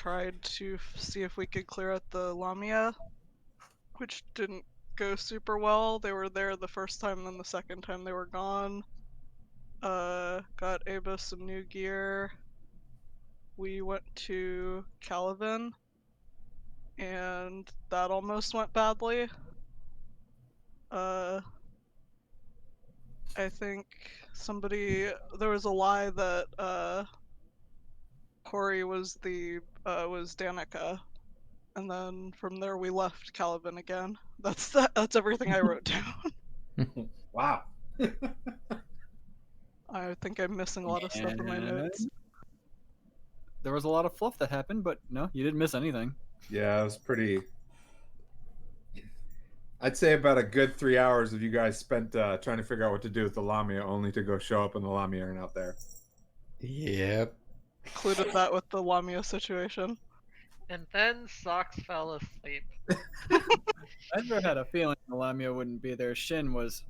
tried to see if we could clear out the Lamia, which didn't go super well. They were there the first time, then the second time they were gone. Got Ava some new gear. We went to Calavan, and that almost went badly. I think there was a lie that Hori was Danica, and then from there we left Calavan again. That's everything I wrote down. Wow. I think I'm missing a lot of stuff in my notes. There was a lot of fluff that happened, but no, you didn't miss anything. Yeah, it was pretty. I'd say about a good 3 hours of you guys spent trying to figure out what to do with the Lamia, only to go show up and the Lamia aren't out there. Yep. Included that with the Lamia situation. And then Socks fell asleep. I never had a feeling the Lamia wouldn't be there. Shin was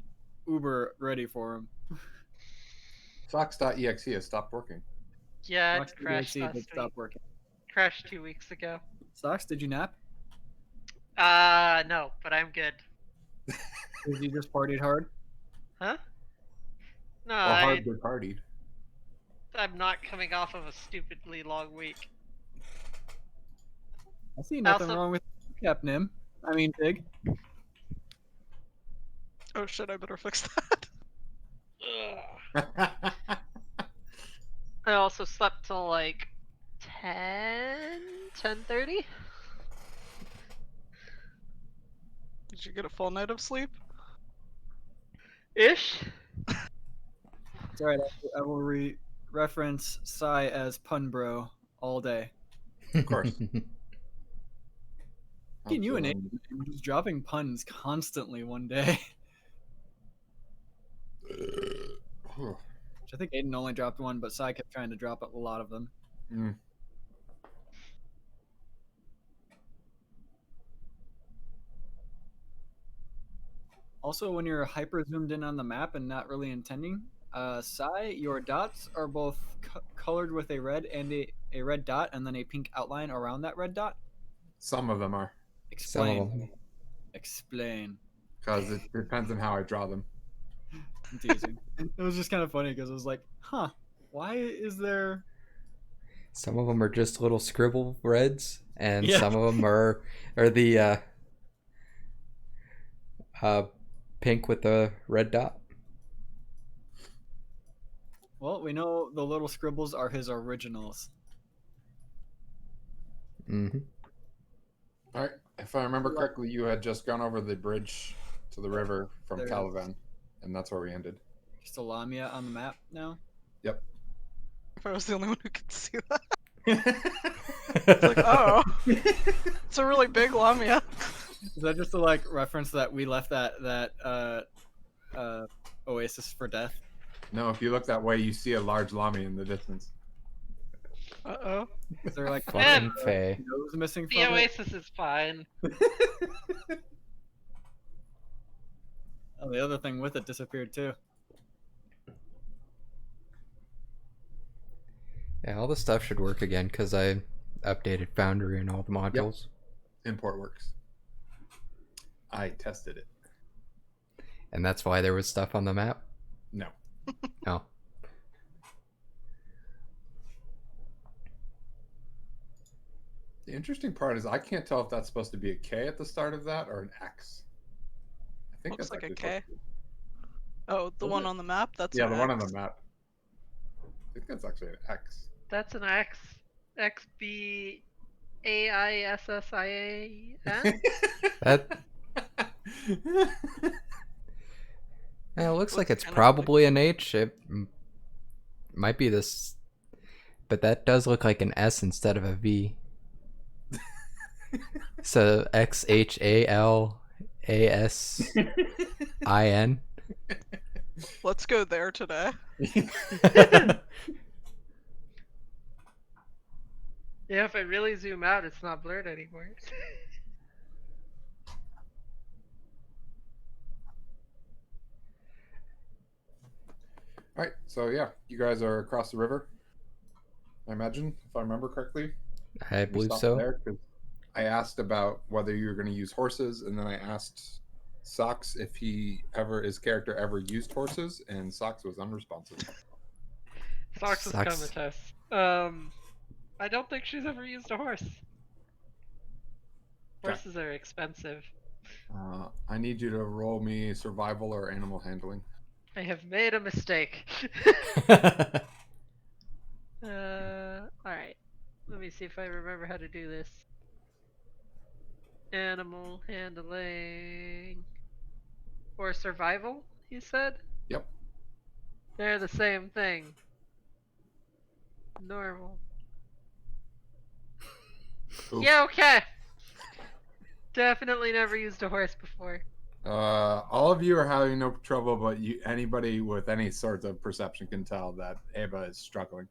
uber ready for him. Socks.exe has stopped working. Yeah, Socks it crashed DXC last did week. stop working. Crashed 2 weeks ago. Socks, did you nap? No, but I'm good. Did you just partied hard? Huh? No, Well, hard good partied. I'm not coming off of a stupidly long week. I see nothing Also- wrong with Cap Nim. I mean, Pig. Oh shit, I better fix that. Ugh. I also slept till like 10:30. Did you get a full night of sleep? Ish. It's alright, I will reference Sai as Pun Bro all day. Of course. Can you and Aiden just dropping puns constantly one day? Which I think Aiden only dropped one, but Sai kept trying to drop a lot of them. Mm. Also, when you're hyper zoomed in on the map and not really intending, Sai, your dots are both colored with a red and a red dot, and then a pink outline around that red dot. Some of them are, Explain. Some of them. Explain. because it depends on how I draw them. I'm teasing. It was just kind of funny because it was like, huh, why is there? Some of them are just little scribble reds, and Yeah. some of them are the pink with the red dot. Well, we know the little scribbles are his originals. Mm-hmm. All right. If I remember correctly, you had just gone over the bridge to the river from There. Calavan, and that's where we ended. Just a Lamia on the map now. Yep. If I was the only one who could see that. It's like, oh, it's a really big Lamia. Is that just to like reference that we left that oasis for death? No, if you look that way, you see a large Lamia in the distance. Uh-oh. Is there like Fucking Faye. nose missing The from it? Oasis is fine. Oh, the other thing with it disappeared too. Yeah, all the stuff should work again because I updated Foundry and all the modules. Import works. I tested it. And that's why there was stuff on the map. No. Oh. The interesting part is I can't tell if that's supposed to be a K at the start of that or an X. I think Looks that's like a actually K. supposed to be- Oh, the Is one it? on the map? That's Yeah, an the one on X. the map. I think that's actually an X. That's an X. XBAISSIAN? That yeah, it looks like it's kind of probably an H. It might be this, but that does look like an S instead of a V. So XHALASIN. Let's go there today. Yeah, if I really zoom out, it's not blurred anymore. All right, so yeah, you guys are across the river. I imagine, if I remember correctly. I Can we believe stop so. there? 'Cause I asked about whether you were going to use horses, and then I asked Socks if his character ever used horses, and Socks was unresponsive. Socks is Sucks. comatose. I don't think she's ever used a horse. Okay. Horses are expensive. I need you to roll me survival or animal handling. I have made a mistake. Alright. Let me see if I remember how to do this. Animal handling. Or survival, you said? Yep. They're the same thing. Normal. Oof. Yeah, okay. Definitely never used a horse before. All of you are having no trouble, but anybody with any sort of perception can tell that Ava is struggling.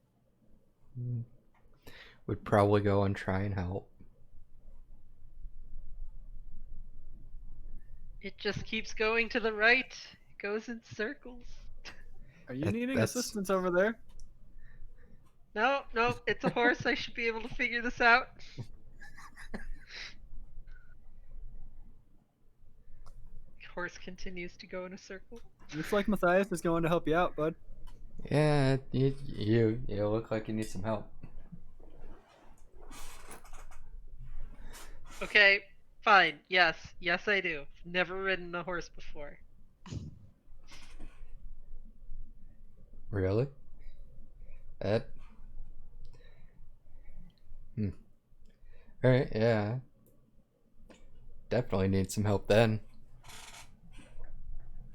Would probably go and try and help. It just keeps going to the right. It goes in circles. Are you That- needing that's- assistance over there? No, it's a horse. I should be able to figure this out. Horse continues to go in a circle. Looks like Matthias is going to help you out, bud. Yeah, you look like you need some help. Okay, fine. Yes, I do. Never ridden a horse before. Really? That. Alright, yeah. Definitely need some help then.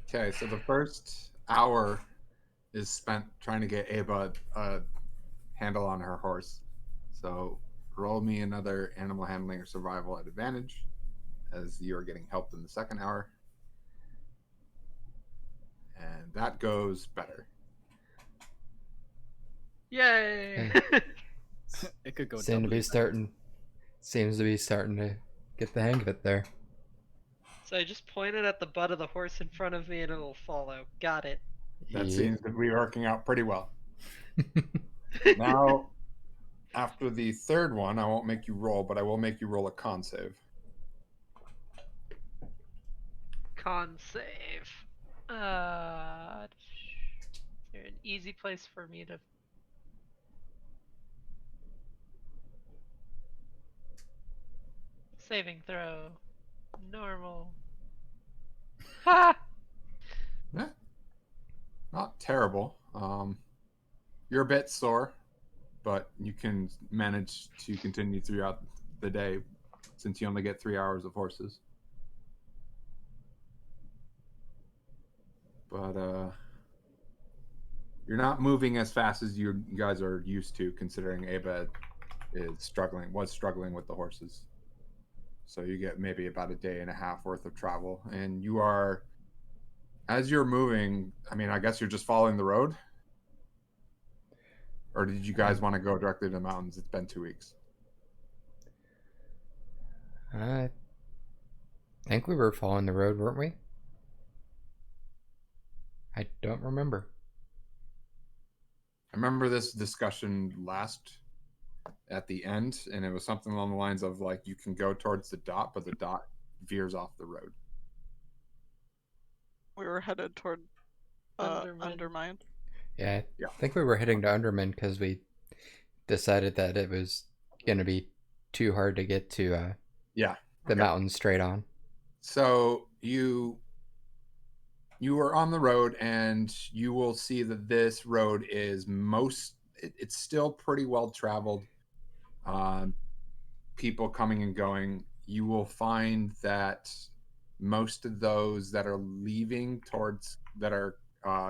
Okay, so the first hour is spent trying to get Ava a handle on her horse. So roll me another animal handling or survival at advantage as you are getting helped in the second hour. And that goes better. Yay! It could go Seems to doubly be better. starting to get the hang of it there. So I just pointed at the butt of the horse in front of me and it'll follow. Got it. That Yeah. seems to be working out pretty well. Now, after the third one, I won't make you roll, but I will make you roll a con save. Con save. Is there an easy place for me to? Saving throw. Normal. Ha! Yeah. Not terrible. You're a bit sore, but you can manage to continue throughout the day since you only get 3 hours of horses. But you're not moving as fast as you guys are used to, considering Ava was struggling with the horses. So you get maybe about a day and a half worth of travel, and you are, as you're moving. I mean, I guess you're just following the road, or did you guys want to go directly to the mountains? It's been 2 weeks. I think we were following the road, weren't we? I don't remember. I remember this discussion last at the end, and it was something along the lines of like you can go towards the dot, but the dot veers off the road. We were headed toward Undermine. Yeah, Yeah. I think we were heading to Underman because we decided that it was going to be too hard to get to Yeah. the Okay. mountain straight on. So you are on the road, and you will see that this road is it's still pretty well traveled. People coming and going. You will find that most of those that are leaving that are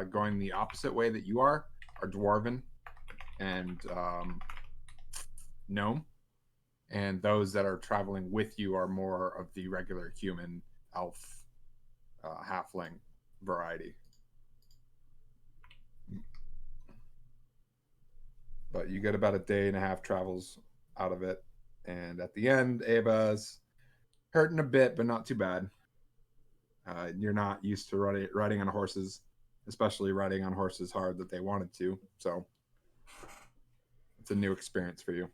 going the opposite way that you are dwarven and gnome, and those that are traveling with you are more of the regular human, elf, halfling variety. But you get about a day and a half travels out of it, and at the end, Ava's hurting a bit, but not too bad. You're not used to riding on horses, especially riding on horses hard that they wanted to, so it's a new experience for you.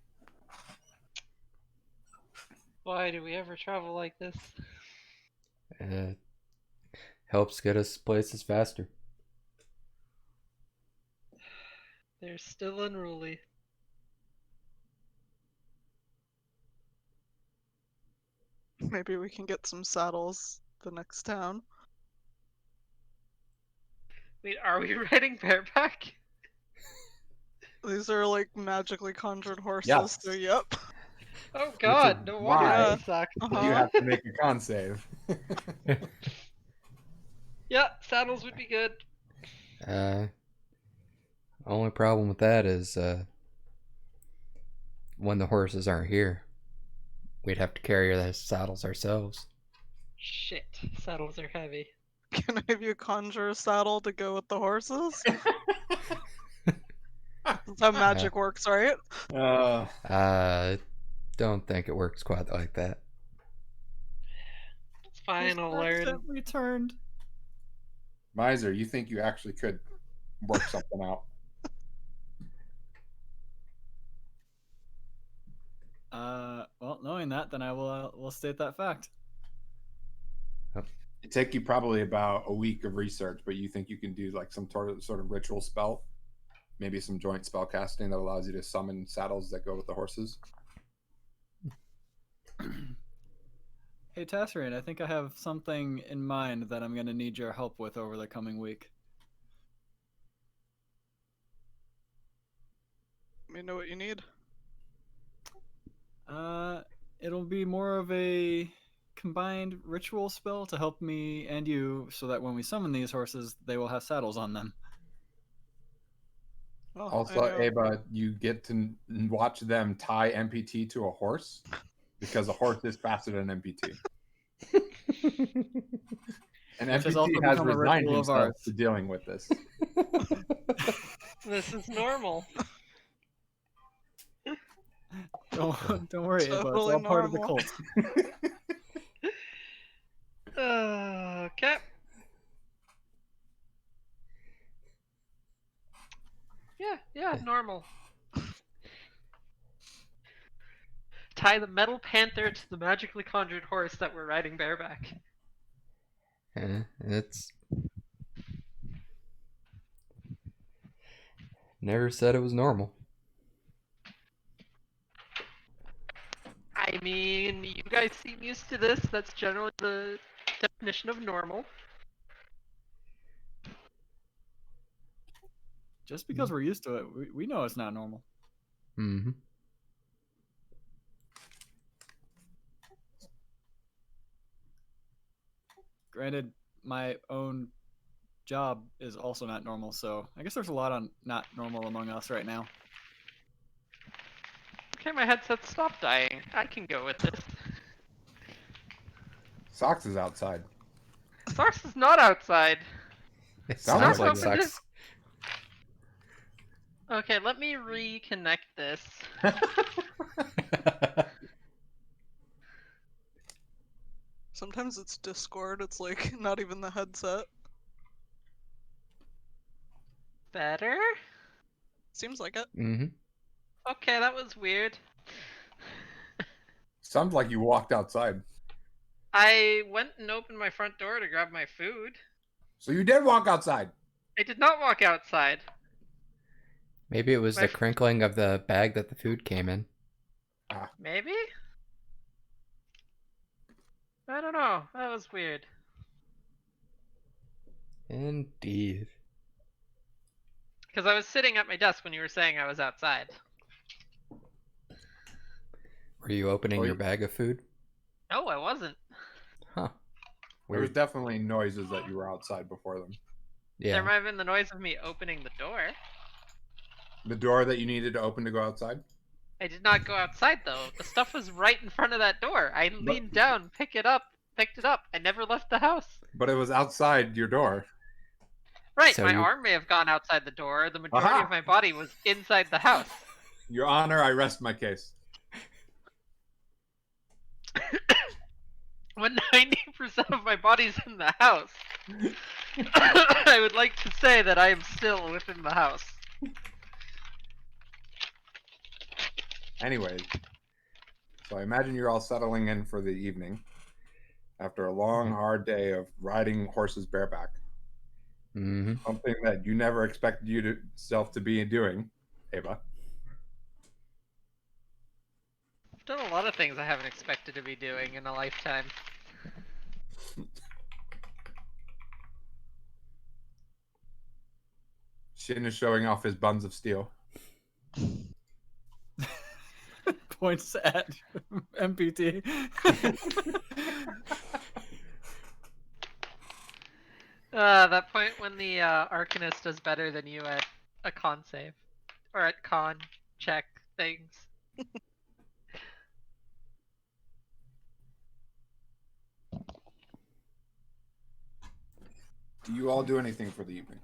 Why do we ever travel like this? Helps get us places faster. They're still unruly. Maybe we can get some saddles the next town. Wait, are we riding bareback? These are like magically conjured horses, Yes. so yep. Oh Which is god, no wonder why that sucks. Uh-huh. You have to make a con save. Yeah, saddles would be good. Only problem with that is when the horses aren't here, we'd have to carry the saddles ourselves. Shit, saddles are heavy. Can I have you conjure a saddle to go with the horses? That's how magic works, right? Don't think it works quite like that. It's fine, I'll His learn. accent returned. Miser, you think you actually could work something out? Well, knowing that, then I will state that fact. It'd take you probably about a week of research, but you think you can do like some sort of ritual spell, maybe some joint spell casting that allows you to summon saddles that go with the horses. Hey, Tassarian, I think I have something in mind that I'm going to need your help with over the coming week. Let me know what you need. It'll be more of a combined ritual spell to help me and you so that when we summon these horses, they will have saddles on them. Oh, Also, I know. Ava, you get to watch them tie MPT to a horse because a horse is faster than an MPT. And Which has also MPT has become a resigned ritual of himself ours. to dealing with this. This is normal. Don't worry, Ava. It's Totally all part of the normal. cult. Okay. Yeah, normal. Tie the metal panther to the magically conjured horse that we're riding bareback. It's never said it was normal. I mean, you guys seem used to this. That's generally the definition of normal. Just because we're used to it, we know it's not normal. Mm-hmm. Granted, my own job is also not normal, so I guess there's a lot on not normal among us right now. Okay, my headset stopped dying. I can go with this. Socks is outside. Source is not outside. It Sounds sounds like like something sucks. Okay, let me reconnect this. Sometimes it's Discord, it's like not even the headset. Better? Seems like it. Mm-hmm. Okay, that was weird. Sounds like you walked outside. I went and opened my front door to grab my food. So you did walk outside. I did not walk outside. Maybe it was My the f- crinkling of the bag that the food came in. Maybe? I don't know. That was weird. Indeed. Because I was sitting at my desk when you were saying I was outside. Were you opening Oh, your you- bag of food? No, I wasn't. Huh. There was Weird. definitely noises that you were outside before them. Yeah. There might have been the noise of me opening the door. The door that you needed to open to go outside? I did not go outside though. The stuff was right in front of that door. I leaned down, picked it up. I never left the house. But it was outside your door. Right, So my you- arm may have gone outside the door. The majority Aha! of my body was inside the house. Your Honor, I rest my case. When 90% of my body's in the house, I would like to say that I am still within the house. Anyways, So I imagine you're all settling in for the evening after a long, hard day of riding horses bareback. Mm-hmm. Something that you never expected yourself to be doing, Ava. I've done a lot of things I haven't expected to be doing in a lifetime. Shin is showing off his buns of steel. Points at MPT. That point when the Arcanist does better than you at a con save. Or at con check things. Do you all do anything for the evening?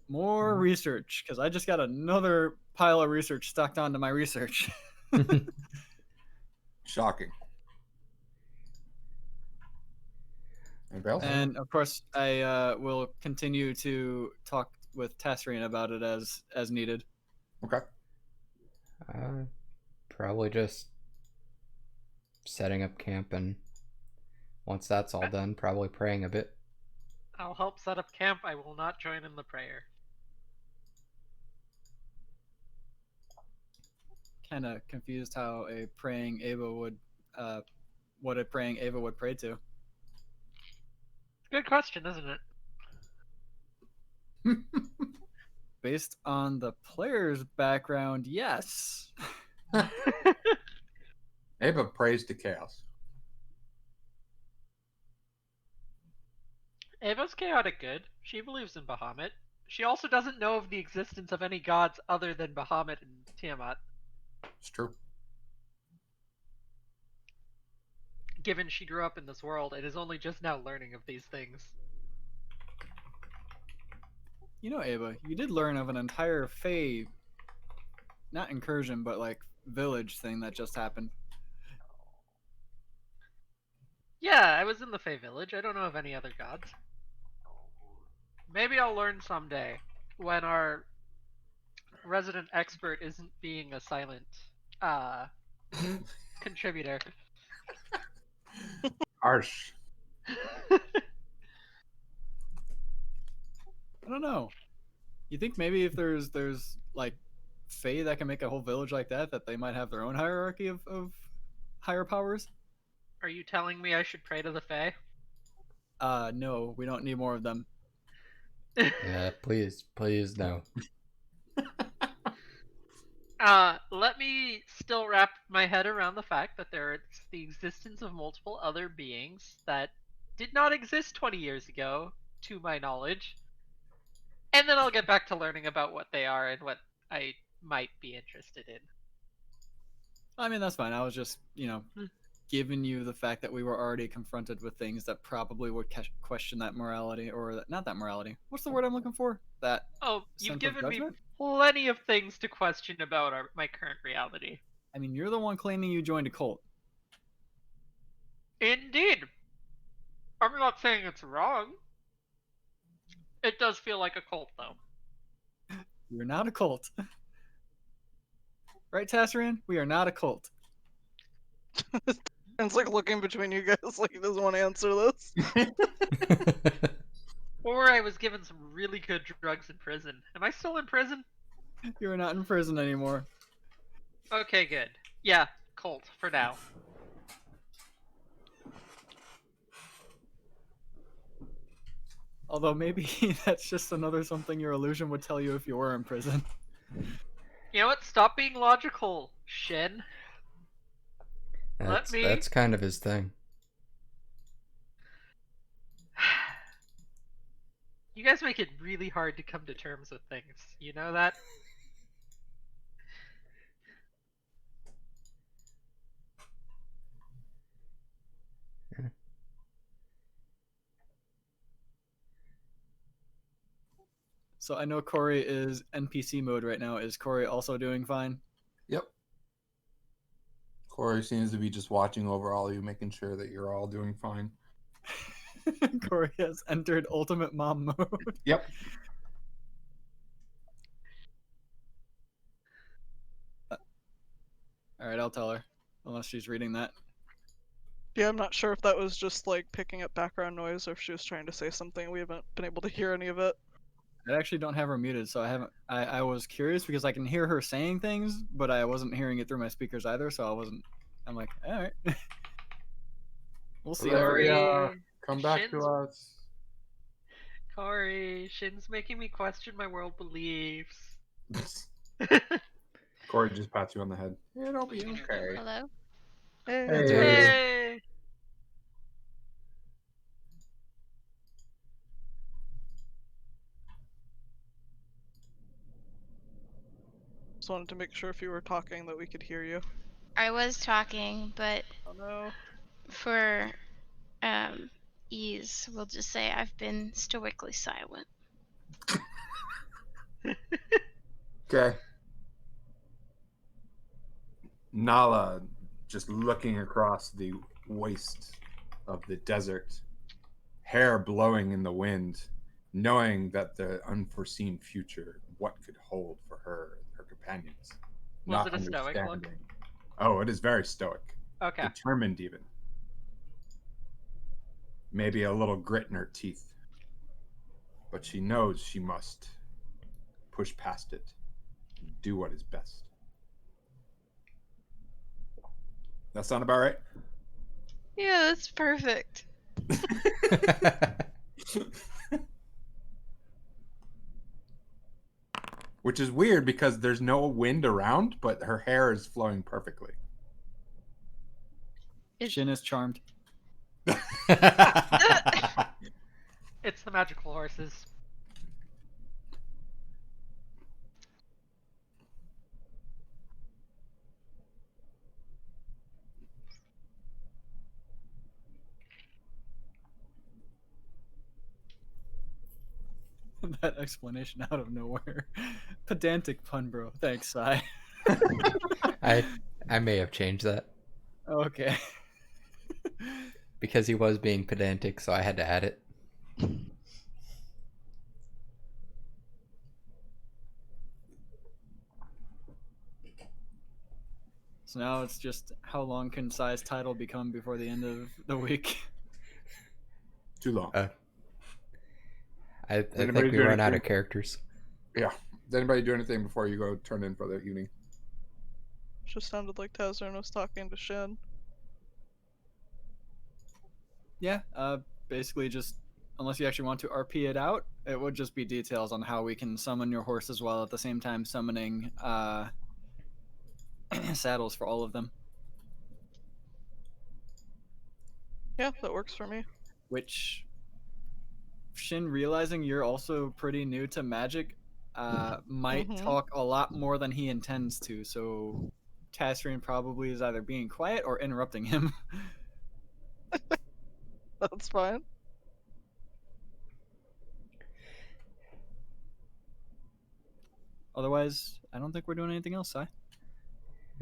More research, because I just got another pile of research stuck onto my research. Shocking. Anybody else? And of course, I will continue to talk with Tassrian about it as needed. Okay. Probably just setting up camp, and once that's all done, probably praying a bit. I'll help set up camp. I will not join in the prayer. Kind of confused how a praying Ava would, what a praying Ava would pray to. Good question, isn't it? Based on the player's background, yes. Ava prays to chaos. Ava's chaotic good. She believes in Bahamut. She also doesn't know of the existence of any gods other than Bahamut and Tiamat. It's true. Given she grew up in this world and is only just now learning of these things. You know, Ava, you did learn of an entire Fey, not incursion, but like village thing that just happened. Yeah, I was in the Fey village. I don't know of any other gods. Maybe I'll learn someday when our resident expert isn't being a silent contributor. Harsh. I don't know. You think maybe if there's like Fey that can make a whole village like that they might have their own hierarchy of higher powers? Are you telling me I should pray to the Fae? No, we don't need more of them. Yeah, please no. Let me still wrap my head around the fact that there is the existence of multiple other beings that did not exist 20 years ago, to my knowledge. And then I'll get back to learning about what they are and what I might be interested in. I mean, that's fine. I was just, giving you the fact that we were already confronted with things that probably would question that morality, or not that morality. What's the word I'm looking for? That. Oh, you've sense of given me judgment? plenty of things to question about my current reality. I mean, you're the one claiming you joined a cult. Indeed. I'm not saying it's wrong. It does feel like a cult, though. You're not a cult. Right, Tassarian? We are not a cult. It's like looking between you guys like he doesn't want to answer this. Or I was given some really good drugs in prison. Am I still in prison? You're not in prison anymore. Okay, good. Yeah, cult for now. Although maybe that's just another something your illusion would tell you if you were in prison. You know what? Stop being logical, Shin. That's kind of his thing. You guys make it really hard to come to terms with things. You know that? Yeah. So I know Corey is NPC mode right now. Is Corey also doing fine? Yep. Corey seems to be just watching over all of you, making sure that you're all doing fine. Corey has entered ultimate mom mode. Yep. All right, I'll tell her, unless she's reading that. Yeah, I'm not sure if that was just like picking up background noise or if she was trying to say something. We haven't been able to hear any of it. I actually don't have her muted, so I haven't. I was curious because I can hear her saying things, but I wasn't hearing it through my speakers either, so I wasn't. I'm like, all right. We'll see. how Corey, Come back to us. Corey, Shin's making me question my world beliefs. Corey just pats you on the head. It'll be okay. Hello? Hey, Hey. it's Ray. Hey! Just wanted to make sure if you were talking that we could hear you. I was talking, but Oh no. for ease, we'll just say I've been stoically silent. Okay. Nala, just looking across the waste of the desert, hair blowing in the wind, knowing that the unforeseen future, what could hold for her and her companions. Was not it a stoic look? understanding. Oh, it is very stoic. Okay. Determined even. Maybe a little grit in her teeth. But she knows she must push past it. Do what is best. That sound about right? Yeah, that's perfect. Which is weird because there's no wind around, but her hair is flowing perfectly. Shin is charmed. It's the magical horses. That explanation out of nowhere. Pedantic pun, bro. Thanks, Sai. I may have changed that Okay. because he was being pedantic, so I had to add it. So now it's just how long can Sai's title become before the end of the week? Too long. I think anybody we do run out anything? of characters. Yeah. Does anybody do anything before you go turn in for the evening? Just sounded like Tazrin was talking to Shin. Yeah, basically just, unless you actually want to RP it out, it would just be details on how we can summon your horse as well at the same time summoning saddles for all of them. Yeah, that works for me. Which, Shin, realizing you're also pretty new to magic, might Mhm. talk a lot more than he intends to, so Tasrian probably is either being quiet or interrupting him. That's fine. Otherwise, I don't think we're doing anything else, Sai.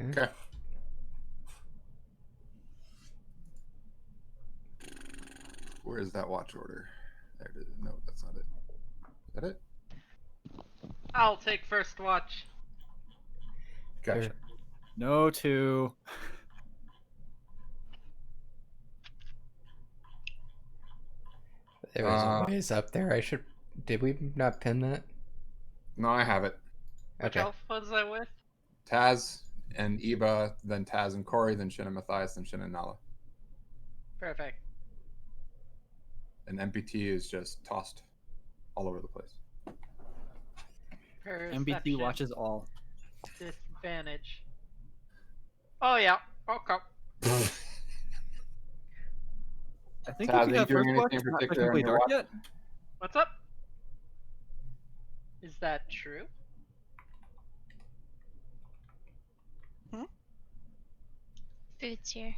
Okay. Where is that watch order? There it is. No, that's not it. Is that it? I'll take first watch. Gotcha. Sure. No two. There was a ways up there. I should. Did we not pin that? No, I have it. Which Okay. elf was I with? Taz and Eba, then Taz and Corey, then Shin and Matthias, then Shin and Nala. Perfect. And MPT is just tossed all over the place. MBT Perception. watches all. Disadvantage. Oh yeah. Okay. I think Taz, if you are have you doing first watch, anything it's not particular on technically your dark watch? yet. What's up? Is that true? Food's here.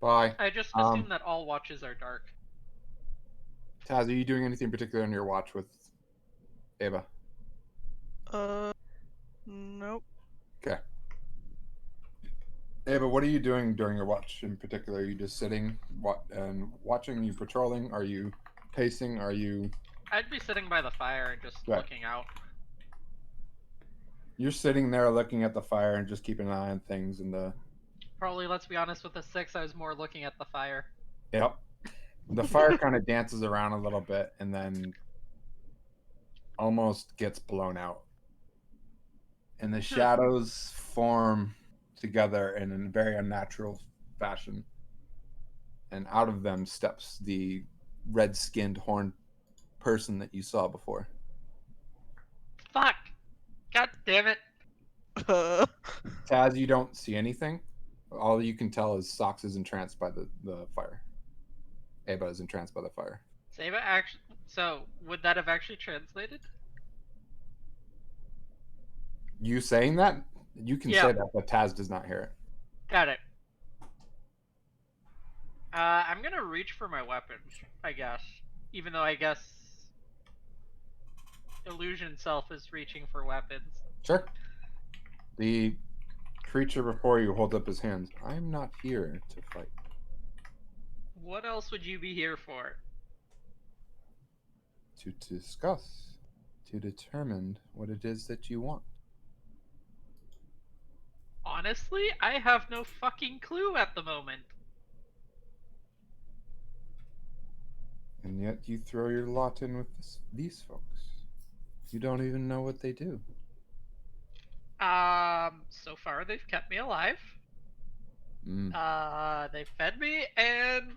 Bye. I just assume that all watches are dark. Taz, are you doing anything particular on your watch with Eva? Nope. Okay. Eva, what are you doing during your watch in particular? Are you just sitting and watching? Are you patrolling? Are you pacing? Are you... I'd be sitting by the fire and just Right. looking out. You're sitting there looking at the fire and just keeping an eye on things. And Probably, let's be honest, with the 6, I was more looking at the fire. yep, the fire kind of dances around a little bit and then almost gets blown out. And the shadows form together in a very unnatural fashion. And out of them steps the red-skinned horned person that you saw before. Fuck! God damn it! Taz, you don't see anything. All you can tell is Sox is entranced by the fire. Ava is entranced by the fire. Saba actually. So, would that have actually translated? You saying that? You can Yeah. say that, but Taz does not hear it. Got it. I'm gonna reach for my weapons, I guess. Even though I guess illusion self is reaching for weapons. Sure. The creature before you holds up his hands. I'm not here to fight. What else would you be here for? To discuss, to determine what it is that you want. Honestly, I have no fucking clue at the moment. And yet you throw your lot in with these folks. You don't even know what they do. So far they've kept me alive. Mm. They fed me and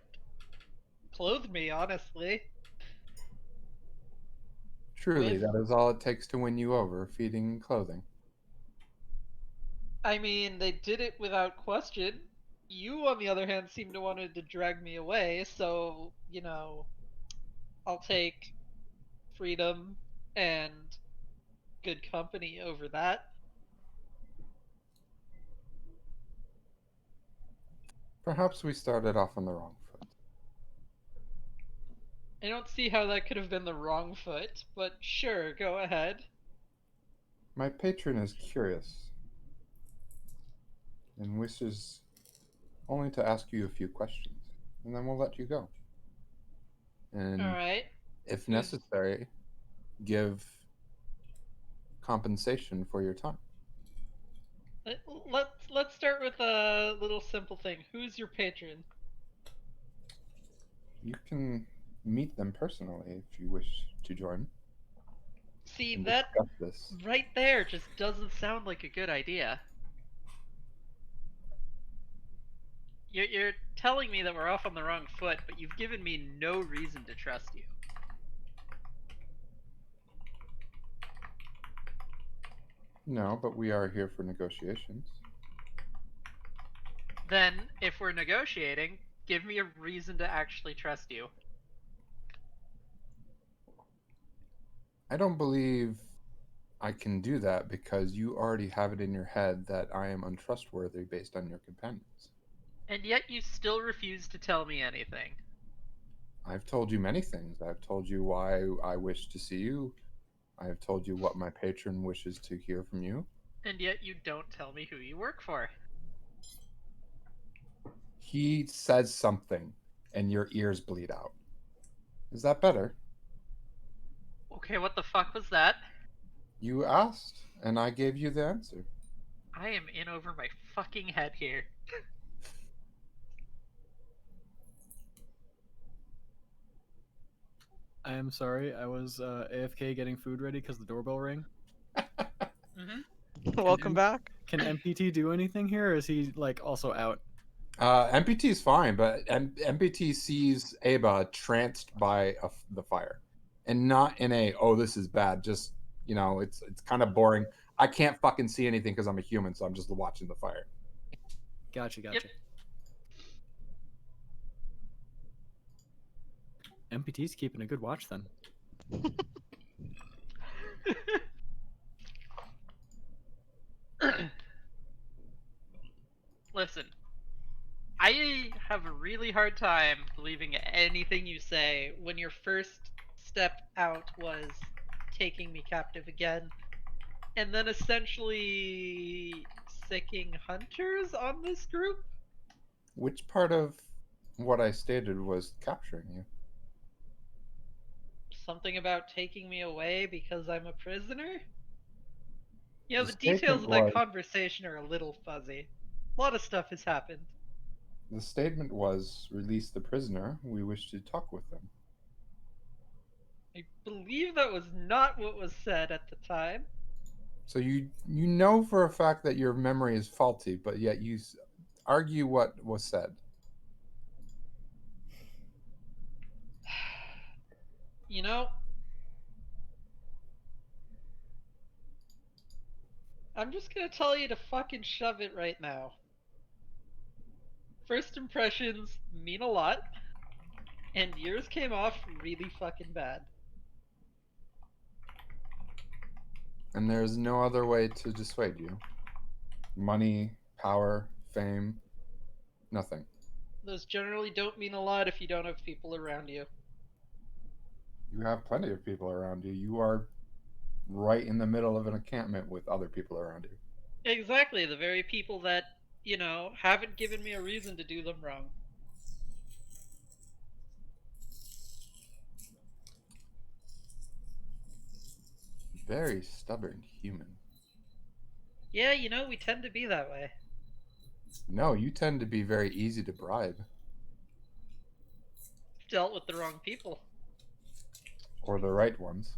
clothed me, honestly. Truly, that is all it takes to win you over, feeding and clothing. I mean, they did it without question. You, on the other hand, seem to wanted to drag me away, so, you know, I'll take freedom and good company over that. Perhaps we started off on the wrong foot. I don't see how that could have been the wrong foot, but sure, go ahead. My patron is curious and wishes only to ask you a few questions, and then we'll let you go. And Alright. if necessary, give compensation for your time. Let's start with a little simple thing. Who's your patron? You can meet them personally if you wish to join. See, and that discuss this. right there just doesn't sound like a good idea. You're telling me that we're off on the wrong foot, but you've given me no reason to trust you. No, but we are here for negotiations. Then, if we're negotiating, give me a reason to actually trust you. I don't believe I can do that because you already have it in your head that I am untrustworthy based on your companions. And yet you still refuse to tell me anything. I've told you many things. I've told you why I wish to see you. I have told you what my patron wishes to hear from you. And yet you don't tell me who you work for. He says something and your ears bleed out. Is that better? Okay, what the fuck was that? You asked, and I gave you the answer. I am in over my fucking head here. I am sorry. I was AFK getting food ready because the doorbell rang. Mm-hmm. Welcome back. Can MPT do anything here, or is he like also out? MPT is fine, but MPT sees Aba tranced by the fire, and not in a this is bad. Just it's kind of boring. I can't fucking see anything because I'm a human, so I'm just watching the fire. Gotcha. Yep. MPT's keeping a good watch then. Listen, I have a really hard time believing anything you say when your first step out was taking me captive again, and then essentially sicking hunters on this group? Which part of what I stated was capturing you? Something about taking me away because I'm a prisoner? You know, The the details statement of that was- conversation are a little fuzzy. A lot of stuff has happened. The statement was, "Release the prisoner. We wish to talk with them." I believe that was not what was said at the time. So you know for a fact that your memory is faulty, but yet you argue what was said. You know, I'm just gonna tell you to fucking shove it right now. First impressions mean a lot, and yours came off really fucking bad. And there's no other way to dissuade you. Money, power, fame, nothing. Those generally don't mean a lot if you don't have people around you. You have plenty of people around you. You are right in the middle of an encampment with other people around you. Exactly, the very people that, you know, haven't given me a reason to do them wrong. Very stubborn human. Yeah, you know, we tend to be that way. No, you tend to be very easy to bribe. Dealt with the wrong people. Or the right ones.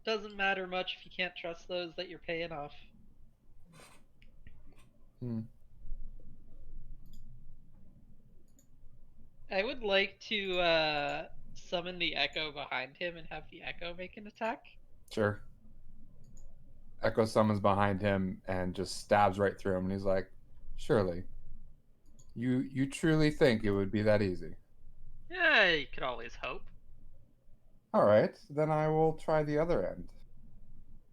Doesn't matter much if you can't trust those that you're paying off. I would like to summon the echo behind him and have the echo make an attack. Sure. Echo summons behind him and just stabs right through him, and he's like, "Surely, you truly think it would be that easy?" Yeah, you could always hope. All right, then I will try the other end.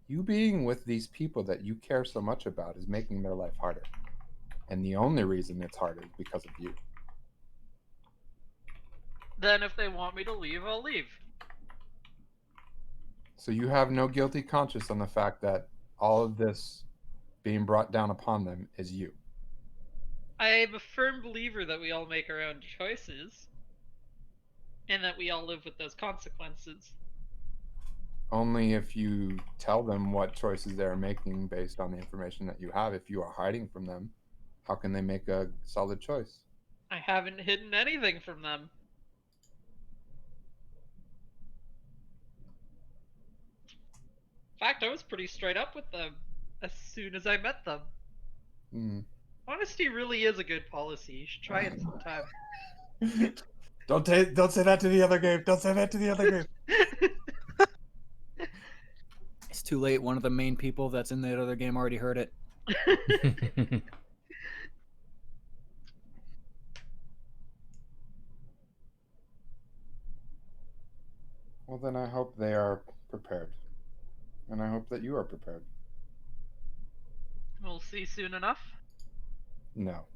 You being with these people that you care so much about is making their life harder. And the only reason it's harder is because of you. Then if they want me to leave, I'll leave. So you have no guilty conscience on the fact that all of this being brought down upon them is you. I am a firm believer that we all make our own choices. And that we all live with those consequences. Only if you tell them what choices they're making based on the information that you have. If you are hiding from them, how can they make a solid choice? I haven't hidden anything from them. In fact, I was pretty straight up with them as soon as I met them. Honesty really is a good policy. You should try it sometime. Don't say that to the other game. Don't say that to the other game. It's too late. One of the main people that's in that other game already heard it. Well, then I hope they are prepared. And I hope that you are prepared. We'll see soon enough. No.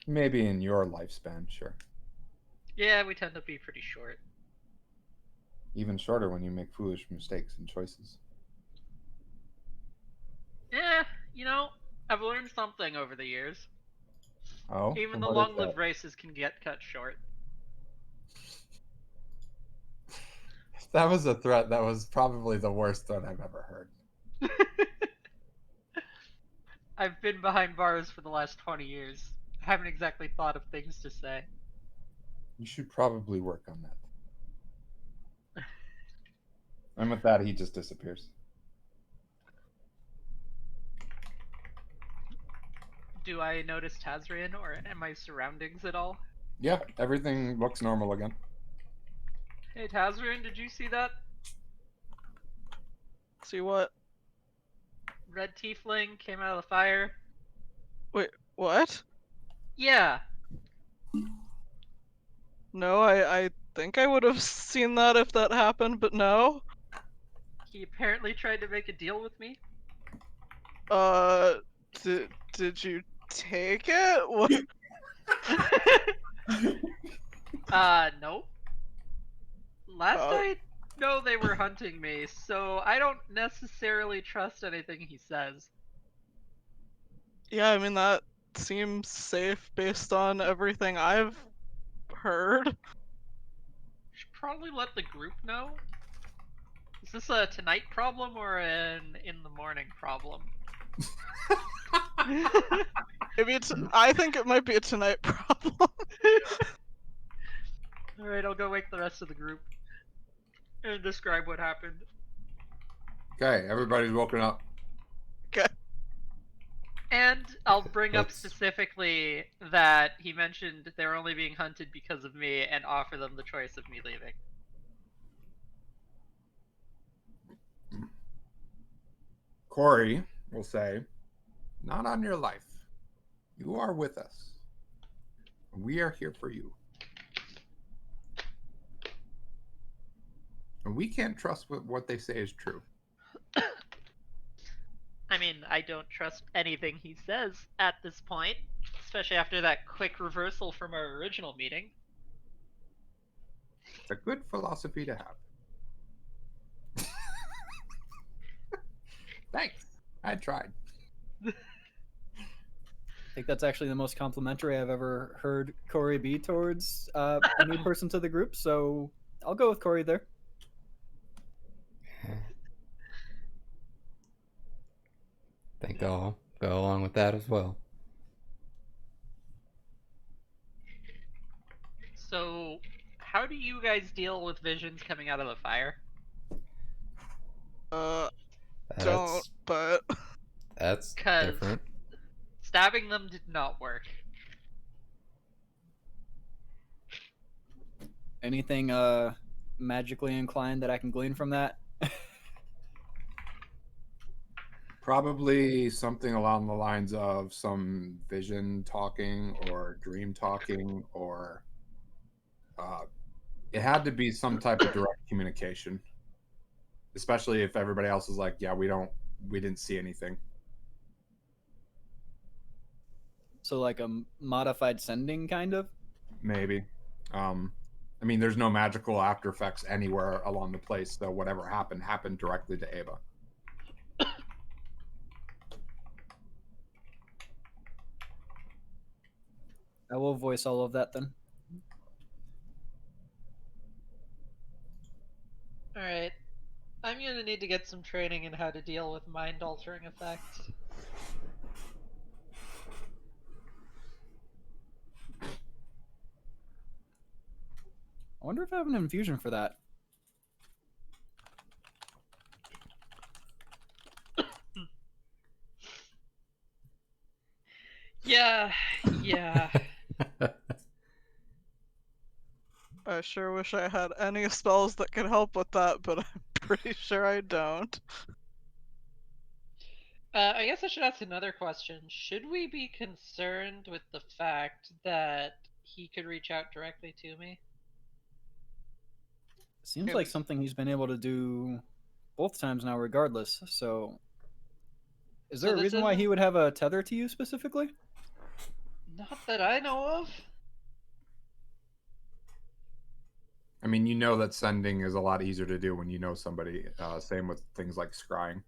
Maybe in your lifespan, sure. Yeah, we tend to be pretty short. Even shorter when you make foolish mistakes and choices. Yeah, you know, I've learned something over the years. Oh? Even the what is long-lived that? races can get cut short. That was a threat that was probably the worst threat I've ever heard. I've been behind bars for the last 20 years. I haven't exactly thought of things to say. You should probably work on that. And with that, he just disappears. Do I notice Tazrian or my surroundings at all? Yeah, everything looks normal again. Hey Tazrian, did you see that? See what? Red tiefling came out of the fire. Wait, what? Yeah. No, I think I would have seen that if that happened, but no. He apparently tried to make a deal with me. Did you take it? What? No. Last I know they were hunting me, so I don't necessarily trust anything he says. Yeah, I mean, that seems safe based on everything I've heard. Should probably let the group know. Is this a tonight problem or an in the morning problem? Maybe it's. I think it might be a tonight problem. Alright, I'll go wake the rest of the group and describe what happened. Okay, everybody's woken up. And I'll bring up Let's- specifically that he mentioned they're only being hunted because of me and offer them the choice of me leaving. Corey will say, "Not on your life. You are with us. We are here for you. And we can't trust what they say is true." I mean, I don't trust anything he says at this point, especially after that quick reversal from our original meeting. It's a good philosophy to have. Thanks. I tried. I think that's actually the most complimentary I've ever heard Corey be towards a new person to the group, so I'll go with Corey there. I think I'll go along with that as well. So, how do you guys deal with visions coming out of the fire? Don't, That's but that's 'Cause- different. Stabbing them did not work. Anything magically inclined that I can glean from that? Probably something along the lines of some vision talking or dream talking, or it had to be some type of direct communication. Especially if everybody else is like, "Yeah, we didn't see anything." So like a modified sending kind of? Maybe. I mean, there's no magical after effects anywhere along the place, so whatever happened directly to Ava. I will voice all of that then. Alright. I'm gonna need to get some training in how to deal with mind-altering effects. I wonder if I have an infusion for that. Yeah. I sure wish I had any spells that could help with that, but I'm pretty sure I don't. I guess I should ask another question. Should we be concerned with the fact that he could reach out directly to me? Seems Yeah, like but- something he's been able to do both times now, regardless. So, is So there a this reason why he isn't- would have a tether to you specifically? Not that I know of. I mean, you know that sending is a lot easier to do when you know somebody. Same with things like scrying.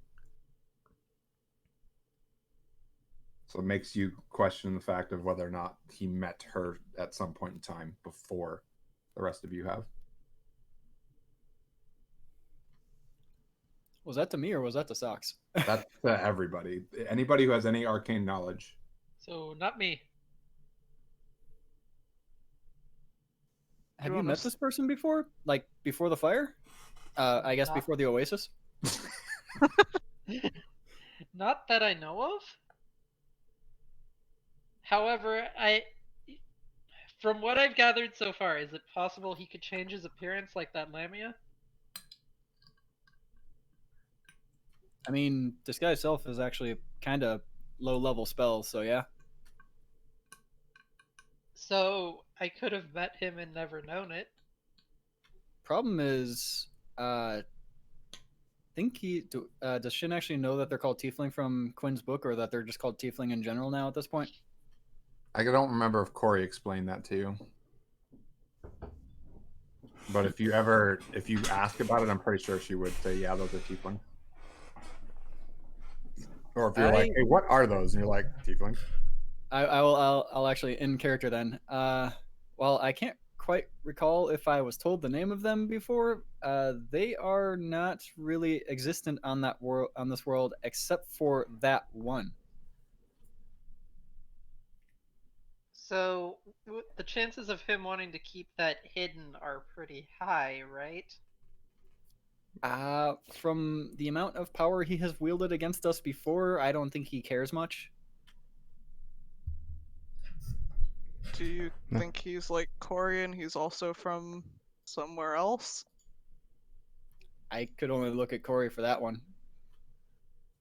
So it makes you question the fact of whether or not he met her at some point in time before the rest of you have. Was that to me or was that to Socks? That's to everybody. Anybody who has any arcane knowledge. So, not me. Have You you wanna met s- this person before? Like before the fire? I guess Not- before the Oasis. Not that I know of. However, from what I've gathered so far, is it possible he could change his appearance like that Lamia? I mean, disguise self is actually kind of low level spell, so yeah. So I could have met him and never known it. Problem is, think does Shin actually know that they're called Tiefling from Quinn's book, or that they're just called Tiefling in general now at this point? I don't remember if Corey explained that to you. But if you ask about it, I'm pretty sure she would say, "Yeah, those are tiefling." Or if you're like, "Hey, what are those?" and you're like, "Tiefling." I'll actually in character then. Well, I can't quite recall if I was told the name of them before. They are not really existent on that world, on this world, except for that one. So the chances of him wanting to keep that hidden are pretty high, right? From the amount of power he has wielded against us before, I don't think he cares much. Do you No. think he's like Corey and he's also from somewhere else? I could only look at Corey for that one.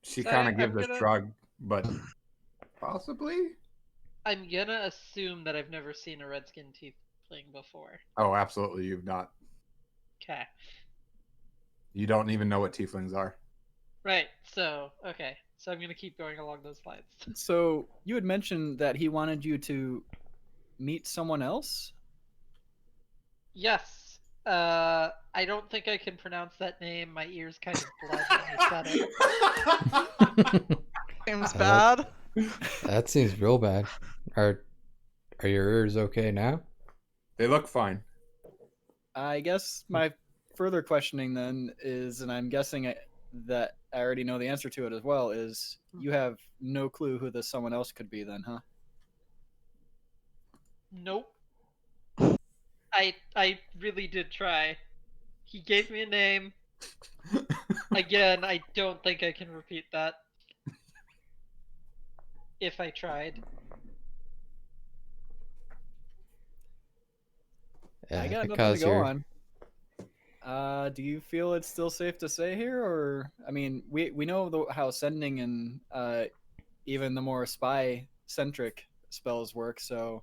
She So kind of I'm gives a gonna- shrug, but possibly. I'm gonna assume that I've never seen a redskin tiefling before. Oh, absolutely, you've not. Okay. You don't even know what tieflings are. Right, so, okay. So I'm gonna keep going along those lines. So you had mentioned that he wanted you to meet someone else. Yes. I don't think I can pronounce that name. My ears kind of bled when you said it. Seems Uh, bad. That seems real bad. Are your ears okay now? They look fine. I guess my further questioning then is, and I'm guessing that I already know the answer to it as well, is you have no clue who this someone else could be then, huh? Nope. I really did try. He gave me a name. Again, I don't think I can repeat that. If I tried. Yeah, I got nothing to because go you're on. Do you feel it's still safe to say here, or I mean, we know how sending and even the more spy centric spells work. So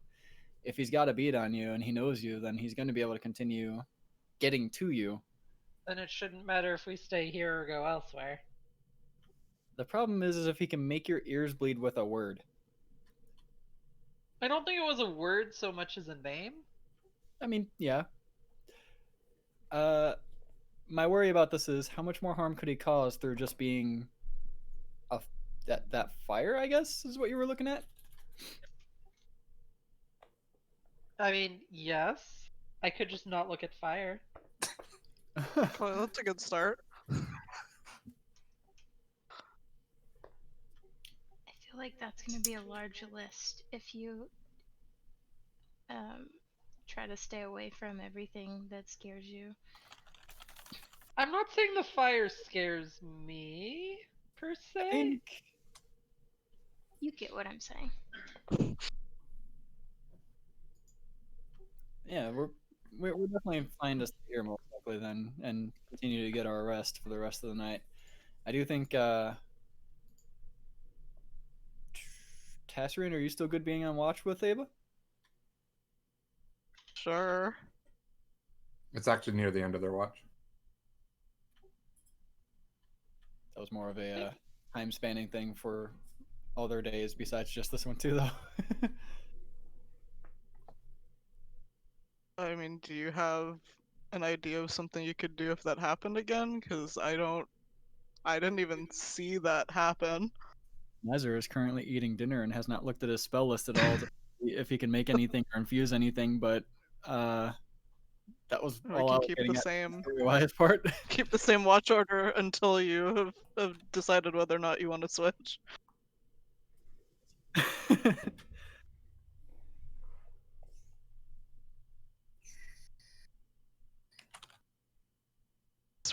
if he's got a beat on you and he knows you, then he's going to be able to continue getting to you. Then it shouldn't matter if we stay here or go elsewhere. The problem is if he can make your ears bleed with a word. I don't think it was a word so much as a name. I mean, yeah. My worry about this is how much more harm could he cause through just being a that fire, I guess, is what you were looking at. I mean, yes. I could just not look at fire. Well, that's a good start. I feel like that's going to be a large list if you try to stay away from everything that scares you. I'm not saying the fire scares me, per I se. think You get what I'm saying. yeah, we're definitely fine to stay here most likely then and continue to get our rest for the rest of the night. I do think Tassarian, are you still good being on watch with Ava? Sure. It's actually near the end of their watch. That was more of a time spanning thing for other days besides just this one too, though. I mean, do you have an idea of something you could do if that happened again? Because I didn't even see that happen. Nezer is currently eating dinner and has not looked at his spell list at all to see if he can make anything or infuse anything, but that was We all I can was keep getting the at same wise part. keep the same watch order until you have decided whether or not you want to switch.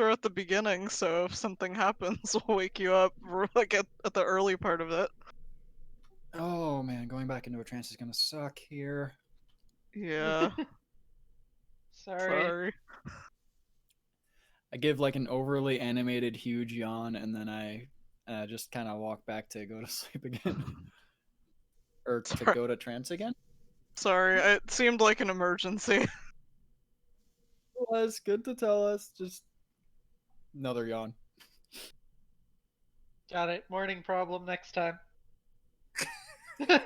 We're at the beginning, so if something happens, we'll wake you up like at the early part of it. Oh man, going back into a trance is gonna suck here. Yeah. Sorry. Sorry. I give like an overly animated huge yawn and then I just kind of walk back to go to sleep again. Or to Sorry. go to trance again. Sorry, it seemed like an emergency. It was good to tell us. Just another yawn. Got it. Morning problem next time. I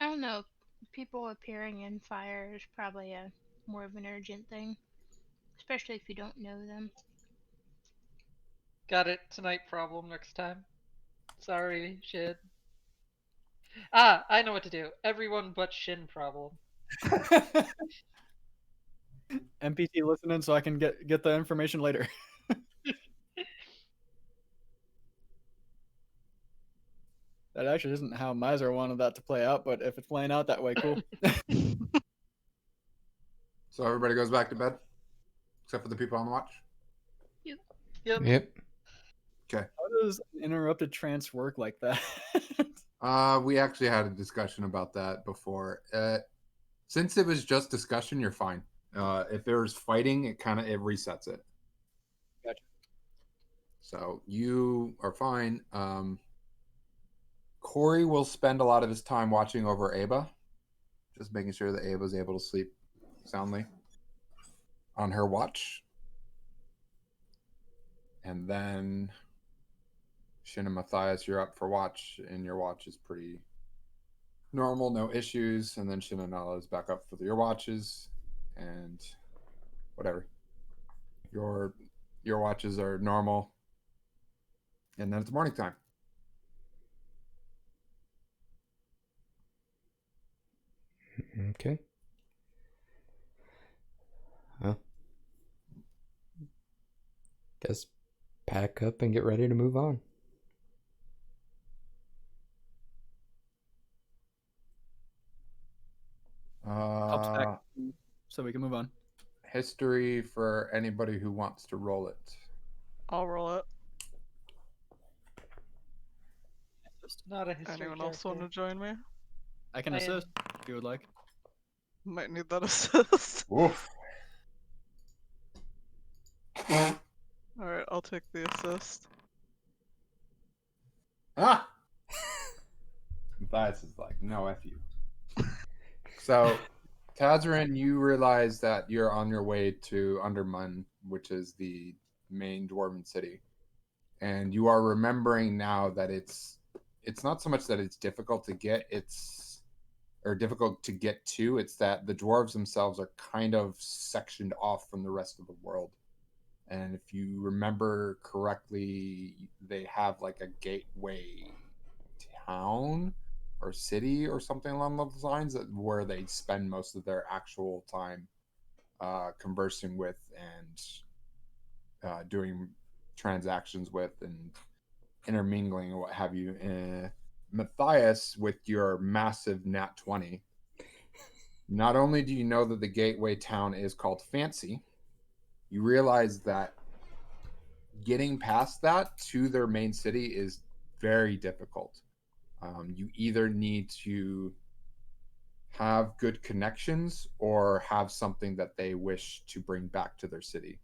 don't know. People appearing in fire is probably a more of an urgent thing, especially if you don't know them. Got it. Tonight problem next time. Sorry, Shin. Ah, I know what to do. Everyone but Shin problem. NPC listening so I can get the information later. That actually isn't how Miser wanted that to play out, but if it's playing out that way, cool. So everybody goes back to bed, except for the people on the watch. Yep. Yep. Okay. How does an interrupted trance work like that? We actually had a discussion about that before. Since it was just discussion, you're fine. If there was fighting, it resets it. Gotcha. So you are fine. Corey will spend a lot of his time watching over Ava, just making sure that Ava's able to sleep soundly on her watch. And then Shin and Matthias, you're up for watch, and your watch is pretty normal, no issues. And then Shin and Nala is back up for your watches, and whatever. Your watches are normal, and then it's morning time. Okay. Well, guess pack up and get ready to move on. Helps back so we can move on. History for anybody who wants to roll it. I'll roll it. Not a history Anyone else want to character. join me? I can I am. assist if you would like. Might need that assist. Woof. Alright, I'll take the assist. Ah! Matthias is like, no, F you. So, Tazarin, you realize that you're on your way to Undermun, which is the main dwarven city. And you are remembering now that it's not so much that it's difficult to get, or difficult to get to, it's that the dwarves themselves are kind of sectioned off from the rest of the world. And if you remember correctly, they have like a gateway town or city or something along those lines where they spend most of their actual time conversing with and doing transactions with and intermingling and what have you. Matthias, with your massive nat 20, not only do you know that the gateway town is called Fancy, you realize that getting past that to their main city is very difficult. You either need to have good connections or have something that they wish to bring back to their city.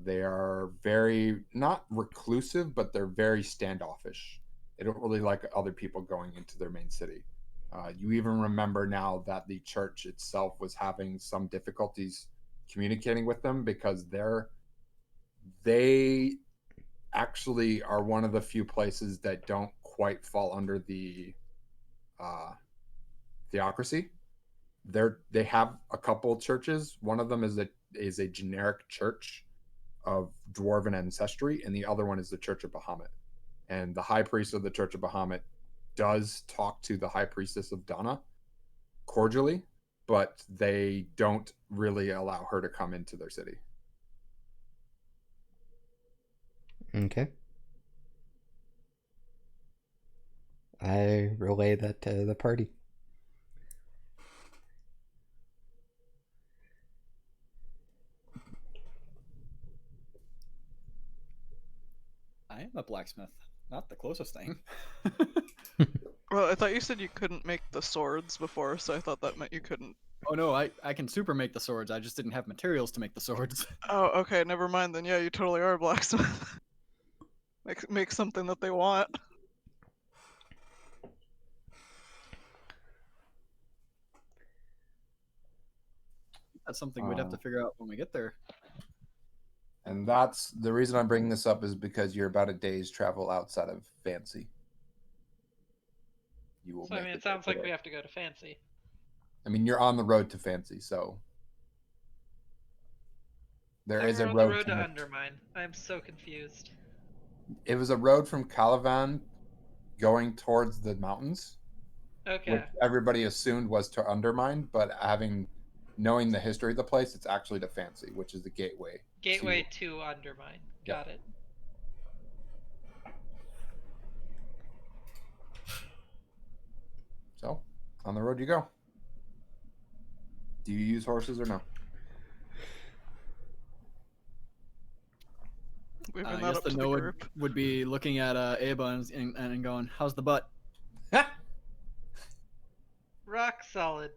They are very, not reclusive, but they're very standoffish. They don't really like other people going into their main city. You even remember now that the church itself was having some difficulties communicating with them because they actually are one of the few places that don't quite fall under the theocracy. They have a couple churches. One of them is a generic church of dwarven ancestry, and the other one is the Church of Bahamut. And the high priest of the Church of Bahamut does talk to the high priestess of Donna cordially, but they don't really allow her to come into their city. Okay. I relay that to the party. I am a blacksmith, not the closest thing. Well, I thought you said you couldn't make the swords before, so I thought that meant you couldn't. Oh no, I can super make the swords. I just didn't have materials to make the swords. Oh, okay, never mind then. Yeah, you totally are a blacksmith. make something that they want. That's something we'd have to figure out when we get there. And that's the reason I'm bringing this up is because you're about a day's travel outside of Fancy. You will. So I mean, it sounds like we have to go to Fancy. I mean, you're on the road to Fancy, so there is a on road. The road to Undermine. I'm so confused. It was a road from Calavan going towards the mountains. Okay. everybody assumed was to undermine, but knowing the history of the place, it's actually to fancy, which is the gateway. Gateway to undermine. Got it. So, on the road you go. Do you use horses or no? We've I been that guess up the to the Noah group. would be looking at Aba and going, "How's the butt?" Rock solid.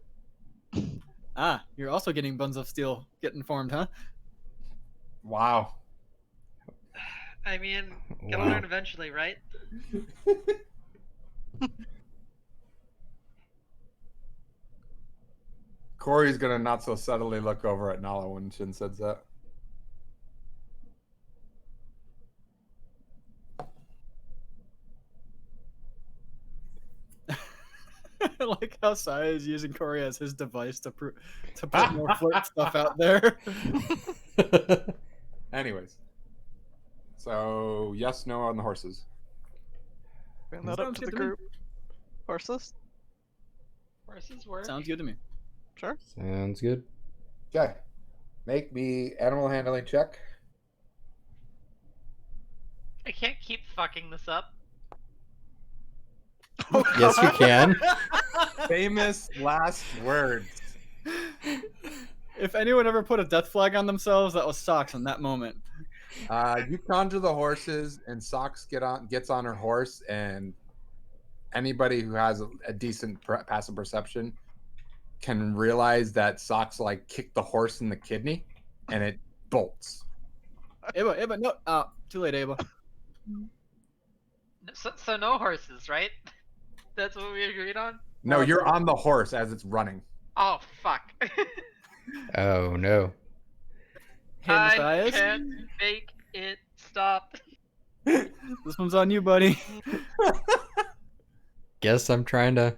Ah, you're also getting buns of steel. Get informed, huh? Wow. I mean, gotta Wow. learn eventually, right? Corey's gonna not so subtly look over at Nala when Shin says that. I like how Sai is using Corey as his device to put more flirt stuff out there. Anyways. So, yes, no on the horses. Bring that up Sounds to the good to me. group. Horses? Horses work. Sounds good to me. Sure. Sounds good. Okay. Make me animal handling check. I can't keep fucking this up. Yes, you can. Famous last words. If anyone ever put a death flag on themselves, that was Socks in that moment. You conjure the horses, and Socks gets on her horse, and anybody who has a decent passive perception can realize that Socks like kicked the horse in the kidney, and it bolts. Aba, no. Too late, Aba. So no horses, right? That's what we agreed on? No, you're on the horse as it's running. Oh, fuck. Oh no. Hey, I Matthias, can't make it stop. this one's on you, buddy. Guess I'm trying to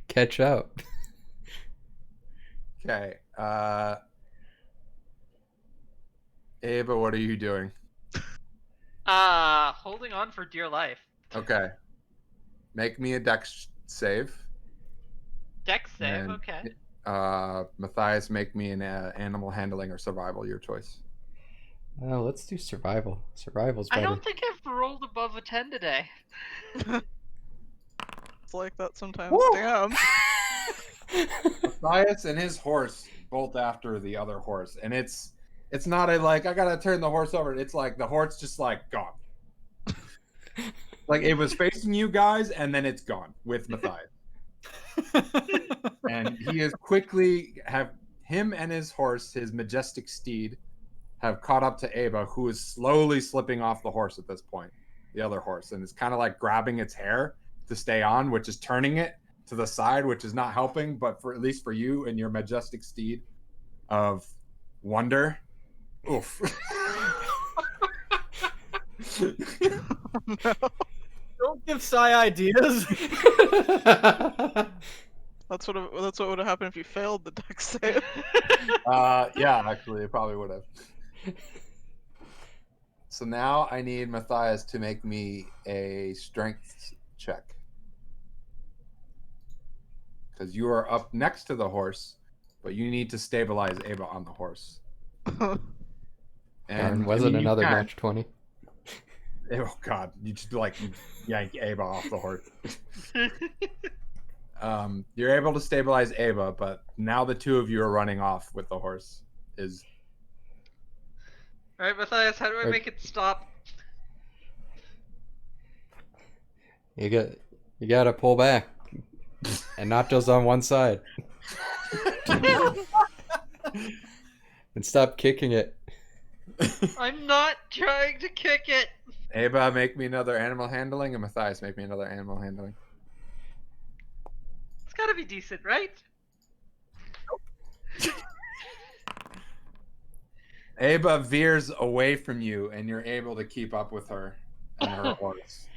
catch up. Okay. Ava, what are you doing? Holding on for dear life. Okay. Make me a dex save. Dex save, And, okay. Matthias, make me an animal handling or survival, your choice. Let's do survival. Survival's I better. don't think I've rolled above a 10 today. It's like that sometimes. Woo! Damn. Matthias and his horse bolt after the other horse, and it's not a like I gotta turn the horse over. It's like the horse just like gone. Like it was facing you guys, and then it's gone with Matthias. And he is quickly have him and his horse, his majestic steed, have caught up to Ava, who is slowly slipping off the horse at this point, the other horse, and it's kind of like grabbing its hair to stay on, which is turning it to the side, which is not helping. But for at least for you and your majestic steed of wonder, oof. No. Don't give Sai ideas. That's what would have happened if you failed the dex save. Yeah, actually, it probably would have. So now I need Matthias to make me a strength check. Because you are up next to the horse, but you need to stabilize Ava on the horse. And was it you another can. match 20? Oh god, you just like yank Ava off the horse. You're able to stabilize Ava, but now the two of you are running off with the horse. Alright, Matthias, how do I make it stop? You gotta pull back. And not just on one side. And stop kicking it. I'm not trying to kick it! Ava, make me another animal handling, and Matthias, make me another animal handling. It's gotta be decent, right? Ava veers away from you, and you're able to keep up with her and her horse.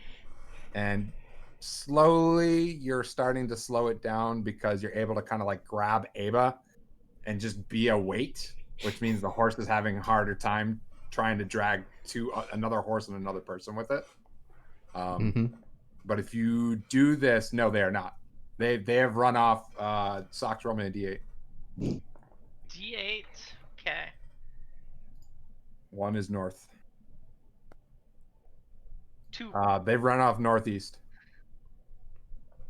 And slowly, you're starting to slow it down because you're able to kind of like grab Ava and just be a weight, which means the horse is having a harder time trying to drag another horse and another person with it. But if you do this, no, they are not. They have run off. Socks, roll me a d8. D8. Okay. One is north. 2. They've run off northeast,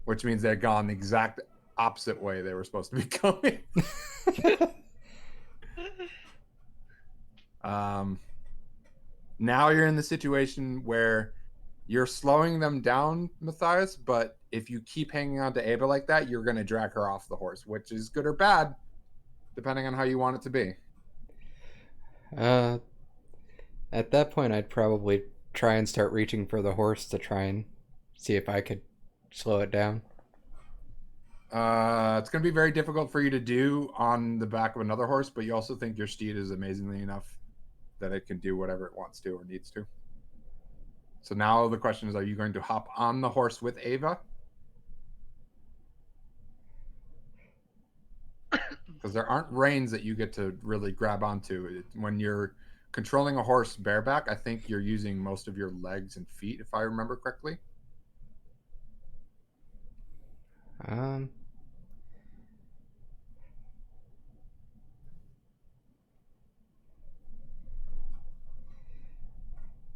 which means they're gone the exact opposite way they were supposed to be going. Now you're in the situation where you're slowing them down, Matthias, but if you keep hanging on to Ava like that, you're going to drag her off the horse, which is good or bad, depending on how you want it to be. At that point, I'd probably try and start reaching for the horse to try and see if I could slow it down. It's going to be very difficult for you to do on the back of another horse, but you also think your steed is amazingly enough that it can do whatever it wants to or needs to. So now the question is, are you going to hop on the horse with Ava? Because there aren't reins that you get to really grab onto. When you're controlling a horse bareback, I think you're using most of your legs and feet, if I remember correctly.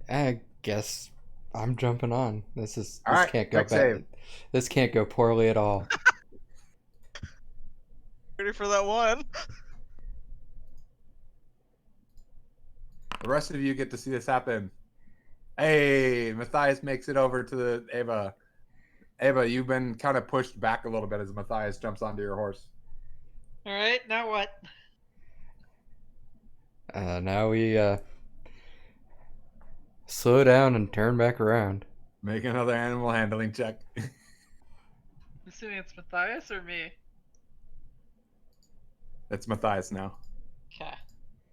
I guess I'm jumping on. This All right, can't go dex bad. save. This can't go poorly at all. Ready for that one? The rest of you get to see this happen. Hey, Matthias makes it over to the Ava. Ava, you've been kind of pushed back a little bit as Matthias jumps onto your horse. All right, now what? Now we slow down and turn back around. Make another animal handling check. Assuming it's Matthias or me. It's Matthias now, Okay.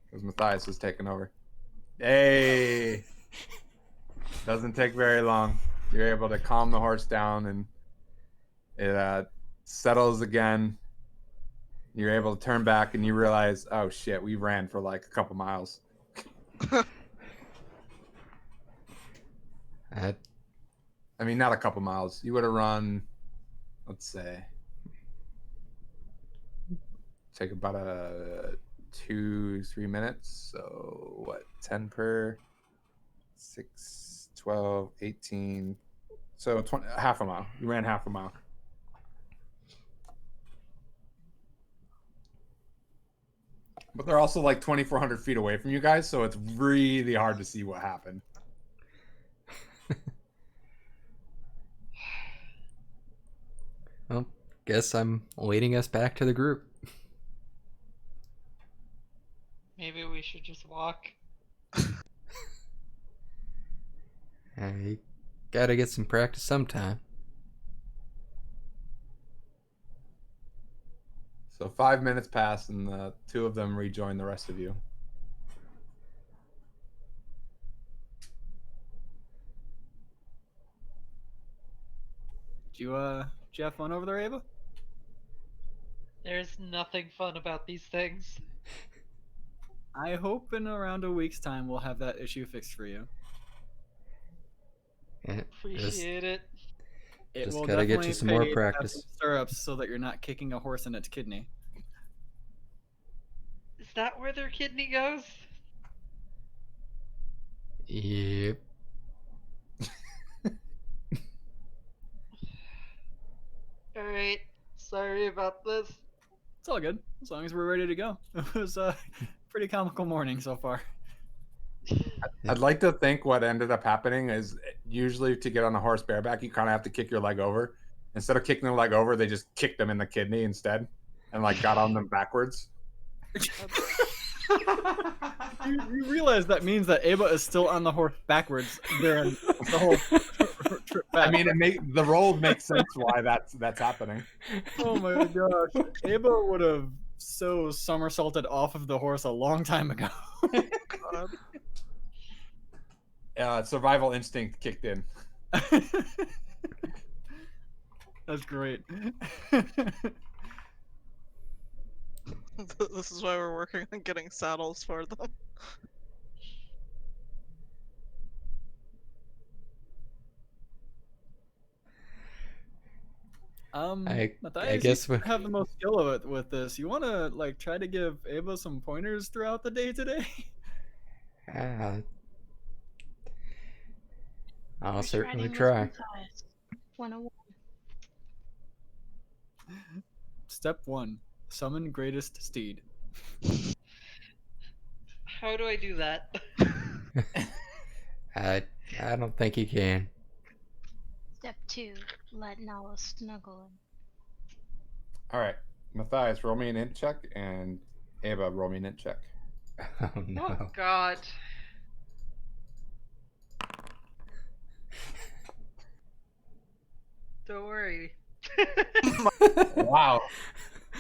because Matthias is taking over. Hey! Doesn't take very long. You're able to calm the horse down, and it settles again. You're able to turn back, and you realize, oh shit, we ran for like a couple miles. I mean, not a couple miles. You would have run, let's say, take about 2-3 minutes. So what, 10 per 6, 12, 18. So 20, half a mile. You ran half a mile. But they're also like 2,400 feet away from you guys, so it's really hard to see what happened. Well, guess I'm leading us back to the group. Maybe we should just walk. I gotta get some practice sometime. So 5 minutes pass, and the two of them rejoin the rest of you. Did you have fun over there, Ava? There's nothing fun about these things. I hope in around a week's time we'll have that issue fixed for you. Yeah, Appreciate it. It Just will gotta get you definitely some more pay to have practice. some stirrups so that you're not kicking a horse in its kidney. Is that where their kidney goes? Yep. Alright, sorry about this. It's all good, as long as we're ready to go. It was a pretty comical morning so far. I'd like to think what ended up happening is usually to get on a horse bareback, you kind of have to kick your leg over. Instead of kicking the leg over, they just kicked them in the kidney instead, and like got on them backwards. You realize that means that Ava is still on the horse backwards during the whole trip back. I mean, the roll makes sense why that's happening. Oh my gosh. Ava would have so somersaulted off of the horse a long time ago. God. Survival instinct kicked in. That's great. This is why we're working on getting saddles for them. Matthias, guess you we- have the most skill of it with this. You want to like try to give Ava some pointers throughout the day today? Ah, I'll Horse certainly riding with try. Matthias. 101. Step 1: summon greatest steed. How do I do that? I don't think you can. Step 2: let Nala snuggle him. All right, Matthias, roll me an int check, and Ava, roll me an int check. Oh no. Oh God. Don't worry. Wow,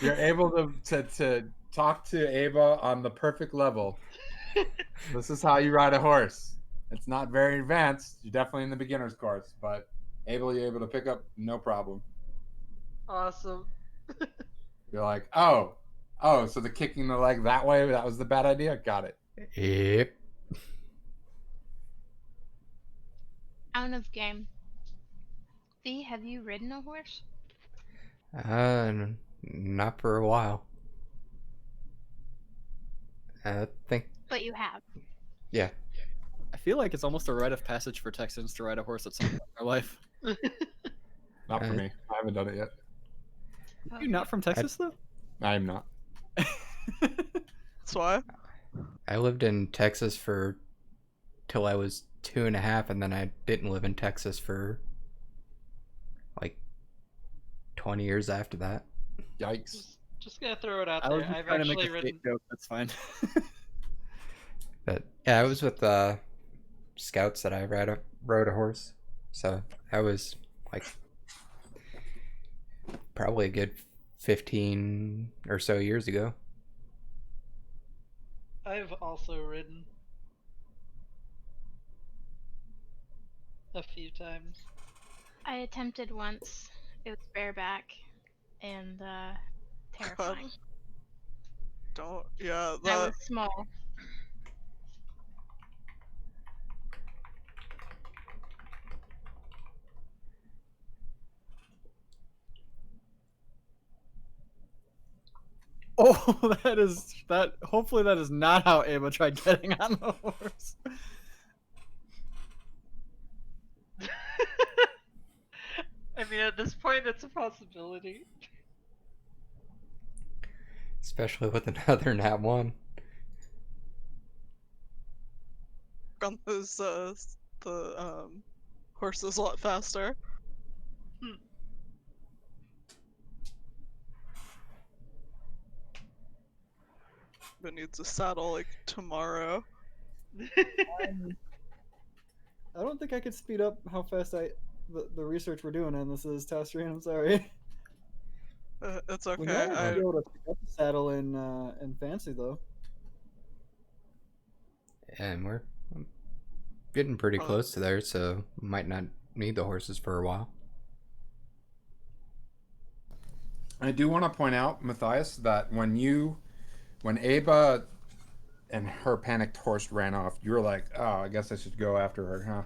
you're able to talk to Ava on the perfect level. This is how you ride a horse. It's not very advanced. You're definitely in the beginner's course, but you're able to pick up no problem. Awesome. You're like, oh, so the kicking the leg that way, that was the bad idea? Got it. Yep. Out of game. V, have you ridden a horse? Not for a while. I think. But you have. Yeah. I feel like it's almost a rite of passage for Texans to ride a horse at some point in their life. Not for me. I haven't done it yet. Are you not from Texas though? I am not. That's why. I lived in Texas for till I was 2.5, and then I didn't live in Texas for like 20 years after that. Yikes. Just gonna throw it out I was there. just I've trying to make actually a ridden. state joke. That's fine. But yeah, I was with scouts that I rode a horse, so that was like probably a good 15 or so years ago. I've also ridden a few times. I attempted once. It was bareback and terrifying. Don't. Yeah, I that. was small. Oh, that. Hopefully, that is not how Ava tried getting on the horse. I mean, at this point, it's a possibility. Especially with another nat 1. On those the horses a lot faster. But needs a saddle like tomorrow. I don't think I could speed up how fast the research we're doing on this is, Tastrian. I'm sorry. It's We okay. know we're gonna be able to pick up the saddle in Fancy though. And we're getting pretty Oh. close to there, so might not need the horses for a while. I do want to point out, Matthias, that when Ava and her panicked horse ran off, you were like, oh, I guess I should go after her, huh?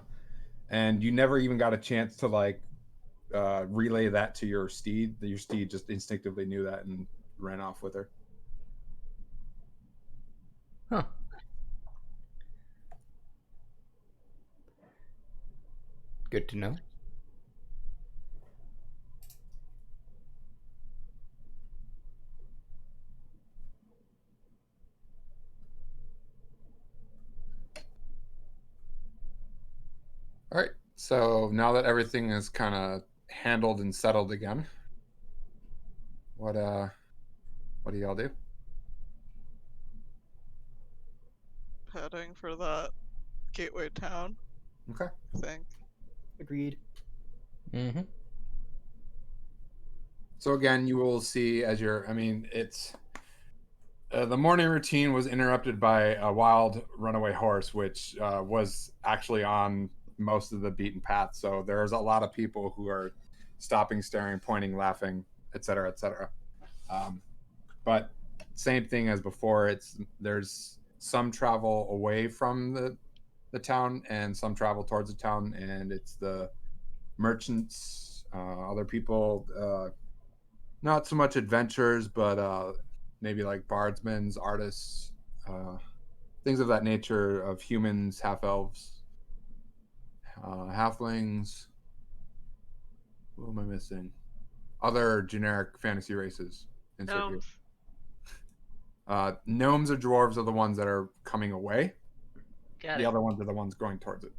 And you never even got a chance to like relay that to your steed. Your steed just instinctively knew that and ran off with her. Huh. Good to know. All right. So now that everything is kind of handled and settled again, what do y'all do? Heading for that gateway town. Okay. I think. Agreed. Mm-hmm. So again, you will see as it's the morning routine was interrupted by a wild runaway horse, which was actually on most of the beaten path. So there's a lot of people who are stopping, staring, pointing, laughing, etc., etc. But same thing as before. There's some travel away from the town and some travel towards the town, and it's the merchants, other people, not so much adventurers, but maybe like bardsmen, artists, things of that nature, of humans, half elves, halflings. What am I missing? Other generic fantasy races. Insert you. Gnomes. Gnomes or dwarves are the ones that are coming away. Got The it. other ones are the ones going towards it.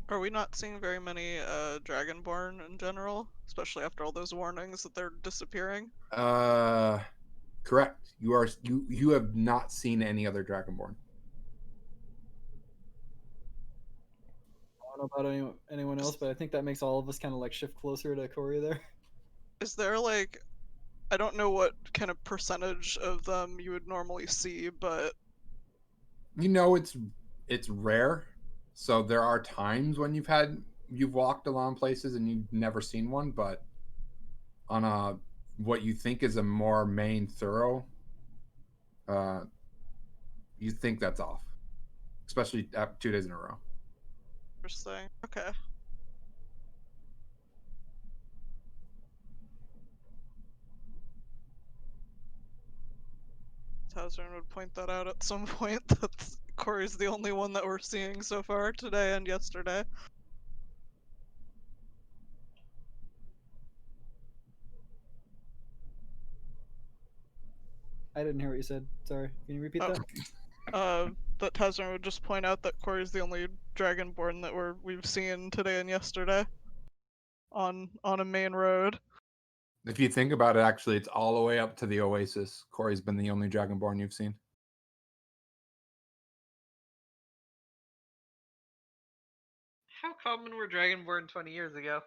Are we not seeing very many Dragonborn in general, especially after all those warnings that they're disappearing? Correct. You have not seen any other Dragonborn. I don't know about anyone else, but I think that makes all of us kind of like shift closer to Corey there. Is there like, I don't know what kind of percentage of them you would normally see, but You know it's rare. So there are times when you've walked along places and you've never seen one, but on a what you think is a more main thorough, you think that's off, especially 2 days in a row. interesting. Okay. Tazrin would point that out at some point. That Corey's the only one that we're seeing so far today and yesterday. I didn't hear what you said. Sorry. Can you repeat Oh. that? That Tazrin would just point out that Corey's the only Dragonborn that we've seen today and yesterday on a main road. If you think about it, actually, it's all the way up to the Oasis. Corey's been the only Dragonborn you've seen. How common were Dragonborn 20 years ago?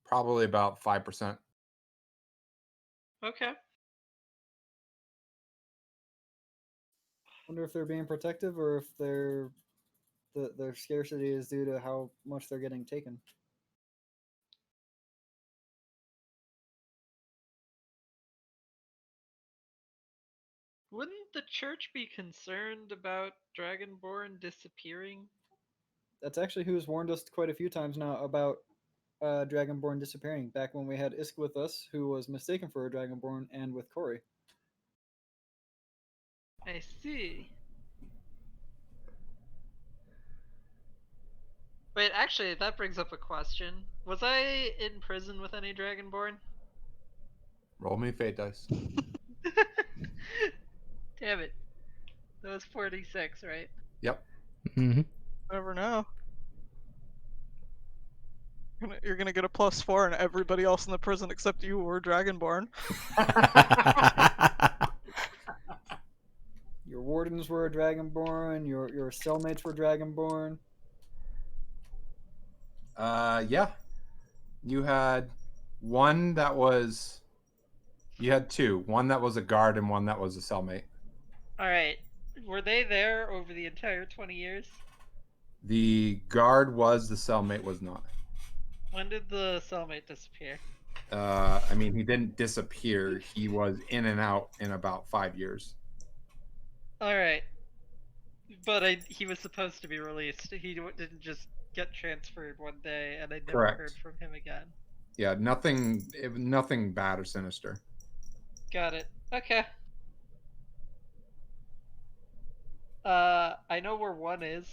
Probably about 5%. Okay. Wonder if they're being protective or if their scarcity is due to how much they're getting taken. Wouldn't the church be concerned about Dragonborn disappearing? That's actually who's warned us quite a few times now about Dragonborn disappearing. Back when we had Isk with us, who was mistaken for a Dragonborn, and with Corey. I see. Wait, actually, that brings up a question. Was I in prison with any Dragonborn? Roll me fate dice. Damn it. That was 46, right? Yep. Mm-hmm. Never know. You're gonna get a +4, and everybody else in the prison except you were Dragonborn. Your wardens were a Dragonborn. Your cellmates were Dragonborn. Yeah. You had one that was. You had two. One that was a guard and one that was a cellmate. Alright. Were they there over the entire 20 years? The guard was, the cellmate was not. When did the cellmate disappear? I mean, he didn't disappear. He was in and out in about 5 years. Alright. But he was supposed to be released. He didn't just get transferred one day, and I never Correct. heard from him again. Yeah, nothing bad or sinister. Got it. Okay. I know where one is.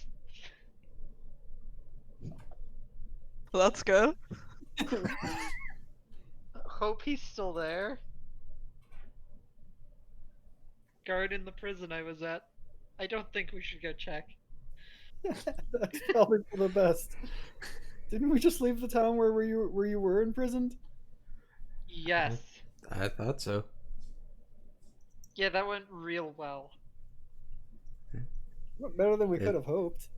So that's good. Hope he's still there. Guard in the prison I was at. I don't think we should go check. That's probably for the best. Didn't we just leave the town where you were imprisoned? Yes. I thought so. Yeah, that went real well. Better than we Yeah. could have hoped.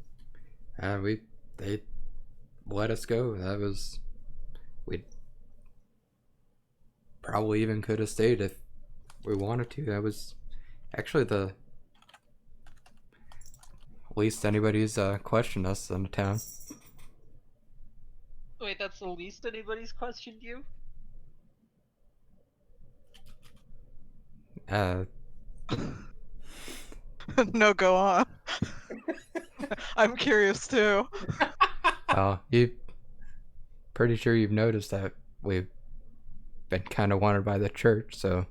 They let us go. We probably even could have stayed if we wanted to. That was actually the least anybody's questioned us in the town. Wait, that's the least anybody's questioned you? No, go on. I'm curious too. You pretty sure you've noticed that we've been kind of wanted by the church, so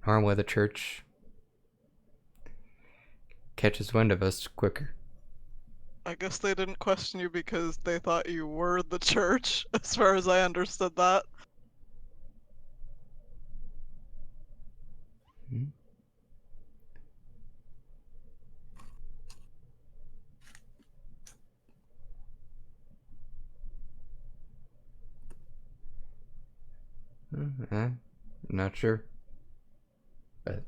normally the church catches wind of us quicker. I guess they didn't question you because they thought you were the church, as far as I understood that. Not sure. But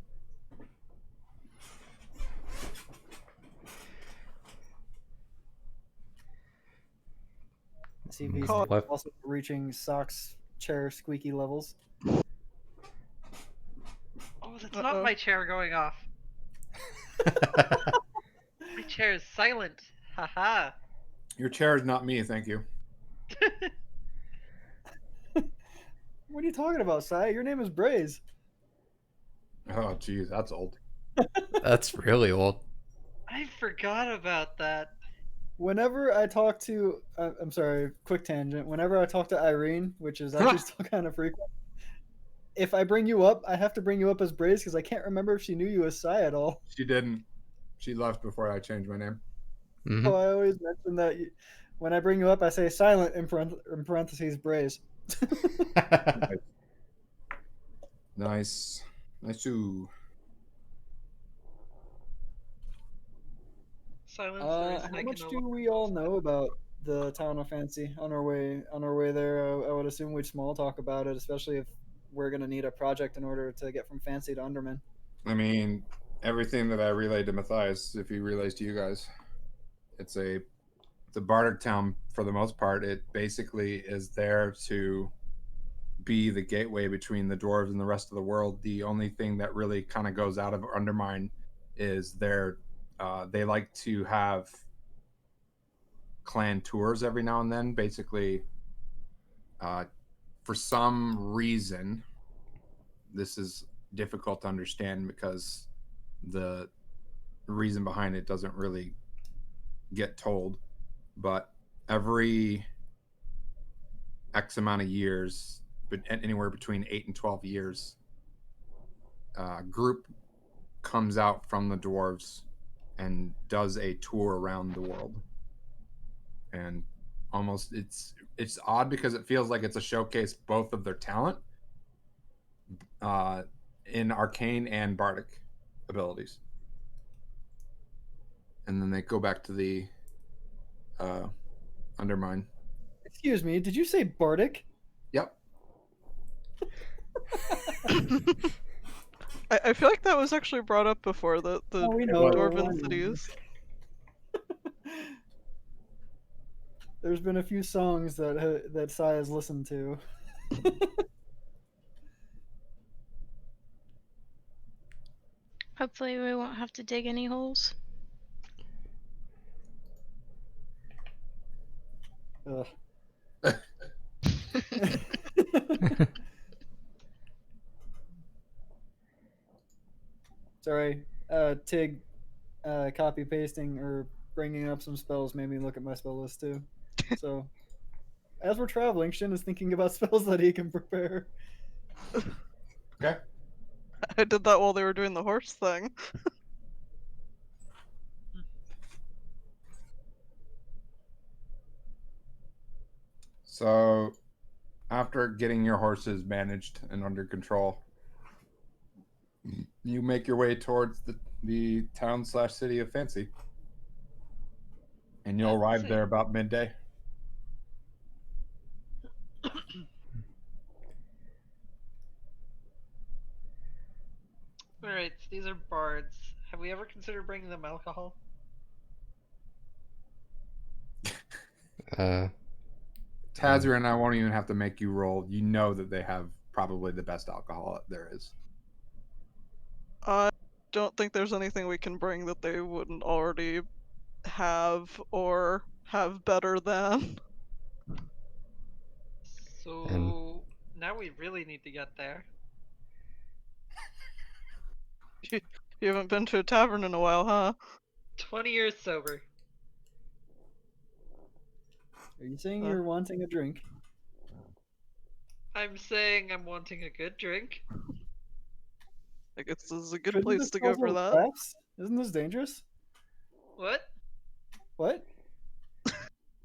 CV's Call- also reaching Sock's chair squeaky levels. Oh, that's not my chair going off. My chair is silent. Haha. Your chair is not me, thank you. What are you talking about, Sai? Your name is Braze. Oh, geez, that's old. That's really old. I forgot about that. Whenever I talk to, I'm sorry, quick tangent. Whenever I talk to Irene, which is actually still kind of frequent, if I bring you up, I have to bring you up as Braze because I can't remember if she knew you as Sai at all. She didn't. She left before I changed my name. Mhm. So I always mention that when I bring you up, I say silent in parentheses Braze. Nice. Nice too. Silence. How much do we all know about the town of Fancy on our way there? I would assume we'd small talk about it, especially if we're gonna need a project in order to get from Fancy to Underman. I mean, everything that I relayed to Matthias, if he relays to you guys, it's a barter town for the most part. It basically is there to be the gateway between the dwarves and the rest of the world. The only thing that really kind of goes out of Undermine is they like to have clan tours every now and then. Basically, for some reason, this is difficult to understand because the reason behind it doesn't really get told. But every X amount of years, but anywhere between 8 and 12 years, a group comes out from the dwarves and does a tour around the world. And almost it's odd because it feels like it's a showcase both of their talent in arcane and bardic abilities. And then they go back to the Undermine. Excuse me, did you say Bardic? Yep. I feel like that was actually brought up before, the we know. dwarven cities. There's been a few songs that Sai has listened to. Hopefully we won't have to dig any holes. Ugh. Sorry, Tig, copy pasting or bringing up some spells made me look at my spell list too. So, as we're traveling, Shin is thinking about spells that he can prepare. Okay. I did that while they were doing the horse thing. So, after getting your horses managed and under control, you make your way towards the town / city of Fancy. And you'll arrive there about midday. Alright, so these are bards. Have we ever considered bringing them alcohol? Tazir and I won't even have to make you roll. You know that they have probably the best alcohol there is. I don't think there's anything we can bring that they wouldn't already have or have better than. So now we really need to get there. You haven't been to a tavern in a while, huh? 20 years sober. Are you saying Huh? you're wanting a drink? I'm saying I'm wanting a good drink. I guess this is a good Couldn't place this to go cause for a that. relapse? Isn't this dangerous? What? What?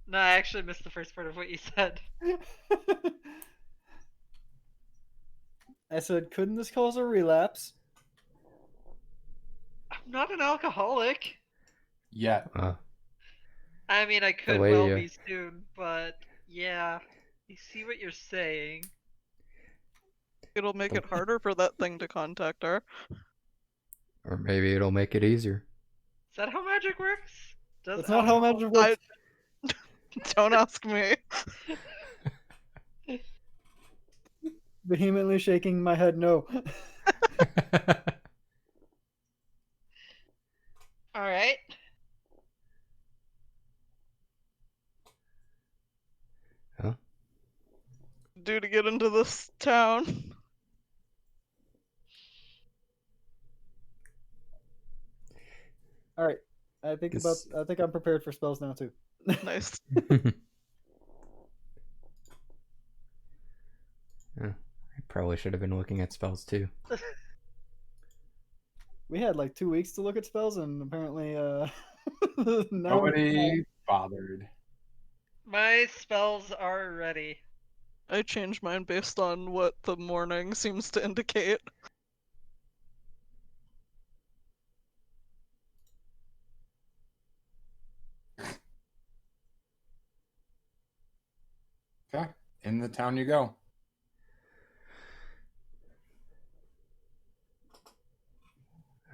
No, I actually missed the first part of what you said. I said, couldn't this cause a relapse? I'm not an alcoholic. Yet. I mean, I could way well you- be soon, but yeah. You see what you're saying. It'll make it harder for that thing to contact her. Or maybe it'll make it easier. Is that how magic works? Does That's not how alcohol- magic works. Don't ask me. Vehemently shaking my head no. Alright. Do to get into this town. All right. I think This- I'm prepared for spells now too. Nice. I probably should have been looking at spells too. We had like 2 weeks to look at spells, and apparently, now Nobody bothered. My spells are ready. I changed mine based on what the morning seems to indicate. Okay. In the town you go.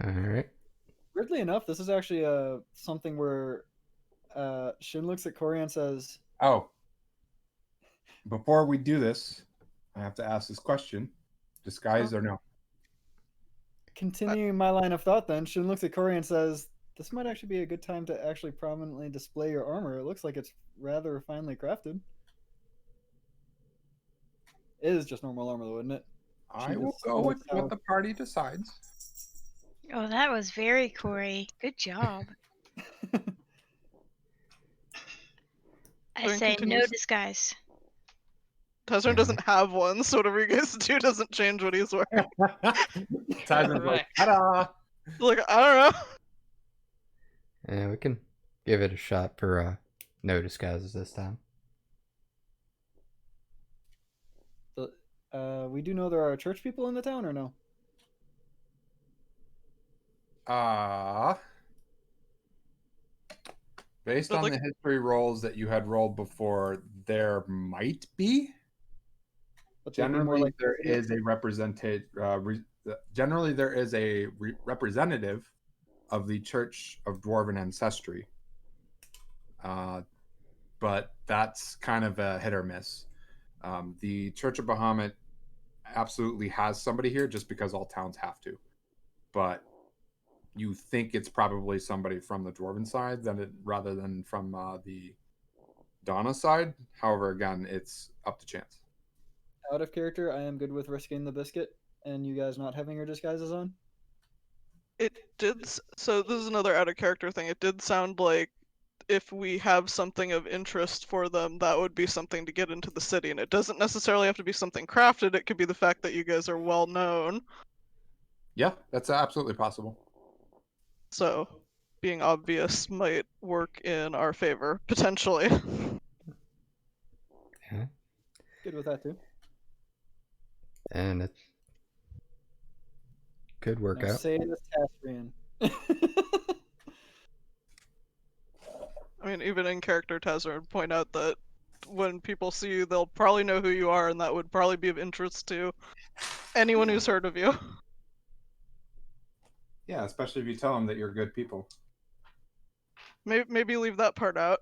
All right. Weirdly enough, this is actually something where Shin looks at Corey and says, Oh. Before we do this, I have to ask this question. Disguise or no? continuing my line of thought, then Shin looks at Corey and says, "This might actually be a good time to actually prominently display your armor. It looks like it's rather finely crafted." It is just normal armor, though, isn't it? I She will just go with looks how- what the party decides. Oh, that was very Corey. Good job. I Then say no continues. disguise. Tezrin doesn't have one, so whatever you guys do doesn't change what he's wearing. Tizer's like, Correct. ta-da! Like, I don't know. Yeah, we can give it a shot for no disguises this time. We do know there are church people in the town, or no? Based But, on like- the history rolls that you had rolled before, there might be. But they'd be more Generally, like there is a generally there is a representative of the Church of Dwarven Ancestry, but that's kind of a hit or miss. The Church of Bahamut absolutely has somebody here, just because all towns have to. But you think it's probably somebody from the Dwarven side rather than from the Donna side. However, again, it's up to chance. out of character. I am good with risking the biscuit and you guys not having your disguises on. It did. So this is another out of character thing. It did sound like if we have something of interest for them, that would be something to get into the city. And it doesn't necessarily have to be something crafted. It could be the fact that you guys are well known. Yeah, that's absolutely possible. So being obvious might work in our favor, potentially. Yeah. Good with that too. And it could work Now out. say it as Tastrian. I mean, even in character, Tezzer would point out that when people see you, they'll probably know who you are, and that would probably be of interest to anyone who's heard of you. Yeah, especially if you tell them that you're good people. Maybe leave that part out.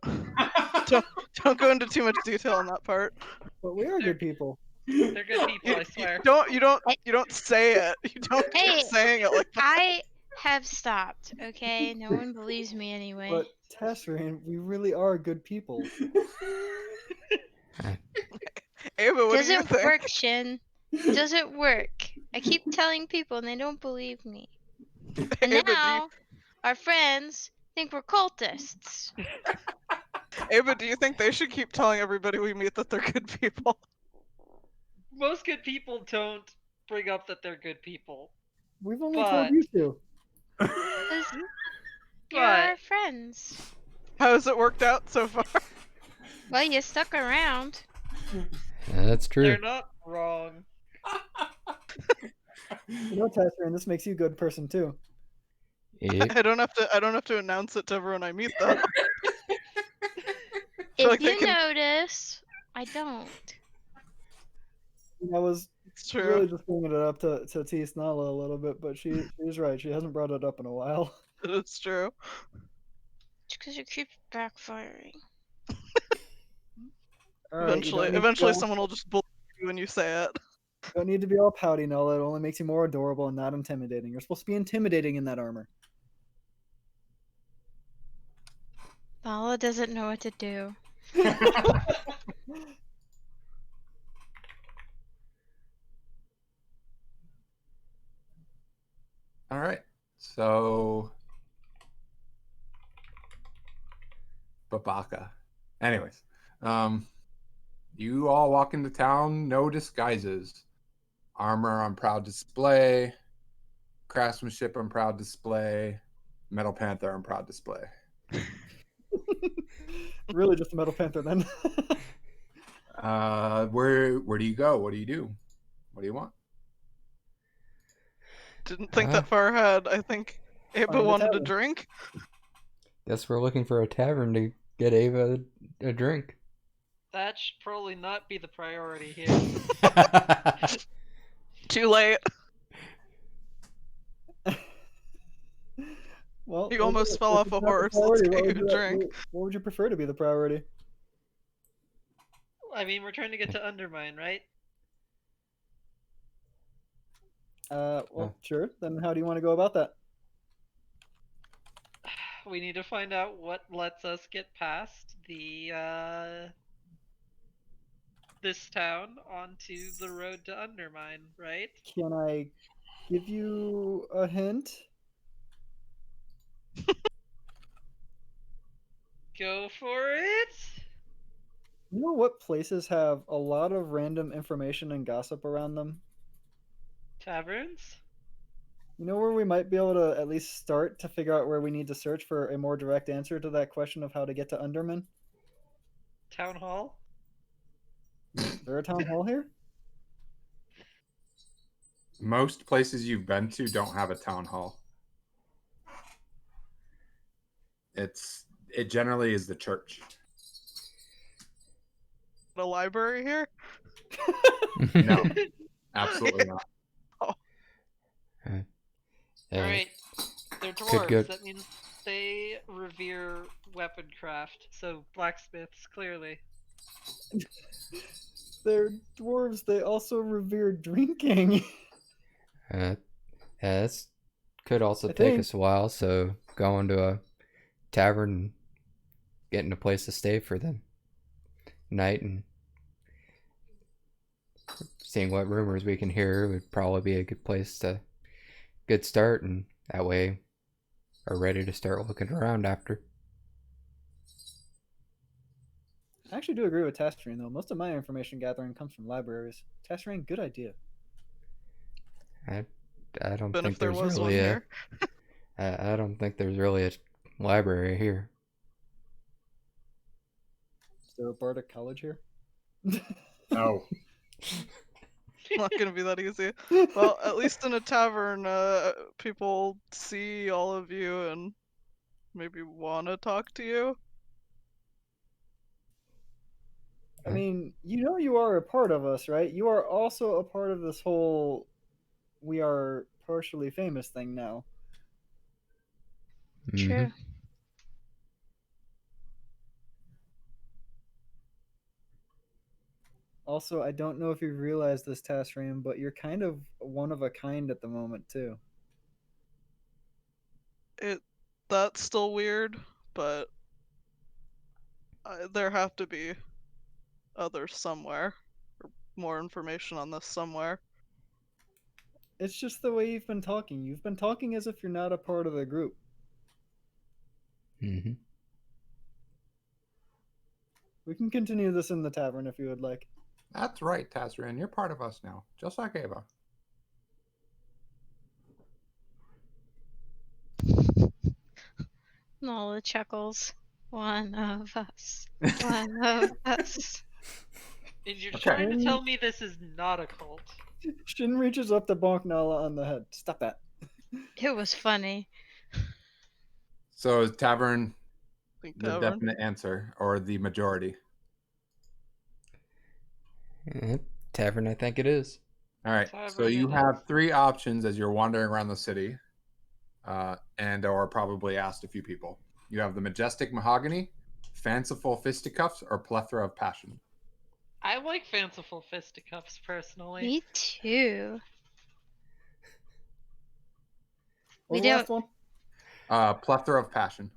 Don't go into too much detail on that part. But we are good people. They're good people, I swear. You don't say it. You don't Hey, keep saying it like that. I have stopped, okay? No one believes me anyway. But Tastrian, we really are good people. Ava, what do you Doesn't think? work, Shin. Doesn't work. I keep telling people and they don't believe me. And Ava, now our friends think we're cultists. Ava, do you think they should keep telling everybody we meet that they're good people? Most good people don't bring up that they're good people. We've only told you to. 'Cause you're But our friends. How has it worked out so far? Well, you stuck around. Yeah, that's true. they're not wrong. You know, Tasman, this makes you a good person too. Yep. I don't have to announce it to everyone I meet though. If like they you can- notice, I don't. I was It's true. really just bringing it up to T Snala a little bit, but she's right. She hasn't brought it up in a while. It's true. It's because it keeps backfiring. All right, you don't need to be Eventually all- someone will just bully you when you say it. don't need to be all pouty, Nola. It only makes you more adorable and not intimidating. You're supposed to be intimidating in that armor. Nala doesn't know what to do. All right. So Babaka. Anyways, you all walk into town, no disguises. Armor on proud display, craftsmanship on proud display, Metal Panther on proud display. Really, just a Metal Panther then. Where do you go? What do you do? What do you want? Didn't think that far ahead. I think Ava Find a wanted a tavern. drink. Guess we're looking for a tavern to get Ava a drink. That should probably not be the priority here. Too late. Well, You almost fell off if a it's not the horse. priority, Let's what get would you a you- drink. What would you prefer to be the priority? I mean, we're trying to get to Undermine, right? Well, sure. Then how do you want to go about that? We need to find out what lets us get past the this town onto the road to Undermine, right? Can I give you a hint? Go for it. You know what places have a lot of random information and gossip around them? Taverns? You know where we might be able to at least start to figure out where we need to search for a more direct answer to that question of how to get to Underman? Town hall? Is there a town hall here? Most places you've been to don't have a town hall. It generally is the church. A library here? No, absolutely not. Alright. They're Could dwarves. go- That means they revere weapon craft. So blacksmiths, clearly. They're dwarves. They also revere drinking. This could also I take think- us a while, so going to a tavern and getting a place to stay for the night and seeing what rumors we can hear would probably be a good start, and that way are ready to start looking around after. I actually do agree with Tastrine, though. Most of my information gathering comes from libraries. Tastrine, good idea. I don't But think if there there's was one really here. I don't think there's really a library here. Is there a Bardic College here? No. Not gonna be that easy. Well, at least in a tavern, people see all of you and maybe want to talk to you. I mean, you know you are a part of us, right? You are also a part of this whole we are partially famous thing now. Mhm. True. Also, I don't know if you've realized this, Tasrim, but you're kind of one of a kind at the moment, too. That's still weird, but there have to be others somewhere, or more information on this somewhere. It's just the way you've been talking. You've been talking as if you're not a part of the group. Mhm. We can continue this in the tavern if you would like. That's right, Tazrin. You're part of us now, just like Ava. Nola chuckles. One of us. One of us. And you're Okay. trying to tell me this is not a cult? Shin reaches up to bonk Nala on the head. Stop that. It was funny. So is tavern Think the tavern. definite answer or the majority? Tavern, I think it is. All right. So Tavern you it have is. 3 options as you're wandering around the city, and or probably asked a few people. You have the majestic mahogany, fanciful fisticuffs, or plethora of passion. I like fanciful fisticuffs personally. Me too. What We was the last don't. one? Plethora of passion.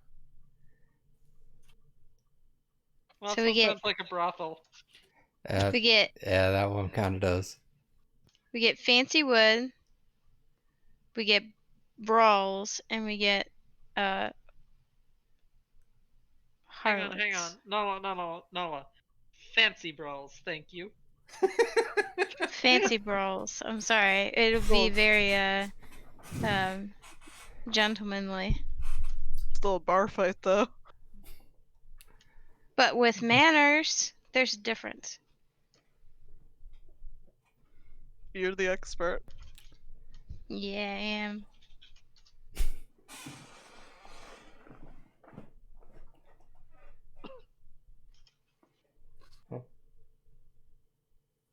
Well, So that we one get- sounds like a brothel. We get Yeah, that one kind of does. fancy wood. We get brawls, and we get Hang harlots. on. Nola. Fancy brawls, thank you. Fancy brawls. I'm sorry. It'll be very gentlemanly. Still a bar fight though. But with manners, there's a difference. You're the expert. Yeah, I am.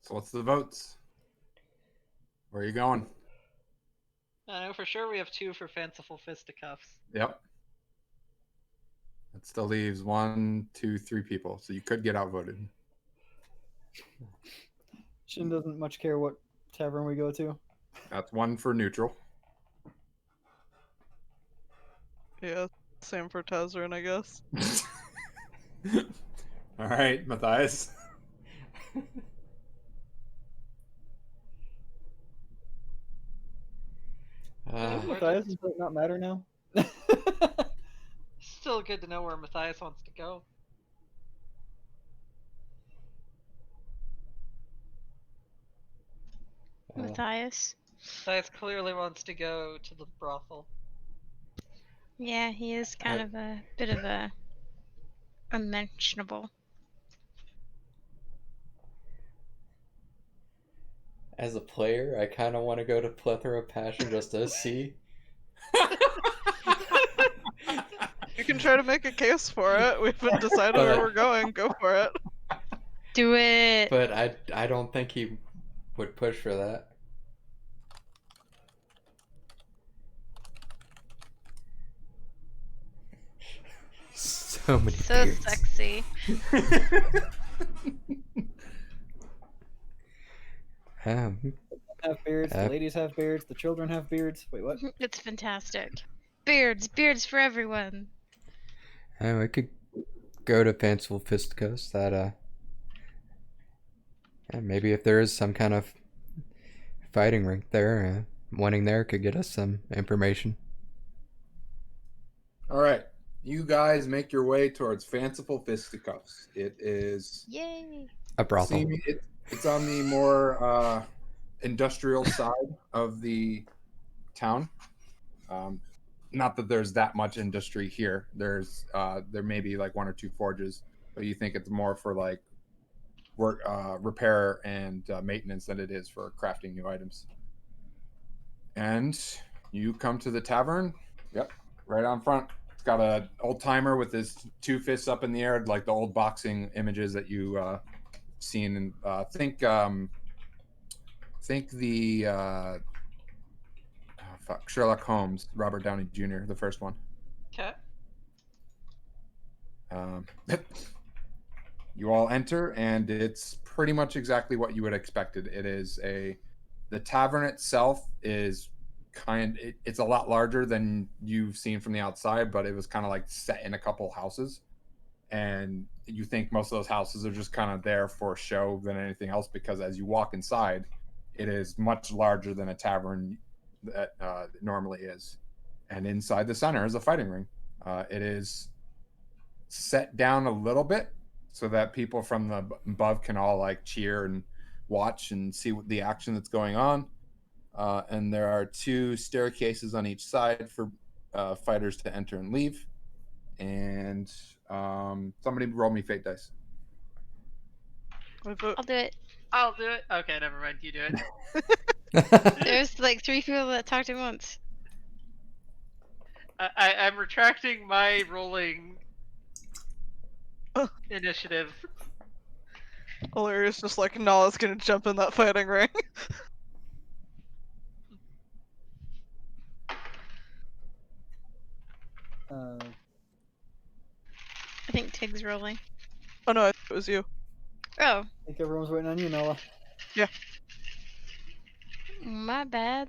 So what's the votes? Where are you going? I know for sure we have 2 for fanciful fisticuffs. Yep. That still leaves 1, 2, 3 people. So you could get outvoted. Shin doesn't much care what tavern we go to. That's 1 for neutral. Yeah, same for Tazrin, I guess. All right, Matthias. Matthias, does that not matter now? Still good to know where Matthias wants to go. Matthias. Matthias clearly wants to go to the brothel. Yeah, he is kind of a bit of a unmentionable. As a player, I kind of want to go to Plethora of Passion just to see. You can try to make a case for it. We haven't decided where we're going. Go for it. Do it. But I don't think he would push for that. So many So beards. sexy. Have beards. The ladies have beards. The children have beards. Wait, what? It's fantastic. Beards for everyone. We could go to Fanciful Fisticuffs. That maybe if there is some kind of fighting rink there, wanting there could get us some information. All right. You guys make your way towards Fanciful Fisticuffs. It is Yay. A brothel. it's on the more industrial side of the town. Not that there's that much industry here. There may be like 1 or 2 forges, but you think it's more for like work, repair and maintenance than it is for crafting new items. And you come to the tavern. Yep, right on front. It's got an old timer with his 2 fists up in the air, like the old boxing images that you seen. And think the Sherlock Holmes, Robert Downey Jr., the first one. Okay. You all enter, and it's pretty much exactly what you would expected. It is the tavern itself is it's a lot larger than you've seen from the outside, but it was kind of like set in a couple houses, and you think most of those houses are just kind of there for show than anything else, because as you walk inside, it is much larger than a tavern that normally is. And inside the center is a fighting ring. It is set down a little bit, so that people from the above can all like cheer and watch and see what the action that's going on. And there are 2 staircases on each side for fighters to enter and leave. And somebody roll me fate dice. I vote. I'll do it. I'll do it. Okay, never mind. You do it. There's like 3 people that talked at once. I'm retracting my rolling Oh. initiative. Illyria's just like, Nala's gonna jump in that fighting ring. I think Tig's rolling. Oh no, I thought it was you. Oh, I think everyone's waiting on you, Noah. my bad.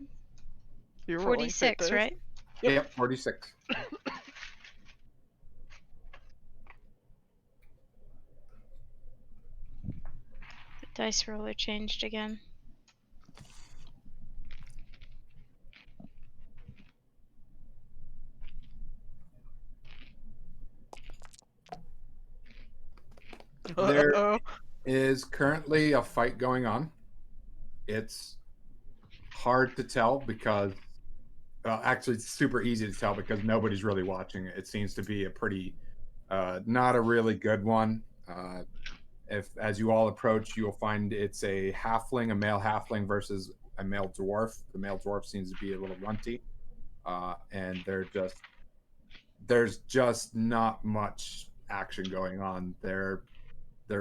You're rolling fate 46, dice. right? Yep, 46. The dice roller changed again. There Uh-oh. is currently a fight going on. It's hard to tell because, actually, it's super easy to tell because nobody's really watching it. It seems to be a pretty, not a really good one. If as you all approach, you'll find it's a halfling, a male halfling versus a male dwarf. The male dwarf seems to be a little runty, and there's just not much action going on. Their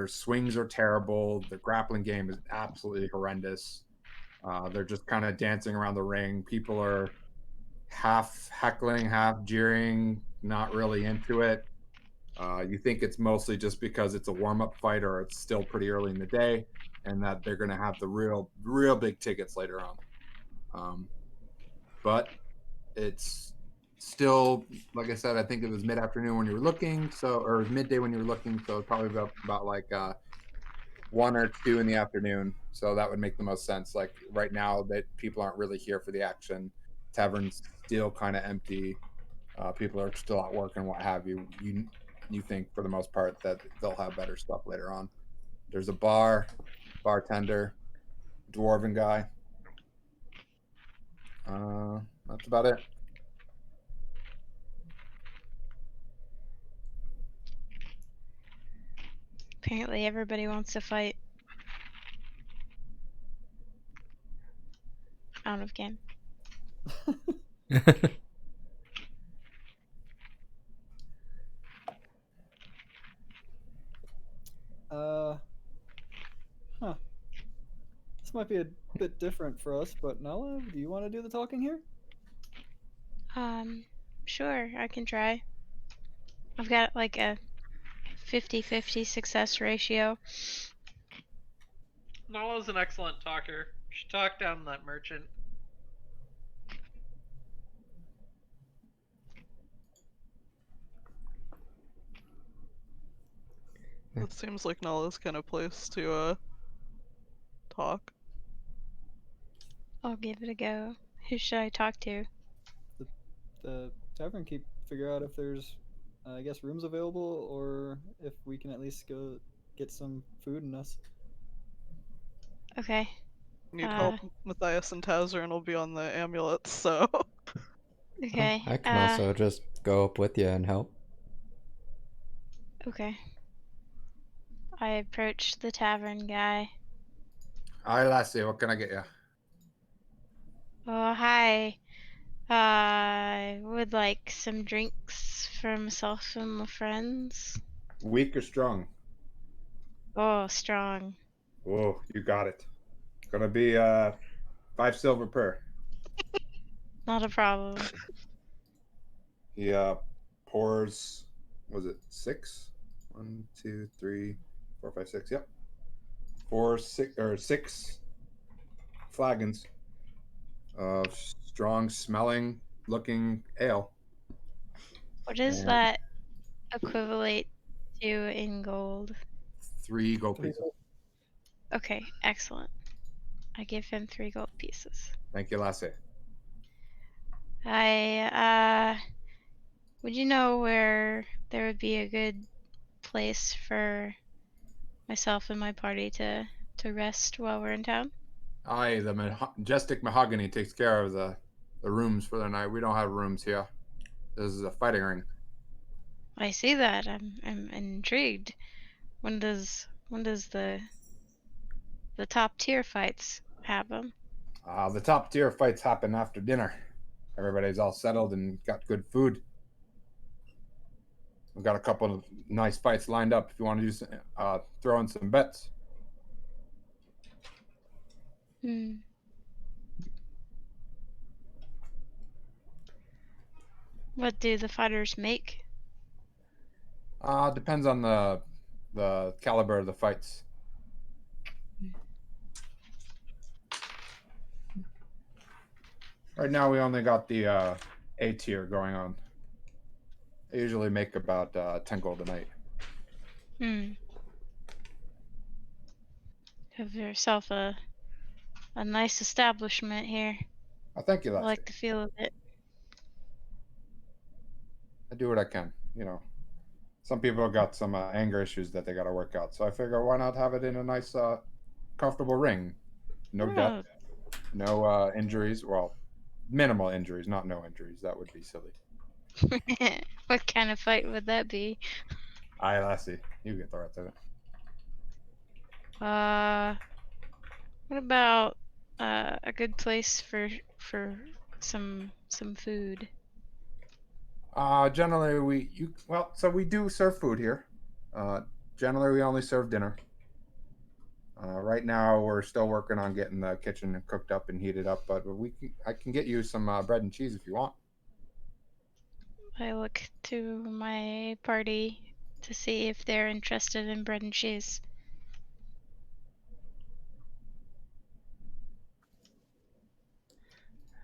swings are terrible. The grappling game is absolutely horrendous. They're just kind of dancing around the ring. People are half heckling, half jeering, not really into it. You think it's mostly just because it's a warm-up fight or it's still pretty early in the day, and that they're going to have the real big tickets later on. But it's still, like I said, I think it was mid-afternoon when you were looking, or midday when you were looking, so probably about like 1 or 2 in the afternoon. So that would make the most sense. Like right now, that people aren't really here for the action. Tavern's still kind of empty. People are still at work and what have you. You think for the most part that they'll have better stuff later on. There's a bartender, dwarven guy. That's about it. Apparently everybody wants to fight. Out of game. Huh. This might be a bit different for us, but Nala, do you want to do the talking here? Sure, I can try. I've got like a 50-50 success ratio. Nala's an excellent talker. She talked down that merchant. It seems like Nala's kind of place to talk. I'll give it a go. Who should I talk to? The tavern keep figure out if there's, I guess, rooms available, or if we can at least go get some food in us. Okay. Need help. Matthias and Tazrin will be on the amulets, so. Okay. I can also just go up with you and help. Okay. I approach the tavern guy. Hi, Lassie. What can I get you? Oh, hi. I would like some drinks for myself and my friends. Weak or strong? Oh, strong. Whoa, you got it. Gonna be 5 silver per. Not a problem. He pours. Was it 6? 1, 2, 3, 4, 5, 6. Yep. 6 flagons of strong smelling looking ale. What does And that equivalent to in gold? 3 gold pieces. Okay, excellent. I give him 3 gold pieces. Thank you, Lassie. Would you know where there would be a good place for myself and my party to rest while we're in town? Aye, the majestic mahogany takes care of the rooms for the night. We don't have rooms here. This is a fighting ring. I see that. I'm intrigued. When does the top tier fights happen? The top tier fights happen after dinner. Everybody's all settled and got good food. We've got a couple of nice fights lined up if you want to just throw in some bets. Hmm. What do the fighters make? Depends on the caliber of the fights. Right now we only got the A tier going on. They usually make about 10 gold a night. Hmm. Have yourself a nice establishment here. Oh, thank you, I Lester. like the feel of it. I do what I can, you know. Some people have got some anger issues that they got to work out, so I figure why not have it in a nice, comfortable ring. No death, no injuries. Well, minimal injuries, not no injuries. That would be silly. What kind of fight would that be? Aye, Lassie, you get the right to it. What about a good place for some food? Generally so we do serve food here. Generally we only serve dinner. Right now we're still working on getting the kitchen cooked up and heated up, but I can get you some bread and cheese if you want. I look to my party to see if they're interested in bread and cheese.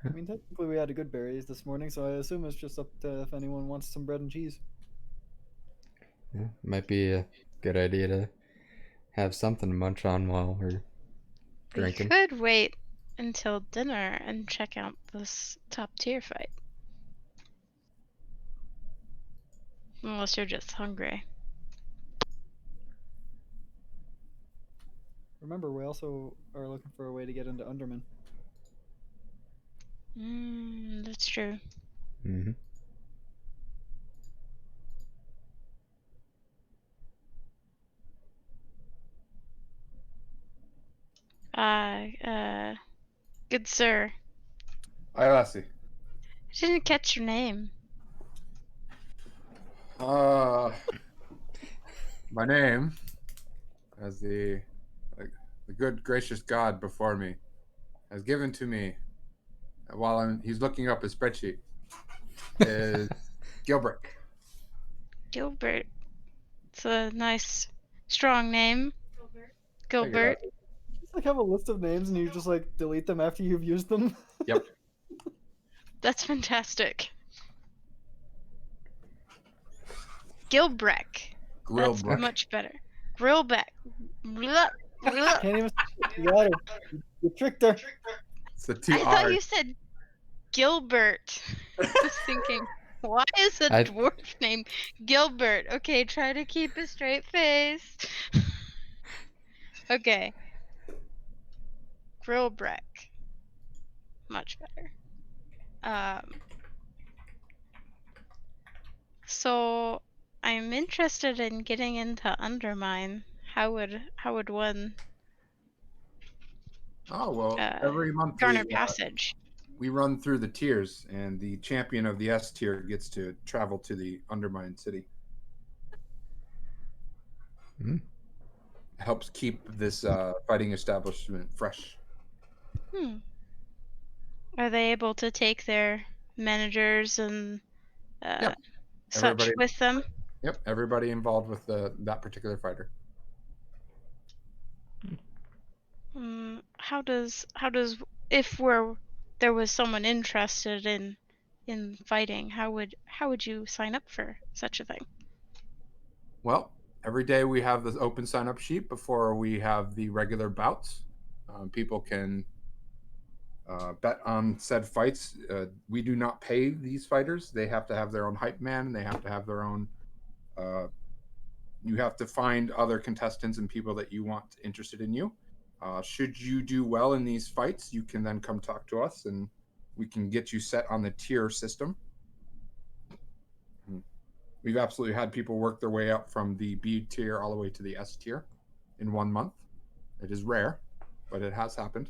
I mean, technically we had a good berries this morning, so I assume it's just up to if anyone wants some bread and cheese. Yeah, might be a good idea to have something to munch on while we're drinking. We could wait until dinner and check out this top tier fight. Unless you're just hungry. Remember, we also are looking for a way to get into Underman. That's true. Mm-hmm. Good sir. Aye, Lassie. I didn't catch your name. My name, as the good gracious God before me has given to me while he's looking up his spreadsheet, is Gilbert. Gilbert. It's a nice, strong name. Gilbert. Just like have a list of names and you just like delete them after you've used them. Yep. That's fantastic. Gilbreck. That's Grillbreck. much better. Grillback. Blah, blah. Can't even. You got her. You tricked her. It's the two I thought R's. you said Gilbert. I was thinking, why is a I- dwarf named Gilbert? Okay, try to keep a straight face. Okay. Grillbreck. Much better. So I'm interested in getting into Undermine. How would one Oh well, every month garner passage? we run through the tiers, and the champion of the S tier gets to travel to the Undermined City. Mm. Helps keep this fighting establishment fresh. Are they able to take their managers and Yep. such Everybody- with them? Yep, everybody involved with that particular fighter. How does if there was someone interested in fighting, how would you sign up for such a thing? Well, every day we have this open sign up sheet before we have the regular bouts. People can bet on said fights. We do not pay these fighters. They have to have their own hype man. They have to have their own, you have to find other contestants and people that you want interested in you. Should you do well in these fights, you can then come talk to us and we can get you set on the tier system. We've absolutely had people work their way up from the B tier all the way to the S tier in 1 month. It is rare, but it has happened.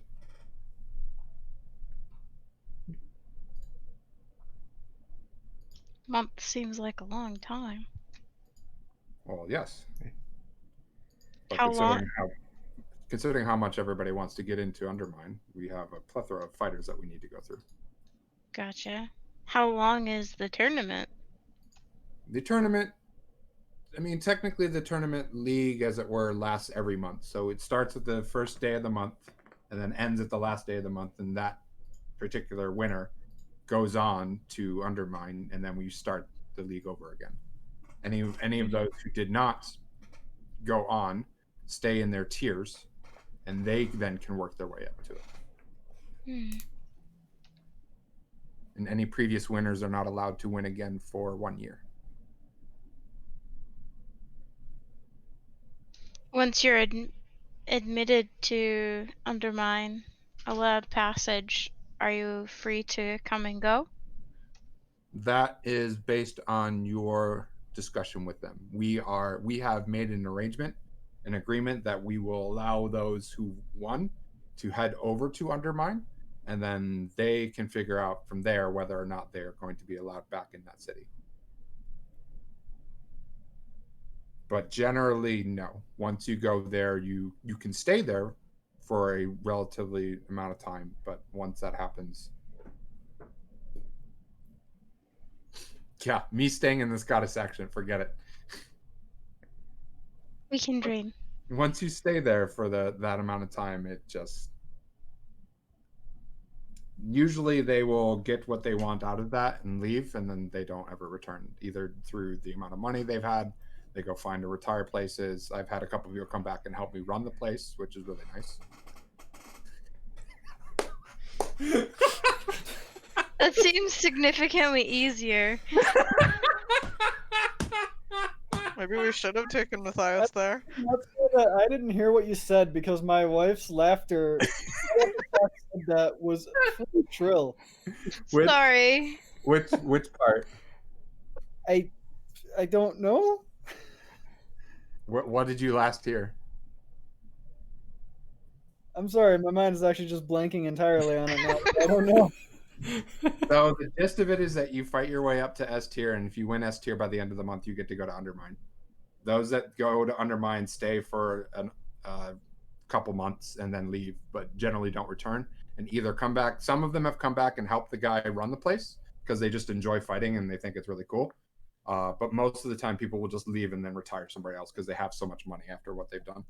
Month seems like a long time. Well, yes. But How long? Considering how much everybody wants to get into Undermine, we have a plethora of fighters that we need to go through. Gotcha. How long is the tournament? The tournament, I mean, technically the tournament league, as it were, lasts every month. So it starts at the first day of the month and then ends at the last day of the month. And that particular winner goes on to Undermine, and then we start the league over again. Any of those who did not go on stay in their tiers, and they then can work their way up to it. And any previous winners are not allowed to win again for 1 year. Once you're admitted to Undermine, allowed passage, are you free to come and go? That is based on your discussion with them. We have made an arrangement, an agreement that we will allow those who won to head over to Undermine, and then they can figure out from there whether or not they're going to be allowed back in that city. But generally, no. Once you go there, you can stay there for a relatively amount of time, but once that happens, yeah, me staying in the Scottish accent, forget it. We can dream. Once you stay there for that amount of time, it just usually they will get what they want out of that and leave, and then they don't ever return, either through the amount of money they've had. They go find or retire places. I've had a couple of people come back and help me run the place, which is really nice. That seems significantly easier. Maybe we should have taken Matthias there. I didn't hear what you said because my wife's laughter that was pretty shrill. Sorry. Which part? I don't know. What did you last hear? I'm sorry, my mind is actually just blanking entirely on it now. I don't know. So the gist of it is that you fight your way up to S tier, and if you win S tier by the end of the month, you get to go to Undermine. Those that go to Undermine stay for a couple months and then leave, but generally don't return and either come back. Some of them have come back and helped the guy run the place because they just enjoy fighting and they think it's really cool. But most of the time, people will just leave and then retire somewhere else because they have so much money after what they've done.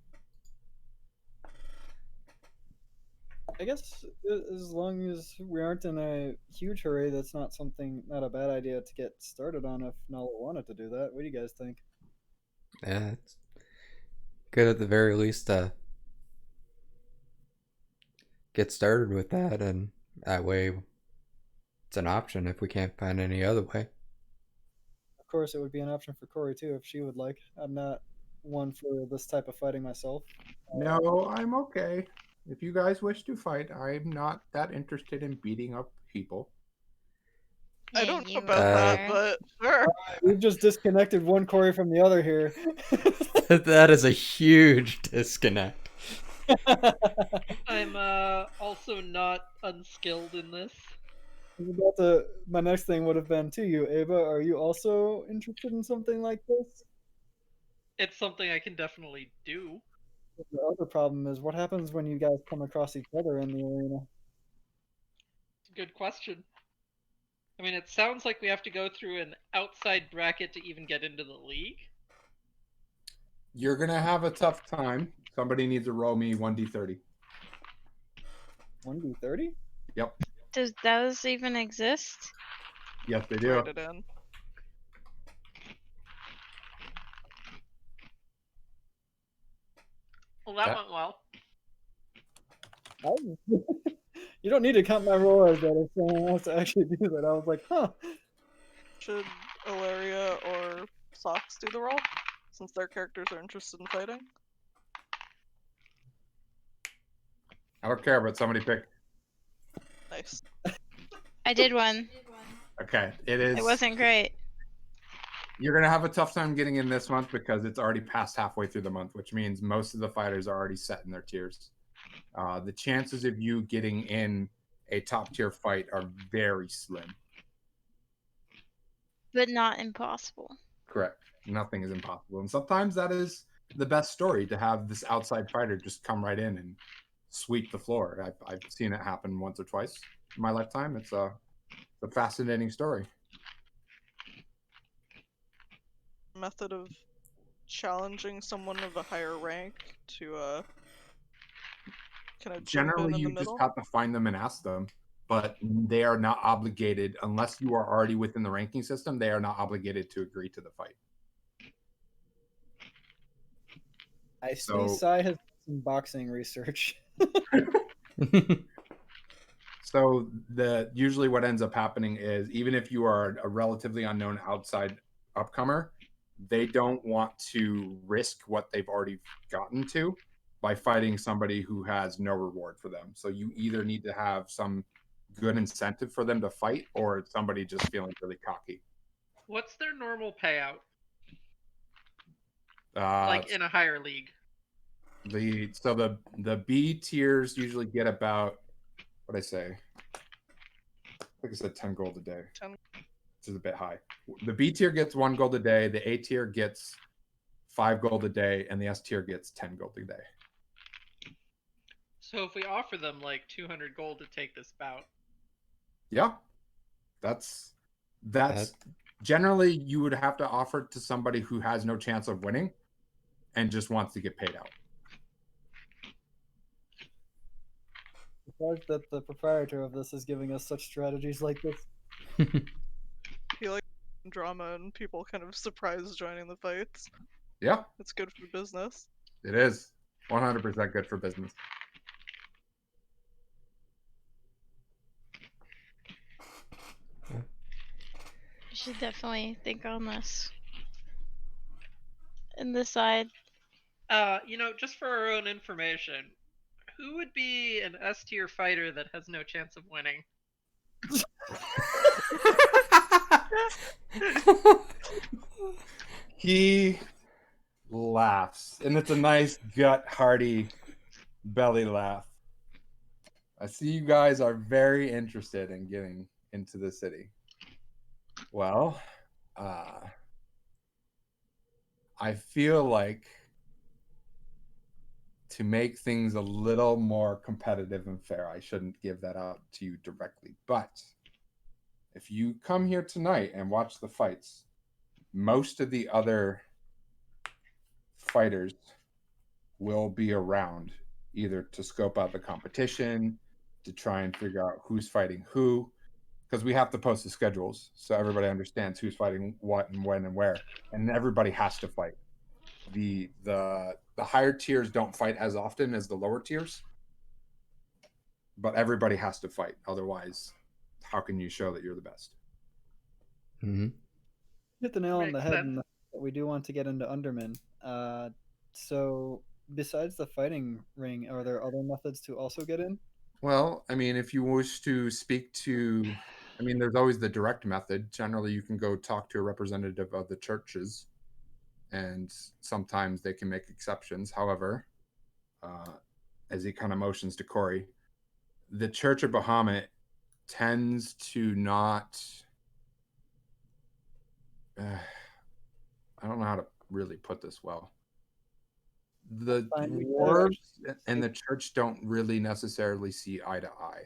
I guess as long as we aren't in a huge hurry, that's not a bad idea to get started on if Nala wanted to do that. What do you guys think? Yeah, it's good at the very least to get started with that, and that way it's an option if we can't find any other way. Of course, it would be an option for Corey too if she would like. I'm not one for this type of fighting myself. No, I'm okay. If you guys wish to fight, I'm not that interested in beating up people. I don't know about that, but sure. We've just disconnected one Corey from the other here. That is a huge disconnect. I'm also not unskilled in this. My next thing would have been to you, Ava. Are you also interested in something like this? It's something I can definitely do. The other problem is what happens when you guys come across each other in the arena? It's a good question. I mean, it sounds like we have to go through an outside bracket to even get into the league. You're going to have a tough time. Somebody needs to roll me 1d30. 1d30? Yep. Does those even exist? Yes, they do. Write it in. Well, that went well. You don't need to count my roll as that if someone wants to actually do that. I was like, huh. Should Ilaria or Socks do the roll? since their characters are interested in fighting. I don't care, but somebody pick. Nice. I did one. Okay, it is. It wasn't great. You're gonna have a tough time getting in this month because it's already past halfway through the month, which means most of the fighters are already set in their tiers. The chances of you getting in a top tier fight are very slim. But not impossible. Correct. Nothing is impossible, and sometimes that is the best story, to have this outside fighter just come right in and sweep the floor. I've seen it happen once or twice in my lifetime. It's a fascinating story. Method of challenging someone of a higher rank to kind of jump Generally, in you the just middle. have to find them and ask them, but they are not obligated, unless you are already within the ranking system, they are not obligated to agree to the fight. I So- see Sai has some boxing research. So usually what ends up happening is, even if you are a relatively unknown outside upcomer, they don't want to risk what they've already gotten to by fighting somebody who has no reward for them. So you either need to have some good incentive for them to fight, or somebody just feeling really cocky. What's their normal payout? Uh, Like in a higher league? the B tiers usually get about, what I say, I think I said 10 gold a day, 10. which is a bit high. The B tier gets 1 gold a day, the A tier gets 5 gold a day, and the S tier gets 10 gold a day. So if we offer them like 200 gold to take this bout, Yeah, that's generally you would have to offer it to somebody who has no chance of winning and just wants to get paid out. Surprised that the proprietor of this is giving us such strategies like this. He likes drama and people kind of surprised joining the fights. Yeah, It's good for business. it is 100% good for business. You should definitely think on this. And decide. just for our own information, who would be an S tier fighter that has no chance of winning? He laughs, and it's a nice gut hearty belly laugh. I see you guys are very interested in getting into the city. Well, I feel like, to make things a little more competitive and fair, I shouldn't give that out to you directly, but if you come here tonight and watch the fights, most of the other fighters will be around, either to scope out the competition, to try and figure out who's fighting who, because we have to post the schedules so everybody understands who's fighting what and when and where, and everybody has to fight. The higher tiers don't fight as often as the lower tiers, but everybody has to fight. Otherwise, how can you show that you're the best? Mm-hmm. Hit the nail on the Makes head. sense. And we do want to get into Undermin. So besides the fighting ring, are there other methods to also get in? Well, I mean, if you wish to speak to, I mean, there's always the direct method. Generally, you can go talk to a representative of the churches, and sometimes they can make exceptions. However, as he kind of motions to Corey, the Church of Bahamut tends to not. I don't know how to really put this well. The Fine, we dwarves and the church don't really necessarily see eye to eye.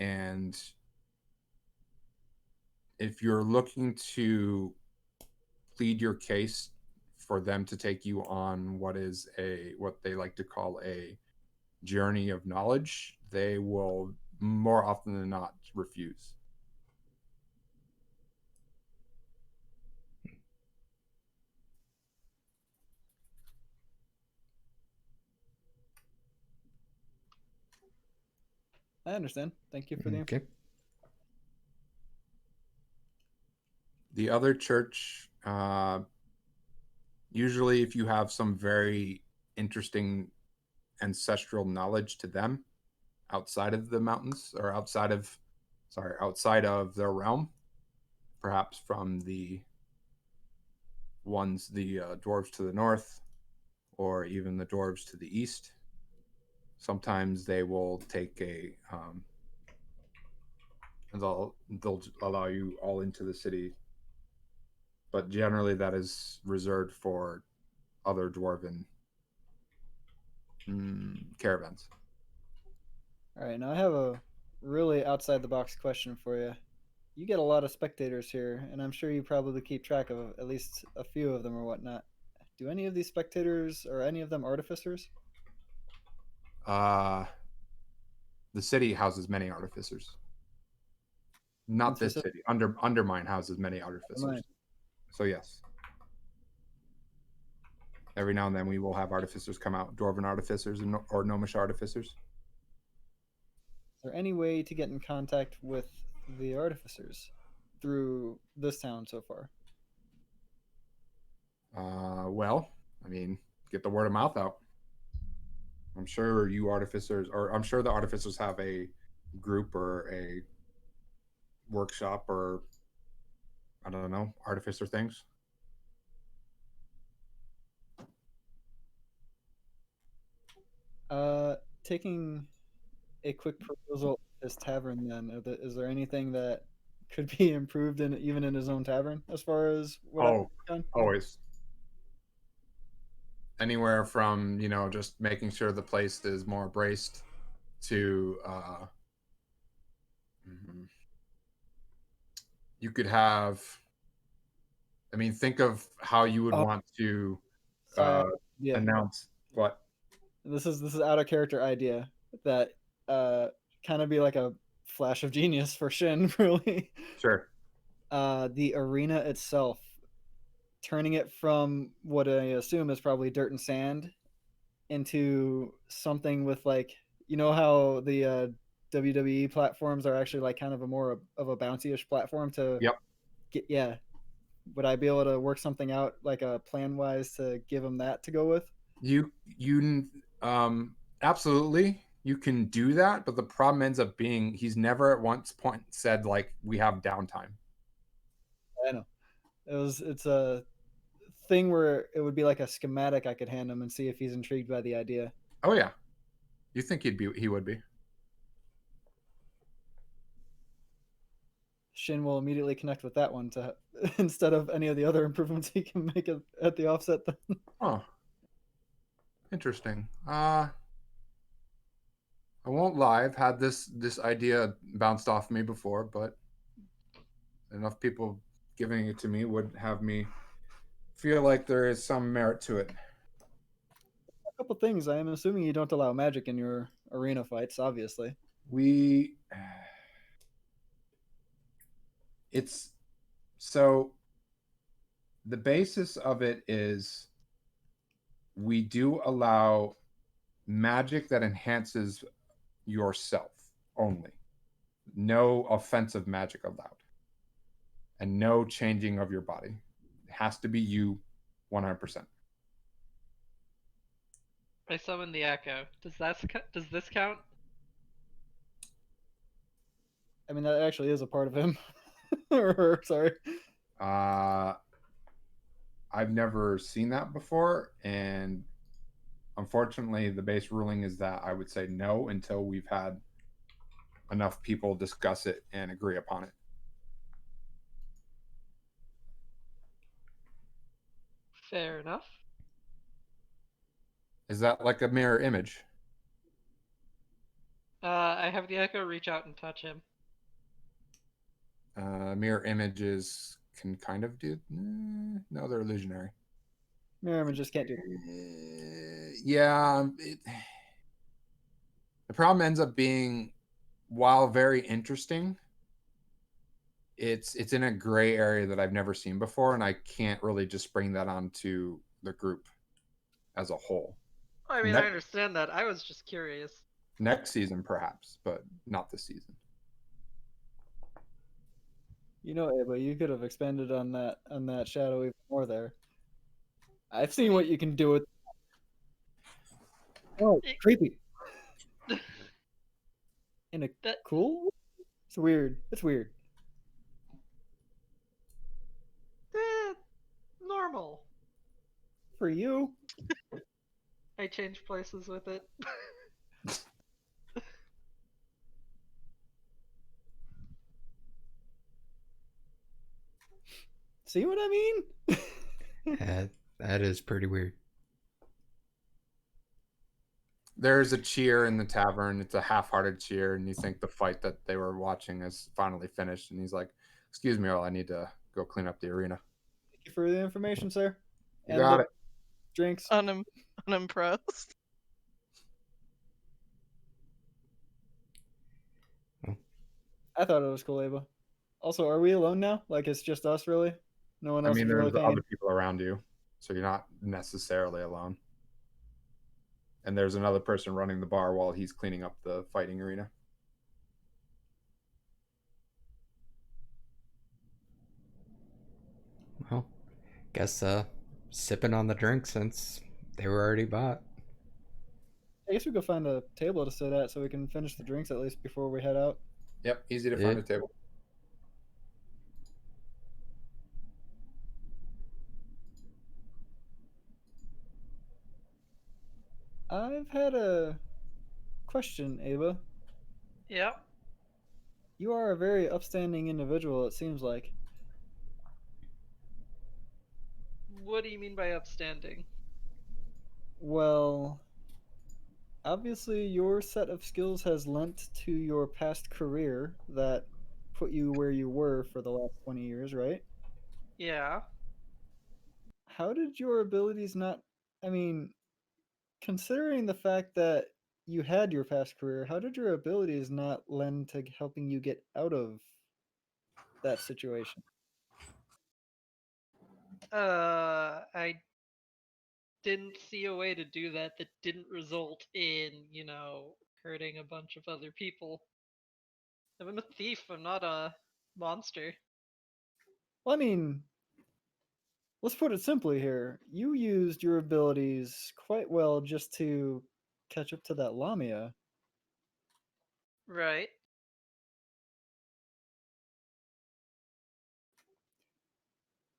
And if you're looking to plead your case for them to take you on what they like to call a journey of knowledge, they will more often than not refuse. I understand. Thank you for the Okay. The other church Usually, if you have some very interesting ancestral knowledge to them outside of the mountains or outside of their realm, perhaps from the dwarves to the north or even the dwarves to the east, sometimes they will take they'll allow you all into the city, but generally that is reserved for other dwarven caravans. All right, now I have a really outside the box question for you. You get a lot of spectators here, and I'm sure you probably keep track of at least a few of them or whatnot. Do any of these spectators or any of them artificers? The city houses many artificers. Not this city. Undermine houses many artificers. So yes. Every now and then we will have artificers come out, dwarven artificers or gnomish artificers. Is there any way to get in contact with the artificers through this town so far? Well, I mean, get the word of mouth out. I'm sure the artificers have a group or a workshop or I don't know, artificer things. Taking a quick proposal at this tavern then, is there anything that could be improved even in his own tavern as far as what I've done? Always. Anywhere from, just making sure the place is more braced to you could have, think of how you would want to announce what. This is out of character idea that kind of be like a flash of genius for Shin, really. Sure. The arena itself, turning it from what I assume is probably dirt and sand into something with how the WWE platforms are actually like kind of a more of a bouncy-ish platform to get. Would I be able to work something out like a plan wise to give him that to go with? You absolutely, you can do that, but the problem ends up being he's never at one point said like we have downtime. I know. It's a thing where it would be like a schematic I could hand him and see if he's intrigued by the idea. Oh yeah. You think he would be. Shin will immediately connect with that one to instead of any of the other improvements he can make at the offset then. Oh. Interesting. I won't lie, I've had this idea bounced off me before, but enough people giving it to me would have me feel like there is some merit to it. A couple things. I am assuming you don't allow magic in your arena fights, obviously. It's so the basis of it is we do allow magic that enhances yourself only. No offensive magic allowed. And no changing of your body. It has to be you 100%. I summon the echo. Does this count? I mean, that actually is a part of him. Or, sorry. I've never seen that before, and unfortunately, the base ruling is that I would say no until we've had enough people discuss it and agree upon it. Fair enough. Is that like a mirror image? I have the echo reach out and touch him. Mirror images can kind of do. No, they're illusionary. Mirror images can't do. Yeah. The problem ends up being, while very interesting, it's in a gray area that I've never seen before, and I can't really just bring that onto the group as a whole. I mean, I understand that. I was just curious. Next season, perhaps, but not this season. But you could have expanded on that shadow even more there. I've seen what you can do with. Oh, creepy. In a That- cool. It's weird. It's weird. Normal. For you. I change places with it. See what I mean? That is pretty weird. There's a cheer in the tavern. It's a half-hearted cheer, and you think the fight that they were watching is finally finished. And he's like, "Excuse me, Earl, I need to go clean up the arena." Thank you for the information, sir. You And got the it. drinks. Unimpressed. I thought it was cool, Ava. Also, are we alone now? Like it's just us, really? No one I else mean, is really there's paying. other people around you, so you're not necessarily alone. And there's another person running the bar while he's cleaning up the fighting arena. Well, guess sipping on the drink since they were already bought. I guess we could find a table to sit at so we can finish the drinks at least before we head out. Yep, easy to Yeah. find a table. I've had a question, Ava. Yep. You are a very upstanding individual, it seems like. What do you mean by upstanding? Well, obviously, your set of skills has lent to your past career that put you where you were for the last 20 years, right? Yeah. How did your abilities not. I mean, considering the fact that you had your past career, how did your abilities not lend to helping you get out of that situation? I didn't see a way to do that that didn't result in, hurting a bunch of other people. I'm a thief, I'm not a monster. Well, I mean, let's put it simply here. You used your abilities quite well just to catch up to that Lamia. Right.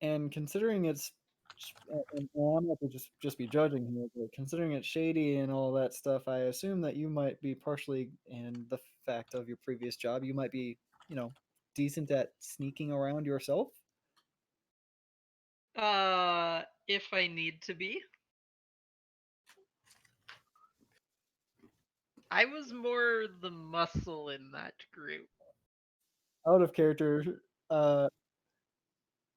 And considering it's, and I'm not to just be judging here, but considering it's shady and all that stuff, I assume that you might be partially, and the fact of your previous job, you might be, decent at sneaking around yourself. If I need to be. I was more the muscle in that group. Out of character,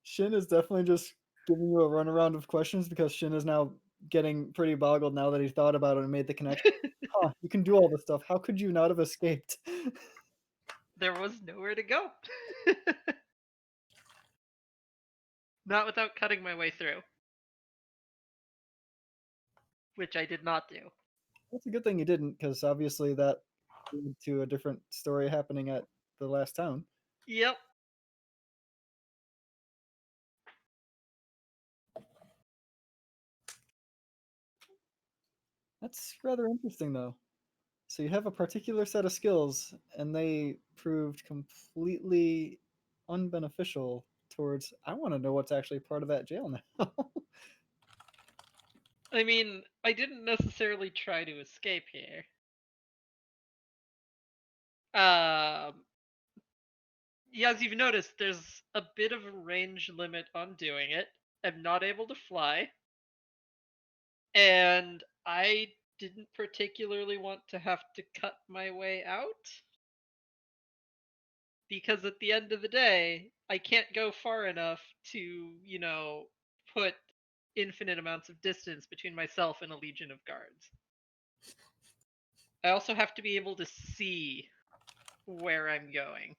Shin is definitely just giving you a runaround of questions because Shin is now getting pretty boggled now that he thought about it and made the connection. Huh, you can do all this stuff. How could you not have escaped? There was nowhere to go. Not without cutting my way through. Which I did not do. That's a good thing you didn't, because obviously that led to a different story happening at the last town. Yep. That's rather interesting, though. So you have a particular set of skills, and they proved completely unbeneficial towards. I want to know what's actually part of that jail now. I mean, I didn't necessarily try to escape here. Yeah, as you've noticed, there's a bit of a range limit on doing it. I'm not able to fly. And I didn't particularly want to have to cut my way out. Because at the end of the day, I can't go far enough to, put infinite amounts of distance between myself and a legion of guards. I also have to be able to see where I'm going.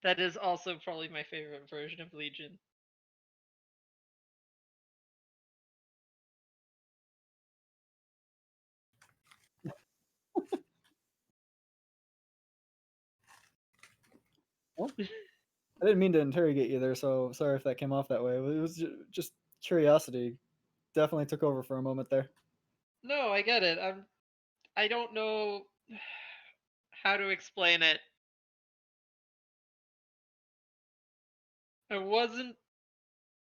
That is also probably my favorite version of Legion. I didn't mean to interrogate you there, so sorry if that came off that way. It was just curiosity. Definitely took over for a moment there. No, I get it. I don't know how to explain it. I wasn't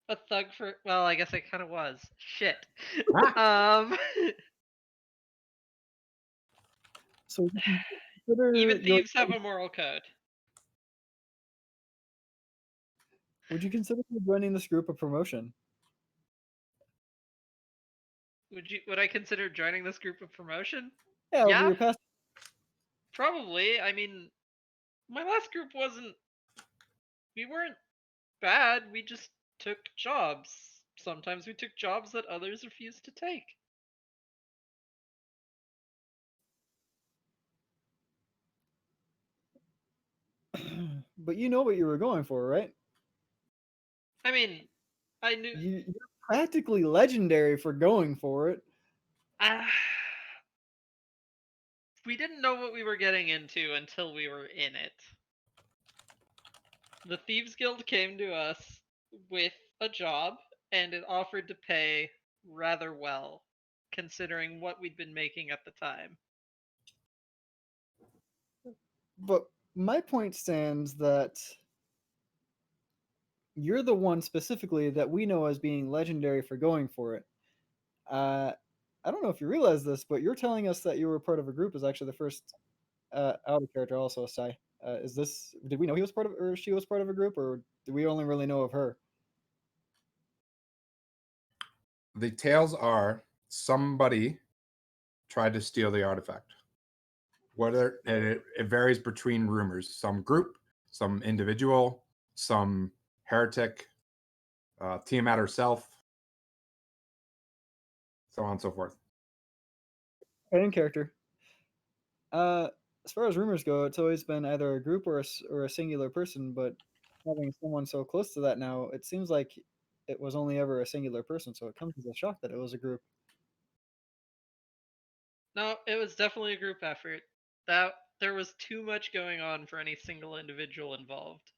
a thug for. Well, I guess I kind of was. Shit. So would you consider Even your- thieves have a moral code. would you consider joining this group a promotion? Would I consider joining this group of promotion? Yeah, over Yeah. your past. Probably. I mean, my last group wasn't. We weren't bad. We just took jobs. Sometimes we took jobs that others refused to take. But you know what you were going for, right? I mean, I knew. You're practically legendary for going for it. We didn't know what we were getting into until we were in it. The Thieves Guild came to us with a job, and it offered to pay rather well, considering what we'd been making at the time. But my point stands that you're the one specifically that we know as being legendary for going for it. I don't know if you realize this, but you're telling us that you were part of a group is actually the first out of character also, Sai. Is this, did we know he was part of, or she was part of a group, or do we only really know of her? The tales are somebody tried to steal the artifact. Whether it varies between rumors, some group, some individual, some heretic, Tiamat herself, so on and so forth. In character. As far as rumors go, it's always been either a group or a singular person, but having someone so close to that now, it seems like it was only ever a singular person, so it comes as a shock that it was a group. No, it was definitely a group effort. That there was too much going on for any single individual involved.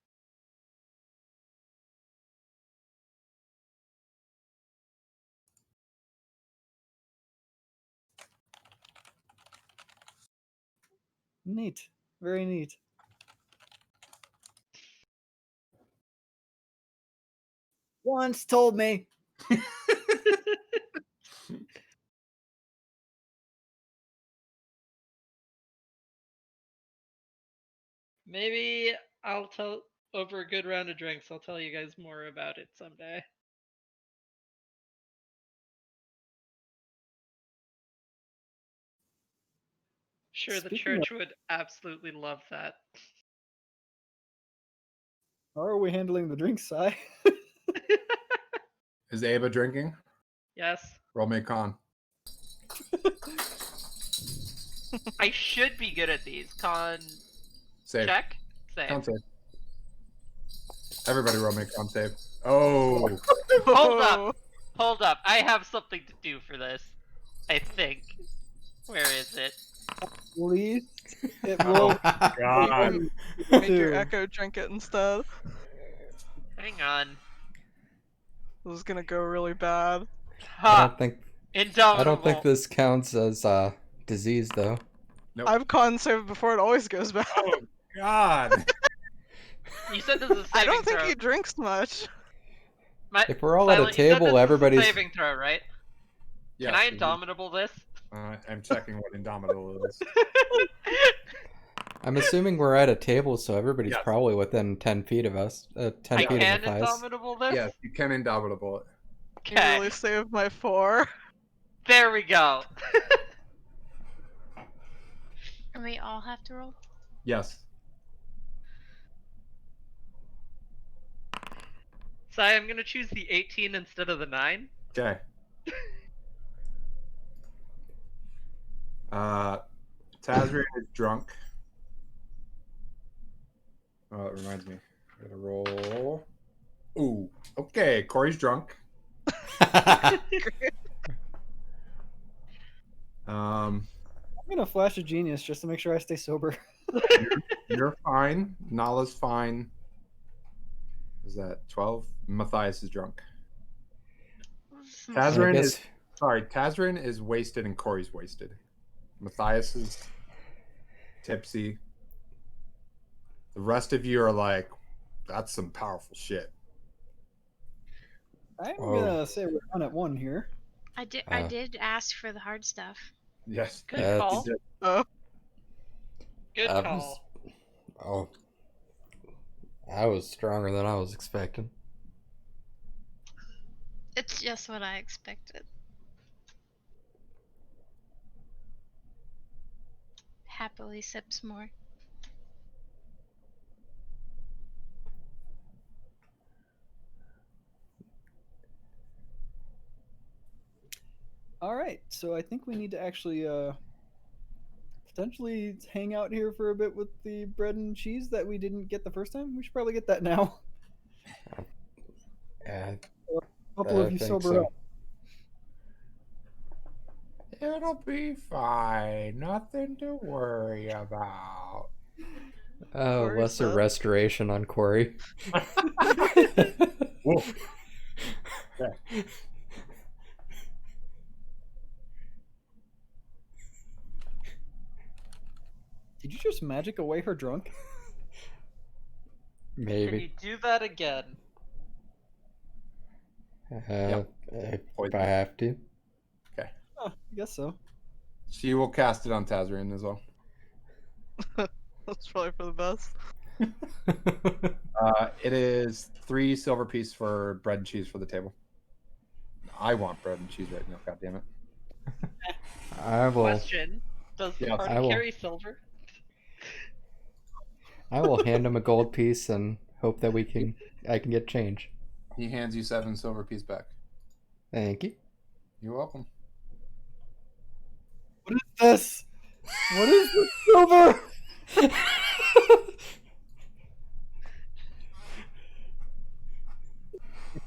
Neat. Very neat. Once told me. Maybe I'll tell over a good round of drinks. I'll tell you guys more about it someday. Sure, the Speaking church would absolutely love that. How are we handling the drinks, Sai? Is Ava drinking? Yes. Roll me a con. I should be good at these. Con Save. check? Save. Con save. Everybody roll me a con save. Oh. Hold up. Hold up. I have something to do for this. I think. Where is it? Please. It Oh, will. God. Make your echo drink it instead. Hang on. This is gonna go really bad. I don't think Indomitable. I don't think this counts as disease though. Nope. I've con saved before, it always goes bad. Oh, God. You said this is a saving I don't think throw. he drinks much. If we're all at a Silent, you said table, this is a everybody's- saving throw, right? Yes, Can I it is. indomitable this? I'm checking what Indomitable is. I'm assuming we're at a table, so everybody's Yes. probably within 10 feet of us. 10 I feet can of us. indomitable this? Yes, you can Indomitable it. You Okay. really saved my 4. There we go. And we all have to roll? Yes. So I'm gonna choose the 18 instead of the 9. Okay. Tazrian is drunk. Oh, it reminds me. I gotta roll. Ooh. Okay, Corey's drunk. I'm gonna flash a genius just to make sure I stay sober. You're fine. Nala's fine. Is that 12? Matthias is drunk. Tazarin is Tazarin is wasted and Corey's wasted. Matthias is tipsy. The rest of you are like, that's some powerful shit. I'm gonna say we're on at 1 here. I did ask for the hard stuff. Yes. Good call. Good call. Oh, I was stronger than I was expecting. It's just what I expected. Happily sips more. All right, so I think we need to actually potentially hang out here for a bit with the bread and cheese that we didn't get the first time. We should probably get that now. Yeah, A couple of you think sober so. up. It'll be fine. Nothing to worry about. Oh, Corey's lesser dead. restoration on Corey. Whoa. Did you just magic away her drunk? Can you Maybe. do that again? If I have to. Oh, I guess so. She will cast it on Tazarin as well. That's probably for the best. It is 3 silver piece for bread and cheese for the table. I want bread and cheese right now. God damn it. I will. Question: does the Yes. party I will. carry silver? I will hand him a gold piece and hope that I can get change. He hands you 7 silver piece back. Thank you. You're welcome. What is this? What is this silver?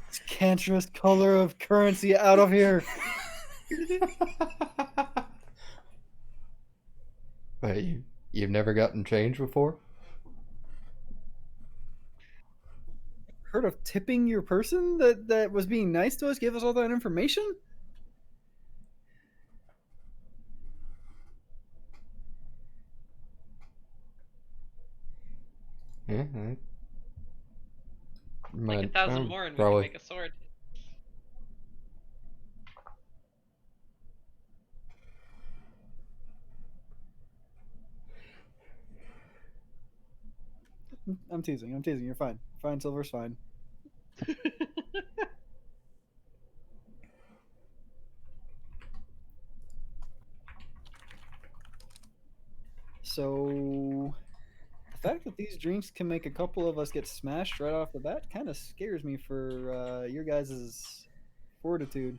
This cancerous color of currency out of here. But you've never gotten change before? Heard of tipping your person that was being nice to us, gave us all that information? Yeah. Like 1,000 more, and we probably. can make a sword. I'm teasing. You're fine. Fine, silver's fine. So, the fact that these drinks can make a couple of us get smashed right off the bat kind of scares me for your guys' fortitude.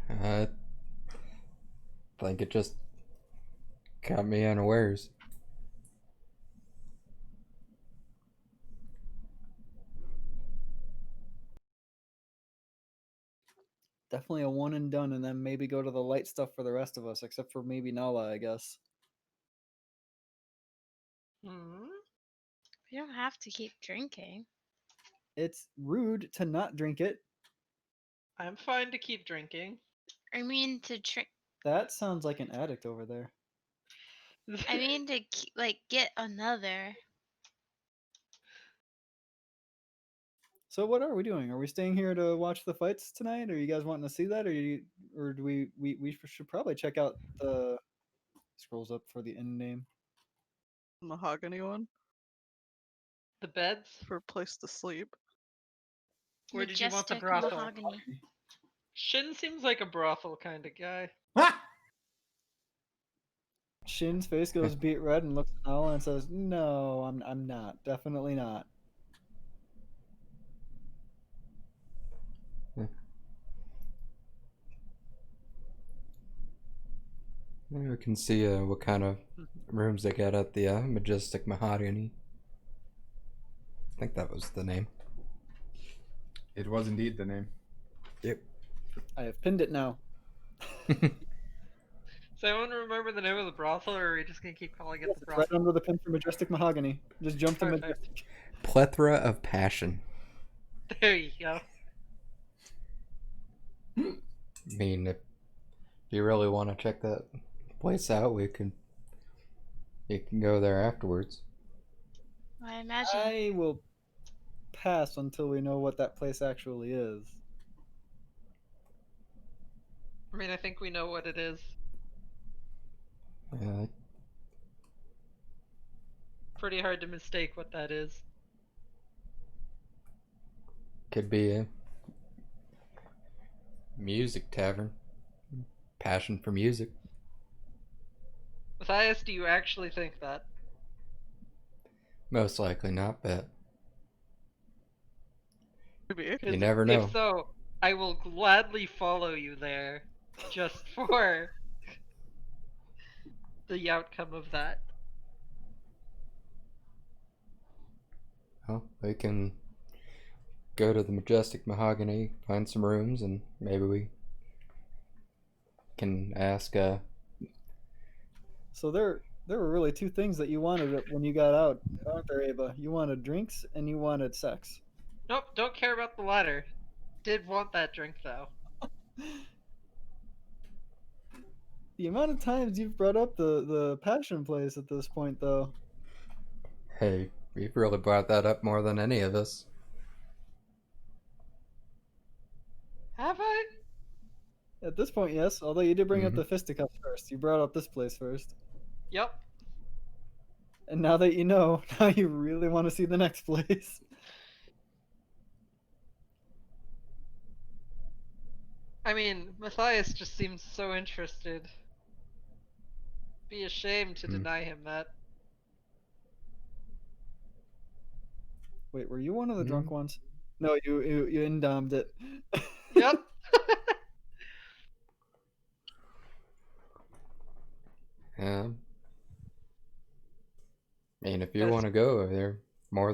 I think it just caught me unawares. Definitely a one and done, and then maybe go to the light stuff for the rest of us, except for maybe Nala, I guess. Hmm? We don't have to keep drinking. It's rude to not drink it. I'm fine to keep drinking. I mean to drink. That sounds like an addict over there. I mean to get another. So what are we doing? Are we staying here to watch the fights tonight? Are you guys wanting to see that, or do we should probably check out the scrolls up for the end name. Mahogany one The beds? for a place to sleep. Where did you want the Majestic brothel? mahogany. Shin seems like a brothel kind of guy. Shin's face goes beet red and looks at Nala and says, "No, I'm not. Definitely not." We can see what kind of rooms they got at the Majestic Mahogany. I think that was the name. It was indeed the name. Yep. I have pinned it now. Does anyone remember the name of the brothel, or are we just gonna keep calling it the It's brothel? right under the pin for Majestic Mahogany. Just jump to Perfect. Majestic. Plethora of passion. There you go. I mean, if you really want to check that place out, you can go there afterwards. I imagine. I will pass until we know what that place actually is. I mean, I think we know what it is. Yeah, Pretty hard to mistake what that is. could be a music tavern. Passion for music. Matthias, do you actually think that? Most likely not, but Maybe. 'Cause you never know. If so, I will gladly follow you there, just for the outcome of that. Well, we can go to the Majestic Mahogany, find some rooms, and maybe we can ask. So there were really two things that you wanted when you got out, aren't there, Ava? You wanted drinks and you wanted sex. Nope, don't care about the latter. Did want that drink though. The amount of times you've brought up the passion place at this point, though. Hey, we've really brought that up more than any of us. Have I? At this point, yes. Although you did bring up Mhm. the fisticuffs first. You brought up this place first. Yep. And now that you know, now you really want to see the next place. I mean, Matthias just seems so interested. Be ashamed to deny him that. Wait, were you one of the drunk Hmm. ones? No, you indomed it. Yep. Yeah. I mean, if you Yes. want to go there, more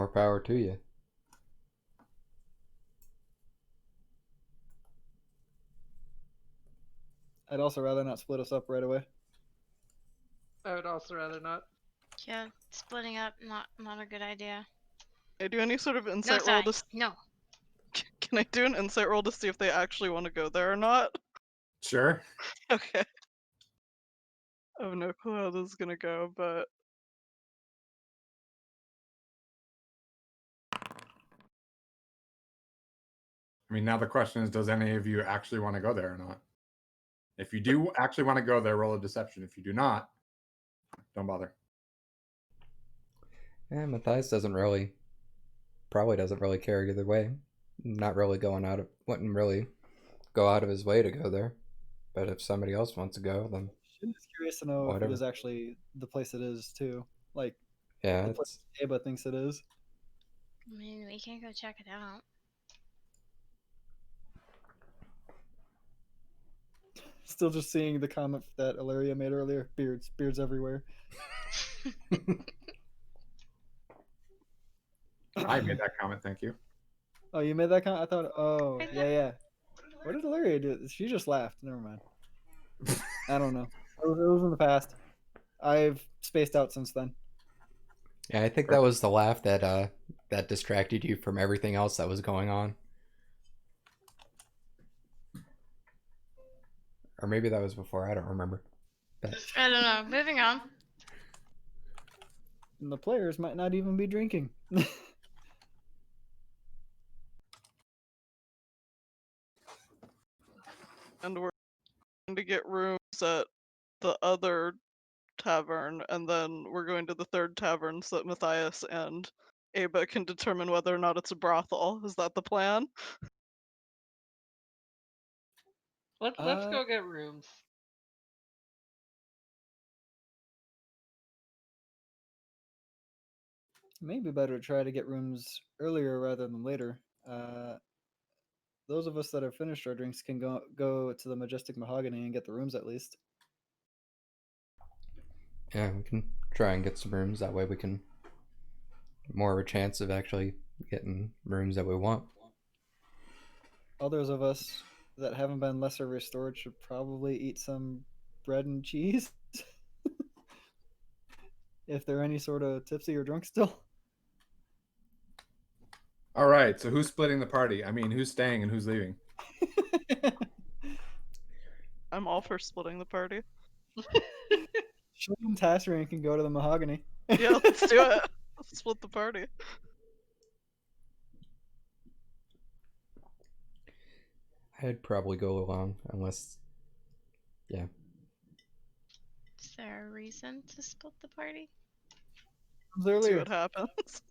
power to you. I'd also rather not split us up right away. I would also rather not. Yeah, splitting up not a good idea. Can I do any sort of No, insight roll Sai. to No. Can I do an insight roll to see if they actually want to go there or not? Sure. Okay. I have no clue how this is gonna go, but I mean, now the question is, does any of you actually want to go there or not? If you do actually want to go there, roll a deception. If you do not, don't bother. Yeah, Matthias probably doesn't really care either way. Not really wouldn't really go out of his way to go there. But if somebody else wants to go, then I'm just curious to know if whatever. it is actually the place it is too. Like Yeah, the place Ava thinks it is. I mean, we can go check it out. Still just seeing the comment that Ilaria made earlier. Beards everywhere. I made that comment. Thank you. Oh, you made that comment? I thought, oh, I yeah. What did Ilaria do? She just laughed. Never mind. I don't know. It was in the past. I've spaced out since then. Yeah, I think that was the laugh that distracted you from everything else that was going on. Or maybe that was before, I don't remember. But I don't know. Moving on. And the players might not even be drinking. and we're going to get rooms at the other tavern, and then we're going to the third tavern so that Matthias and Aba can determine whether or not it's a brothel. Is that the plan? Let's go get rooms. Maybe better to try to get rooms earlier rather than later. Those of us that have finished our drinks can go to the Majestic Mahogany and get the rooms at least. yeah, we can try and get some rooms. That way we can more of a chance of actually getting rooms that we want. Others of us that haven't been lesser restored should probably eat some bread and cheese. If they're any sort of tipsy or drunk still. All right. So who's splitting the party? I mean, who's staying and who's leaving? I'm all for splitting the party. Sean and Tasserin can go to the mahogany. Yeah, let's do it. Let's split the party. I'd probably go along unless, yeah. Is there a reason to split the party? See Earlier, what happens.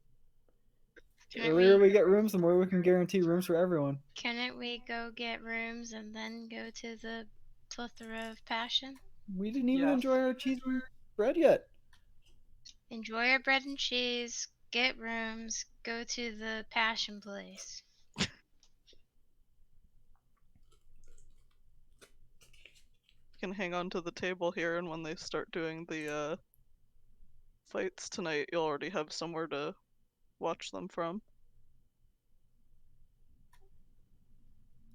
the earlier we get rooms, the more we can guarantee rooms for everyone. Couldn't we go get rooms and then go to the plethora of passion? We didn't even Yes. enjoy our cheese and bread yet. Enjoy our bread and cheese, get rooms, go to the passion place. You can hang on to the table here, and when they start doing the fights tonight, you'll already have somewhere to watch them from.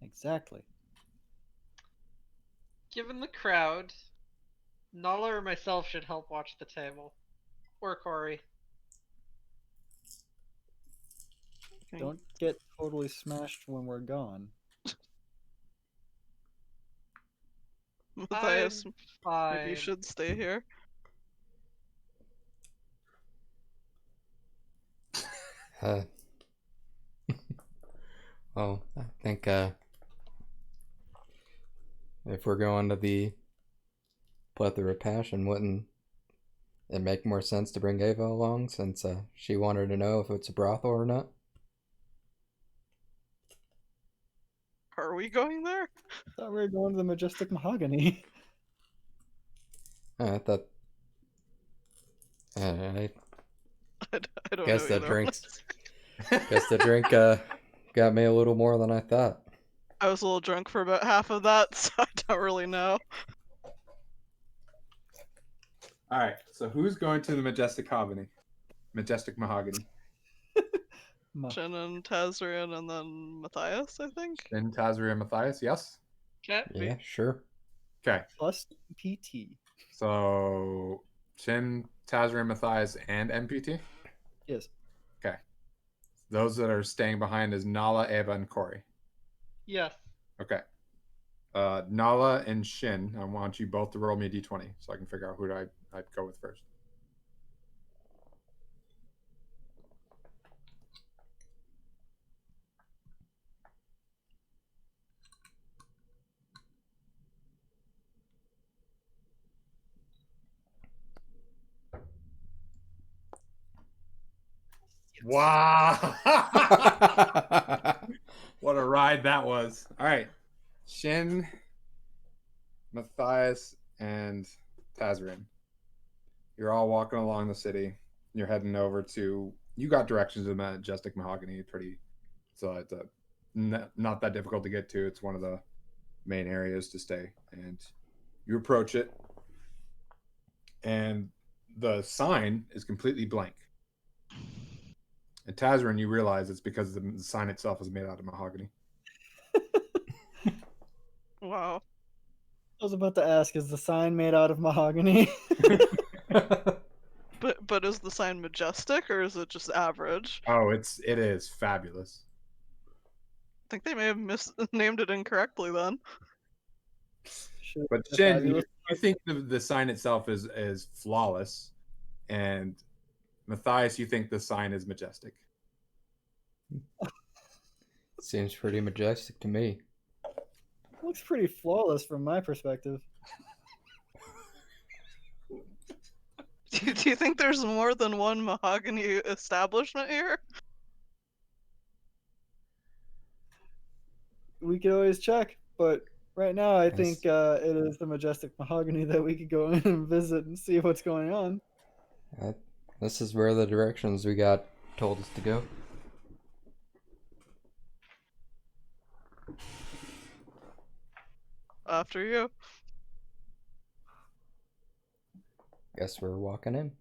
Exactly. Given the crowd, Nala or myself should help watch the table. Or Corey. Okay. Don't get totally smashed when we're gone. Matthias, Fine. maybe you should stay here. Well, I think if we're going to the plethora of passion, wouldn't it make more sense to bring Ava along since she wanted to know if it's a brothel or not? Are we going there? I thought we were going to the majestic mahogany. I thought. I I don't guess know that either. drinks. Guess the drink got me a little more than I thought. I was a little drunk for about half of that, so I don't really know. All right. So who's going to the majestic mahogany? Majestic mahogany. Jen and Tazrian, and then Matthias, I think. And Tazria and Matthias, yes? Okay. Yeah, sure. Okay. Plus PT. So Chin, Tazria, Matthias, and MPT? Yes. Okay. Those that are staying behind is Nala, Ava, and Corey. Yes. Okay. Nala and Shin, I want you both to roll me a d20 so I can figure out who I'd go with first. Wow. What a ride that was. All right. Shin, Matthias, and Tazrin. You're all walking along the city. You're heading over to. You got directions to Majestic Mahogany. So it's not that difficult to get to. It's one of the main areas to stay. And you approach it, and the sign is completely blank. And Tazrin, you realize it's because the sign itself is made out of mahogany. Wow. I was about to ask, is the sign made out of mahogany? But is the sign majestic, or is it just average? Oh, it is fabulous. I think they may have named it incorrectly then. But Shin, you think the sign itself is flawless, and Matthias, you think the sign is majestic. Seems pretty majestic to me. Looks pretty flawless from my perspective. Do you think there's more than one mahogany establishment here? We could always check, but right now I Yes. think it is the majestic mahogany that we could go in and visit and see what's going on. This is where the directions we got told us to go. After you. Guess we're walking in.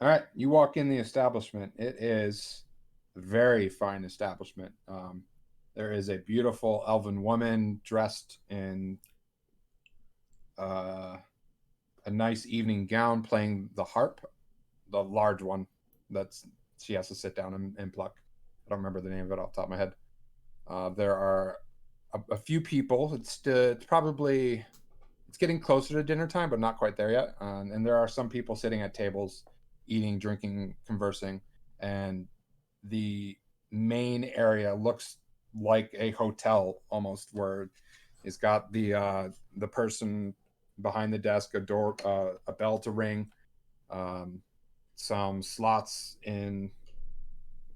All right, you walk in the establishment. It is a very fine establishment. There is a beautiful elven woman dressed in a nice evening gown playing the harp, the large one that's she has to sit down and pluck. I don't remember the name of it off the top of my head. There are a few people. It's probably it's getting closer to dinner time, but not quite there yet. And there are some people sitting at tables, eating, drinking, conversing, and the main area looks like a hotel almost, where it's got the person behind the desk, a door, a bell to ring, um, some slots in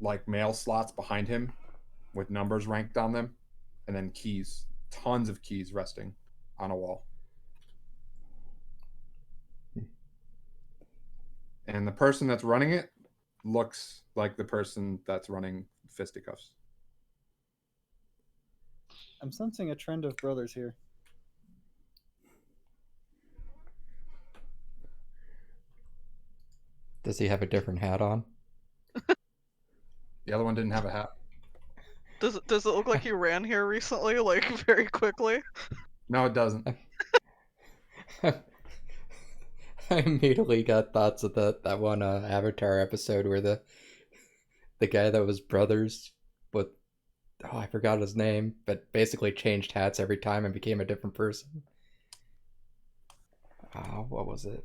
like mail slots behind him with numbers ranked on them, and then keys, tons of keys resting on a wall. And the person that's running it looks like the person that's running fisticuffs. I'm sensing a trend of brothers here. Does he have a different hat on? The other one didn't have a hat. Does it look like he ran here recently, like very quickly? No, it doesn't. I immediately got thoughts of that one Avatar episode where the guy that was brothers with I forgot his name, but basically changed hats every time and became a different person. What was it?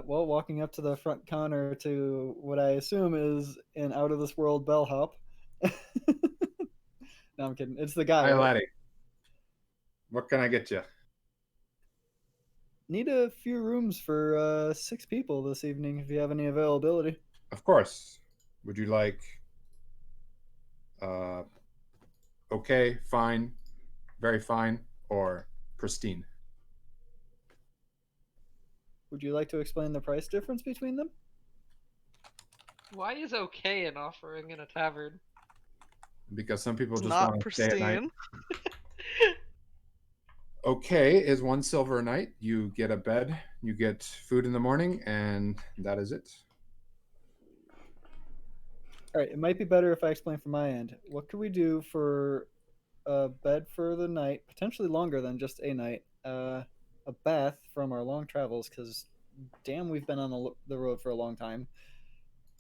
Well, walking up to the front counter to what I assume is an out of this world bellhop. No, I'm kidding. It's the guy. Hi, right? laddie. What can I get you? Need a few rooms for 6 people this evening if you have any availability. Of course. Would you like okay, fine, very fine, or pristine? Would you like to explain the price difference between them? Why is okay an offering in a tavern? Because some people It's just not want to stay at night. pristine. Okay is 1 silver a night. You get a bed, you get food in the morning, and that is it. All right, it might be better if I explain from my end. What could we do for a bed for the night, potentially longer than just a night, a bath from our long travels, because damn, we've been on the road for a long time,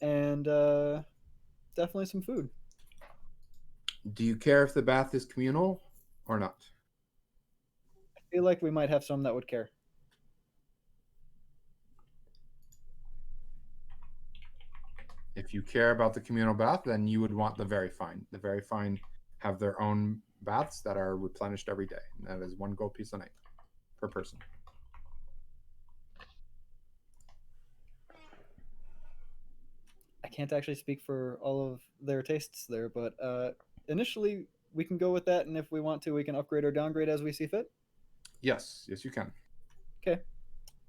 and definitely some food. Do you care if the bath is communal or not? I feel like we might have some that would care. If you care about the communal bath, then you would want the very fine. The very fine have their own baths that are replenished every day. And that is 1 gold piece a night per person. I can't actually speak for all of their tastes there, but initially we can go with that, and if we want to, we can upgrade or downgrade as we see fit. Yes, you can. Okay,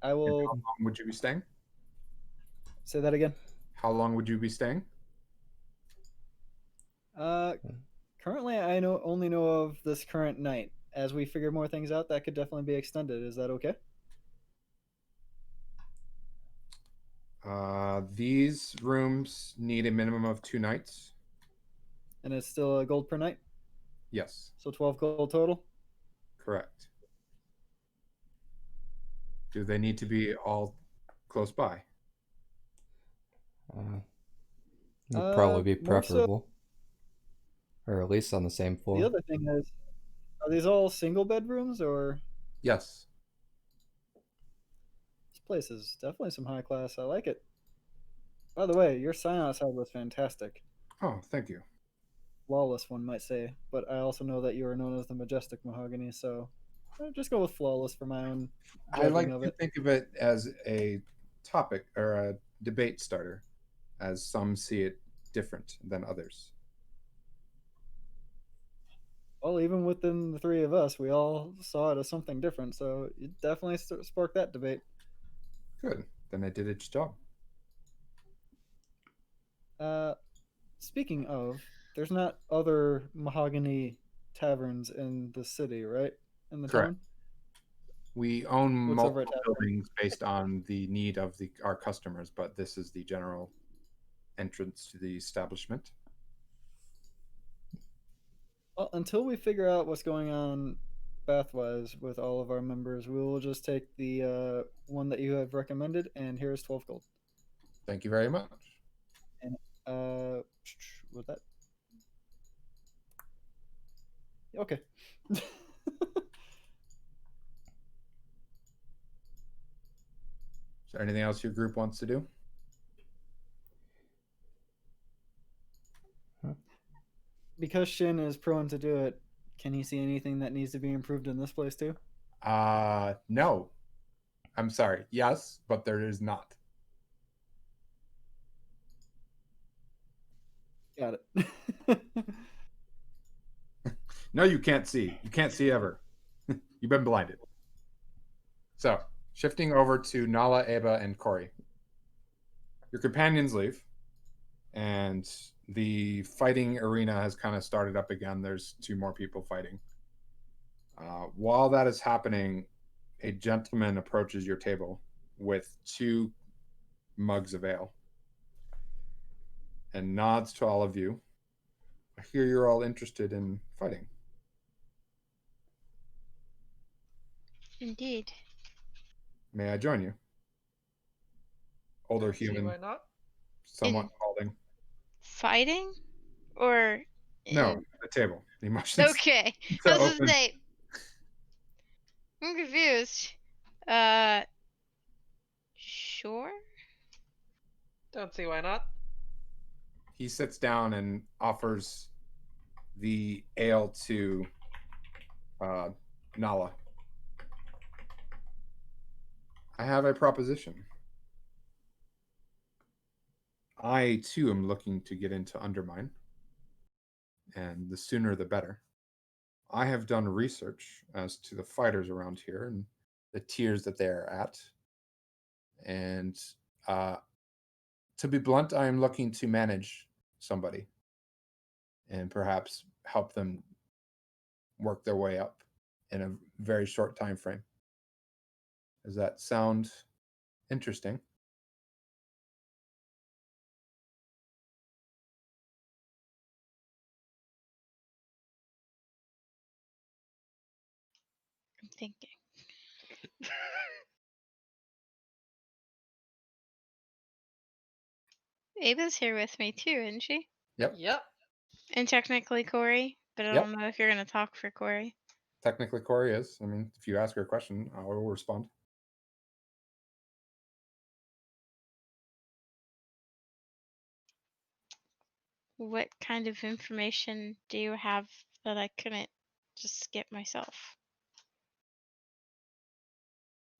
I And will how long would you be staying? say that again. How long would you be staying? Currently, I only know of this current night. As we figure more things out, that could definitely be extended. Is that okay? These rooms need a minimum of 2 nights. And it's still a gold per night, Yes, so 12 gold total. correct. Do they need to be all close by? Would probably be More so, preferable, or at least on the same the floor. other thing is, are these all single bedrooms, or Yes. this place is definitely some high class. I like it. By the way, your sign outside was fantastic. Oh, thank you. Flawless, one might say, but I also know that you are known as the majestic mahogany, so just go with flawless for my own I like judging of to it. think of it as a topic or a debate starter, as some see it different than others. Well, even within the 3 of us, we all saw it as something different, so it definitely sparked that debate. Good. Then I did its job. Speaking of, there's not other mahogany taverns in the city, right? In the Correct. town? We own What's over at multiple Tavern? buildings based on the need of our customers, but this is the general entrance to the establishment. Well, until we figure out what's going on pathwise with all of our members, we will just take the one that you have recommended, and here's 12 gold. Thank you very much. And with that, okay. Is there anything else your group wants to do? Because Shin is prone to do it, can he see anything that needs to be improved in this place too? No. I'm sorry. Yes, but there is not. Got it. No, you can't see. You can't see ever. You've been blinded. So, shifting over to Nala, Aba, and Corey. Your companions leave, and the fighting arena has kind of started up again. There's 2 more people fighting. While that is happening, a gentleman approaches your table with 2 mugs of ale and nods to all of you. I hear you're all interested in fighting. Indeed. May I join you? Older Don't see human, why not? somewhat In- balding. Fighting? Or. No, the table. The emotions. Okay. So I was open. gonna say. I'm confused. Sure? Don't see why not. He sits down and offers the ale to Nala. I have a proposition. I, too, am looking to get into Undermine, and the sooner the better. I have done research as to the fighters around here and the tiers that they are at. And to be blunt, I am looking to manage somebody and perhaps help them work their way up in a very short time frame. Does that sound interesting? I'm thinking. Ava's here with me too, isn't she? Yep. Yep. And technically Corey, but I Yep. don't know if you're gonna talk for Corey. Technically, Corey is. I mean, if you ask her a question, I will respond. What kind of information do you have that I couldn't just get myself?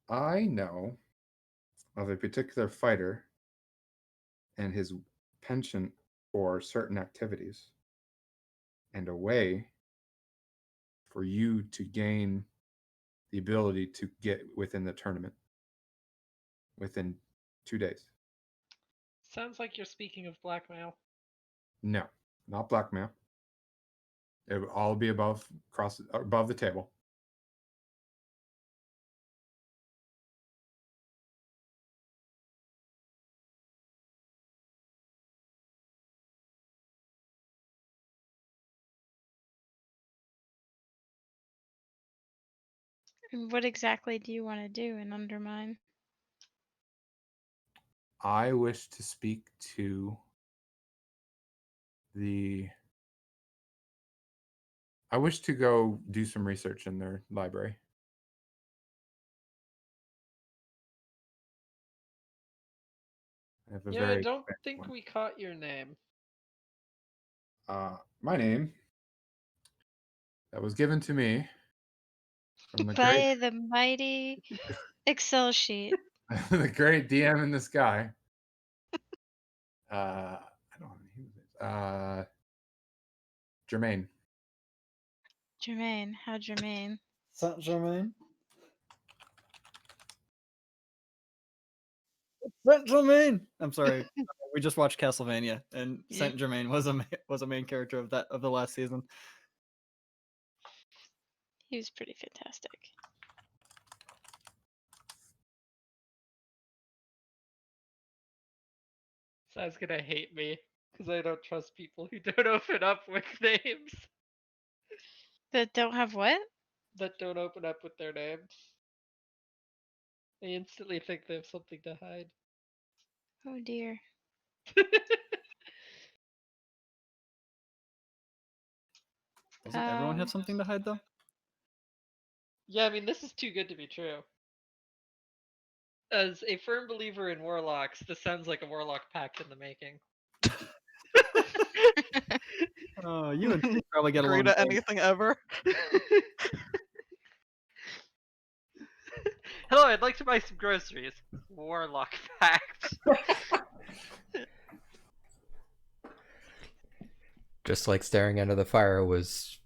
I know of a particular fighter and his penchant for certain activities and a way for you to gain the ability to get within the tournament within 2 days. Sounds like you're speaking of blackmail. No, not blackmail. It would all be above the table. And what exactly do you want to do in Undermine? I wish to speak to I wish to go do some research in their library. I have a Yeah, I very don't advanced think one. we caught your name. My name that was given to me from the By the mighty Excel sheet. the great DM in the sky. I don't know. Jermaine. Jermaine, how Jermaine? Saint Germain. Saint Germain. I'm sorry. We just watched Castlevania, and Saint Germain was a main character of the last season. He was pretty fantastic. Sai's gonna hate me because I don't trust people who don't open up with names. That don't have what? That don't open up with their names. I instantly think they have something to hide. Oh dear. Doesn't everyone have something to hide though? Yeah, I mean, this is too good to be true. As a firm believer in warlocks, this sounds like a warlock pact in the making. Oh, you and Pete probably get Agree along. to great. anything ever. Hello, I'd like to buy some groceries. Warlock pact. Just like staring into the fire was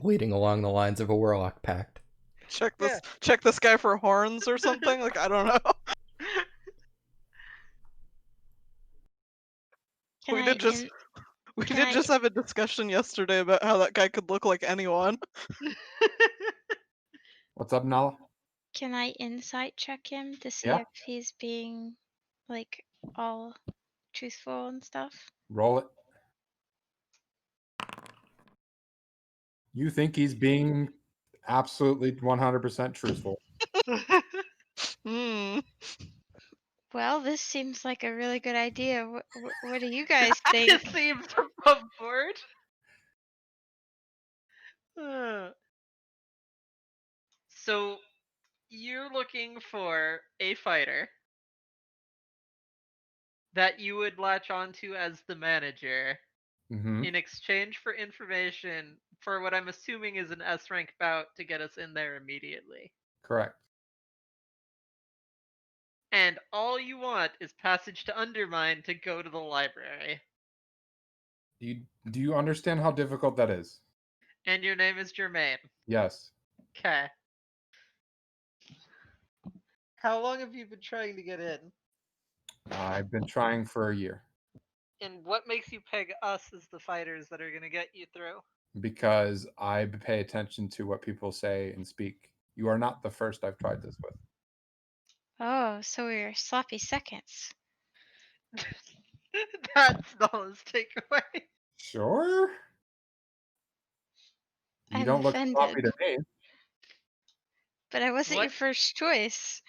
leading along the lines of a warlock pact. Check this guy for horns or something. Like, I don't know. Can We I did just in- we can did I- just have a discussion yesterday about how that guy could look like anyone. What's up, Nala? can I insight check him to see Yeah. if he's being like all truthful and stuff? Roll it. You think he's being absolutely 100% truthful. Hmm. Well, this seems like a really good idea. What do you guys think? It seems above board. So, you're looking for a fighter that you would latch onto as the manager Mm-hmm. in exchange for information for what I'm assuming is an S rank bout to get us in there immediately. Correct. And all you want is passage to Undermine to go to the library. Do you understand how difficult that is? And your name is Jermaine. Yes. Okay. How long have you been trying to get in? I've been trying for a year And what makes you peg us as the fighters that are going to get you through? because I pay attention to what people say and speak. You are not the first I've tried this with. Oh, so we're sloppy seconds. That's Nala's takeaway. Sure. You I'm don't look sloppy offended. to me. But I wasn't your What? first choice.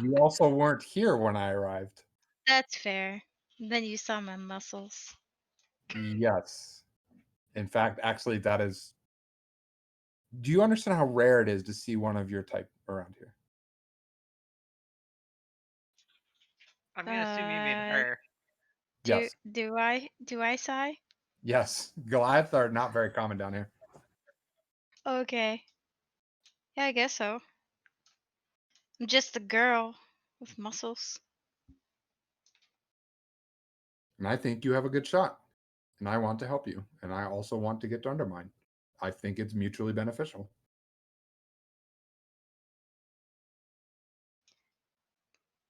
You also weren't here when I arrived. That's fair. Then you saw my muscles. Yes. In fact, actually, that is. Do you understand how rare it is to see one of your type around here? I'm going to assume you mean her. Yes. Do I sigh? Yes. Goliaths are not very common down here. Okay. Yeah, I guess so. I'm just a girl with muscles. And I think you have a good shot. And I want to help you. And I also want to get to Undermine. I think it's mutually beneficial.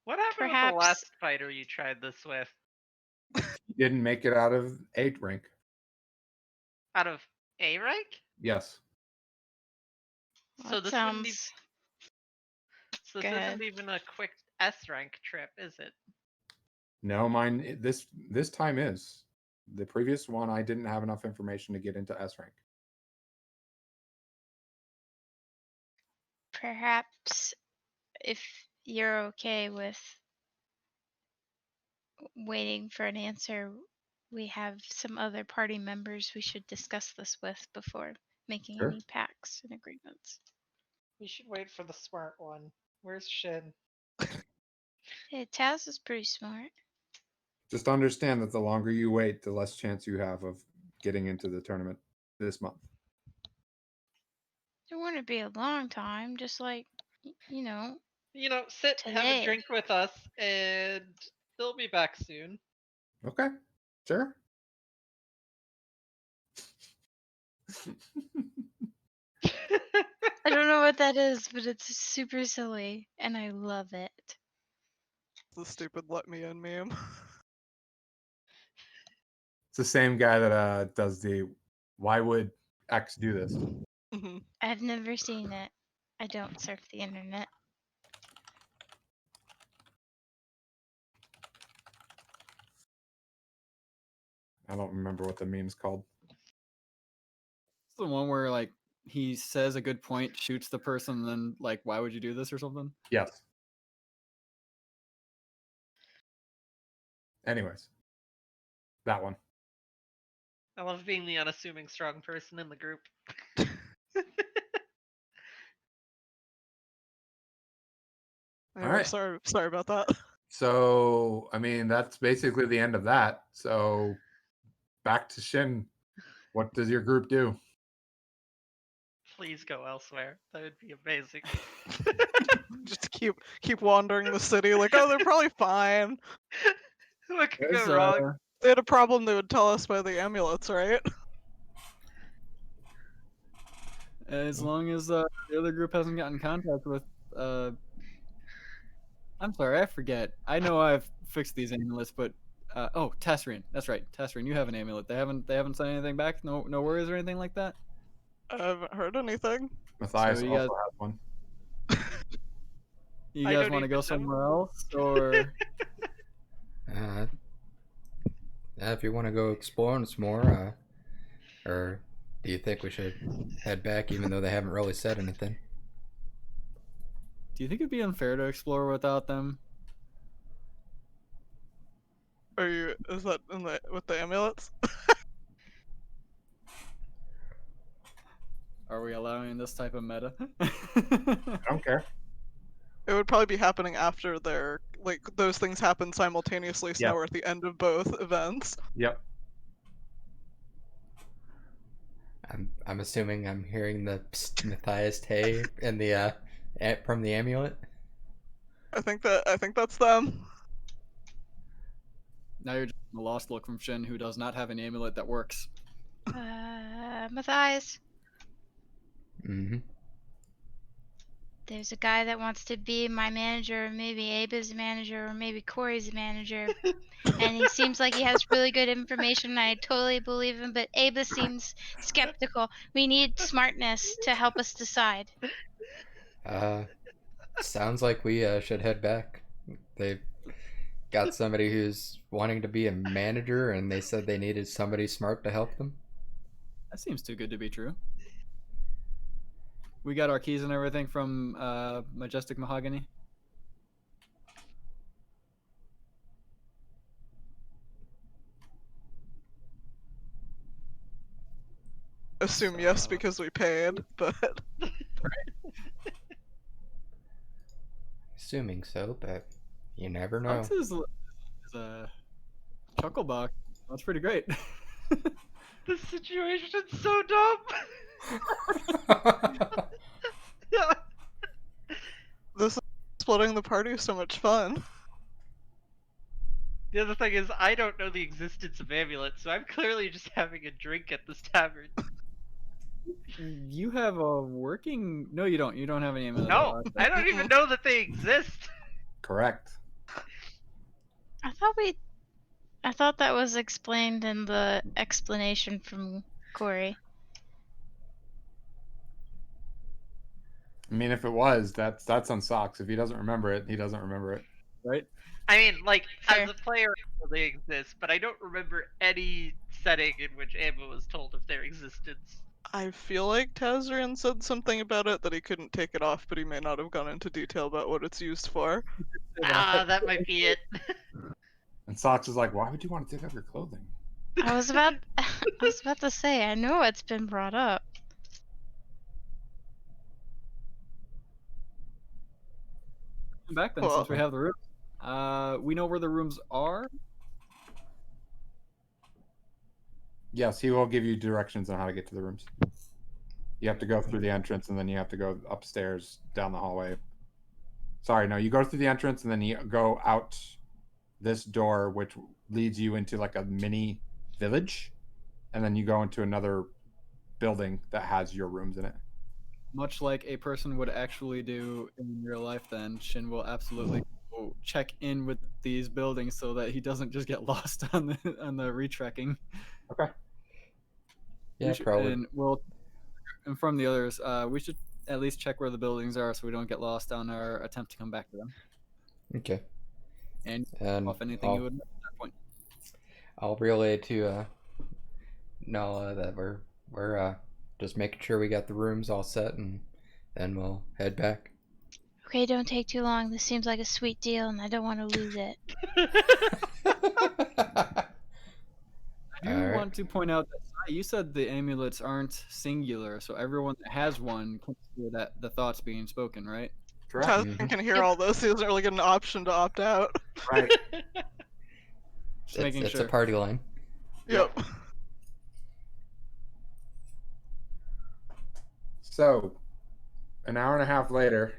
What happened with the last fighter you tried this with? He didn't make it out of 8 rank. Out of A rank? Yes. So That this wouldn't sounds. So Go this ahead. isn't even a quick S rank trip, is it? No, mine this time is. The previous one I didn't have enough information to get into S rank. Perhaps if you're okay with waiting for an answer, we have some other party members we should discuss this with before making Sure. any pacts and agreements. We should wait for the smart one. Where's Shin? Hey, Taz is pretty smart. Just understand that the longer you wait, the less chance you have of getting into the tournament this month. It wouldn't be a long time, just like, you know. You know, sit, have Today. a drink with us, and they'll be back soon. Okay. Sure. I don't know what that is, but it's super silly, and I love it. The stupid "let me in" meme. It's the same guy that does the why would X do this? Mhm. I've never seen it. I don't surf the internet. I don't remember what the meme's called. It's the one where like he says a good point, shoots the person, and then like, why would you do this or something? Yes. Anyways, that one. I love being the unassuming strong person in the group. Anyway, right. Sorry about that. So, I mean, that's basically the end of that. So, back to Shin. What does your group do? Please go elsewhere. That would be amazing. Just keep wandering the city like, oh, they're probably fine. What could There's, go wrong? They had a problem, they would tell us by the amulets, right? as long as the other group hasn't gotten in contact with. I'm sorry, I forget. I know I've fixed these amulets, but oh, Tessarian. That's right, Tessarian. You have an amulet. They haven't sent anything back. No worries or anything like that. I haven't heard anything. Matthias So you also guys- has one. You I guys don't want to go even know. somewhere else, or If you want to go exploring some more, or do you think we should head back even though they haven't really said anything? do you think it'd be unfair to explore without them? Is that with the amulets? Are we allowing this type of meta? I don't care. It would probably be happening after their, like, those things happen simultaneously, so Yeah. now we're at the end of both events. Yep. I'm assuming I'm hearing the psst, Matthias Tay and the from the amulet. I think that's them. Now you're just a lost look from Shin, who does not have an amulet that works. Matthias, Mm-hmm. there's a guy that wants to be my manager, or maybe Abe's manager, or maybe Corey's manager. And he seems like he has really good information. I totally believe him, but Abe seems skeptical. We need smartness to help us decide. Sounds like we should head back. They've got somebody who's wanting to be a manager, and they said they needed somebody smart to help them. That seems too good to be true. We got our keys and everything from Majestic Mahogany. Assume yes because we paid, but Assuming so, but you never know. Fox is a chuckle box. That's pretty great. This situation's so dumb. this is splitting the party is so much fun. The other thing is, I don't know the existence of amulets, so I'm clearly just having a drink at this tavern. You have a working. No, you don't. You don't have any amulet. No, I don't even know that they exist. Correct. I thought that was explained in the explanation from Corey. I mean, if it was, that's on Socks. If he doesn't remember it, he doesn't remember it. Right? I mean, like, Fair. as a player, I know they exist, but I don't remember any setting in which Emma was told of their existence. I feel like Tazrian said something about it that he couldn't take it off, but he may not have gone into detail about what it's used for. That might be it. And Socks is like, why would you want to take off your clothing? I was about to say, I know it's been brought up. Back then, since we have the rooms, we know where the rooms are. Yes, he will give you directions on how to get to the rooms. You have to go through the entrance, and then you have to go upstairs down the hallway. Sorry, no, you go through the entrance, and then you go out this door, which leads you into like a mini village, and then you go into another building that has your rooms in it. Much like a person would actually do in real life, then Shin will absolutely go check in with these buildings so that he doesn't just get lost on the retrekking. Okay. Yeah, probably. And from the others, we should at least check where the buildings are so we don't get lost on our attempt to come back to them. Okay. And And off anything you would know at that point. I'll relay to Nala that we're just making sure we got the rooms all set, and then we'll head back. Okay, don't take too long. This seems like a sweet deal, and I don't want to lose it. I do All right. want to point out that you said the amulets aren't singular, so everyone that has one can hear that the thoughts being spoken, right? Correct. Tasman can hear all this. He doesn't really get an option to opt out. Right. Just making It's sure. a party line. Yep. So, an hour and a half later,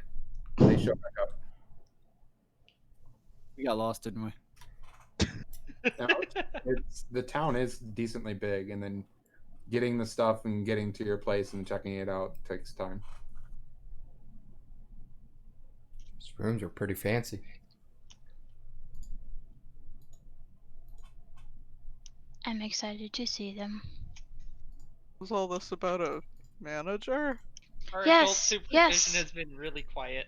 they show back up. We got lost, didn't we? Now, the town is decently big, and then getting the stuff and getting to your place and checking it out takes time. These rooms are pretty fancy. I'm excited to see them. Was all this about a manager? Our Yes, adult supervision yes. has been really quiet.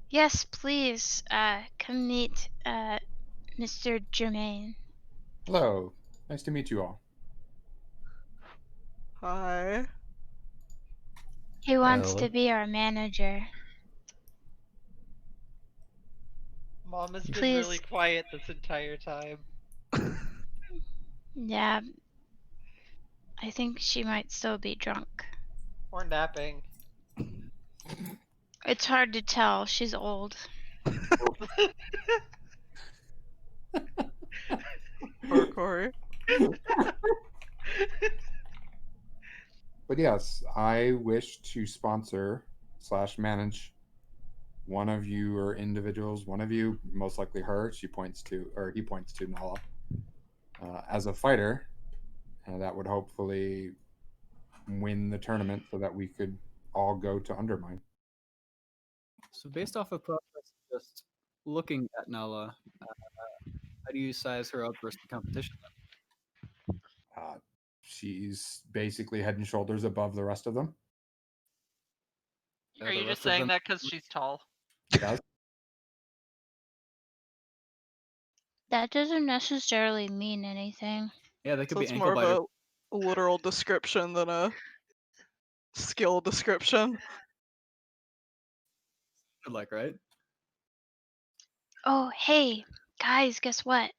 Yes, please, come meet, Mr. Germain. Hello. Nice to meet you all. Hi. He wants Hello. to be our manager. Mom has been Please. really quiet this entire time. Yeah. I think she might still be drunk. Or napping. It's hard to tell. She's old. Poor Corey. But yes, I wish to sponsor / manage one of you or individuals. One of you, most likely her. He points to Nala. As a fighter, that would hopefully win the tournament, so that we could all go to Undermine. So based off of process, of just looking at Nala, how do you size her up versus the competition? She's basically head and shoulders above the rest of them. Are the you rest just of saying them- that because she's tall? Yes. That doesn't necessarily mean anything. Yeah, they could So be it's ankle more of biters. a literal description than a skill description. Like, right? Oh, hey, guys, guess what?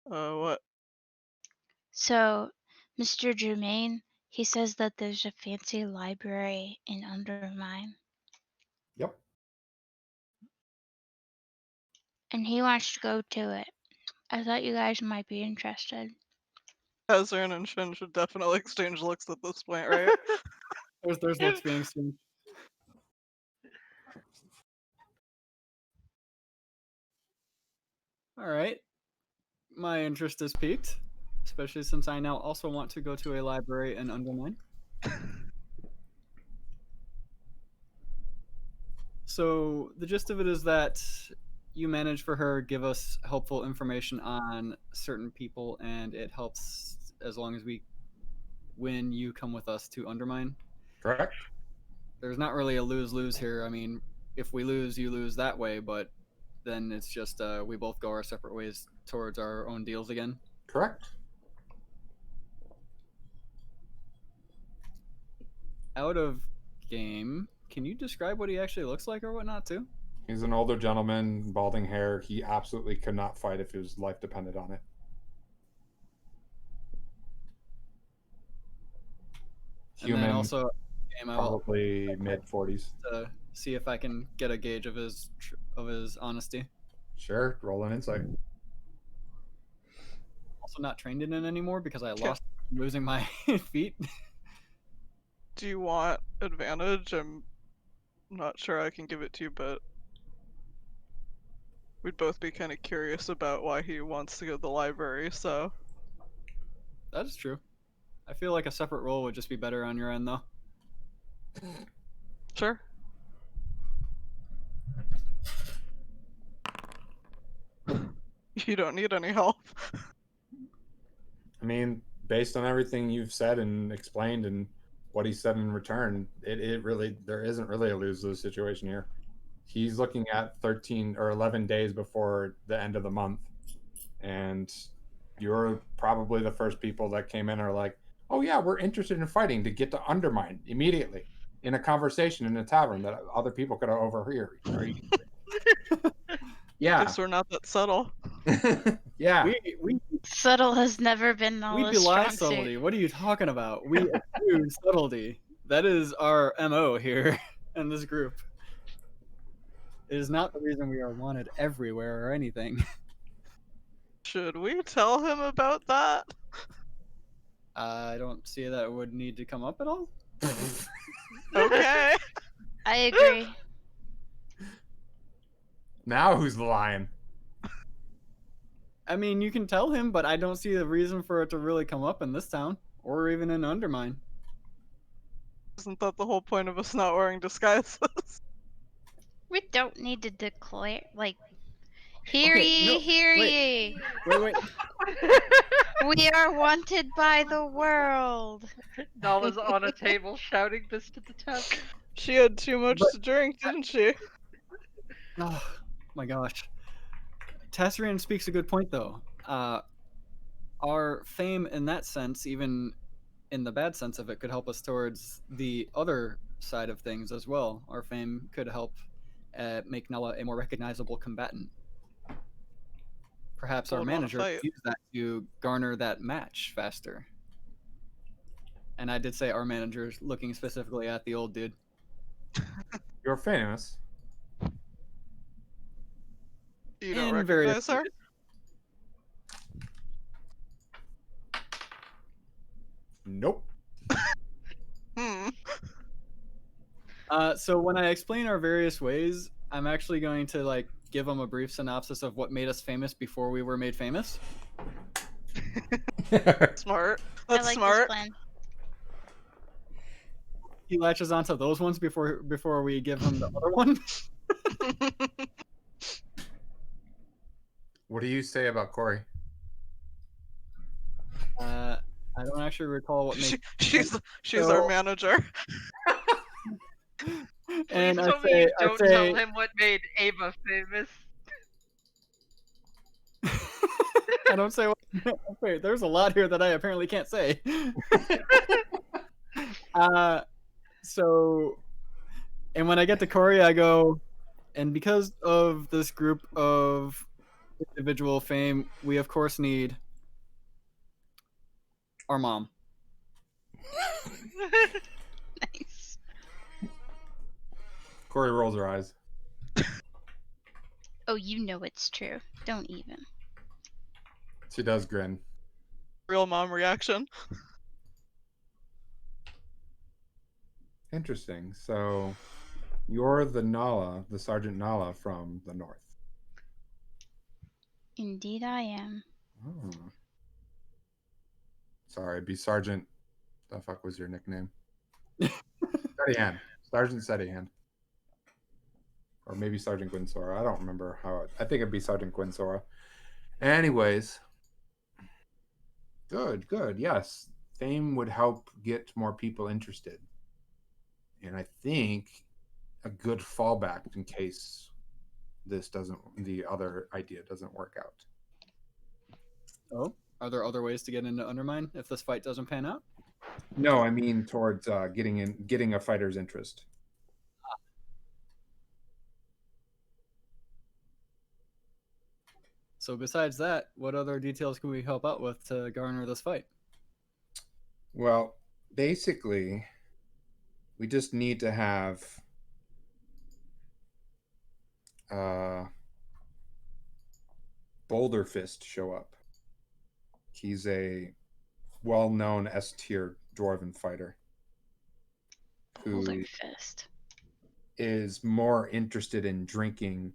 What? So, Mr. Germain, he says that there's a fancy library in Undermine, Yep. and he wants to go to it. I thought you guys might be interested. Hazard and Shin should definitely exchange looks at this point, right? There's looks being seen. All right. My interest is piqued, especially since I now also want to go to a library in Undermine. So the gist of it is that you manage for her, give us helpful information on certain people, and it helps as long as we win, you come with us to Undermine. Correct. There's not really a lose-lose here. I mean, if we lose, you lose that way, but then it's just we both go our separate ways towards our own deals again. Correct. Out of game, can you describe what he actually looks like or whatnot too? He's an older gentleman, balding hair. He absolutely could not fight if his life depended on it. And then also, game, I'll probably mid-40s. to see if I can get a gauge of his honesty. Sure, roll an insight. Also not trained in it anymore because I Yeah. lost losing my feet. Do you want advantage? I'm not sure I can give it to you, but we'd both be kind of curious about why he wants to go to the library, so. That is true. I feel like a separate roll would just be better on your end though. Sure. You don't need any help. I mean, based on everything you've said and explained and what he said in return, it really, there isn't really a lose-lose situation here. He's looking at 13 or 11 days before the end of the month, and you're probably the first people that came in are like, oh yeah, we're interested in fighting to get to undermine immediately in a conversation in a tavern that other people could overhear. Yeah. Guess we're not that subtle. Yeah. We Subtle has never been we Nala's belie strong subtlety. suit. What are you talking about? We eschew subtlety. That is our MO here in this group. It is not the reason we are wanted everywhere or anything. Should we tell him about that? I don't see that it would need to come up at all. Okay. I agree. Now who's the lion? I mean, you can tell him, but I don't see the reason for it to really come up in this town or even in Undermine. Isn't that the whole point of us not wearing disguises? We don't need to declare, like, hear Okay, ye, no, hear wait. ye. Wait. We are wanted by the world. Nala's on a table shouting this to the town. She had too much But- to drink, didn't she? Oh my gosh. Tassarian speaks a good point, though. Our fame in that sense, even in the bad sense of it, could help us towards the other side of things as well. Our fame could help make Nala a more recognizable combatant. Perhaps our Would wanna manager fight. could use that to garner that match faster. And I did say our manager, looking specifically at the old dude. You're famous. You don't In various recognize her? Nope. Hmm. So when I explain our various ways, I'm actually going to like give them a brief synopsis of what made us famous before we were made famous. Smart. I That's like smart. this plan. He latches onto those ones before we give him the other one. What do you say about Corey? I don't actually recall what made. She's So- our manager. And Please I tell me you say, don't tell him what made Ava famous. I don't say. Wait, there's a lot here that I apparently can't say. So, and when I get to Corey, I go, and because of this group of individual fame, we of course need our mom. Nice. Corey rolls her eyes. Oh, you know it's true. Don't even. She does grin. Real mom reaction. Interesting. So you're the Nala, the Sergeant Nala from the north. Indeed, I am. Oh. Sorry, it'd be Sergeant. The fuck was your nickname? Steadyhand. Sergeant Steadyhand. Or maybe Sergeant Gwinsora. I don't remember how. I think it'd be Sergeant Gwinsora. Anyways. Good. Yes. Fame would help get more people interested. And I think a good fallback in case the other idea doesn't work out. Oh, are there other ways to get into Undermine if this fight doesn't pan out? No, I mean towards getting a fighter's interest. So besides that, what other details can we help out with to garner this fight? Well, basically, we just need to have Boulder Fist show up. He's a well-known S-tier dwarven fighter who Boulder Fist. is more interested in drinking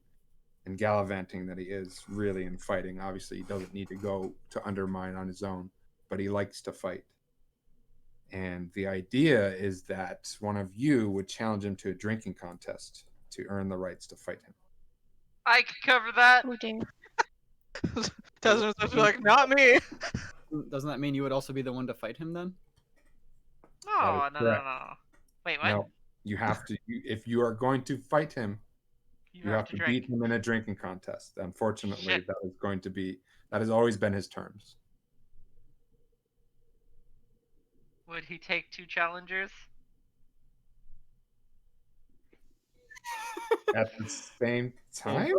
and gallivanting than he is really in fighting. Obviously, he doesn't need to go to Undermine on his own, but he likes to fight. And the idea is that one of you would challenge him to a drinking contest to earn the rights to fight him. I can cover that. Oh dear. Desmond's just like, not me. Doesn't that mean you would also be the one to fight him then? No, is no. correct. Wait, what? No, you have to. If you are going to fight him, you have to drink. beat him in a drinking contest. Unfortunately, Shit. that has always been his terms. Would he take 2 challengers? At the same time?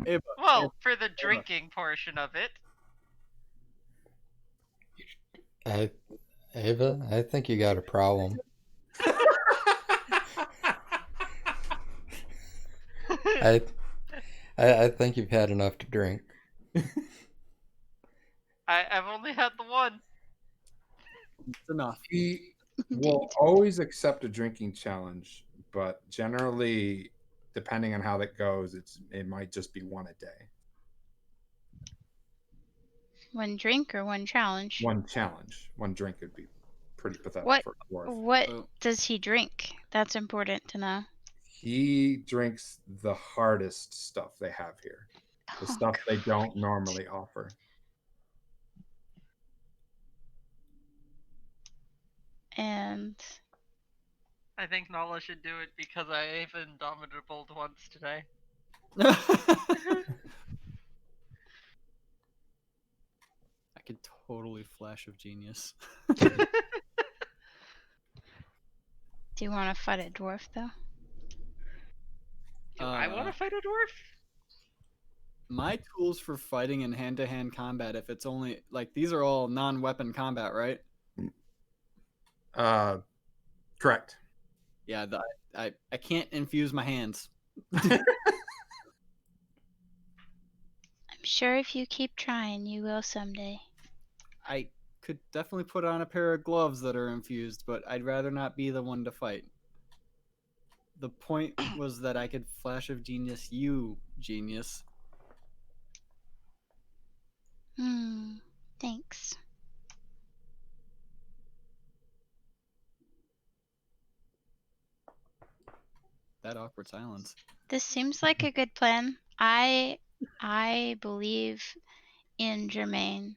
Ava, Well, for the drinking portion of it. Ava, I think you got a problem. I think you've had enough to drink. I've only had the one. it's enough. He will always accept a drinking challenge, but generally, depending on how that goes, it might just be one a day. One drink or one challenge? One challenge. One drink would be pretty pathetic What? for a dwarf. What Oh. does he drink? That's important to know. He drinks the hardest stuff they have here. The Oh, stuff they don't normally offer. And I think Nala should do it because I even Indomitable once today. I could totally flash of genius. do you want to fight a dwarf though? Do I want to fight a dwarf? My tools for fighting in hand-to-hand combat, if it's only like these are all non-weapon combat, right? Correct. Yeah, I can't infuse my hands. I'm sure if you keep trying, you will someday. I could definitely put on a pair of gloves that are infused, but I'd rather not be the one to fight. The point was that I could flash of genius you, genius. Thanks. That awkward silence. This seems like a good plan. I believe in Jermaine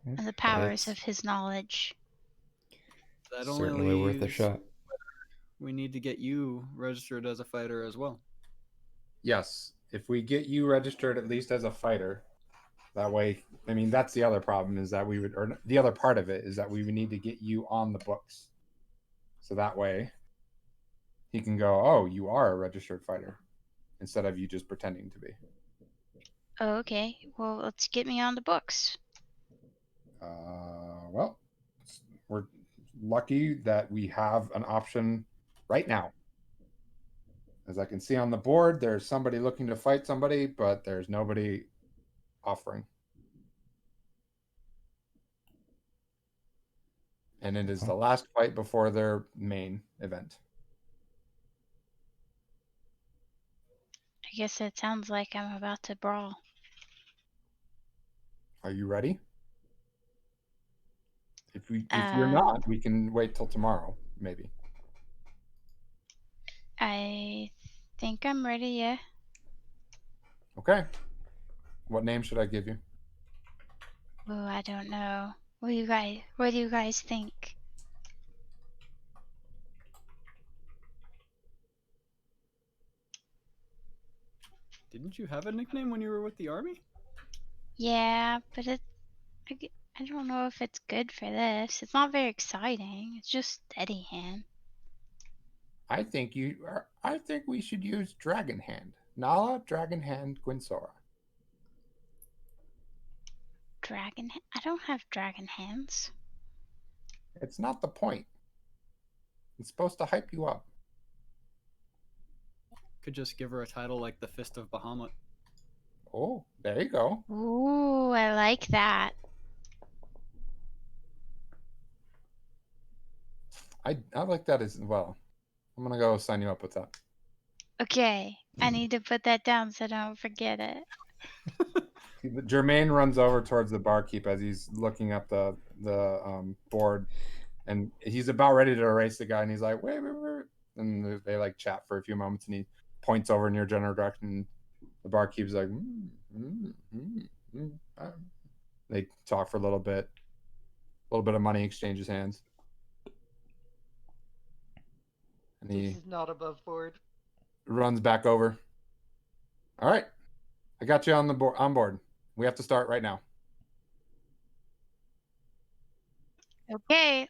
and the powers That's of his knowledge. That only certainly worth a leaves shot. we need to get you registered as a fighter as well. Yes. If we get you registered at least as a fighter, that way, I mean, that's the other problem is that we would, or the other part of it is that we would need to get you on the books. So that way he can go, oh, you are a registered fighter instead of you just pretending to be. Oh, okay. Well, let's get me on the books. Well, we're lucky that we have an option right now. As I can see on the board, there's somebody looking to fight somebody, but there's nobody offering. And it is the last fight before their main event. I guess it sounds like I'm about to brawl. Are you ready? If you're not, we can wait till tomorrow, maybe. I think I'm ready, yeah. Okay. What name should I give you? Oh, I don't know. What do you guys think? Didn't you have a nickname when you were with the army? Yeah, but I don't know if it's good for this. It's not very exciting. It's just steady hand. I think we should use Dragon Hand. Nala, Dragon Hand, Gwynsora. I don't have dragon hands. It's not the point. It's supposed to hype you up. Could just give her a title like the Fist of Bahamut. Oh, there you go. Ooh, I like that. I like that as well. I'm gonna go sign you up with that. Okay, I need to put that down so I don't forget it. Jermaine runs over towards the barkeep as he's looking at the board, and he's about ready to erase the guy, and he's like, wait. And they like chat for a few moments, and he points over in your general direction. And the barkeep's like, They talk for a little bit of money exchanges hands. And he This is not above board. runs back over. All right, I got you on board. We have to start right now. Okay,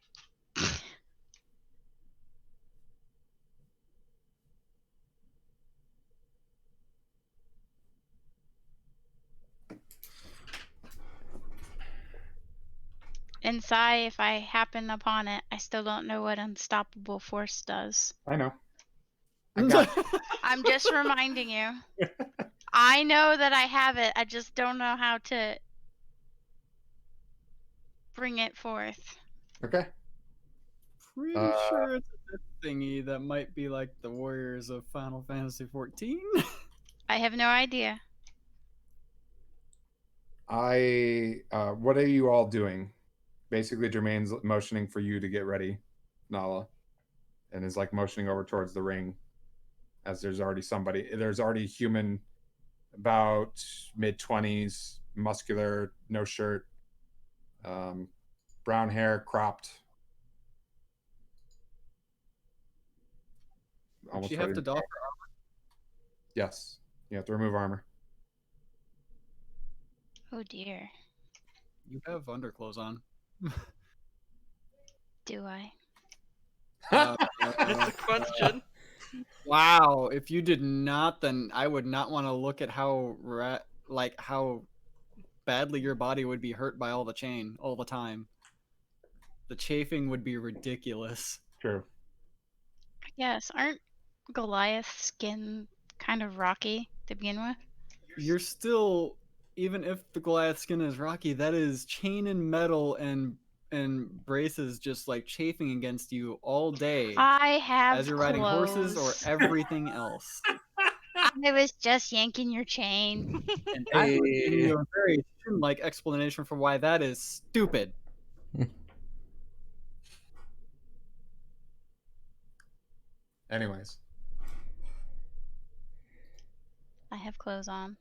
Sai, if I happen upon it, I still don't know what unstoppable force does. I know. I got I'm just reminding you. I know that I have it. I just don't know how to bring it forth. Okay. Pretty sure it's a death thingy that might be like the warriors of Final Fantasy 14. I have no idea. What are you all doing? Basically, Jermaine's motioning for you to get ready, Nala, and is like motioning over towards the ring. As there's already a human, about mid-20s, muscular, no shirt, brown hair, cropped. Does she have to doff her armor? Yes, you have to remove armor. Oh dear. You have underclothes on. Do I? That's a question. Wow, if you did not, then I would not want to look at how how badly your body would be hurt by all the chain all the time. The chafing would be ridiculous. True. Yes, aren't Goliath's skin kind of rocky to begin with? You're still, even if the Goliath skin is rocky, that is chain and metal and braces just like chafing against you all day I have as you're riding horses or clothes. everything else. I was just yanking your chain. And I would give you a very like explanation for why that is stupid. Anyways. I have clothes on.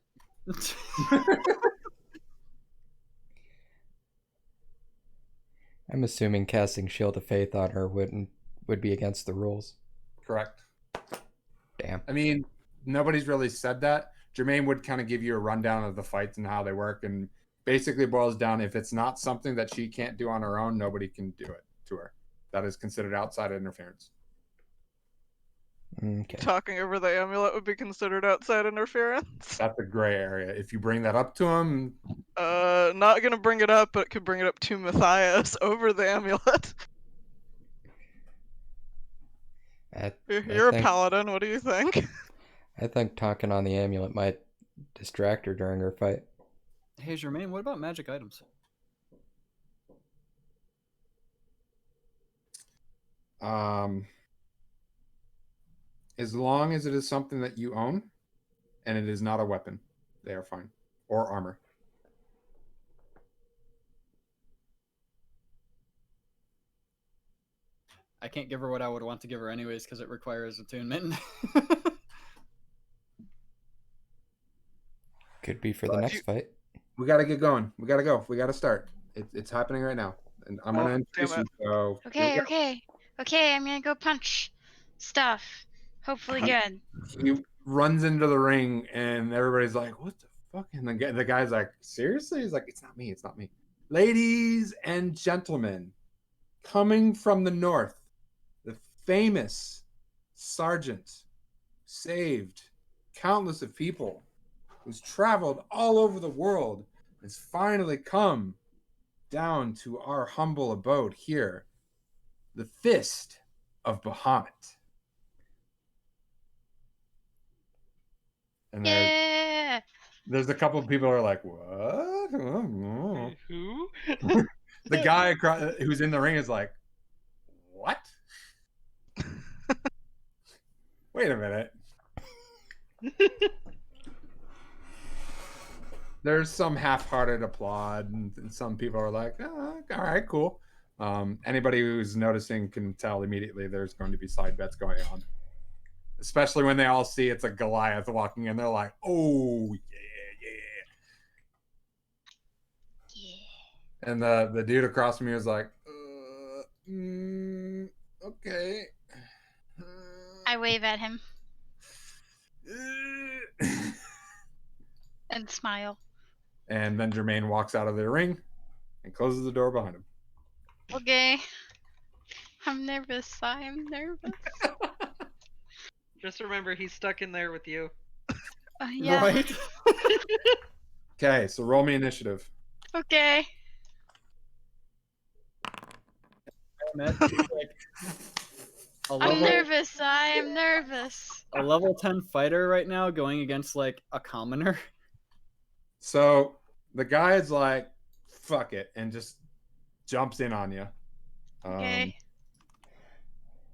I'm assuming casting Shield of Faith on her would be against the rules. Correct. Damn. I mean, nobody's really said that. Jermaine would kind of give you a rundown of the fights and how they work, and basically boils down, if it's not something that she can't do on her own, nobody can do it to her. That is considered outside interference. Okay. Talking over the amulet would be considered outside interference. That's a gray area. If you bring that up to him, Not gonna bring it up, but could bring it up to Matthias over the amulet. You're a paladin. What do you think? I think talking on the amulet might distract her during her fight. Hey, Jermaine, what about magic items? As long as it is something that you own and it is not a weapon, they are fine. Or armor. I can't give her what I would want to give her anyways because it requires attunement. Could be for the next fight. We got to get going. We got to go. We got to start. It's happening right now. And I'm going to introduce you. So Okay, I'm gonna go punch stuff. Hopefully good. He runs into the ring and everybody's like, what the fuck? And the guy's like, seriously? He's like, it's not me. It's not me. Ladies and gentlemen, coming from the north, the famous sergeant saved countless of people, who's traveled all over the world, has finally come down to our humble abode here, the Fist of Bahamut. And there's a couple of people who are like, what? Who? The guy who's in the ring is like, what? Wait a minute. There's some half-hearted applaud, and some people are like, oh, all right, cool. Anybody who's noticing can tell immediately there's going to be side bets going on. Especially when they all see it's a Goliath walking in. They're like, oh, yeah. And the dude across from me was like, okay. I wave at him. And smile. And then Jermaine walks out of the ring and closes the door behind him. Okay. I'm nervous. I'm nervous. Just remember, he's stuck in there with you. Yeah. Right? Okay, so roll me initiative. Okay. met like a I'm level, nervous. I am nervous. a level 10 fighter right now going against like a commoner. So the guy is like, fuck it, and just jumps in on you. Okay.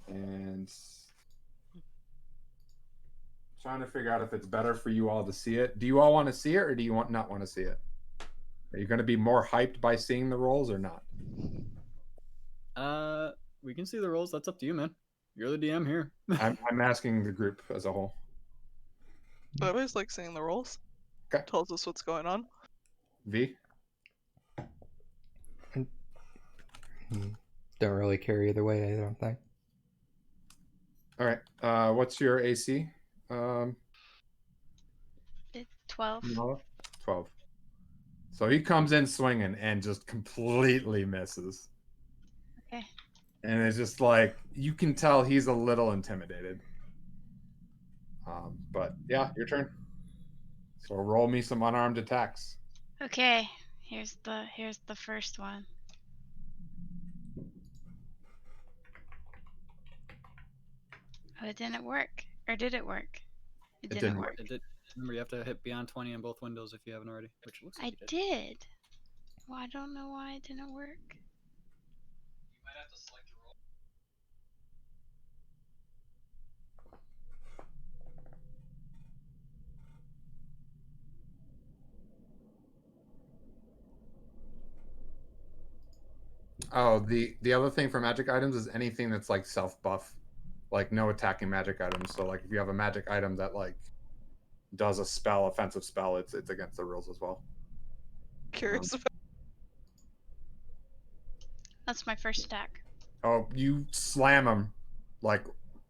And trying to figure out if it's better for you all to see it. Do you all want to see it, or do you not want to see it? Are you going to be more hyped by seeing the rolls or not? We can see the rolls. That's up to you, man. You're the DM here. I'm asking the group as a whole. But I always like seeing the rolls. Okay. Tells us what's going on. V? Don't really care either way, I don't think. All right. What's your AC? It's 12. Noah? 12. So he comes in swinging and just completely misses. Okay. And it's just like, you can tell he's a little intimidated. But yeah, your turn. So roll me some unarmed attacks. Okay. Here's the first one. Oh, it didn't work. Or did it work? It didn't work. It did. Remember, you have to hit beyond 20 in both windows if you haven't already. Which looks like I you did. did. Well, I don't know why it didn't work. You might have to select your roll. Oh, the other thing for magic items is anything that's like self buff, like no attacking magic items. So like if you have a magic item that like does a spell, offensive spell, it's against the rules as well. Curious if That's my first attack. Oh, you slam him, like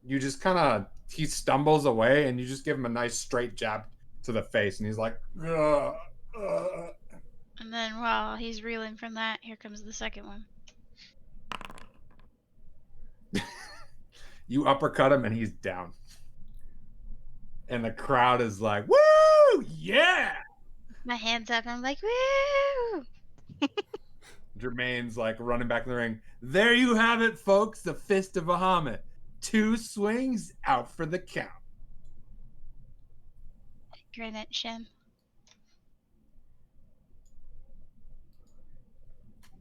you just kind of he stumbles away, and you just give him a nice straight jab to the face, and he's like, "Ugh, ugh." And then while he's reeling from that, here comes the second one. You uppercut him, and he's down. And the crowd is like, "Woo, yeah!" My hands up, and I'm like, woo! Jermaine's like running back in the ring. There you have it, folks. The Fist of Bahamut. 2 swings out for the count. Grin at Shem.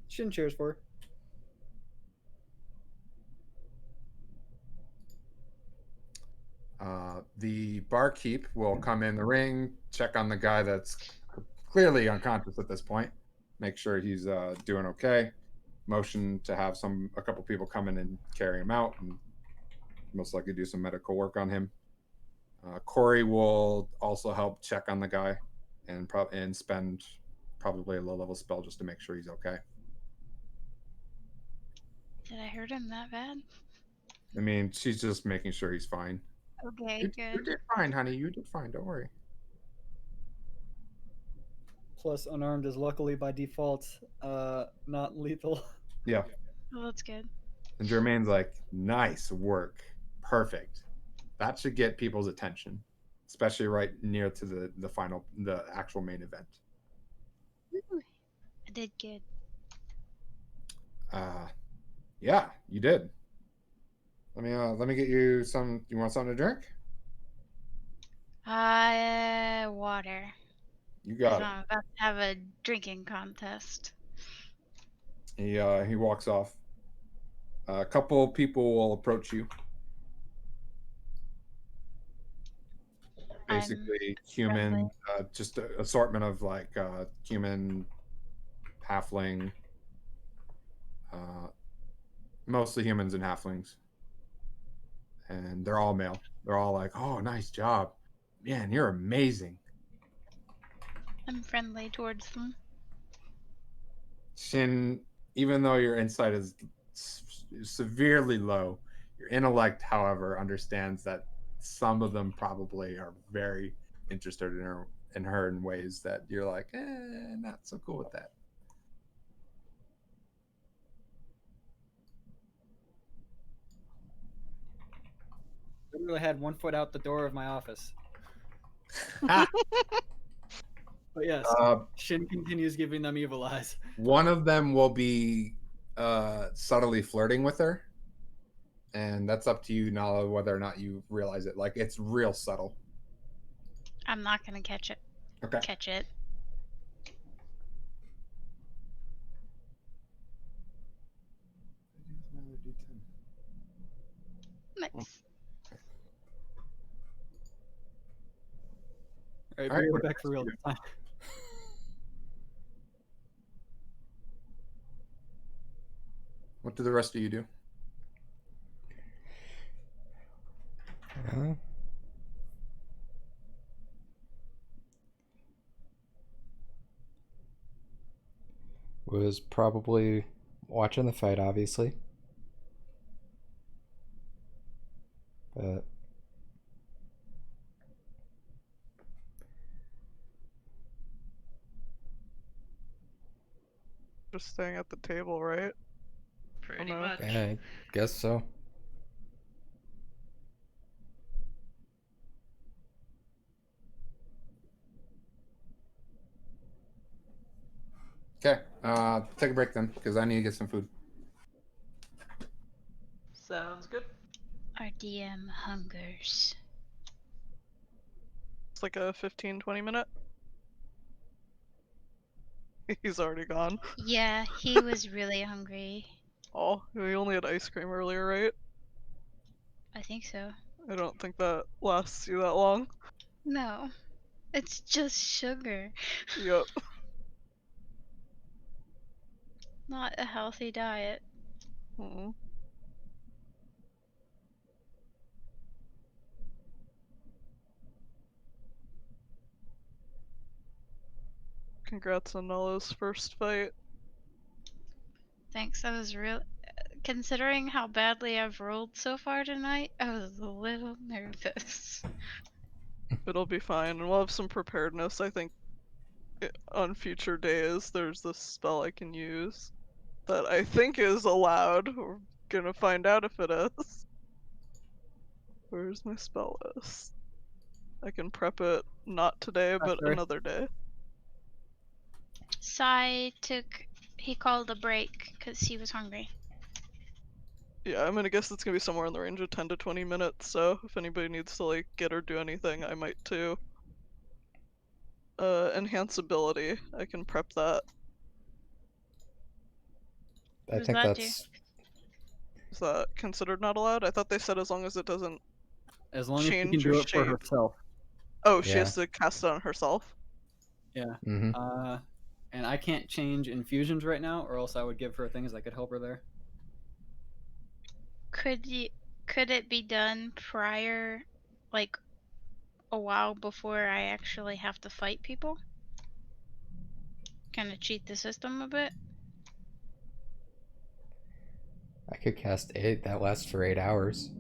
Shin cheers for her. The barkeep will come in the ring, check on the guy that's clearly unconscious at this point, make sure he's doing okay. Motion to have a couple people come in and carry him out, and most likely do some medical work on him. Corey will also help check on the guy and spend probably a low-level spell just to make sure he's okay. Did I hurt him that bad? I mean, she's just making sure he's fine. Okay, You good. did fine, honey. You did fine. Don't worry. Plus, unarmed is luckily by default not lethal. Yeah. Well, that's good. And Jermaine's like, nice work. Perfect. That should get people's attention, especially right near to the actual main event. Woo. I did good. Yeah, you did. Let me get you some. You want something to drink? Water. You got I'm about to have a drinking contest. it. He walks off. A couple people will approach you. Basically, human, just an assortment of like human, halfling, mostly humans and halflings. And they're all male. They're all like, "Oh, nice job. Man, you're amazing." I'm friendly towards them. Shin, even though your insight is severely low, your intellect, however, understands that some of them probably are very interested in her in ways that you're like, not so cool with that. Literally had 1 foot out the door of my office. But yes, Shin continues giving them evil eyes. One of them will be subtly flirting with her, and that's up to you, Nala, whether or not you realize it. Like, it's real subtle. I'm not gonna catch it. Okay. Catch it. Nice. All right, All right, bring what it back for real this time. What do the rest of you do? Was probably watching the fight, obviously. But Just staying at the table, right? Pretty no. much. I guess so. Okay. Take a break then, because I need to get some food. Sounds good. Our DM hungers. It's like a 15-20 minute. He's already gone. Yeah, he was really hungry. Oh, we only had ice cream earlier, right? I think so. I don't think that lasts you that long. No, it's just sugar. Yep. Not a healthy diet. Mm. Congrats on Nala's first fight. Thanks, I was real. Considering how badly I've rolled so far tonight, I was a little nervous. It'll be fine, and we'll have some preparedness. I think on future days there's this spell I can use that I think is allowed. We're gonna find out if it is. Where's my spell list? I can prep it not today, but sorry. another day. Sai he called a break because he was hungry. Yeah, I'm gonna guess it's gonna be somewhere in the range of 10 to 20 minutes, so if anybody needs to like get or do anything, I might too. Enhance ability. I can prep that. I What does think that do? that's Is that considered not allowed? I thought they said as long as it doesn't As long as she can change or do it for shape. herself. Oh, she Yeah. has to cast it on herself? Yeah. Mhm. And I can't change infusions right now, or else I would give her things that could help her there. Could it be done prior, like a while before I actually have to fight people? Kind of cheat the system a bit. I could cast 8 that lasts for 8 hours.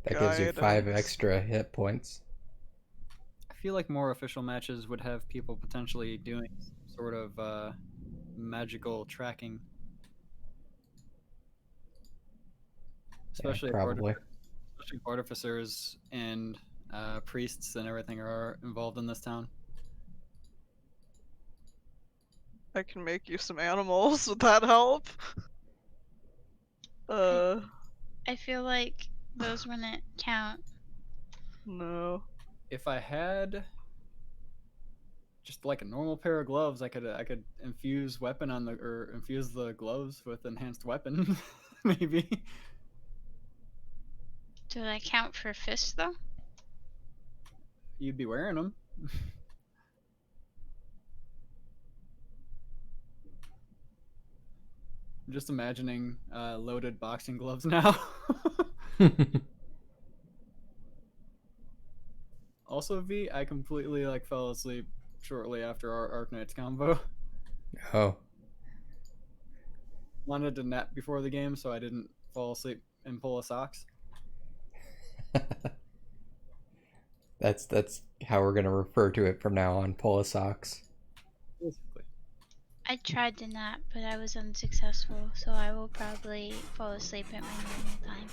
That gives you 5 Guidance. extra hit points. I feel like more official matches would have people potentially doing some sort of magical tracking. Especially if probably. artificers and priests and everything are involved in this town. I can make you some animals. Would that help? I feel like those wouldn't count. No. If I had just like a normal pair of gloves, I could infuse infuse the gloves with enhanced weapon, maybe. Do that count for fists though? You'd be wearing them. I'm just imagining loaded boxing gloves now. Also, V, I completely fell asleep shortly after our Arknights combo. Oh. Wanted to nap before the game, so I didn't fall asleep in Pola socks. That's how we're gonna refer to it from now on, Pola socks. Basically. I tried to nap, but I was unsuccessful, so I will probably fall asleep at my normal time.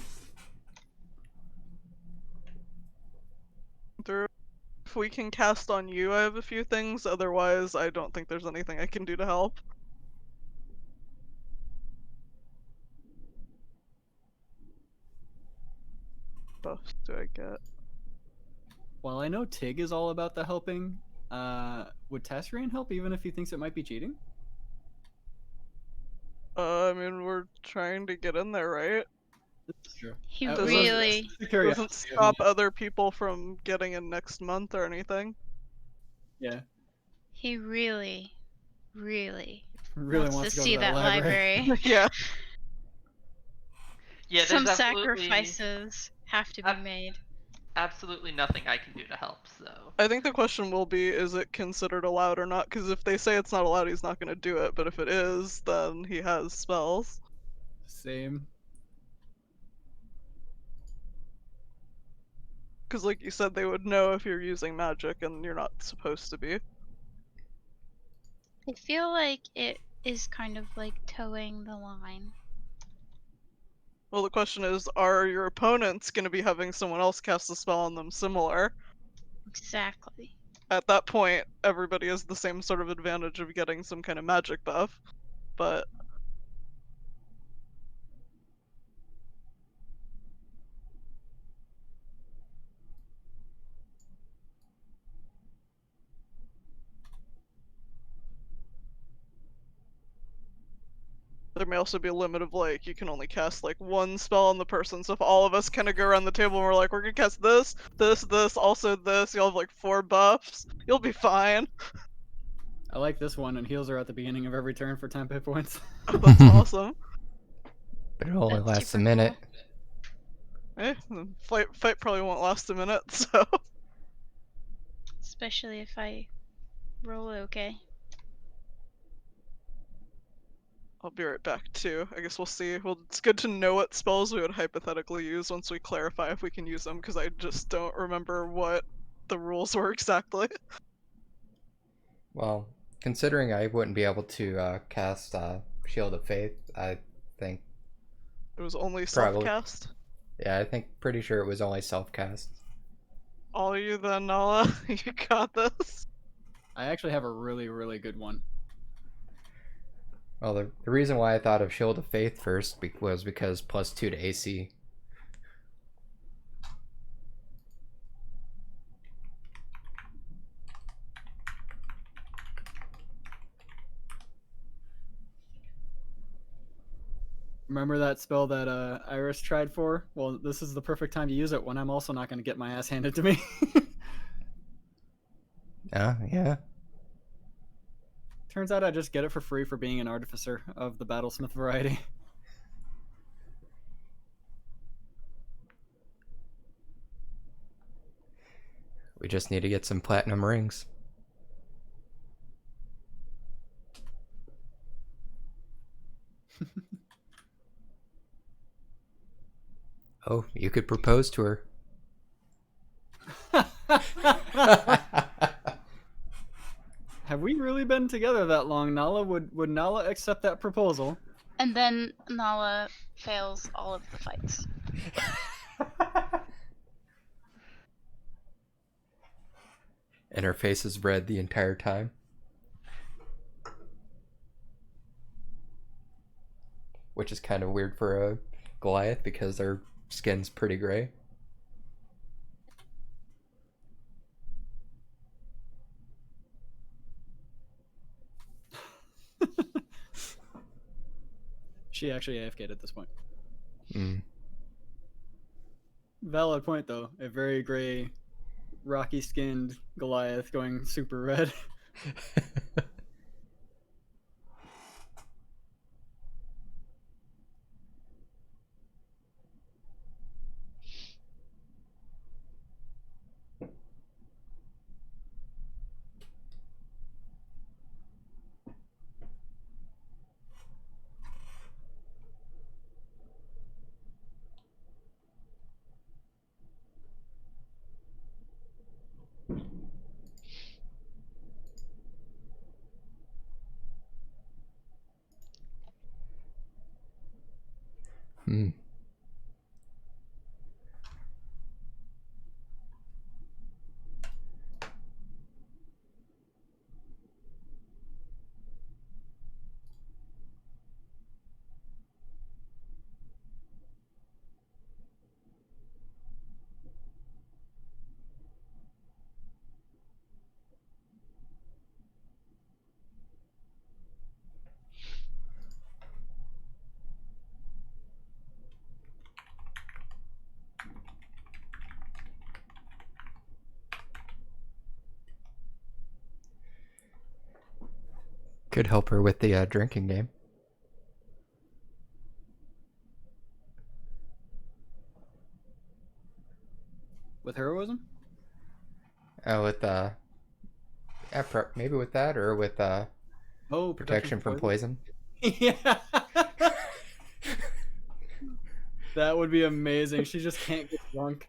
If we can cast on you, I have a few things. Otherwise, I don't think there's anything I can do to help. buffs do I get? While I know Tig is all about the helping, would Tassarian help even if he thinks it might be cheating? I mean, we're trying to get in there, right? That's true. He It was really, just a curiosity Doesn't of stop me. other people from getting in next month or anything. Yeah, he really, really really wants wants to to go see to that that library. Yeah. Yeah, Some there's absolutely sacrifices have to be Ab- made. absolutely nothing I can do to help. So I think the question will be, is it considered allowed or not? Because if they say it's not allowed, he's not going to do it. But if it is, then he has spells. same. Because like you said, they would know if you're using magic and you're not supposed to be. I feel like it is kind of like towing the line. Well, the question is, are your opponents going to be having someone else cast a spell on them similar? Exactly. At that point, everybody has the same sort of advantage of getting some kind of magic buff. But there may also be a limit of like, you can only cast like one spell on the person. So if all of us kind of go around the table and we're like, we're going to cast this, this, also this, you'll have like 4 buffs. You'll be fine. I like this one, and heals are at the beginning of every turn for 10 hit points. Oh, that's awesome. But it only That's lasts a super minute. The fight probably won't last a minute, so. Especially if I roll okay. I'll be right back too. I guess we'll see. Well, it's good to know what spells we would hypothetically use once we clarify if we can use them, because I just don't remember what the rules were exactly. Well, considering I wouldn't be able to cast Shield of Faith, I think It was only probably. self-cast. Yeah, I think pretty sure it was only self-cast. All you then, Nala. You got this. I actually have a really, really good one. Well, the reason why I thought of Shield of Faith first was because +2 to AC. Remember that spell that Iris tried for? Well, this is the perfect time to use it when I'm also not going to get my ass handed to me. Yeah. Turns out I just get it for free for being an artificer of the Battlesmith variety. We just need to get some platinum rings. Oh, you could propose to her. Have we really been together that long, Nala? Would Nala accept that proposal? And then Nala fails all of the fights. And her face is red the entire time. Which is kind of weird for a Goliath because their skin's pretty gray. She actually AFK'd at this point. Mm. Valid point, though. A very gray, rocky-skinned Goliath going super red. Hmm. Could help her with the drinking game. With heroism? With maybe with that, or with Oh, protection from poison. Yeah. That would be amazing. She just can't get drunk.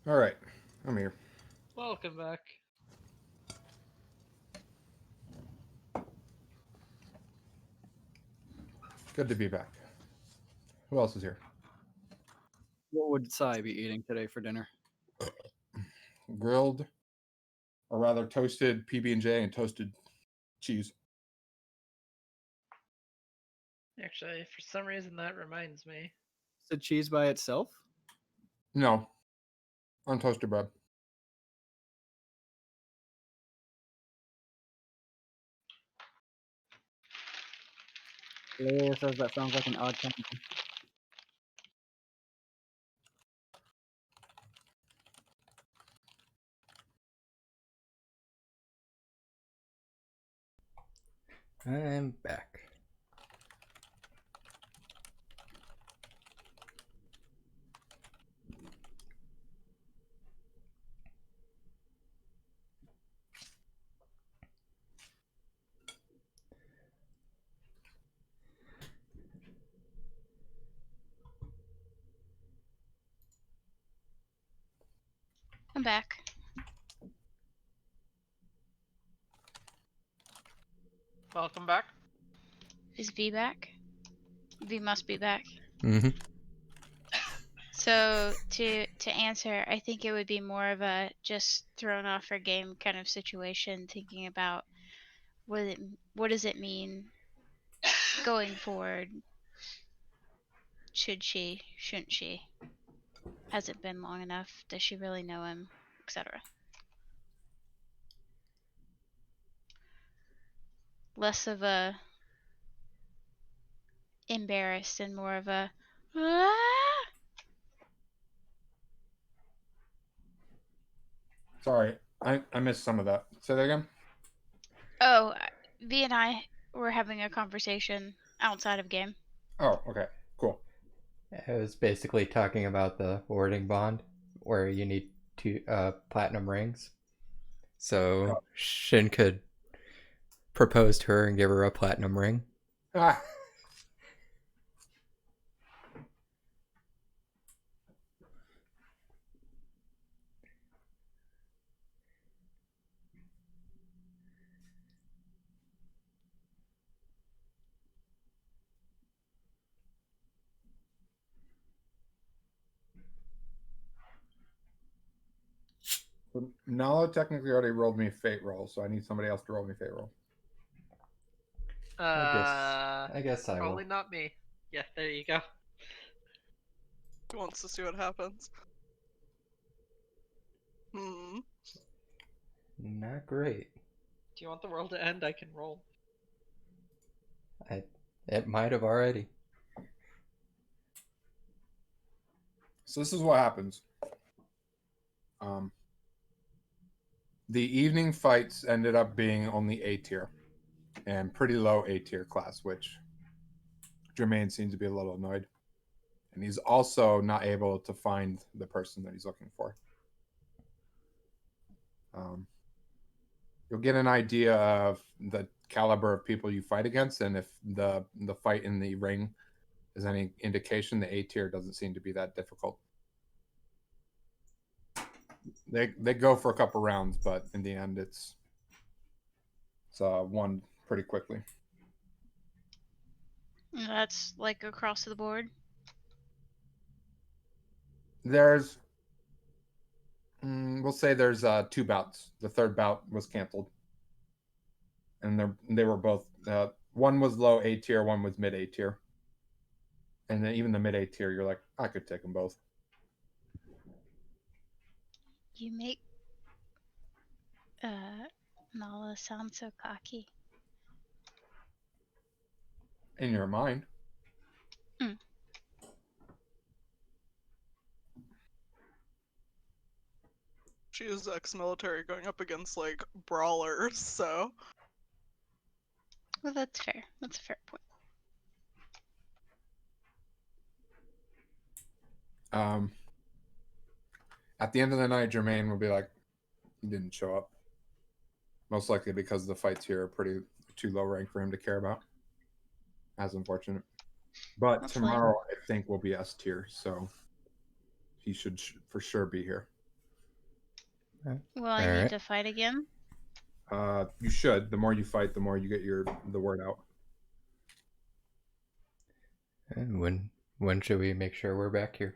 All right, I'm here. Welcome back. Good to be back. Who else is here? What would Sai be eating today for dinner? Grilled, or rather toasted PB&J and toasted cheese. Actually, for some reason, that reminds me. Is it cheese by itself? No, untoasted bread. Leia says that sounds like an odd combo. I'm back. I'm back. Welcome back. Is V back? V must be back. Mm-hmm. So to answer, I think it would be more of a just thrown off her game kind of situation, thinking about what does it mean going forward? Should she? Shouldn't she? Has it been long enough? Does she really know him? Etc. less of a embarrassed and more of a "Ah!" Sorry, I missed some of that. Say that again. Oh, V and I were having a conversation outside of game. Oh, okay, cool. I was basically talking about the warding bond, where you need 2 platinum rings. So Shin could propose to her and give her a platinum ring. Ah, Nala technically already rolled me a fate roll, so I need somebody else to roll me a fate roll. I guess I Probably will. not me. Yeah, there you go. He wants to see what happens. Hmm. Not great. Do you want the world to end? I can roll. It might have already. So this is what happens. The evening fights ended up being only A tier and pretty low A tier class, which Jermaine seems to be a little annoyed. And he's also not able to find the person that he's looking for. You'll get an idea of the caliber of people you fight against, and if the fight in the ring is any indication, the A tier doesn't seem to be that difficult. They go for a couple rounds, but in the end, it's won pretty quickly. That's like across the board. There's, we'll say there's 2 bouts. The third bout was canceled, and they were both. One was low A tier, one was mid A tier, and then even the mid A tier, you're like, I could take them both. You make Nala sound so cocky. In your mind. She is ex-military going up against like brawlers, so Well, that's fair. That's a fair point. At the end of the night, Jermaine will be like, he didn't show up. Most likely because the fights here are too low rank for him to care about. That's unfortunate. But That's tomorrow, I think, will be S tier, so he should for sure be here. Will I need Alright. to fight again? You should. The more you fight, the more you get the word out. And when should we make sure we're back here?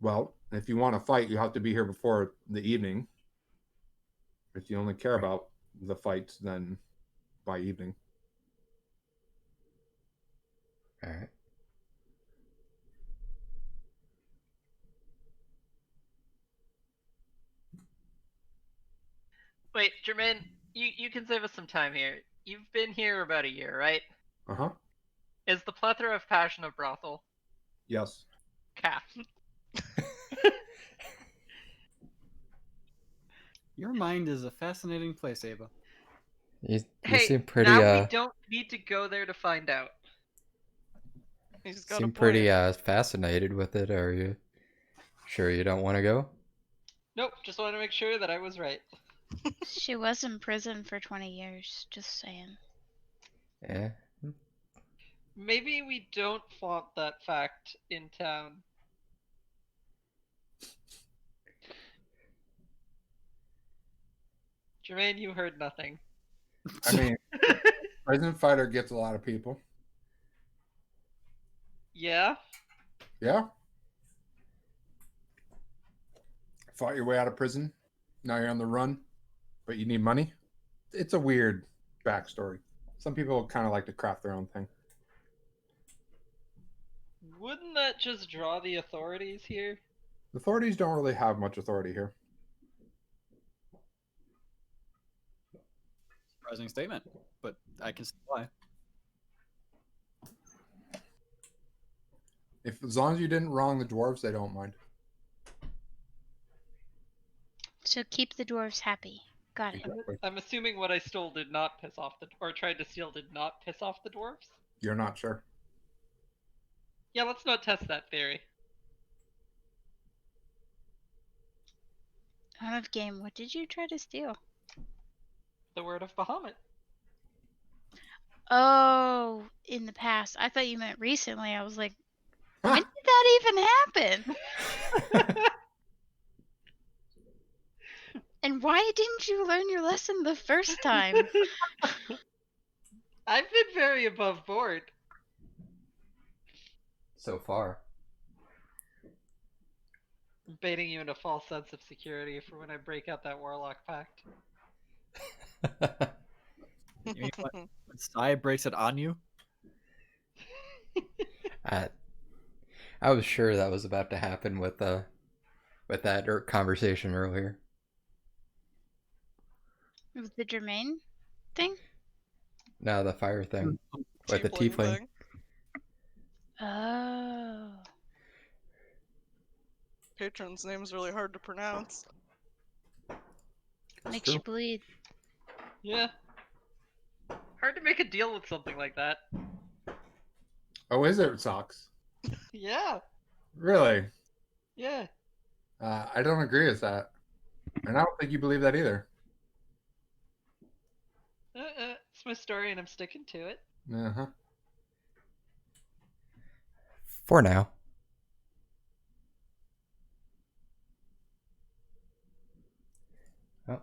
Well, if you want to fight, you have to be here before the evening. If you only care about the fights, then by evening. All right. Wait, Jermaine, you can save us some time here. You've been here about a year, right? Uh-huh. Is the plethora of passion a brothel? Yes. Calf. Your mind is a fascinating place, Ava. You Hey, seem pretty now we don't need to go there to find out. he's got seem a pretty point. fascinated with it. Are you sure you don't want to go? Nope, just wanted to make sure that I was right. She was in prison for 20 years, just saying. Yeah. Maybe we don't flaunt that fact in town. Jermaine, you heard nothing. I mean, Prison Fighter gets a lot of people. Yeah? Yeah. Fought your way out of prison. Now you're on the run, but you need money. It's a weird backstory. Some people kind of like to craft their own thing. Wouldn't that just draw the authorities here? The authorities don't really have much authority here. surprising statement, but I can see why. As long as you didn't wrong the dwarves, they don't mind. So keep the dwarves happy. Got it. Exactly. I'm assuming what I stole did not piss off or tried to steal did not piss off the dwarves. You're not sure. Yeah, let's not test that theory. Out of game, what did you try to steal? The word of Bahamut. Oh, in the past. I thought you meant recently. I was like, when did that even happen? And why didn't you learn your lesson the first time? I've been very above board. So far. Baiting you into a false sense of security for when I break out that warlock pact. You mean when Sai breaks it on you? I was sure that was about to happen with that conversation earlier. With the Germain thing? No, the fire thing with the tiefling. thing. Oh. Patron's name's really hard to pronounce. That's Makes true. you bleed. Yeah. Hard to make a deal with something like that. Oh, is it socks? Yeah. Really? Yeah. I don't agree with that, and I don't think you believe that either. It's my story and I'm sticking to it. Uh-huh. For now. Well,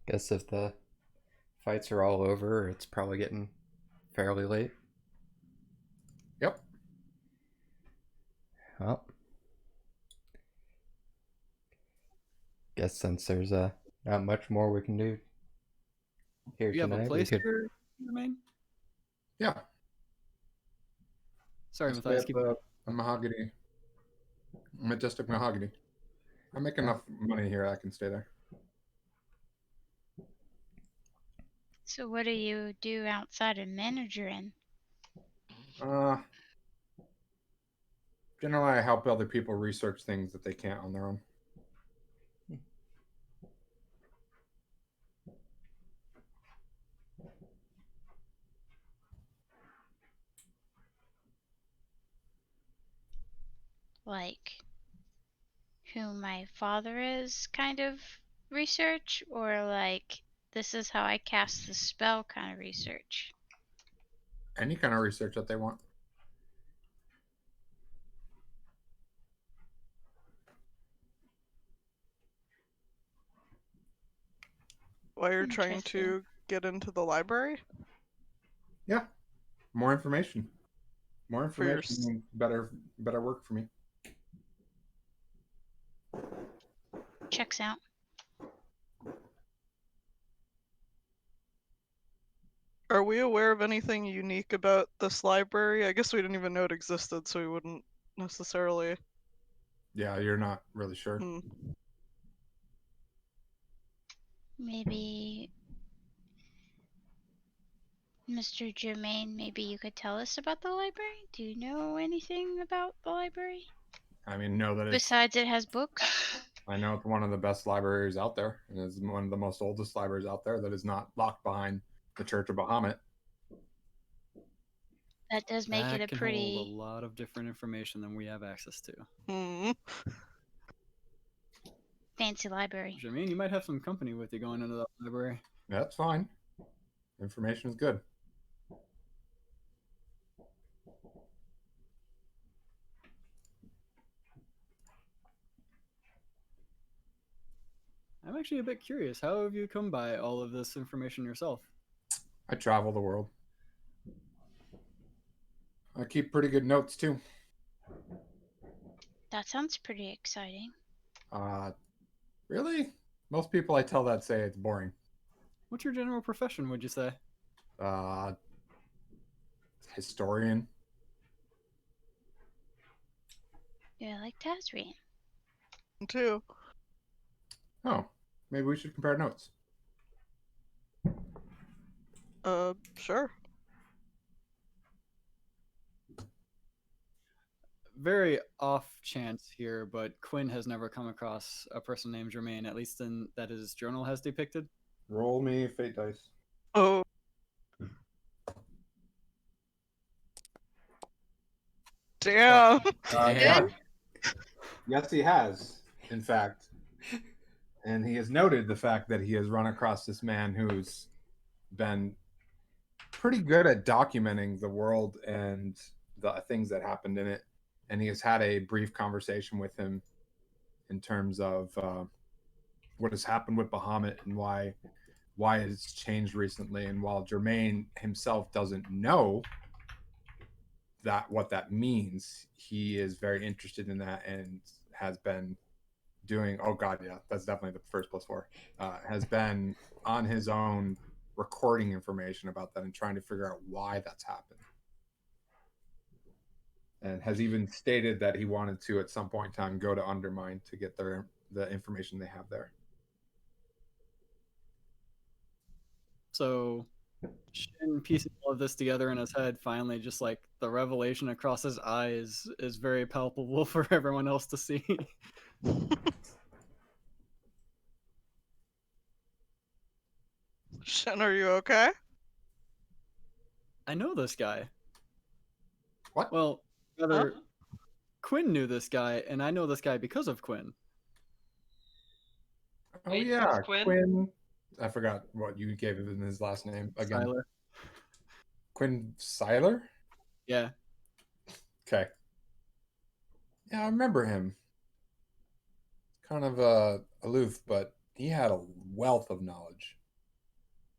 guess if the fights are all over, it's probably getting fairly late. Yep. Well, guess since there's not much more we can do here Do you have tonight, a place we could. here, Jermaine? Yeah. Sorry, Let's Matthias. play up the mahogany, majestic mahogany. I make enough money here. I can stay there. So what do you do outside of managering? Generally, I help other people research things that they can't on their own. Like who my father is kind of research, or like this is how I cast the spell kind of research? Any kind of research that they want. While you're trying Interesting. to get into the library? Yeah. More information. More For your information, better work for me. Checks out. Are we aware of anything unique about this library? I guess we didn't even know it existed, so we wouldn't necessarily. Yeah, you're not really sure. Maybe Mr. Germain, maybe you could tell us about the library? Do you know anything about the library? I mean, know that it's. Besides it has books? I know it's one of the best libraries out there, and it's one of the most oldest libraries out there that is not locked behind the Church of Bahamut. That does make That it a can pretty hold a lot of different information than we have access to. fancy library. Jermaine, you might have some company with you going into the library. That's fine. Information is good. I'm actually a bit curious. How have you come by all of this information yourself? I travel the world. I keep pretty good notes too. That sounds pretty exciting. Really? Most people I tell that say it's boring. What's your general profession, would you say? Historian. Yeah, I like Tazrian. Too. Oh, maybe we should compare notes. Sure. Very off chance here, but Quinn has never come across a person named Jermaine, at least in that his journal has depicted. Roll me fate dice. Oh. Damn. Yeah. Yes, he has, in fact. And he has noted the fact that he has run across this man who's been pretty good at documenting the world and the things that happened in it. And he has had a brief conversation with him in terms of what has happened with Bahamut and why it's changed recently. And while Jermaine himself doesn't know that what that means, he is very interested in that and has been doing, oh god, yeah, that's definitely the first +4, has been on his own recording information about that and trying to figure out why that's happened, and has even stated that he wanted to at some point in time go to Undermine to get the information they have there. So Shin piecing all of this together in his head, finally just like the revelation across his eyes is very palpable for everyone else to see. Shen, are you okay? I know this guy. What? Well, rather, Quinn knew this guy, and I know this guy because of Quinn. Oh Wait, yeah, who's Quinn? Quinn. I forgot what you gave him his last name again. Tyler. Quinn Seiler? Yeah. Okay. Yeah, I remember him. Kind of aloof, but he had a wealth of knowledge.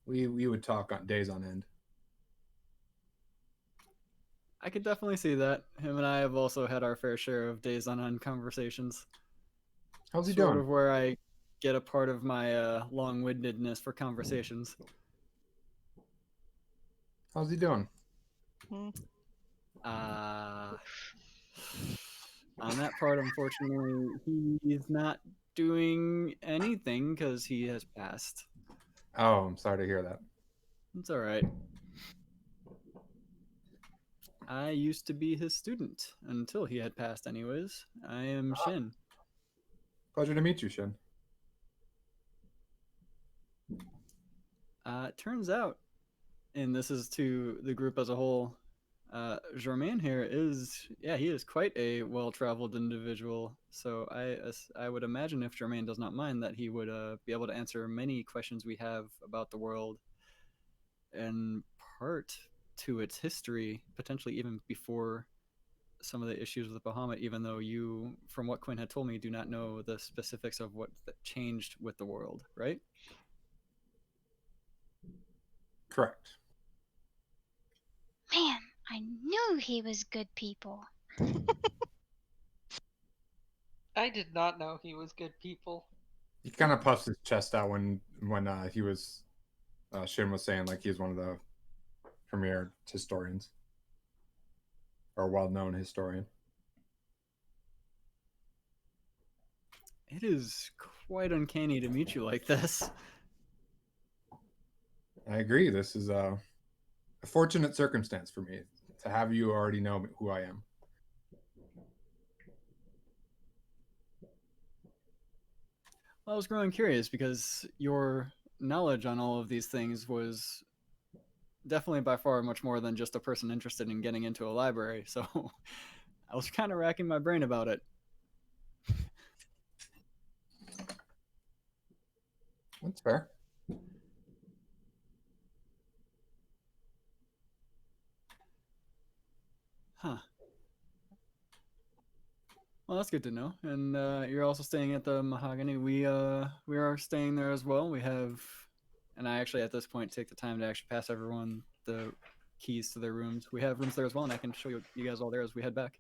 We would talk on days on end. I could definitely see that. Him and I have also had our fair share of days on end conversations. How's he Sort doing? of where I get a part of my long-windedness for conversations. How's he doing? On that part, unfortunately, he's not doing anything because he has passed. Oh, I'm sorry to hear that. It's all right. I used to be his student until he had passed anyways. I am Shin. Pleasure to meet you, Shin. It turns out, and this is to the group as a whole, Germain here is, he is quite a well-traveled individual. So I would imagine if Germain does not mind that he would be able to answer many questions we have about the world, and part to its history, potentially even before some of the issues with Bahamut, even though you, from what Quinn had told me, do not know the specifics of what changed with the world, right? Correct. Man, I knew he was good people. I did not know he was good people. He kind of puffs his chest out when he was Shin was saying like he's one of the premier historians or well-known historian. It is quite uncanny to meet you like this. I agree. This is a fortunate circumstance for me to have you already know who I am. Well, I was growing curious because your knowledge on all of these things was definitely by far much more than just a person interested in getting into a library. So I was kind of racking my brain about it. That's fair. Huh. Well, that's good to know. And you're also staying at the Mahogany. We are staying there as well. We have, and I actually at this point take the time to actually pass everyone the keys to their rooms. We have rooms there as well, and I can show you guys all there as we head back.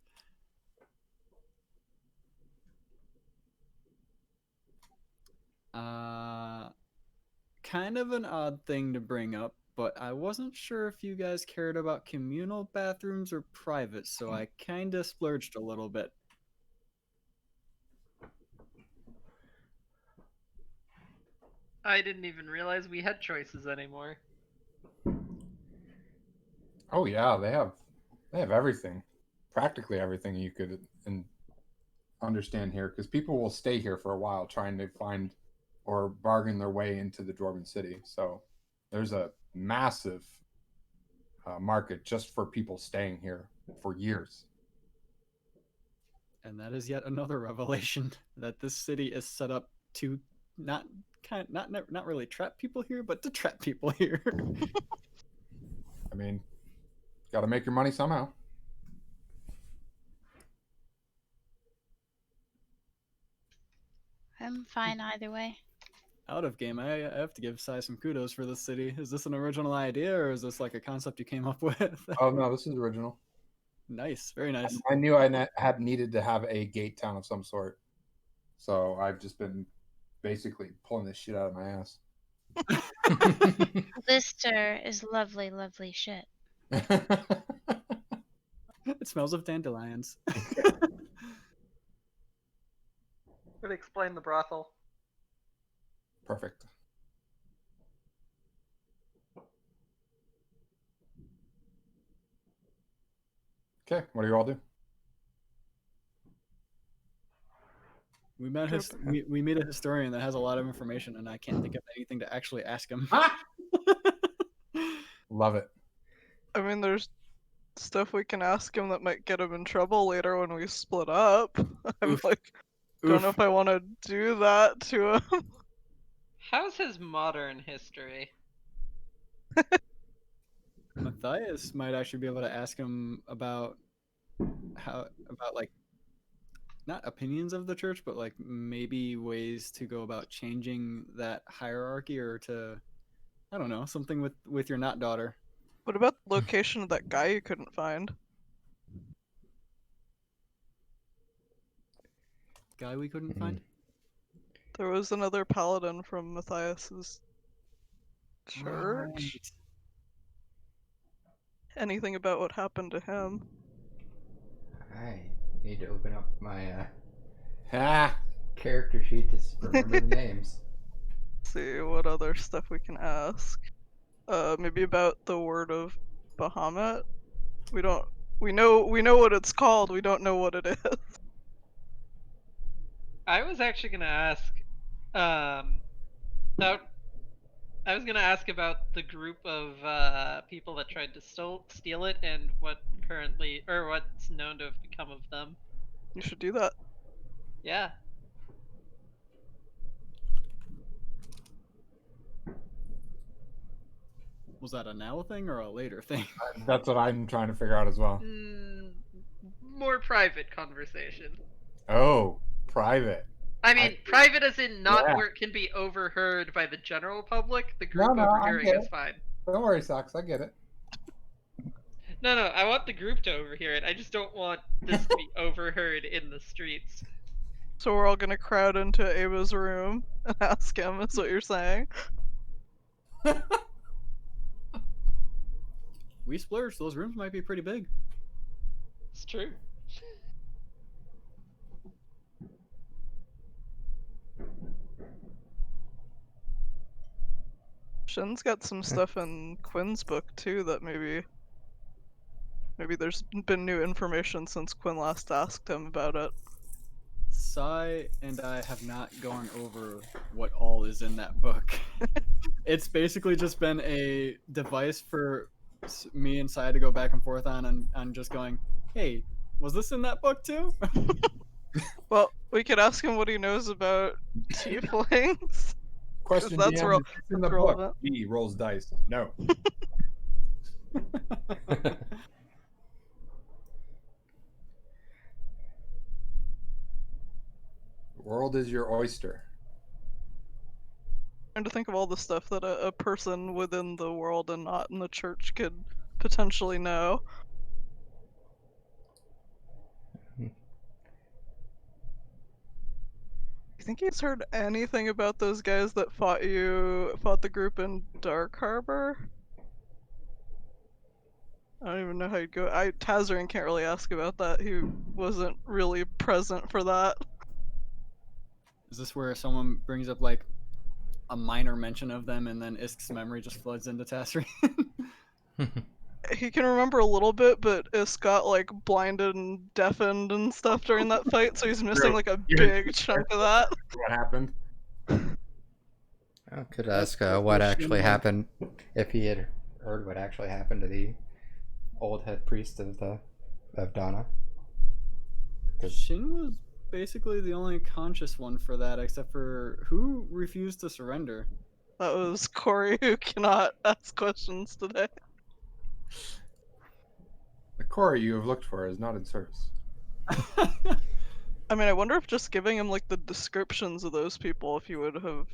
Kind of an odd thing to bring up, but I wasn't sure if you guys cared about communal bathrooms or private, so I kind of splurged a little bit. I didn't even realize we had choices anymore. Oh yeah, they have everything, practically everything you could understand here, because people will stay here for a while trying to find or bargain their way into the Dwarven city. So there's a massive market just for people staying here for years. And that is yet another revelation that this city is set up to not really trap people here, but to trap people here. I mean, got to make your money somehow. I'm fine either way. Out of game, I have to give Sai some kudos for this city. Is this an original idea, or is this like a concept you came up with? Oh no, this is original. Nice, very nice. I knew I had needed to have a gate town of some sort, so I've just been basically pulling this shit out of my ass. Lister is lovely, lovely shit. It smells of dandelions. Would explain the brothel. Perfect. Okay, what do you all do? We met we meet a historian that has a lot of information, and I can't think of anything to actually ask him. Love it. I mean, there's stuff we can ask him that might get him in trouble later when we split up. I'm Oof. like, don't Oof. know if I want to do that to him. How's his modern history? Matthias might actually be able to ask him about like not opinions of the church, but like maybe ways to go about changing that hierarchy, or to, I don't know, something with your not daughter. What about the location of that guy you couldn't find? Guy we couldn't find? There was another paladin from Matthias's church. Right. Anything about what happened to him? I need to open up my Ah, character sheet to remember the names. See what other stuff we can ask. Maybe about the word of Bahamut. We know what it's called. We don't know what it is. I was actually gonna ask, I was gonna ask about the group of people that tried to steal it and what's known to have become of them. You should do that. Yeah. Was that a now thing or a later thing? that's what I'm trying to figure out as well. More private conversation. Oh, private. I mean, private as in not Yeah. where it can be overheard by the general public. The group No, I overhearing get is it. fine. Don't worry, Socks. I get it. No, I want the group to overhear it. I just don't want this to be overheard in the streets. So we're all gonna crowd into Ava's room and ask him, is what you're saying? We splurged. Those rooms might be pretty big. It's true. Shin's got some stuff in Quinn's book too that maybe there's been new information since Quinn last asked him about it. Sai and I have not gone over what all is in that book. It's basically just been a device for me and Sai to go back and forth on just going, hey, was this in that book too? Well, we could ask him what he knows about tieflings. Question: That's DM, is this in the relevant. book? B rolls dice. No. The world is your oyster. Trying to think of all the stuff that a person within the world and not in the church could potentially know. You think he's heard anything about those guys that fought the group in Dark Harbor? I don't even know how you'd go. Tazarin can't really ask about that. He wasn't really present for that. Is this where someone brings up like, a minor mention of them, and then Isk's memory just floods into Tasrian. He can remember a little bit, but Isk got like blinded and deafened and stuff during that fight, so he's missing like a big chunk of that. What happened? I could ask what actually happened if he had heard what actually happened to the old head priest of Donna. Shin was basically the only conscious one for that, except for who refused to surrender. That was Corey, who cannot ask questions today. The Corey you have looked for is not in service. I mean, I wonder if just giving him like the descriptions of those people, if he would have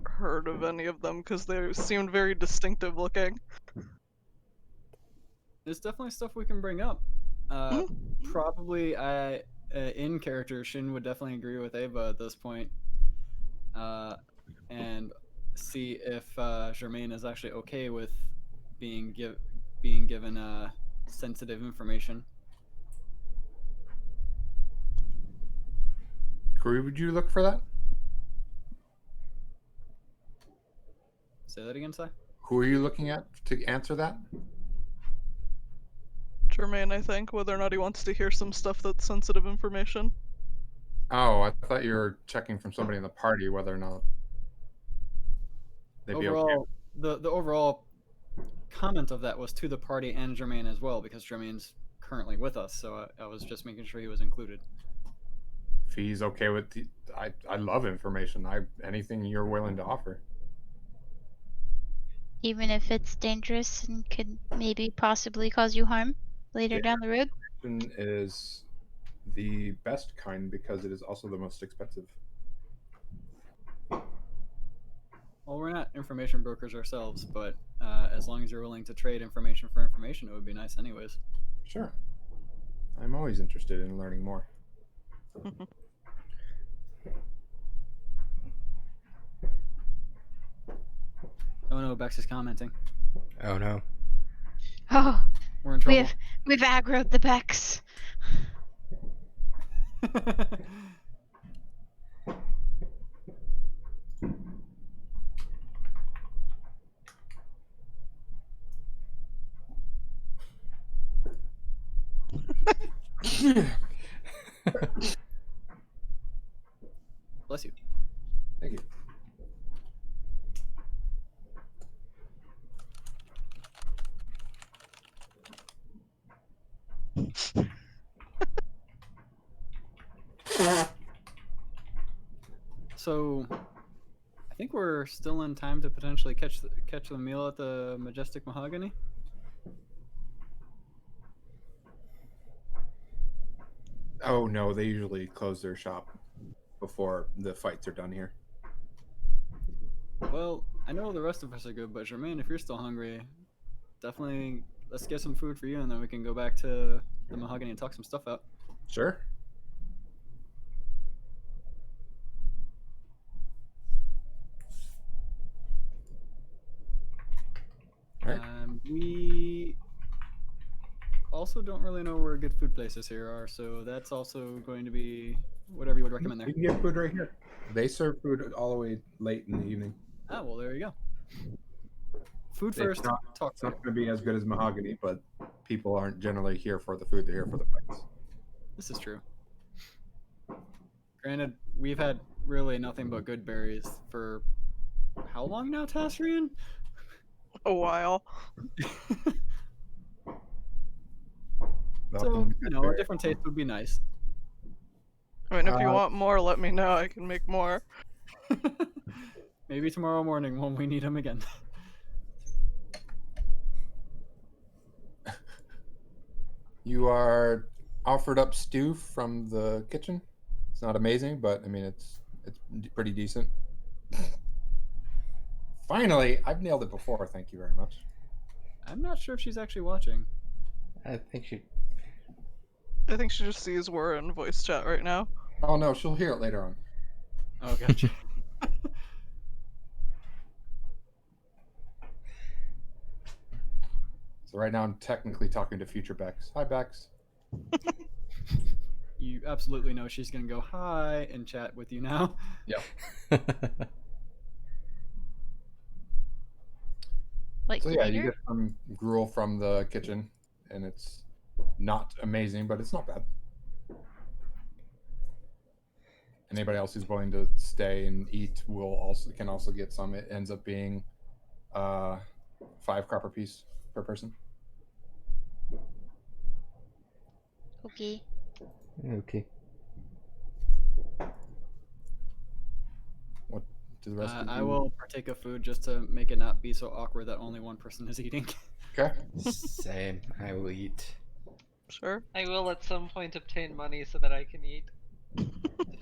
heard of any of them, because they seemed very distinctive looking. There's definitely stuff we can bring up. Probably, in character, Shin would definitely agree with Ava at this point, and see if Germaine is actually okay with being given sensitive information. Corey, would you look for that? Say that again, Si? Who are you looking at to answer that? Jermaine, I think, whether or not he wants to hear some stuff that's sensitive information. Oh, I thought you were checking from somebody in the party whether or not they'd be okay. Overall, the overall comment of that was to the party and Germaine as well, because Germaine's currently with us, so I was just making sure he was included. If he's okay with I love information. Anything you're willing to offer. Even if it's dangerous and could maybe possibly cause you harm later down the road? Information is the best kind because it is also the most expensive. Well, we're not information brokers ourselves, but as long as you're willing to trade information for information, it would be nice anyways. Sure. I'm always interested in learning more. Oh no, Bex is commenting. Oh no. Oh, We're in trouble. we've aggroed the Becks. Bless you. Thank you. So, I think we're still in time to potentially catch the meal at the Majestic Mahogany. Oh no, they usually close their shop before the fights are done here. Well, I know the rest of us are good, but Germaine, if you're still hungry, definitely let's get some food for you, and then we can go back to the Mahogany and talk some stuff out. Sure. Right. We also don't really know where good food places here are, so that's also going to be whatever you would recommend there. You can get food right here. They serve food all the way late in the evening. Ah, well, there you go. Food It's first, not- talk It's not later. going to be as good as Mahogany, but people aren't generally here for the food. They're here for the fights. This is true. Granted, we've had really nothing but good berries for how long now, Tasrian? A while. So, you know, a different taste would be nice. I mean, if you want more, let me know. I can make more. Maybe tomorrow morning when we need him again. You are offered up stew from the kitchen. It's not amazing, but I mean it's pretty decent. Finally, I've nailed it before. Thank you very much. I'm not sure if she's actually watching. I think she. I think she just sees we're in voice chat right now. Oh no, she'll hear it later on. Oh, gotcha. So right now I'm technically talking to future Bex. Hi Bex. You absolutely know she's gonna go hi and chat with you now. Yep. Like So yeah, you later? get some gruel from the kitchen, and it's not amazing, but it's not bad. Anybody else who's willing to stay and eat can also get some. It ends up being 5 copper piece per person. Okay. Okay. What do the rest of I you? will partake of food just to make it not be so awkward that only one person is eating. Okay. Same. I will eat. Sure. I will at some point obtain money so that I can eat.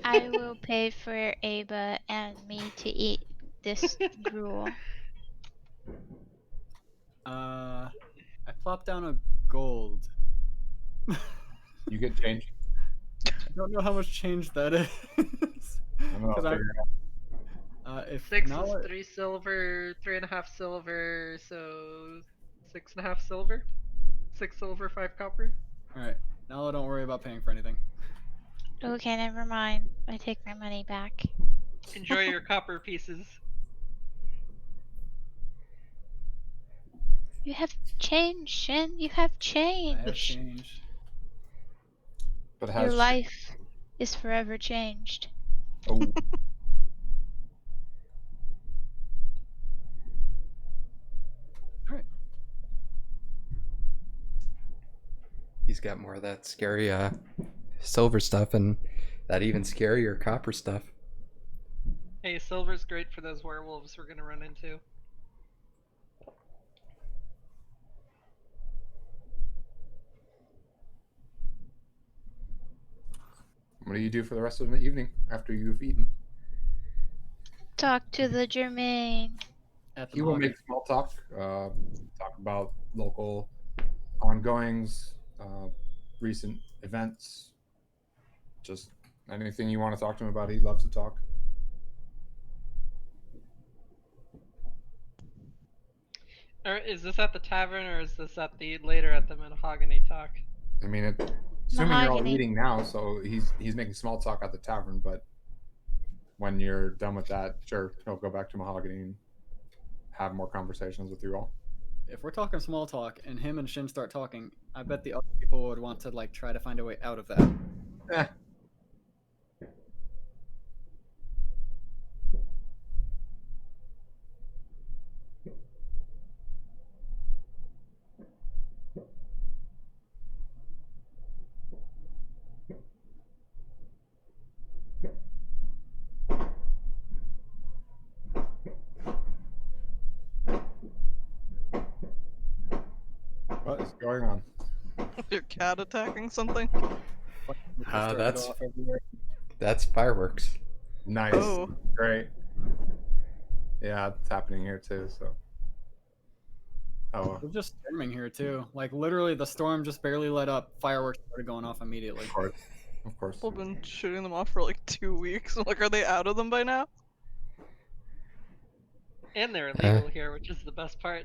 I will pay for Aba and me to eat this gruel. I plop down a gold. You get change. I don't know how much change that is. I'm gonna 'Cause I- figure it out. if 6 now is I- 3 silver, 3.5 silver, so 6.5 silver? 6 silver, 5 copper? all right, now don't worry about paying for anything. Okay, never mind. I take my money back. Enjoy your copper pieces. You have changed, Shin. You have I have changed. change. But it Your has life is forever changed. Oh, He's got more of that scary silver stuff and that even scarier copper stuff. Hey, silver's great for those werewolves we're gonna run into. what do you do for the rest of the evening after you've eaten? Talk to the Germain. At the You will mahogany. make small talk. Talk about local ongoings, recent events, just anything you want to talk to him about. He loves to talk. Or is this at the tavern, or is this at the later at the mahogany talk? I mean, assuming you're all Mahogany. eating now, so he's making small talk at the tavern. But when you're done with that, sure, he'll go back to Mahogany and have more conversations with you all. If we're talking small talk and him and Shin start talking, I bet the other people would want to like try to find a way out of that. Eh. What is going on? Your cat attacking something? That's- Off everywhere. That's fireworks. Nice. Oh. Great. Yeah, it's happening here too. So. Oh, We're just storming here too. Like literally, the storm just barely let up. Fireworks started going off immediately. of course. Of course. People have been shooting them off for like 2 weeks. Like, are they out of them by now? And they're illegal here, which is the best part.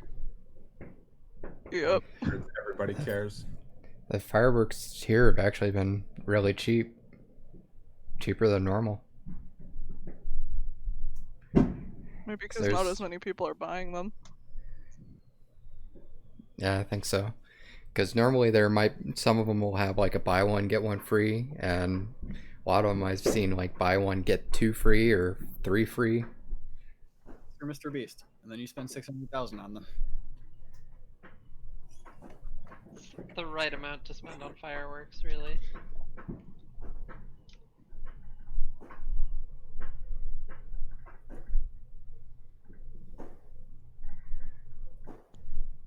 Yep. Everybody cares. The fireworks here have actually been really cheap. Cheaper than normal. Maybe because not There's- as many people are buying them. Yeah, I think so. Because normally some of them will have like a buy one get one free, and a lot of them I've seen like buy one get 2 free or 3 free. For Mr. Beast, and then you spend 600,000 on them. It's the right amount to spend on fireworks, really.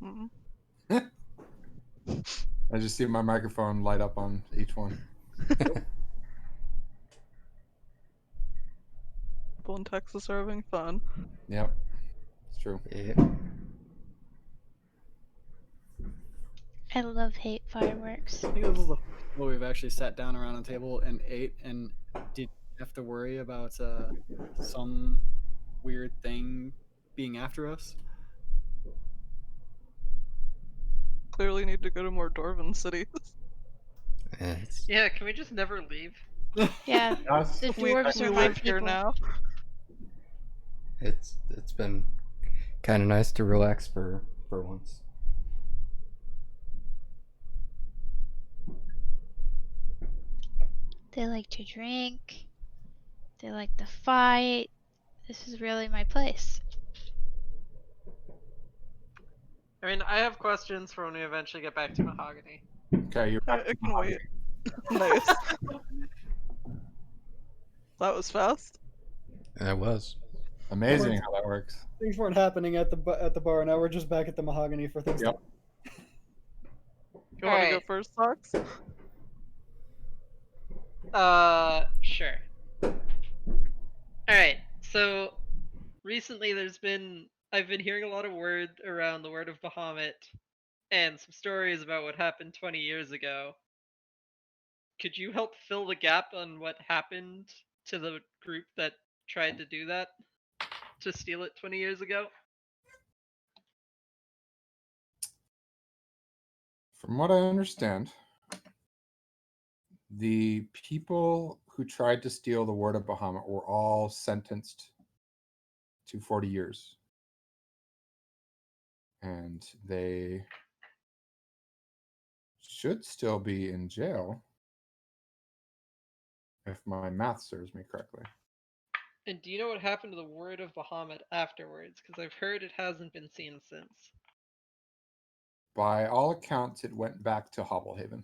Mm-mm. I just see my microphone light up on each one. People in Texas are having fun. Yep, it's true. Yeah. I love hate fireworks. I think this is the first time we've actually sat down around a table and ate and didn't have to worry about some weird thing being after us. Clearly need to go to more Dwarven cities. It's, Yeah, can we just never leave? Yeah, Us? the We dwarves are my live here people. now. it's been kind of nice to relax for for once. They like to drink. They like to fight. This is really my place. I mean, I have questions for when we eventually get back to Mahogany. Okay, you're back I to can wait. Nice. That was fast. It was. Amazing how that works. Things weren't happening at the bar. Now we're just back at the Mahogany for things. Yep. You want to go Alright. first, Sox? Sure. Alright, so recently I've been hearing a lot of word around the word of Bahamut and some stories about what happened 20 years ago. Could you help fill the gap on what happened to the group that tried to do that? To steal it 20 years ago? From what I understand, the people who tried to steal the word of Bahamut were all sentenced to 40 years. And they should still be in jail, if my math serves me correctly. And do you know what happened to the word of Bahamut afterwards? Because I've heard it hasn't been seen since. By all accounts, it went back to Hobblehaven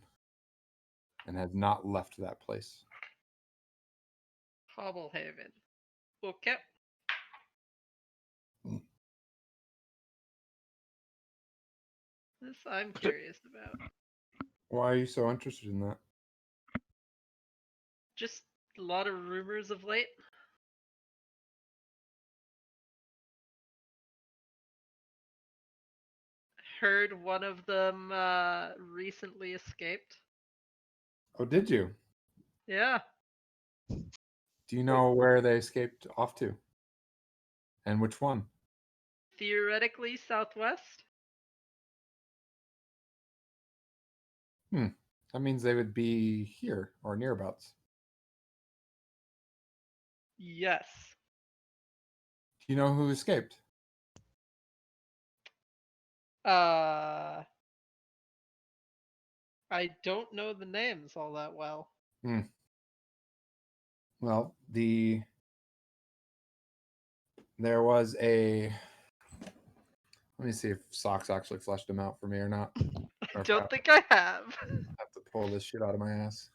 and has not left that place. Hobblehaven. Okay. This I'm curious about. Why are you so interested in that? Just a lot of rumors of late. Heard one of them recently escaped. Oh, did you? Yeah. Do you know where they escaped off to? And which one? Theoretically, southwest. That means they would be here or nearabouts. Yes. Do you know who escaped? I don't know the names all that well. Well, there was a. Let me see if Socks actually fleshed them out for me or not. I don't think I have. Have to pull this shit out of my ass.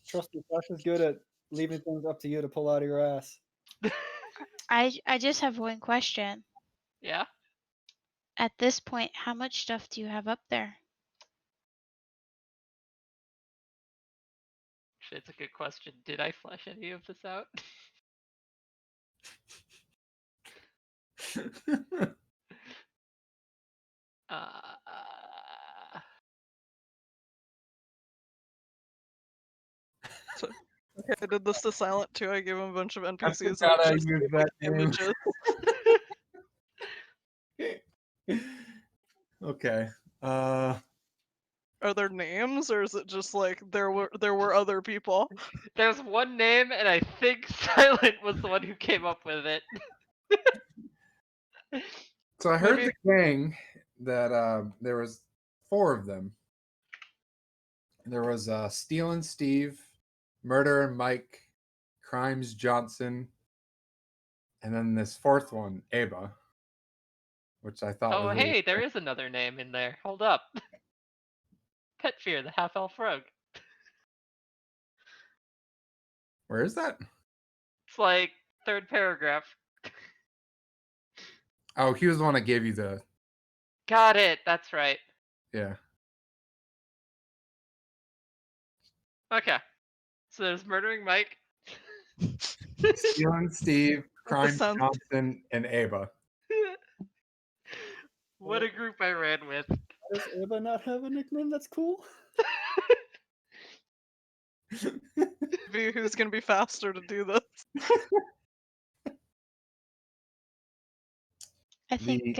Trust me, Josh is good at leaving things up to you to pull out of your ass. I just have one question. Yeah. At this point, how much stuff do you have up there? It's a good question. Did I flesh any of this out? Okay, I did this to Silent too. I gave him a bunch of NPCs. forgot I and just used gave that me name. images. Okay. Are there names, or is it just like there were other people? There's one name, and I think Silent was the one who came up with it. So I heard Maybe- the gang that there was 4 of them. There was Stealin' Steve, Murder and Mike, Crimes Johnson, and then this 4th one, Aba, which I thought Oh, was hey, there is another name in there. Hold up. Pet Fear, the half-elf rogue. Where is that? It's like 3rd paragraph. Oh, he was the one that gave you the Got it. That's right. yeah. Okay. So there's Murdering Mike. Stealin' Steve, Crimes sounds- Johnson, and Aba. What a group I ran with. Does Ava not have a nickname that's cool? Maybe who's gonna be faster to do this? I think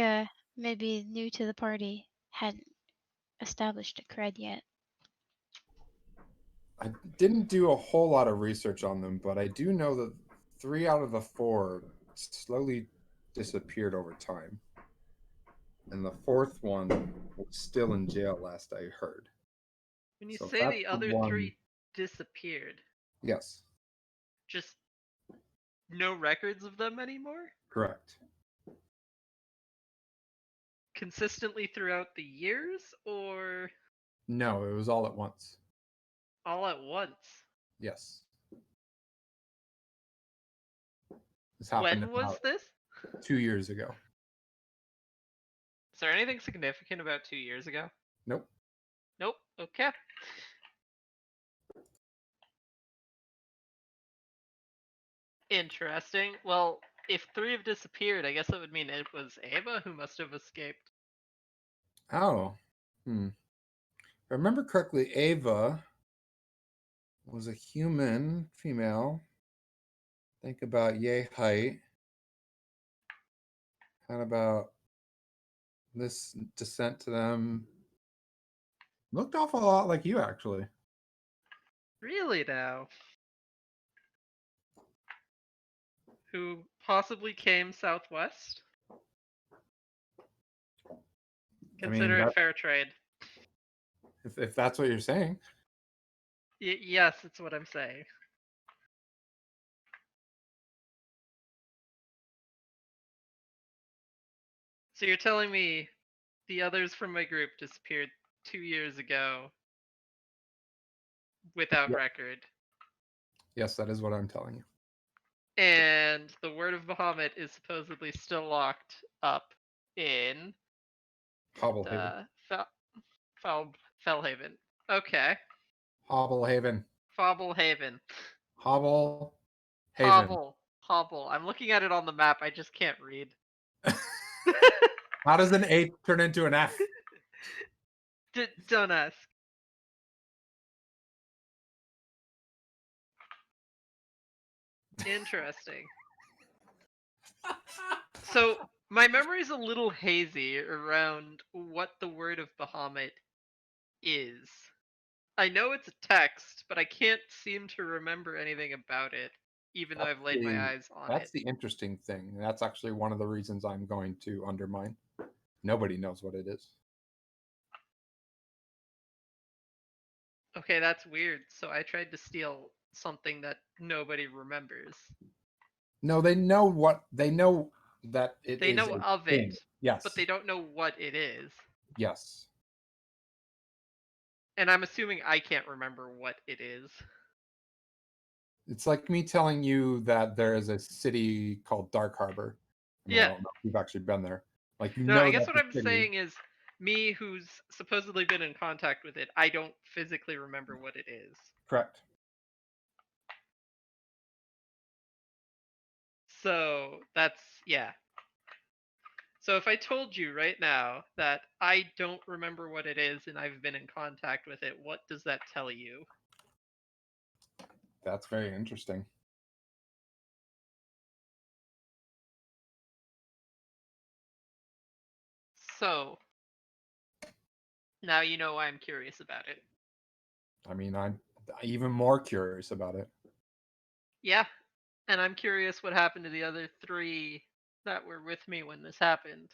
maybe new to the party hadn't established a cred yet. I didn't do a whole lot of research on them, but I do know that 3 out of the 4 slowly disappeared over time. And the fourth one was still in jail last I heard. When you So say that's the the other one- three disappeared, Yes, just no records of them anymore? correct. Consistently throughout the years, or No, it was all at once. all at once? Yes. This happened When was about this? 2 years ago. Is there anything significant about 2 years ago? Nope. Nope. Okay. Interesting. Well, if 3 have disappeared, I guess that would mean it was Ava who must have escaped. Oh. If I remember correctly, Ava was a human female. Think about yay height. Kind about this descent to them. Looked awful lot like you, actually. Really now? Who possibly came southwest? I mean, Consider it fair trade. if that's what you're saying. Yes, it's what I'm saying. So you're telling me the others from my group disappeared 2 years ago without Yep. record, Yes, that is what I'm telling you. and the word of Bahamut is supposedly still locked up in Hobblehaven. Fellhaven. Okay. Hobblehaven. Fobblehaven. Hobblehaven. Hobble. I'm looking at it on the map. I just can't read. How does an A turn into an F? Don't ask. Interesting. So my memory's a little hazy around what the word of Bahamut is. I know it's a text, but I can't seem to remember anything about it, even though I've laid my eyes on That's it. the interesting thing. That's actually one of the reasons I'm going to undermine. Nobody knows what it is. Okay, that's weird. So I tried to steal something that nobody remembers. No, they know that it They is know a of thing. it, Yes. but they don't know what it is. Yes. And I'm assuming I can't remember what it is. It's like me telling you that there is a city called Dark Harbor. I mean, I Yeah. don't know if you've actually been there. Like you No, know I guess that's what a I'm city. saying is me who's supposedly been in contact with it, I don't physically remember what it is. Correct. So that's, yeah. So if I told you right now that I don't remember what it is and I've been in contact with it, what does that tell you? That's very interesting. So now you know why I'm curious about it. I mean, I'm even more curious about it. Yeah, and I'm curious what happened to the other 3 that were with me when this happened.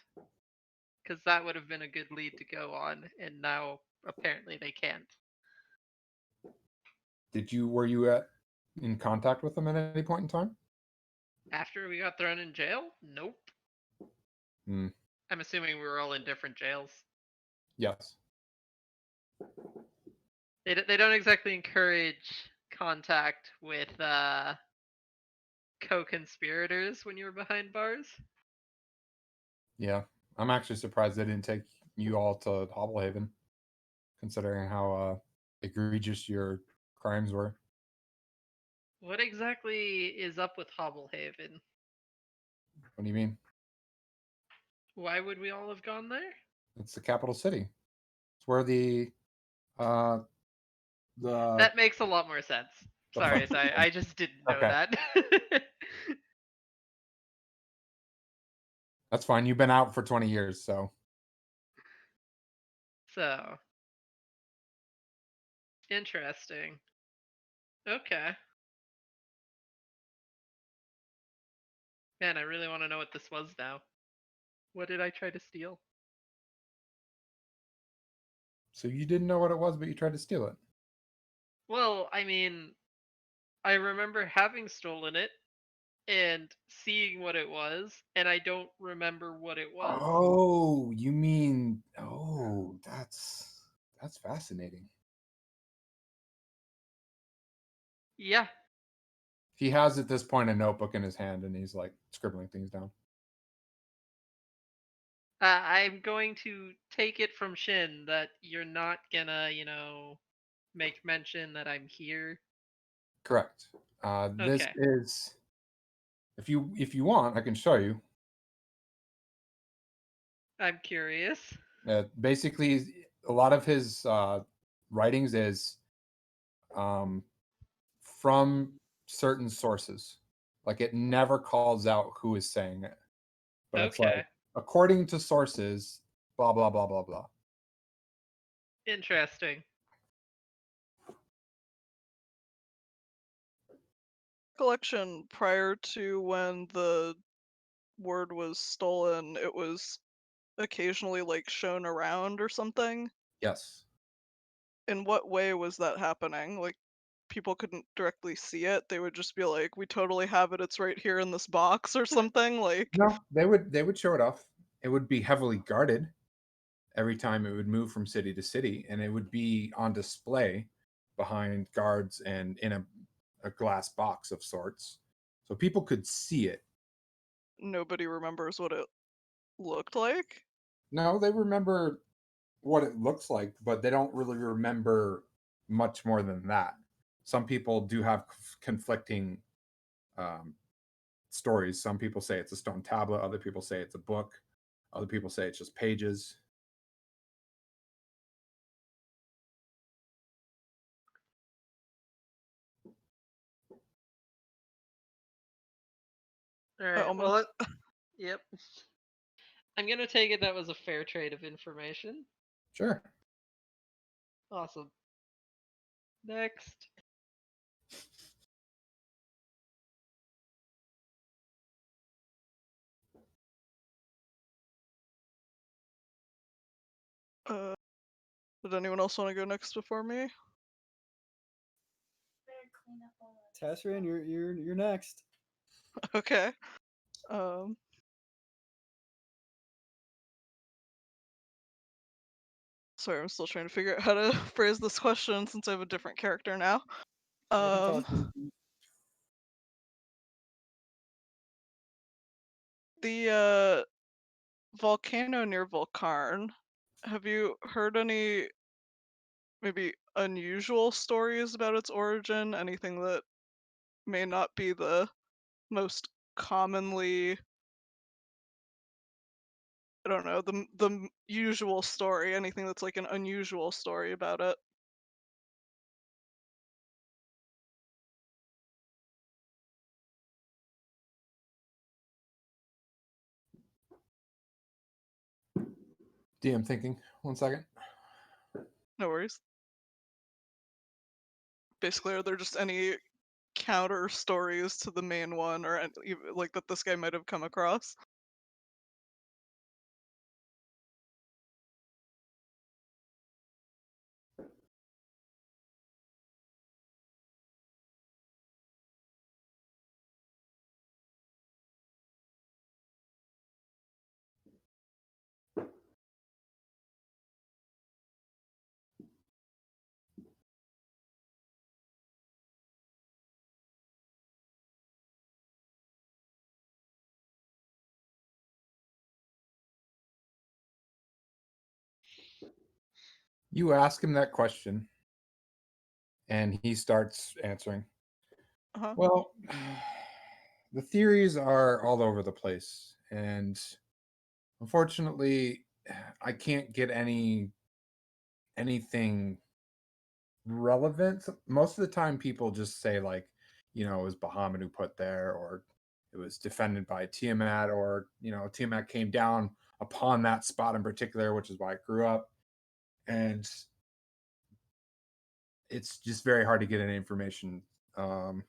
Because that would have been a good lead to go on, and now apparently they can't. Were you in contact with them at any point in time? After we got thrown in jail? Nope. Hmm. I'm assuming we were all in different jails. Yes. They don't exactly encourage contact with co-conspirators when you're behind bars. Yeah. I'm actually surprised they didn't take you all to Hobblehaven, considering how egregious your crimes were. What exactly is up with Hobblehaven? What do you mean? Why would we all have gone there? It's the capital city. It's where the That makes a lot more sense. Sorry, I just didn't know Okay. that. That's fine. You've been out for 20 years, so So, interesting. Okay. Man, I really want to know what this was now. What did I try to steal? So you didn't know what it was, but you tried to steal it. Well, I mean, I remember having stolen it and seeing what it was, and I don't remember what it was. Oh, you mean that's fascinating. Yeah. He has at this point a notebook in his hand and he's like scribbling things down. I'm going to take it from Shin that you're not gonna, make mention that I'm here. Correct. This Okay. is if you want, I can show you. I'm curious. Basically, a lot of his writings is um, from certain sources. Like it never calls out who is saying it, but it's Okay. like according to sources, blah blah blah blah blah. Interesting. Collection prior to when the word was stolen, it was occasionally like shown around or something. Yes. In what way was that happening? Like people couldn't directly see it. They would just be like, "We totally have it. It's right here in this box" or something. Like No, they would show it off. It would be heavily guarded every time it would move from city to city, and it would be on display behind guards and in a glass box of sorts, so people could see it. nobody remembers what it looked like. No, they remember what it looks like, but they don't really remember much more than that. Some people do have conflicting um, stories. Some people say it's a stone tablet, other people say it's a book, other people say it's just pages. All I right. Well, almost yep. I'm gonna take it that was a fair trade of information. Sure. Awesome. Next. did anyone else want to go next before me? Tasrian, you're next. Okay. Um Sorry, I'm still trying to figure out how to phrase this question since I have a different character now. I can talk. The volcano near Volcarn. Have you heard any maybe unusual stories about its origin? Anything that may not be the most commonly, I don't know, the usual story, anything that's like an unusual story about it? DM thinking. 1 second. No worries. Basically, are there just any counter stories to the main one or like that this guy might have come across? You ask him that question, and he starts answering. Uh-huh. Well, the theories are all over the place, and unfortunately, I can't get anything relevant. Most of the time, people just say like, it was Bahamut who put there, or it was defended by Tiamat, or Tiamat came down upon that spot in particular, which is why it grew up, and it's just very hard to get any information. Um,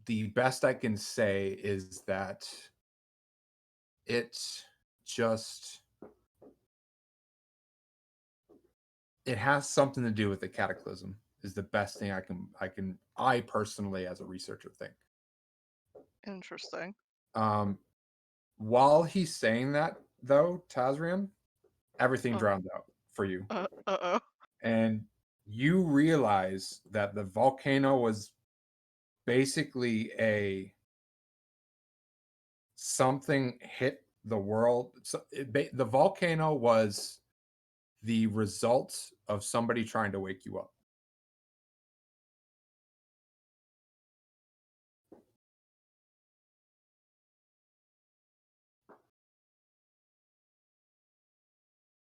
the best I can say is that it just It has something to do with the cataclysm. Is the best thing I personally as a researcher think. Interesting. While he's saying that though, Tazrian, everything Oh. drowned out for you. Uh-oh. And you realize that the volcano was basically something hit the world. So the volcano was the result of somebody trying to wake you up.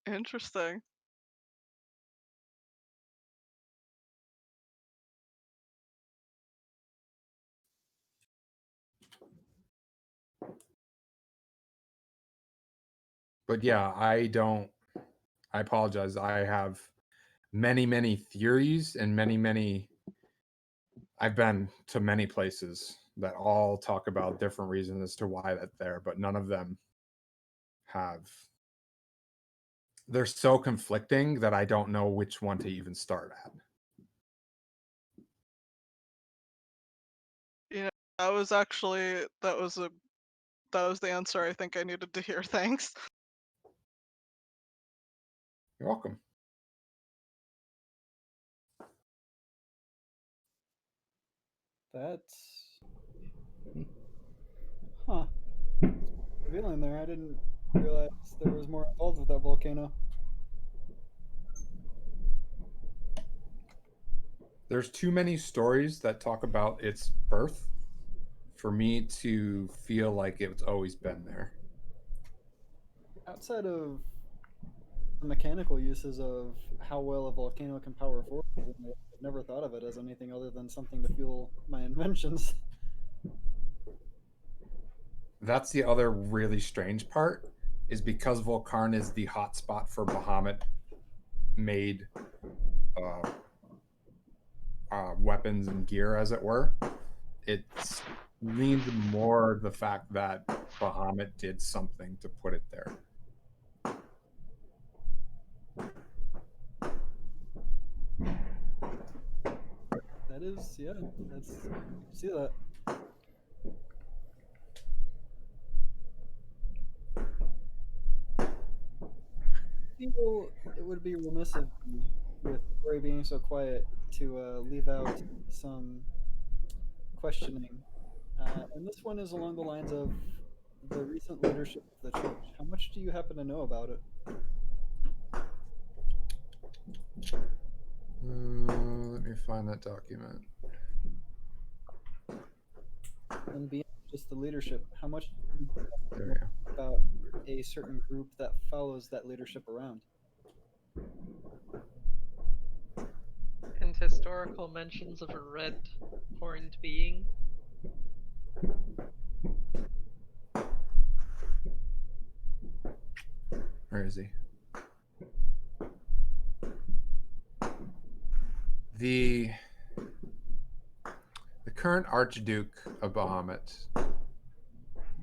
Interesting. But yeah, I apologize. I have many theories and many I've been to many places that all talk about different reasons as to why that's there, but none of them they're so conflicting that I don't know which one to even start at. Yeah, that was the answer I think I needed to hear. Thanks. You're welcome. That's revealing there. I didn't realize there was more involved with that volcano. There's too many stories that talk about its birth for me to feel like it's always been there. Outside of the mechanical uses of how well a volcano can power forward, I've never thought of it as anything other than something to fuel my inventions. That's the other really strange part, is because Volcarn is the hotspot for Bahamut made weapons and gear, as it were. It leans more the fact that Bahamut did something to put it there. That is, yeah, that's, see that. I feel it would be remiss of me, with Corey being so quiet, to leave out some questioning. And this one is along the lines of the recent leadership of the church. How much do you happen to know about it? Let me find that document. And beyond just the leadership, how much do you There know we go. about a certain group that follows that leadership around? And historical mentions of a red horned being. Where is he? The current Archduke of Bahamut,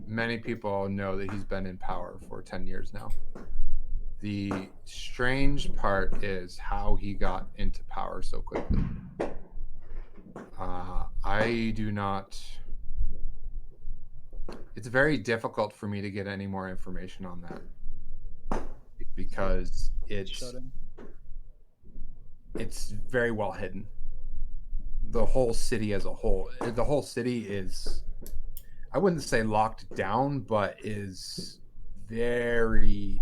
many people know that he's been in power for 10 years now. The strange part is how he got into power so quickly. I do not... It's very difficult for me to get any more information on that, because it's very well hidden. The whole city as a whole, the whole city is, I wouldn't say locked down, but is very,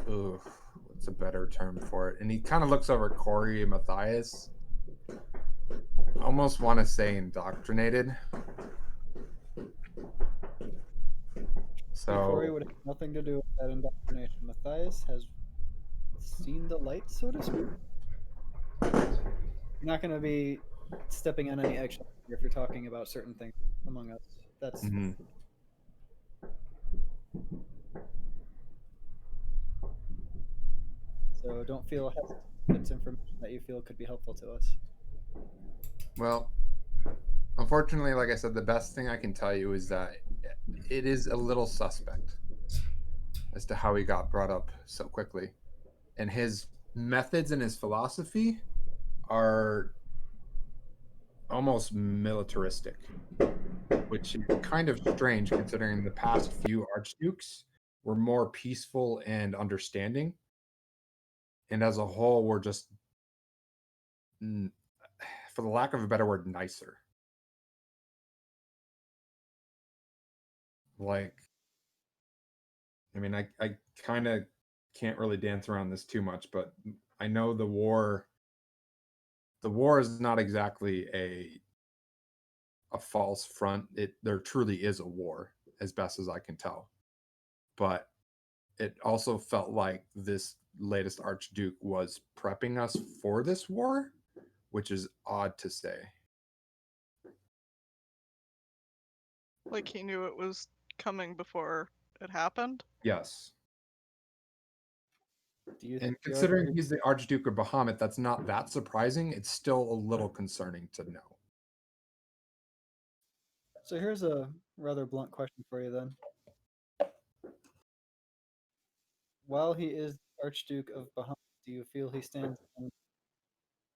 what's a better term for it? And he kind of looks over at Corey and Matthias. I almost want to say indoctrinated. So Corey would have nothing to do with that indoctrination. Matthias has seen the light, so to speak. You're not going to be stepping on any eggshells if you're talking about certain things among us. That's so don't feel hesitant if it's information that you feel could be helpful to us. Well, unfortunately, like I said, the best thing I can tell you is that it is a little suspect as to how he got brought up so quickly. And his methods and his philosophy are almost militaristic, which is kind of strange considering the past few archdukes were more peaceful and understanding, and as a whole, we're just, for the lack of a better word, nicer. Like, I mean, I kind of can't really dance around this too much, but I know the war is not exactly a false front. There truly is a war, as best as I can tell. But it also felt like this latest Archduke was prepping us for this war, which is odd to say. Like he knew it was coming before it happened? Yes. Do you And feel considering like he's the Archduke of Bahamut, that's not that surprising. It's still a little concerning to know. so here's a rather blunt question for you then. While he is Archduke of Bahamut, do you feel he stands on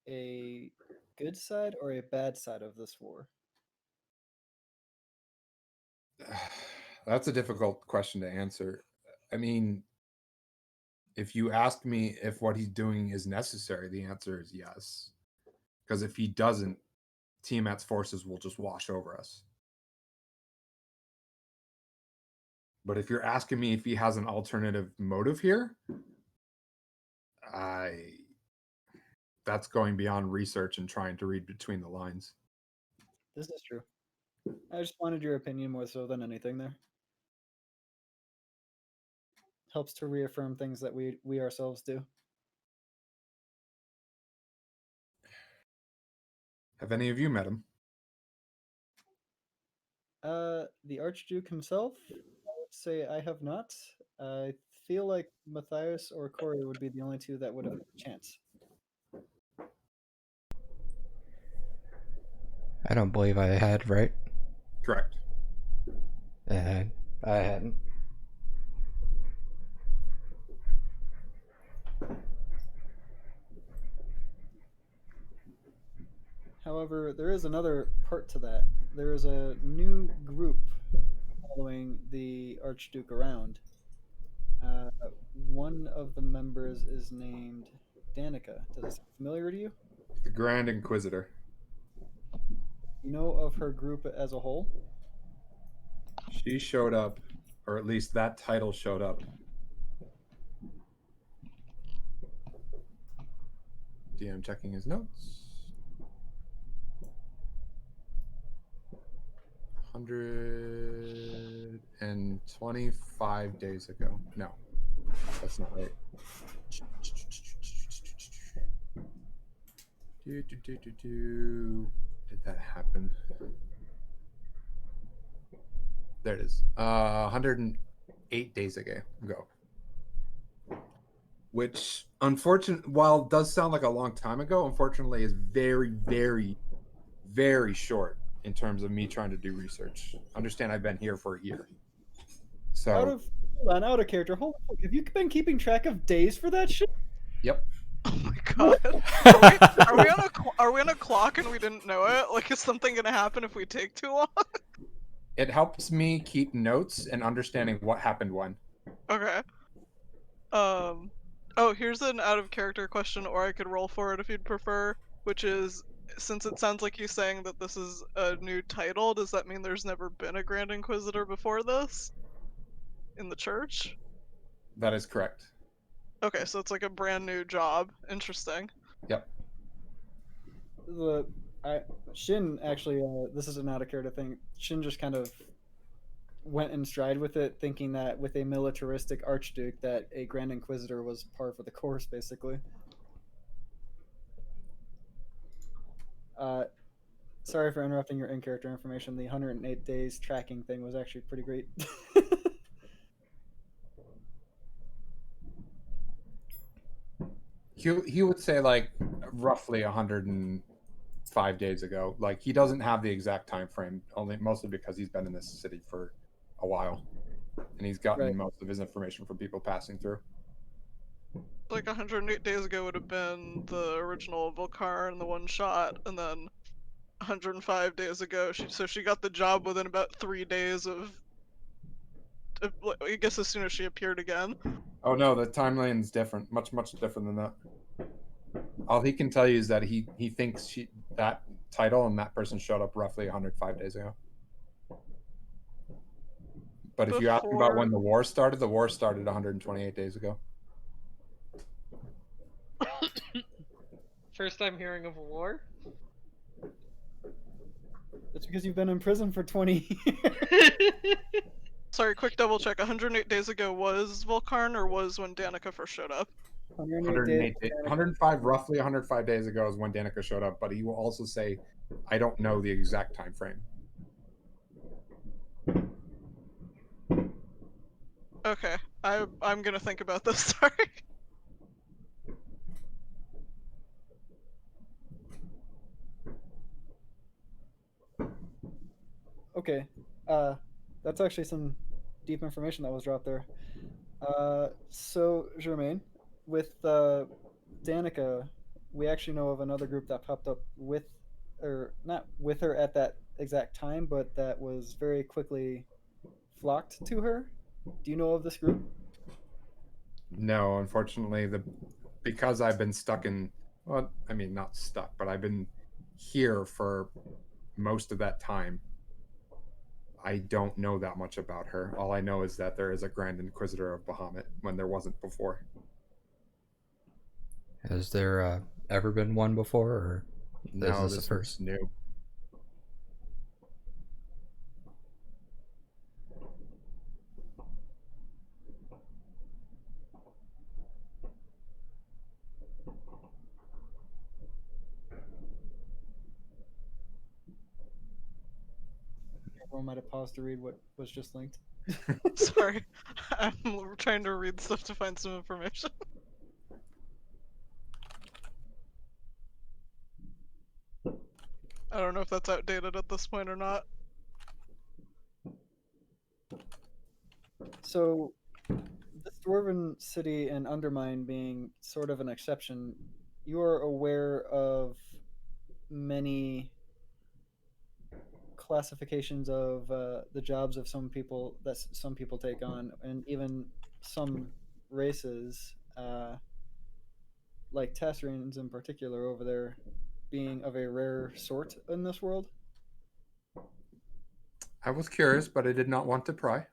a good side or a bad side of this war? That's a difficult question to answer. I mean, if you ask me if what he's doing is necessary, the answer is yes. Because if he doesn't, Tiamat's forces will just wash over us. But if you're asking me if he has an alternative motive here, that's going beyond research and trying to read between the lines. This is true. I just wanted your opinion more so than anything there. Helps to reaffirm things that we ourselves do. Have any of you met him? The Archduke himself, I would say I have not. I feel like Matthias or Corey would be the only two that would have a chance. I don't believe I had, right? Correct. I hadn't. However, there is another part to that. There is a new group following the Archduke around. One of the members is named Danica. Does it sound familiar to you? The Grand Inquisitor. You know of her group as a whole? She showed up, or at least that title showed up. DM checking his notes. 125 days ago. No, that's not right. Did that happen? There it is. 108 days ago. Which, unfortunately, while it does sound like a long time ago, unfortunately is very, very, very short in terms of me trying to do research. Understand I've been here for a year. So Out of character. Hold on. Have you been keeping track of days for that shit? Yep. Oh my god. Are we on a clock and we didn't know it? Like, is something gonna happen if we take too long? It helps me keep notes and understanding what happened when. Okay. Oh, here's an out of character question, or I could roll for it if you'd prefer, which is, since it sounds like you're saying that this is a new title, does that mean there's never been a Grand Inquisitor before this? In the church? That is correct. Okay, so it's like a brand new job. Interesting. Yep. Shin actually, this is an out of character thing. Shin just kind of went in stride with it, thinking that with a militaristic archduke, that a Grand Inquisitor was par for the course, basically. Sorry for interrupting your in-character information. The 108 days tracking thing was actually pretty great. He would say like roughly 105 days ago. Like he doesn't have the exact time frame, only mostly because he's been in this city for a while, and he's gotten Right. most of his information from people passing through. like 108 days ago would have been the original Volcar and the one shot, and then 105 days ago, she got the job within about 3 days of I guess as soon as she appeared again. Oh no, the timeline's different. Much different than that. All he can tell you is that he thinks that title and that person showed up roughly 105 days ago. But if you ask him about when the war started 128 days ago. First time hearing of a war? It's because you've been in prison for 20 years. Sorry, quick double check. 108 days ago was Volcarn, or was when Danica first showed up? 108 days. 105, roughly 105 days ago is when Danica showed up, but he will also say, I don't know the exact time frame. Okay, I'm gonna think about this. Sorry. Okay, that's actually some deep information that was dropped there. So Germaine, with Danica, we actually know of another group that popped up with, or not with her at that exact time, but that was very quickly flocked to her. Do you know of this group? No, unfortunately, because I've been stuck in, well, I mean, not stuck, but I've been here for most of that time. I don't know that much about her. All I know is that there is a Grand Inquisitor of Bahamut when there wasn't before. Has there ever been one before, or No, is this the first? is new. Everyone might have paused to read what was just linked. Sorry, I'm trying to read stuff to find some information. I don't know if that's outdated at this point or not. So, this dwarven city and Undermine being sort of an exception, you are aware of many classifications of the jobs of some people that some people take on, and even some races, like Tassarians in particular, over there, being of a rare sort in this world. I was curious, but I did not want to pry.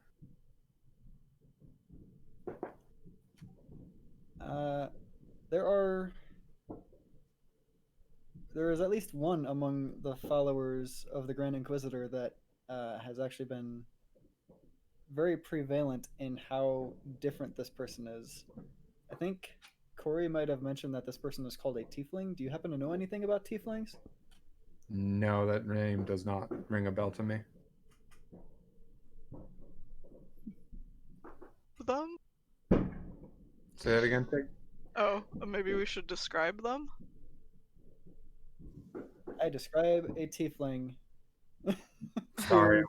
There is at least one among the followers of the Grand Inquisitor that has actually been very prevalent in how different this person is. I think Corey might have mentioned that this person is called a tiefling. Do you happen to know anything about tieflings? No, that name does not ring a bell to me. Them? Say that again, Pig. Oh, maybe we should describe them? I describe a tiefling. Sorry.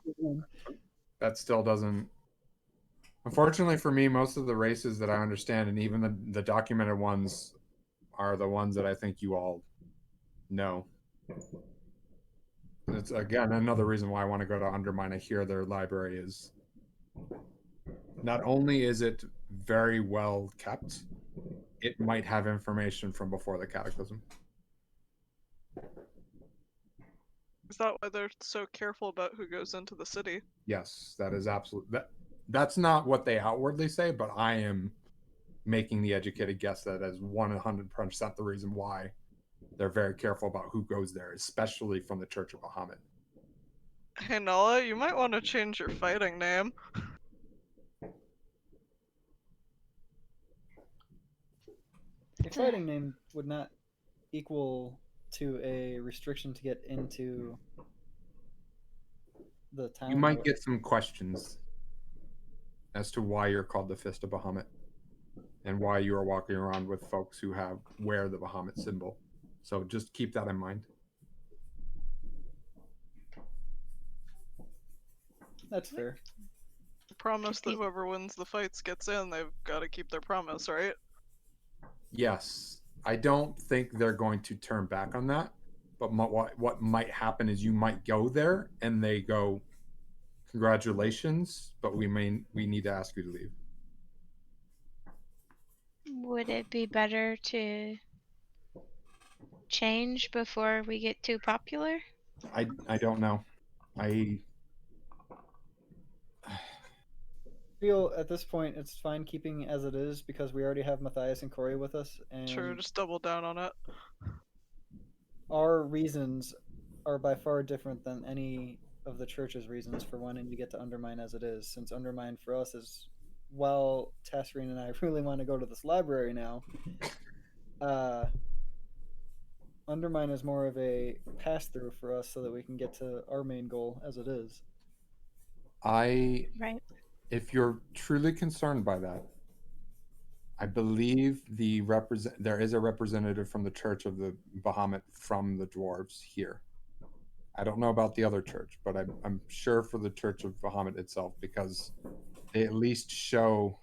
That still doesn't. Unfortunately for me, most of the races that I understand, and even the documented ones, are the ones that I think you all know. It's, again, another reason why I want to go to Undermine. I hear their library is, not only is it very well kept, it might have information from before the Cataclysm. Is that why they're so careful about who goes into the city? Yes, that is absolute. That's not what they outwardly say, but I am making the educated guess that is 100% the reason why they're very careful about who goes there, especially from the Church of Bahamut. Hey Nala, you might want to change your fighting name. A fighting name would not equal to a restriction to get into the town. You might get some questions as to why you're called the Fist of Bahamut and why you are walking around with folks who wear the Bahamut symbol. So just keep that in mind. That's fair. Promise that whoever wins the fights gets in. They've got to keep their promise, right? Yes, I don't think they're going to turn back on that. But what might happen is you might go there and they go, "Congratulations, but we need to ask you to leave." Would it be better to change before we get too popular? I don't know. I Feel at this point it's fine keeping as it is because we already have Matthias and Corey with us, and Sure, just double down on it. our reasons are by far different than any of the church's reasons for wanting to get to Undermine as it is. Since Undermine for us is, while Tasserine and I really want to go to this library now, Undermine is more of a pass through for us so that we can get to our main goal as it is. I Right. if you're truly concerned by that, I believe there is a representative from the Church of the Bahamut from the dwarves here. I don't know about the other church, but I'm sure for the Church of Bahamut itself, because they at least show.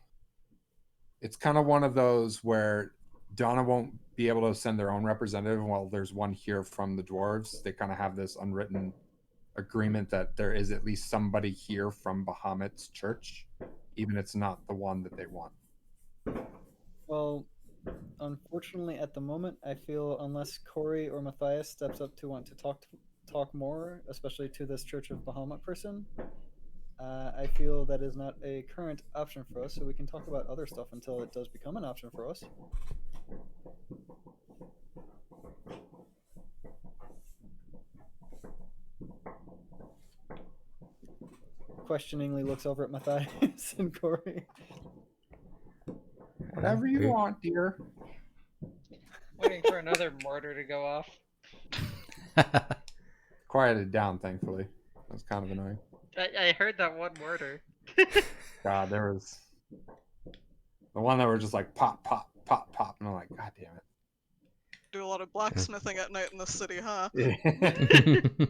It's kind of one of those where Donna won't be able to send their own representative while there's one here from the dwarves. They kind of have this unwritten agreement that there is at least somebody here from Bahamut's church, even if it's not the one that they want. Well, unfortunately, at the moment, I feel unless Corey or Matthias steps up to want to talk more, especially to this Church of Bahamut person, I feel that is not a current option for us. So we can talk about other stuff until it does become an option for us. Questioningly looks over at Matthias and Corey. Whatever you want, dear. Waiting for another mortar to go off. Quieted down, thankfully. That was kind of annoying. I heard that one mortar. God, there was the one that were just like pop, pop, pop, pop, and I'm like, God damn Do a lot of blacksmithing at night in the city, huh? it.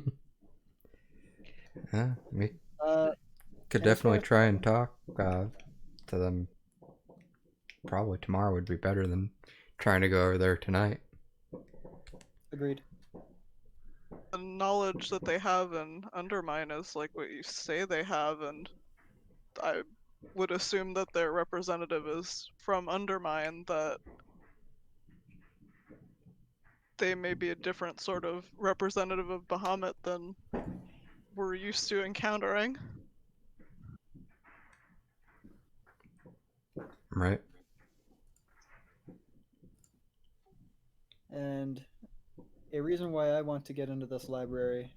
Yeah, we could and as definitely far as- try and talk to them. Probably tomorrow would be better than trying to go over there tonight. Agreed. The knowledge that they have in Undermine is like what you say they have, and I would assume that their representative is from Undermine, that they may be a different sort of representative of Bahamut than we're used to encountering. Right. And a reason why I want to get into this library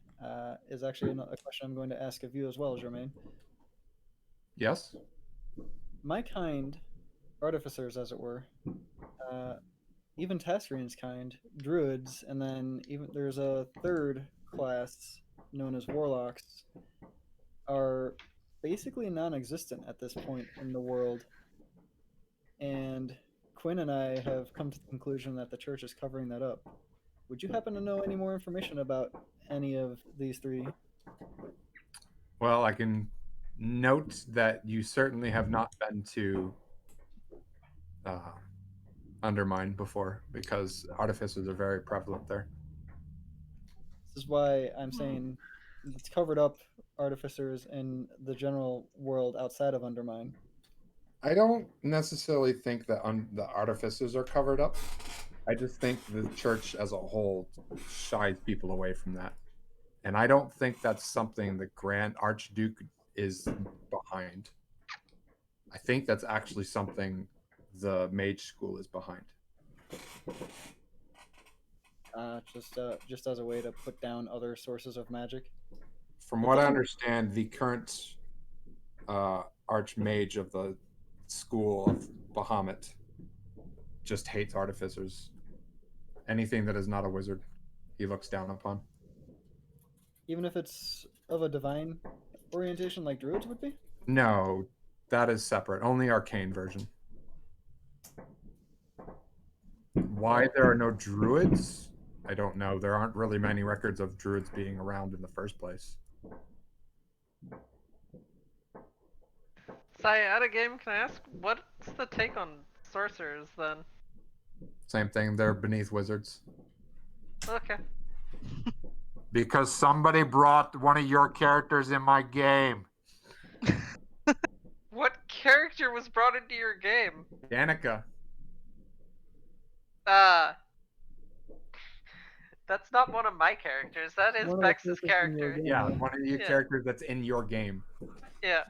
is actually a question I'm going to ask of you as well, Jermaine. Yes. My kind, artificers as it were, even Tassarian's kind, druids, and then even there's a third class known as warlocks, are basically non-existent at this point in the world. And Quinn and I have come to the conclusion that the church is covering that up. Would you happen to know any more information about any of these three? Well, I can note that you certainly have not been to Undermine before, because artificers are very prevalent there. This is why I'm saying it's covered up artificers in the general world outside of Undermine. I don't necessarily think that the artificers are covered up. I just think the church as a whole shies people away from that. And I don't think that's something the Grand Archduke is behind. I think that's actually something the mage school is behind. Just as a way to put down other sources of magic. From what I understand, the current archmage of the school of Bahamut just hates artificers. Anything that is not a wizard, he looks down upon. Even if it's of a divine orientation like druids would be? No, that is separate. Only arcane version. Why there are no druids, I don't know. There aren't really many records of druids being around in the first place. Sai, out of game, can I ask, what's the take on sorcerers then? Same thing. They're beneath wizards. Okay. Because somebody brought one of your characters in my game. What character was brought into your game? Danica. That's not one of my characters. That is One of the Bex's characters in your character. game. Yeah, one of your Yeah. characters that's in your game. Yeah.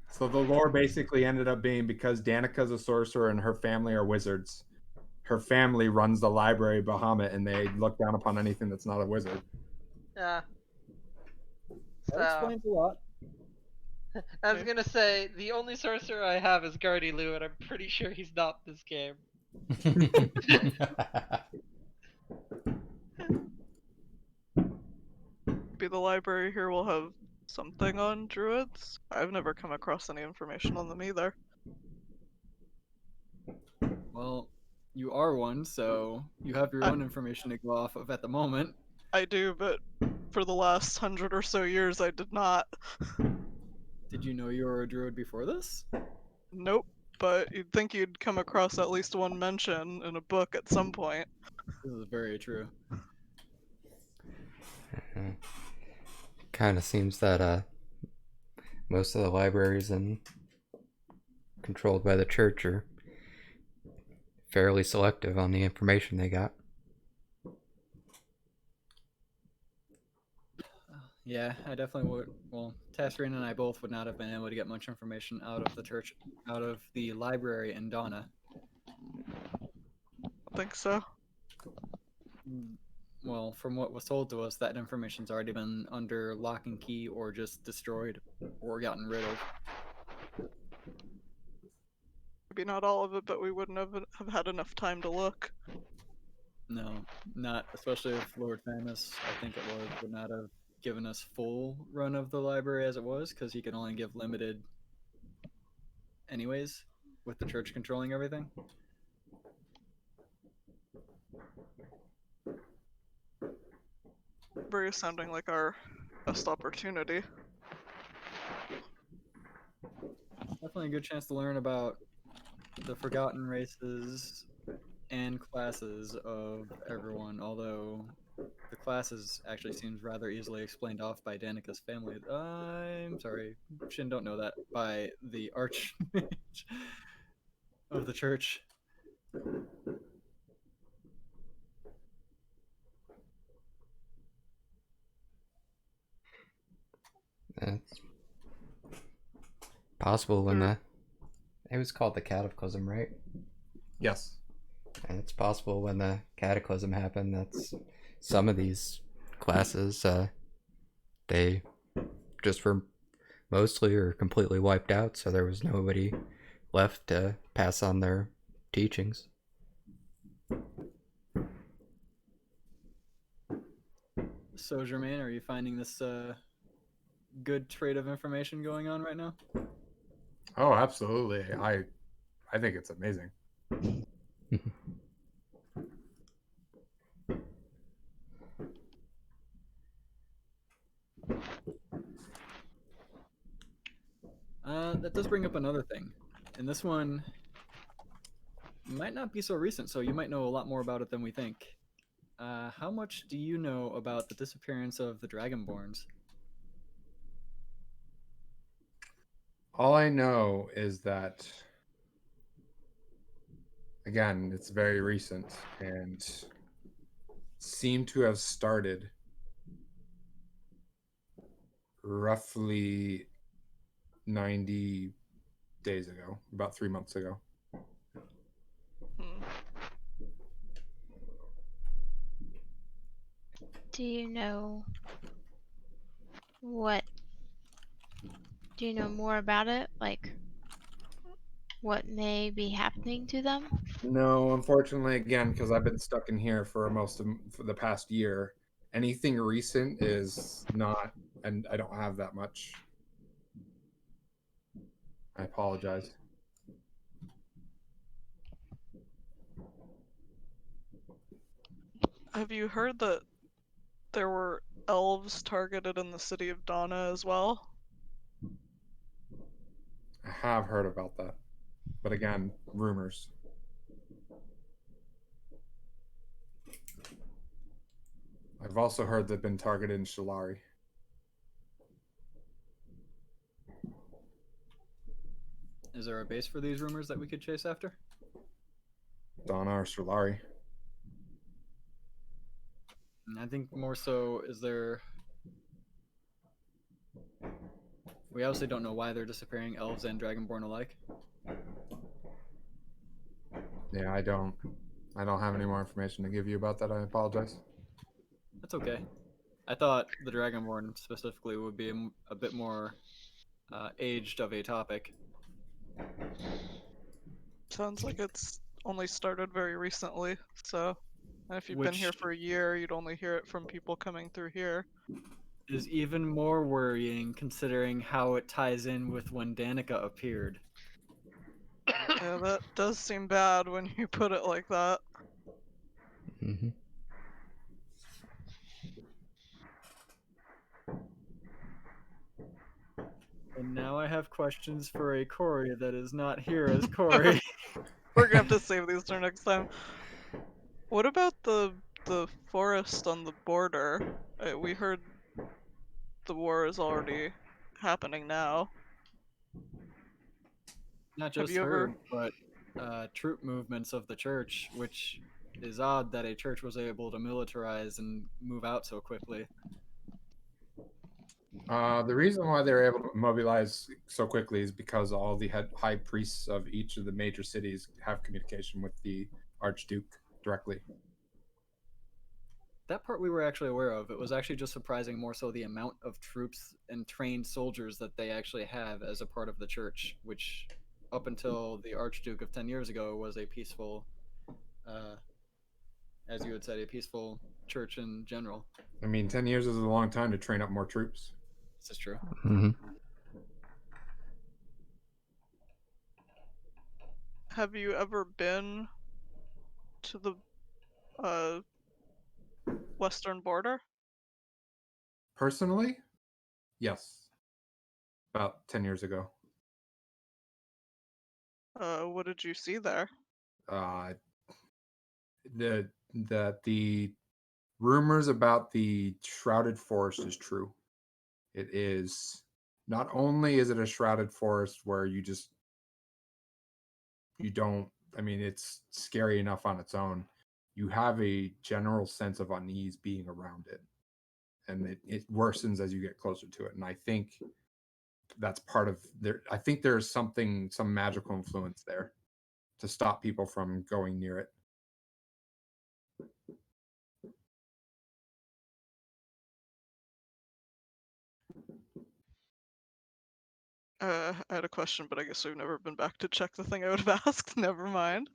So the lore basically ended up being because Danica's a sorcerer and her family are wizards. Her family runs the library Bahamut, and they look down upon anything that's not a wizard. Yeah. That So, explains a lot. I was gonna say, the only sorcerer I have is Gardy Lou, and I'm pretty sure he's not this game. Maybe the library here will have something on druids. I've never come across any information on them either. Well, you are one, so you have your own information to go off of at the moment. I do, but for the last 100 or so years, I did not. Did you know you were a druid before this? Nope. But you'd think you'd come across at least one mention in a book at some point. This is very true. Kind of seems that most of the libraries controlled by the church are fairly selective on the information they got. Yeah, I definitely would. Well, Tasserine and I both would not have been able to get much information out of the church, out of the library in Donna. I think so. Well, from what was told to us, that information's already been under lock and key or just destroyed or gotten rid of. Maybe not all of it, but we wouldn't have had enough time to look. No, not especially if Lord Famous, I think it would not have given us full run of the library as it was, because he can only give limited anyways, with the church controlling everything. Very sounding like our best opportunity. Definitely a good chance to learn about the forgotten races and classes of everyone, although the classes actually seems rather easily explained off by Danica's family. I'm sorry, Shin don't know that, by the archmage of the church. It's possible when it was called the Cataclysm, right? Yes. And it's possible when the Cataclysm happened that's some of these classes they just were mostly or completely wiped out, so there was nobody left to pass on their teachings. So, Germaine, are you finding this good trade of information going on right now? Oh, absolutely. I think it's amazing. That does bring up another thing. And this one might not be so recent, so you might know a lot more about it than we think. How much do you know about the disappearance of the Dragonborns? All I know is that, again, it's very recent and seemed to have started roughly 90 days ago, about 3 months ago. Do you know what? Do you know more about it? Like, what may be happening to them? No, unfortunately, again, because I've been stuck in here for for the past year. Anything recent is not, and I don't have that much. I apologize. Have you heard that there were elves targeted in the city of Donna as well? have heard about that. But again, rumors. I've also heard they've been targeted in Shalari. Is there a base for these rumors that we could chase after? Donna or Shalari. And I think more so, is there... We obviously don't know why they're disappearing, elves and dragonborn alike. Yeah, I don't have any more information to give you about that. I apologize. That's okay. I thought the dragonborn specifically would be a bit more aged of a topic. Sounds like it's only started very recently, so and if you've been here Which for a year, you'd only hear it from people coming through here. is even more worrying considering how it ties in with when Danica appeared. Yeah, that does seem bad when you put it like that. Mm-hmm. And now I have questions for a Corey that is not here as Corey. We're gonna have to save these for next time. What about the forest on the border? We heard the war is already happening now. Not Have just you her, ever? but troop movements of the church, which is odd that a church was able to militarize and move out so quickly. The reason why they're able to mobilize so quickly is because all the high priests of each of the major cities have communication with the Archduke directly. That part we were actually aware of. It was actually just surprising more so the amount of troops and trained soldiers that they actually have as a part of the church, which up until the Archduke of 10 years ago was a peaceful, as you had said, a peaceful church in general. I mean, 10 years is a long time to train up more troops. This is true. Mm-hmm. Have you ever been to the western border? Personally, yes. About 10 years ago. What did you see there? The rumors about the shrouded forest is true. It is not only is it a shrouded forest where you don't, I mean, it's scary enough on its own. You have a general sense of unease being around it, and it worsens as you get closer to it. And I think that's part of there. I think there's some magical influence there to stop people from going near it. I had a question, but I guess we've never been back to check the thing I would have asked. Never mind.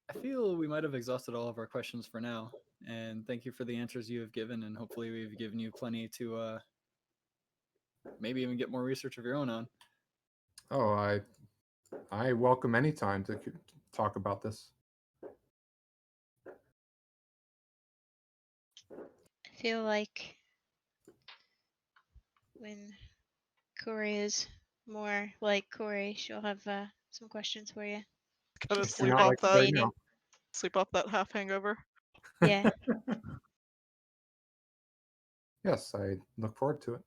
I feel we might have exhausted all of our questions for now, and thank you for the answers you have given, and hopefully we've given you plenty to maybe even get more research of your own on. Oh, I welcome any time to talk about this. I feel like when Corey is more like Corey, she'll have some questions for you. Gotta Just sleep some off back that. waiting. Sleep off that half hangover. Yeah. Yes, I look forward to it.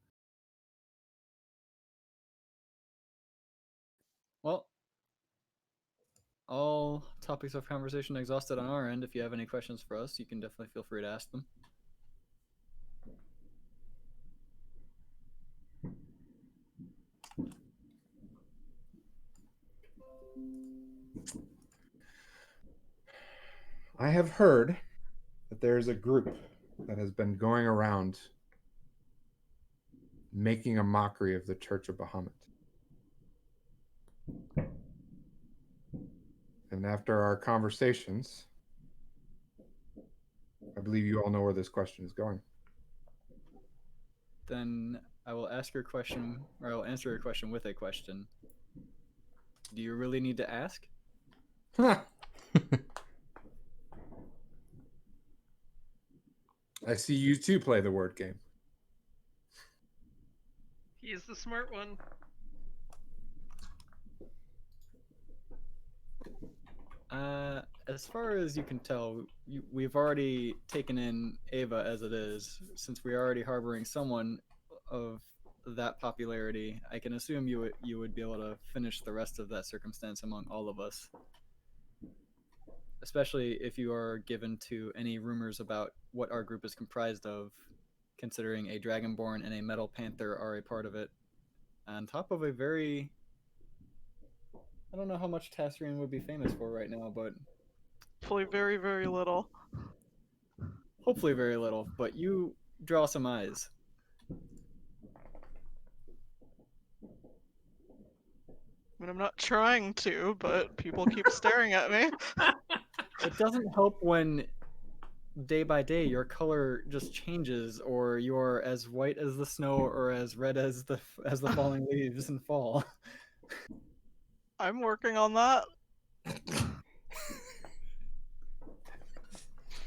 Well, all topics of conversation exhausted on our end. If you have any questions for us, you can definitely feel free to ask them. I have heard that there's a group that has been going around making a mockery of the Church of Bahamut. And after our conversations, I believe you all know where this question is going. Then I will ask your question, or I'll answer your question with a question. Do you really need to ask? I see you two play the word game. He's the smart one. As far as you can tell, we've already taken in Ava as it is. Since we're already harboring someone of that popularity, I can assume you would be able to finish the rest of that circumstance among all of us. Especially if you are given to any rumors about what our group is comprised of, considering a Dragonborn and a Metal Panther are a part of it. On top of a very... I don't know how much Tassrian would be famous for right now, but... Hopefully very, very little. Hopefully very little, but you draw some eyes. I mean, I'm not trying to, but people keep staring at me. It doesn't help when day by day your color just changes, or you're as white as the snow or as red as the falling leaves in fall. I'm working on that.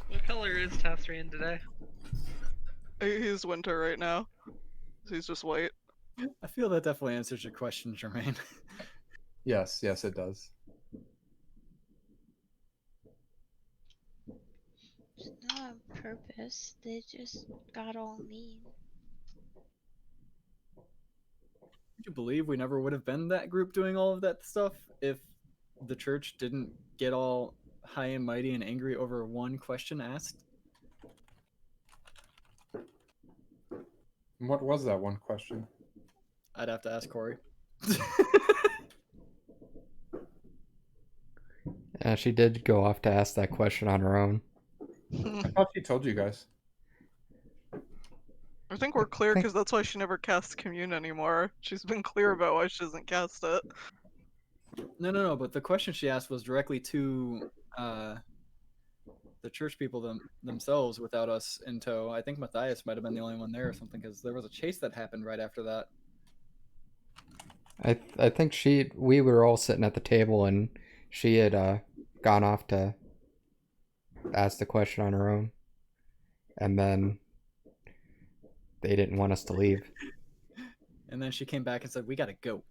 What color is Tassrian today? He's winter right now. He's just white. I feel that definitely answers your question, Jermaine. Yes, it does. It's not on purpose. They just got all mean. Would you believe we never would have been that group doing all of that stuff if the church didn't get all high and mighty and angry over one question asked? What was that one question? I'd have to ask Corey. Yeah, she did go off to ask that question on her own. I thought she told you guys. I think we're clear because that's why she never casts Commune anymore. She's been clear about why she doesn't cast it. No, but the question she asked was directly to the church people themselves without us in tow. I think Matthias might have been the only one there or something, because there was a chase that happened right after that. I think we were all sitting at the table and she had gone off to ask the question on her own, and then they didn't want us to leave. And then she came back and said, "We gotta go."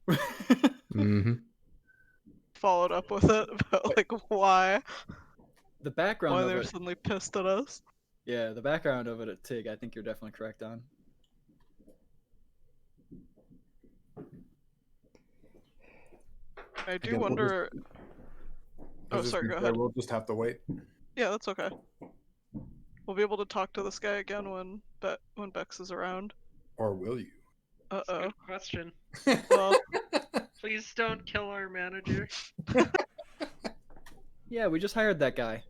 Mm-hmm. Followed up with it about like why The background they of were it, suddenly pissed at us. yeah, the background of it at TIG, I think you're definitely correct on. I do Again, wonder. I was Oh, just sorry. Go gonna say, ahead. We'll just have to wait. Yeah, that's okay. We'll be able to talk to this guy again when Bex is around. Or will you? Uh oh. Good question. Well, Please don't kill our manager. Yeah, we just hired that guy.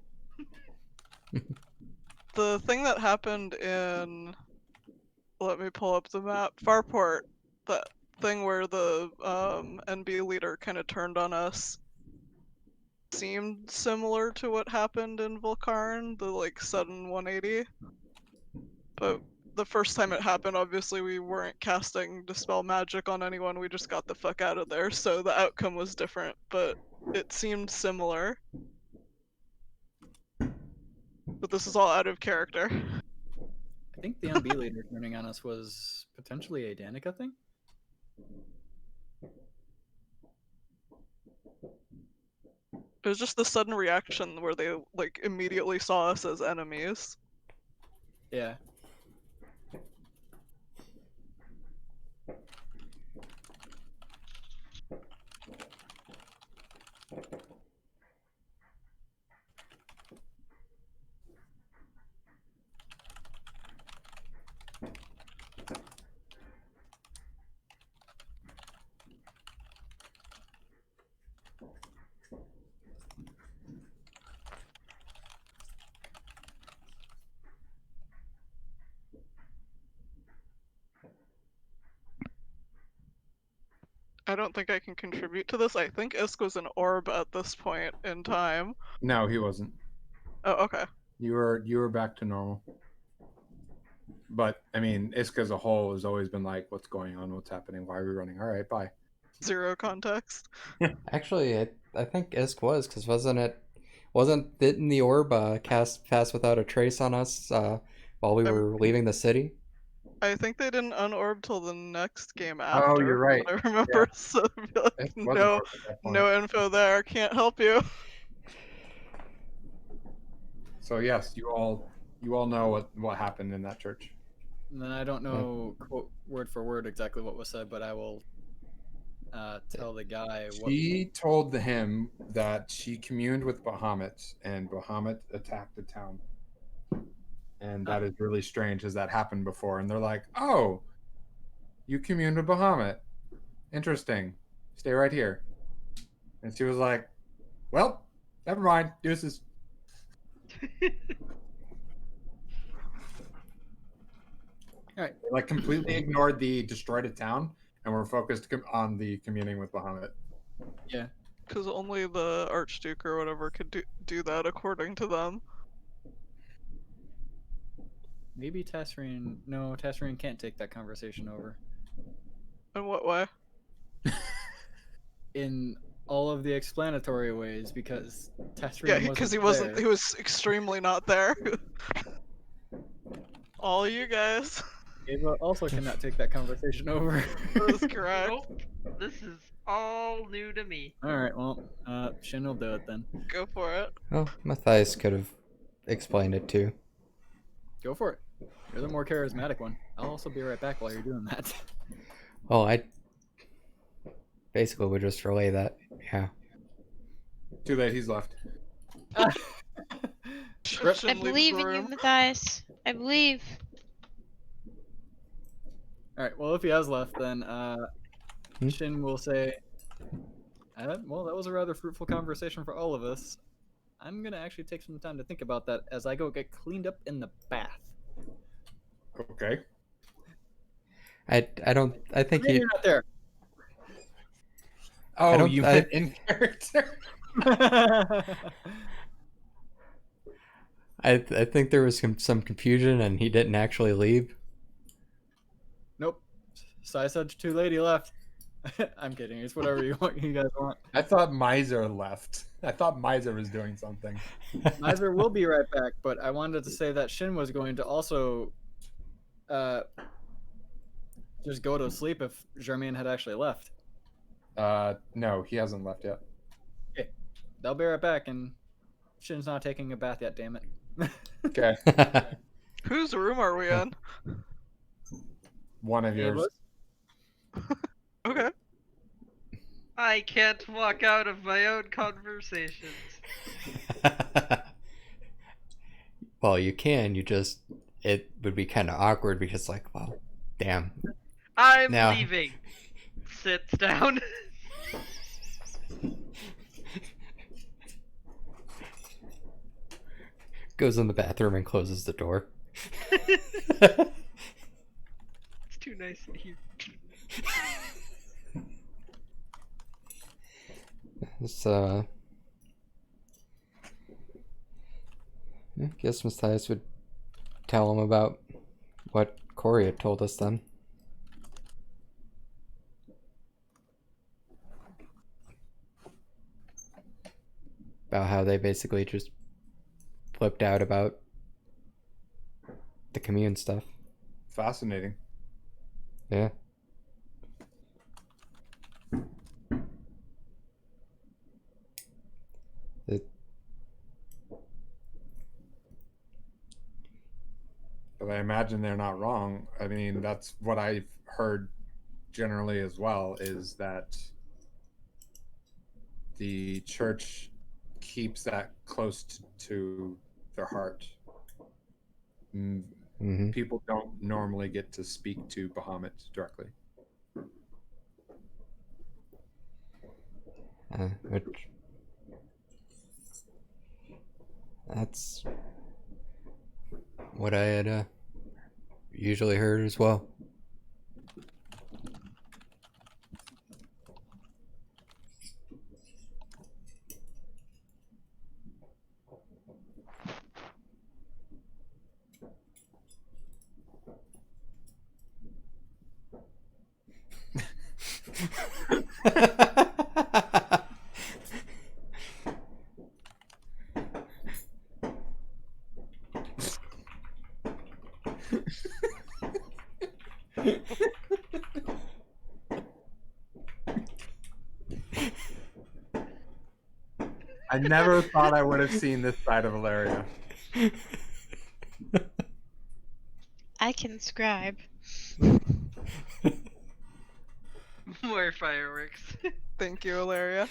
the thing that happened in, let me pull up the map, Farport, that thing where the NB leader kind of turned on us, seemed similar to what happened in Volcarn, the like sudden 180. But the first time it happened, obviously we weren't casting Dispel Magic on anyone, we just got the fuck out of there, so the outcome was different, but it seemed similar. But this is all out of character. I think the MB leader turning on us was potentially a Danica thing. It was just the sudden reaction where they like immediately saw us as enemies. Yeah. I don't think I can contribute to this. I think Isk was an orb at this point in time. No, he wasn't. Oh, okay. You were back to normal. But I mean, Iska as a whole has always been like, "What's going on? What's happening? Why are we running? All right, bye." Zero context. Actually, I think Isk was, because didn't the orb cast Pass Without a Trace on us while we I were leaving the city? I think they didn't unorb till the next game Oh, after. you're right. I remember, so I'd be like, It wasn't no, Orb at that point. no info there. Can't help you. So yes, you all know what happened in that church. And then I don't know quote word for word exactly what was said, but I will tell the guy what. She told him that she communed with Bahamut, and Bahamut attacked the town. And that is really strange, as that happened before. And they're like, "Oh, you communed with Bahamut. Interesting. Stay right here." And she was like, "Well, never mind. Deuces." All right. They like completely ignored the destroyed a town and were focused on the communing with Bahamut. Yeah. Because only the Archduke or whatever could do that, according to them. Maybe Tasserine. No, Tasserine can't take that conversation over. In what way? In all of the explanatory ways, because Tasserine Yeah, wasn't because he wasn't. there. He was extremely not there. All you guys. Ava also cannot take that conversation over. That is correct. Nope. This is all new to me. All right. Well, Shin will do it then. Go for it. Well, Matthias could have explained it too. Go for it. You're the more charismatic one. I'll also be right back while you're doing that. Well, I basically would just relay that. Yeah. Too late. He's left. Rip. Shin I leaves believe the in you, room. Matthias. I believe. All right. Well, if he has left, then Shin will say, "Well, that was a rather fruitful conversation for all of us. I'm gonna actually take some time to think about that as I go get cleaned up in the bath." Okay. I think Maybe you're not there. Oh, don't- you I- went in character. I think there was some confusion and he didn't actually leave. Nope. Sai said too late. He left. I'm kidding. It's whatever you guys want. I thought Miser left. I thought Miser was doing something. Miser will be right back, but I wanted to say that Shin was going to also just go to sleep if Germain had actually left. No, he hasn't left yet. They'll be right back, and Shin's not taking a bath yet, damn it. Okay. Whose room are we in? One of yours. Okay. I can't walk out of my own conversations. Well, you can. It would be kind of awkward because, like, well, damn. I'm Now- leaving. Sits down. Goes in the bathroom and closes the door. It's too nice in here. So, I guess Matthias would tell him about what Corey had told us then. About how they basically just flipped out about the commune stuff. Fascinating. Yeah. But I imagine they're not wrong. I mean, that's what I've heard generally as well, is that the church keeps that close to their heart. Mm-hmm. People don't normally get to speak to Bahamut directly. Which that's what I had usually heard as well. I never thought I would have seen this side of Valeria. I can scribe. More fireworks. Thank you, Ilaria.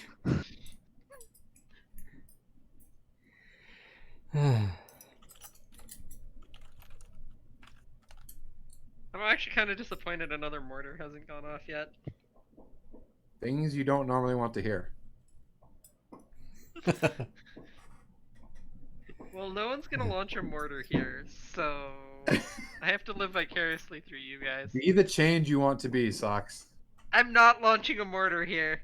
I'm actually kind of disappointed another mortar hasn't gone off yet. Things you don't normally want to hear. Well, no one's gonna launch a mortar here, so I have to live vicariously through you guys. Be the change you want to be, Socks. I'm not launching a mortar here.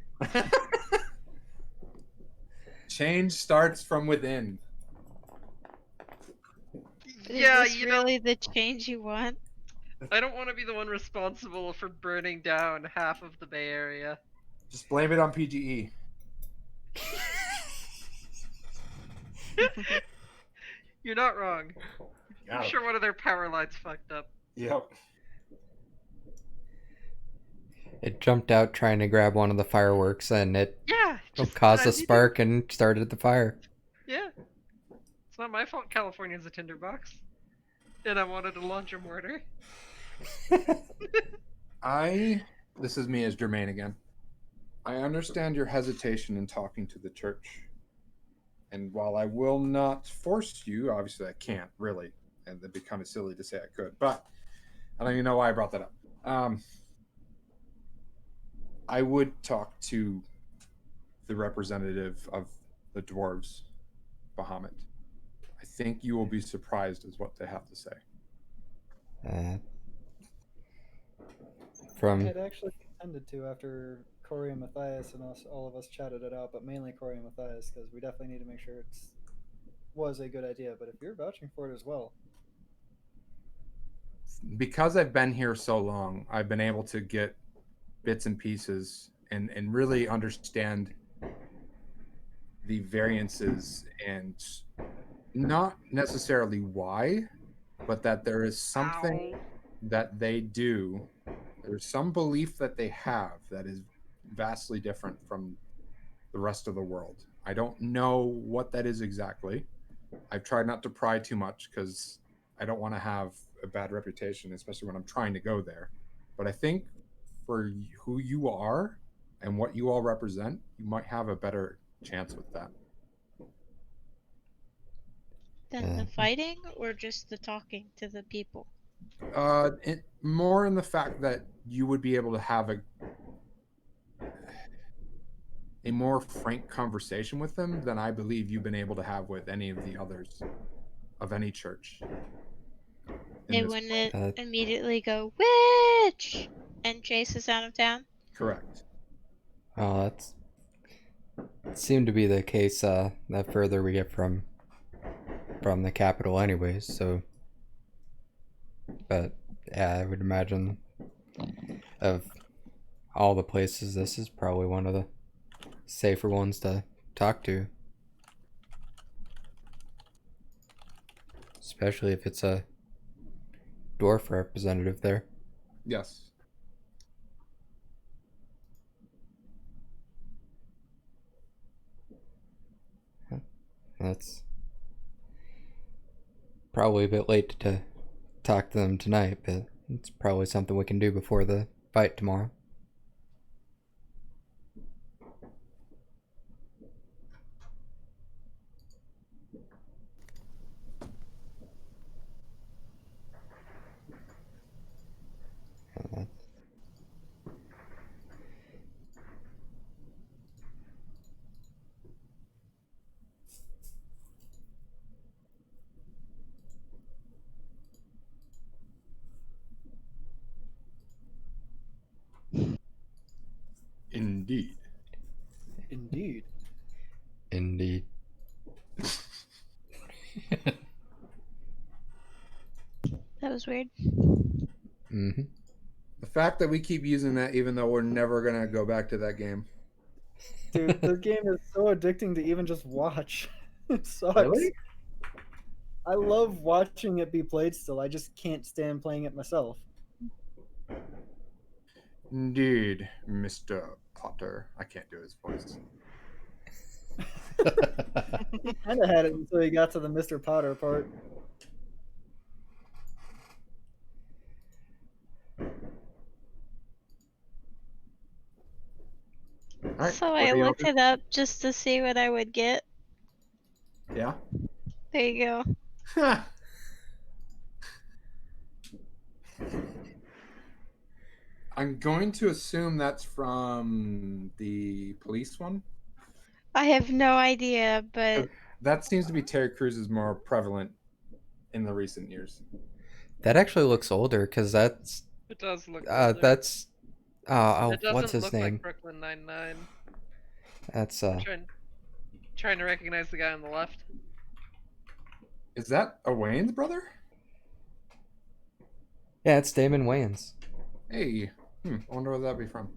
Change starts from within. Yeah, Is this you know, really the change you want? I don't want to be the one responsible for burning down half of the Bay Area. Just blame it on PGE. You're not wrong. Yeah. I'm sure one of their power lines fucked up. Yep. It jumped out trying to grab one of the fireworks, and it Yeah, just caused a as you do. spark and started the fire. Yeah. It's not my fault California's a tinderbox. And I wanted to launch a mortar. This is me as Jermaine again. I understand your hesitation in talking to the church. And while I will not force you, obviously I can't, really. And it'd be kind of silly to say I could. But I don't even know why I brought that up. I would talk to the representative of the dwarves, Bahamut. I think you will be surprised as what they have to say. I From had actually intended to after Corey and Matthias and us, all of us chatted it out, but mainly Corey and Matthias, because we definitely need to make sure it was a good idea. But if you're vouching for it as well, Because I've been here so long, I've been able to get bits and pieces and really understand the variances and not necessarily why, but that there is something that they do. There's some belief that they have that is vastly different from the rest of the world. I don't know what that is exactly. I've tried not to pry too much because I don't want to have a bad reputation, especially when I'm trying to go there. But I think for who you are and what you all represent, you might have a better chance with that. Than the fighting or just the talking to the people? More in the fact that you would be able to have a more frank conversation with them than I believe you've been able to have with any of the others of any church. They this wouldn't world. immediately go, witch! And chase us out of town? Correct. Oh, that's seemed to be the case. The further we get from the capital, anyways. So, but yeah, I would imagine of all the places, this is probably one of the safer ones to talk to, especially if it's a dwarf representative there. Yes. That's probably a bit late to talk to them tonight, but it's probably something we can do before the fight tomorrow. Indeed. indeed. Indeed. That was weird. Mm-hmm. The fact that we keep using that, even though we're never gonna go back to that game. Dude, this game is so addicting to even just watch. It sucks. Really? I love watching it be played still. I just can't stand playing it myself. Indeed, Mr. Potter. I can't do his voice. He kind of had it until he got to the Mr. Potter part. All right, So what I do y'all looked do? it up just to see what I would get. Yeah. There you go. I'm going to assume that's from the police one. I have no idea, but That seems to be Terry Crews's more prevalent in the recent years. That actually looks older because that's It does look older. that's It doesn't what's his look name? like Brooklyn Nine-Nine. That's Trying to recognize the guy on the left. Is that a Wayne's brother? yeah, it's Damon Wayans. Hey, I wonder where that'd be from.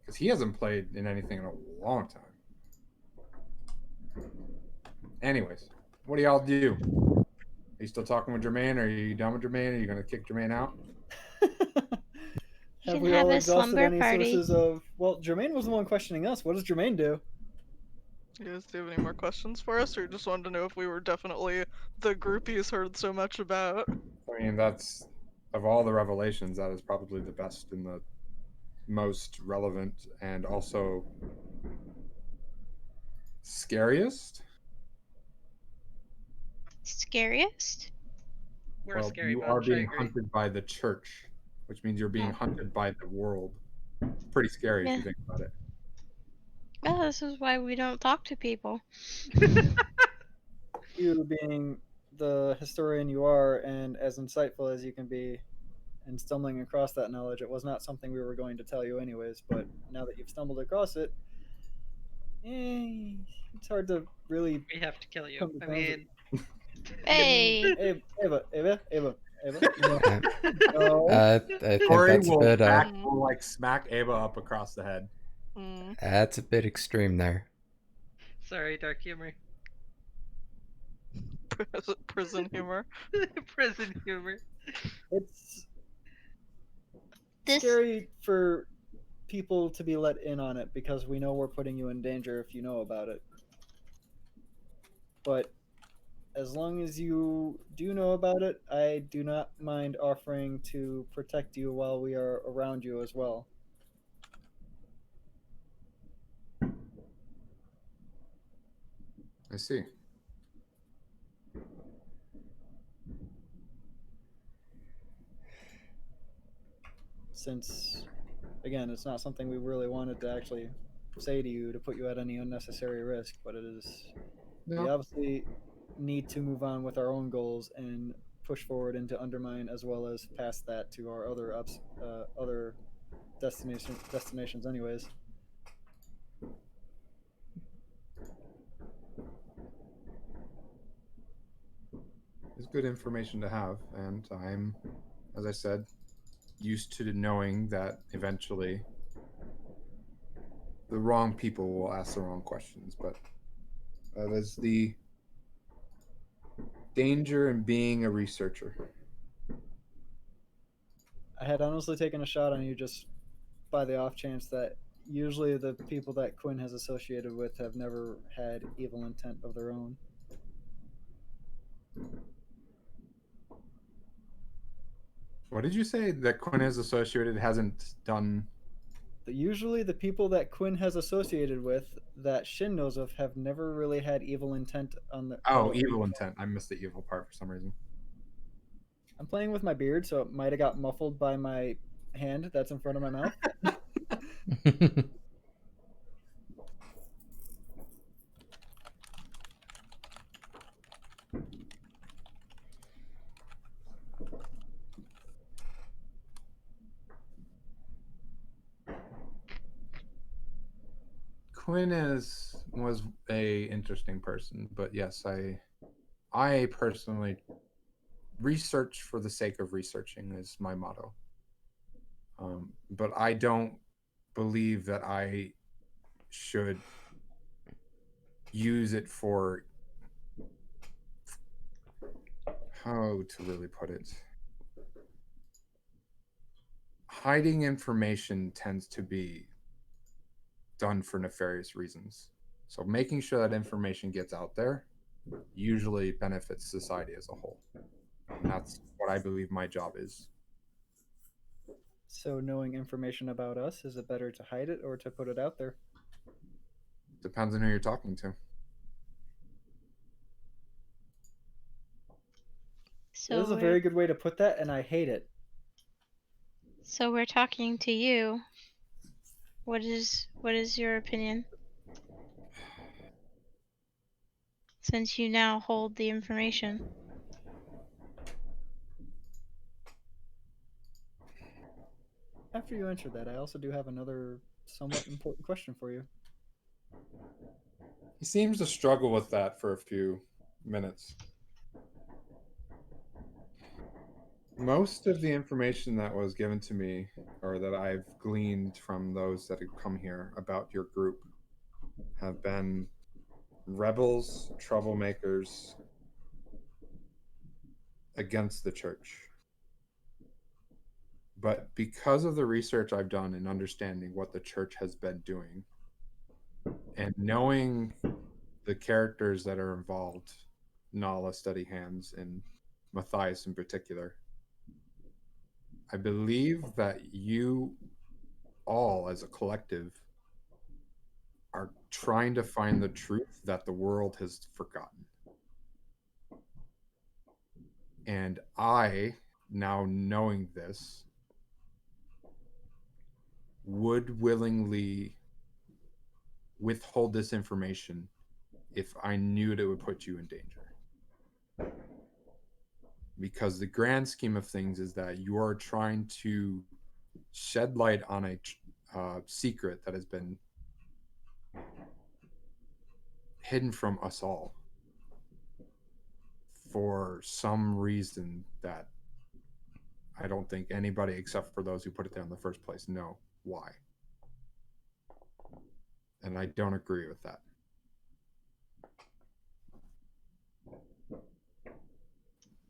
Because he hasn't played in anything in a long time. Anyways, what do y'all do? Are you still talking with Jermaine? Are you done with Jermaine? Are you going to kick Jermaine out? Have can we have all a exhausted slumber any party. sources of... Well, Jermaine was the one questioning us. What does Jermaine do? You guys do have any more questions for us, or you just wanted to know if we were definitely the groupies heard so much about? I mean, that's, of all the revelations, that is probably the best and the most relevant and also scariest. Scariest? We're Well, a scary you bunch. are I being agree. hunted by the church, which means you're being Oh. hunted by the world. Pretty scary if Yeah. you think about it. Well, this is why we don't talk to people. You being the historian you are and as insightful as you can be and stumbling across that knowledge, it was not something we were going to tell you anyways, but now that you've stumbled across it, it's hard to really We have to kill you. come to I terms with mean, Hey! Ava. Yeah. No. I think Corey that's a will, bit will like smack Ava up across the head. Mm. that's a bit extreme there. sorry, dark humor. Prison humor. Prison humor. It's This scary for people to be let in on it because we know we're putting you in danger if you know about it. But as long as you do know about it, I do not mind offering to protect you while we are around you as well. I see. Since, again, it's not something we really wanted to actually say to you to put you at any unnecessary risk, but it is. We No. obviously need to move on with our own goals and push forward into Undermine as well as past that to our other destinations anyways. It's good information to have, and I'm, as I said, used to knowing that eventually the wrong people will ask the wrong questions, but that is the danger in being a researcher. I had honestly taken a shot on you just by the off chance that usually the people that Quinn has associated with have never had evil intent of their own. What did you say that Quinn is associated hasn't done? Usually the people that Quinn has associated with that Shin knows of have never really had evil intent on the. Oh, evil intent. I missed the evil part for some reason. I'm playing with my beard, so it might have got muffled by my hand that's in front of my mouth. Quinn was a interesting person, but yes, I personally research for the sake of researching is my motto. But I don't believe that I should use it for, how to really put it, hiding information tends to be done for nefarious reasons. So making sure that information gets out there usually benefits society as a whole. And that's what I believe my job is. So knowing information about us, is it better to hide it or to put it out there? Depends on who you're talking to. That is a very good way to put that, and I hate it. So we're talking to you. What is your opinion? Since you now hold the information. After you answer that, I also do have another somewhat important question for you. He seems to struggle with that for a few minutes. Most of the information that was given to me, or that I've gleaned from those that have come here about your group, have been rebels, troublemakers against the church. But because of the research I've done in understanding what the church has been doing, and knowing the characters that are involved, Nala, Steady Hands, and Matthias in particular, I believe that you all, as a collective, are trying to find the truth that the world has forgotten. And I, now knowing this, would willingly withhold this information if I knew it would put you in danger. Because the grand scheme of things is that you are trying to shed light on a secret that has been hidden from us all for some reason that I don't think anybody except for those who put it there in the first place know why. And I don't agree with that.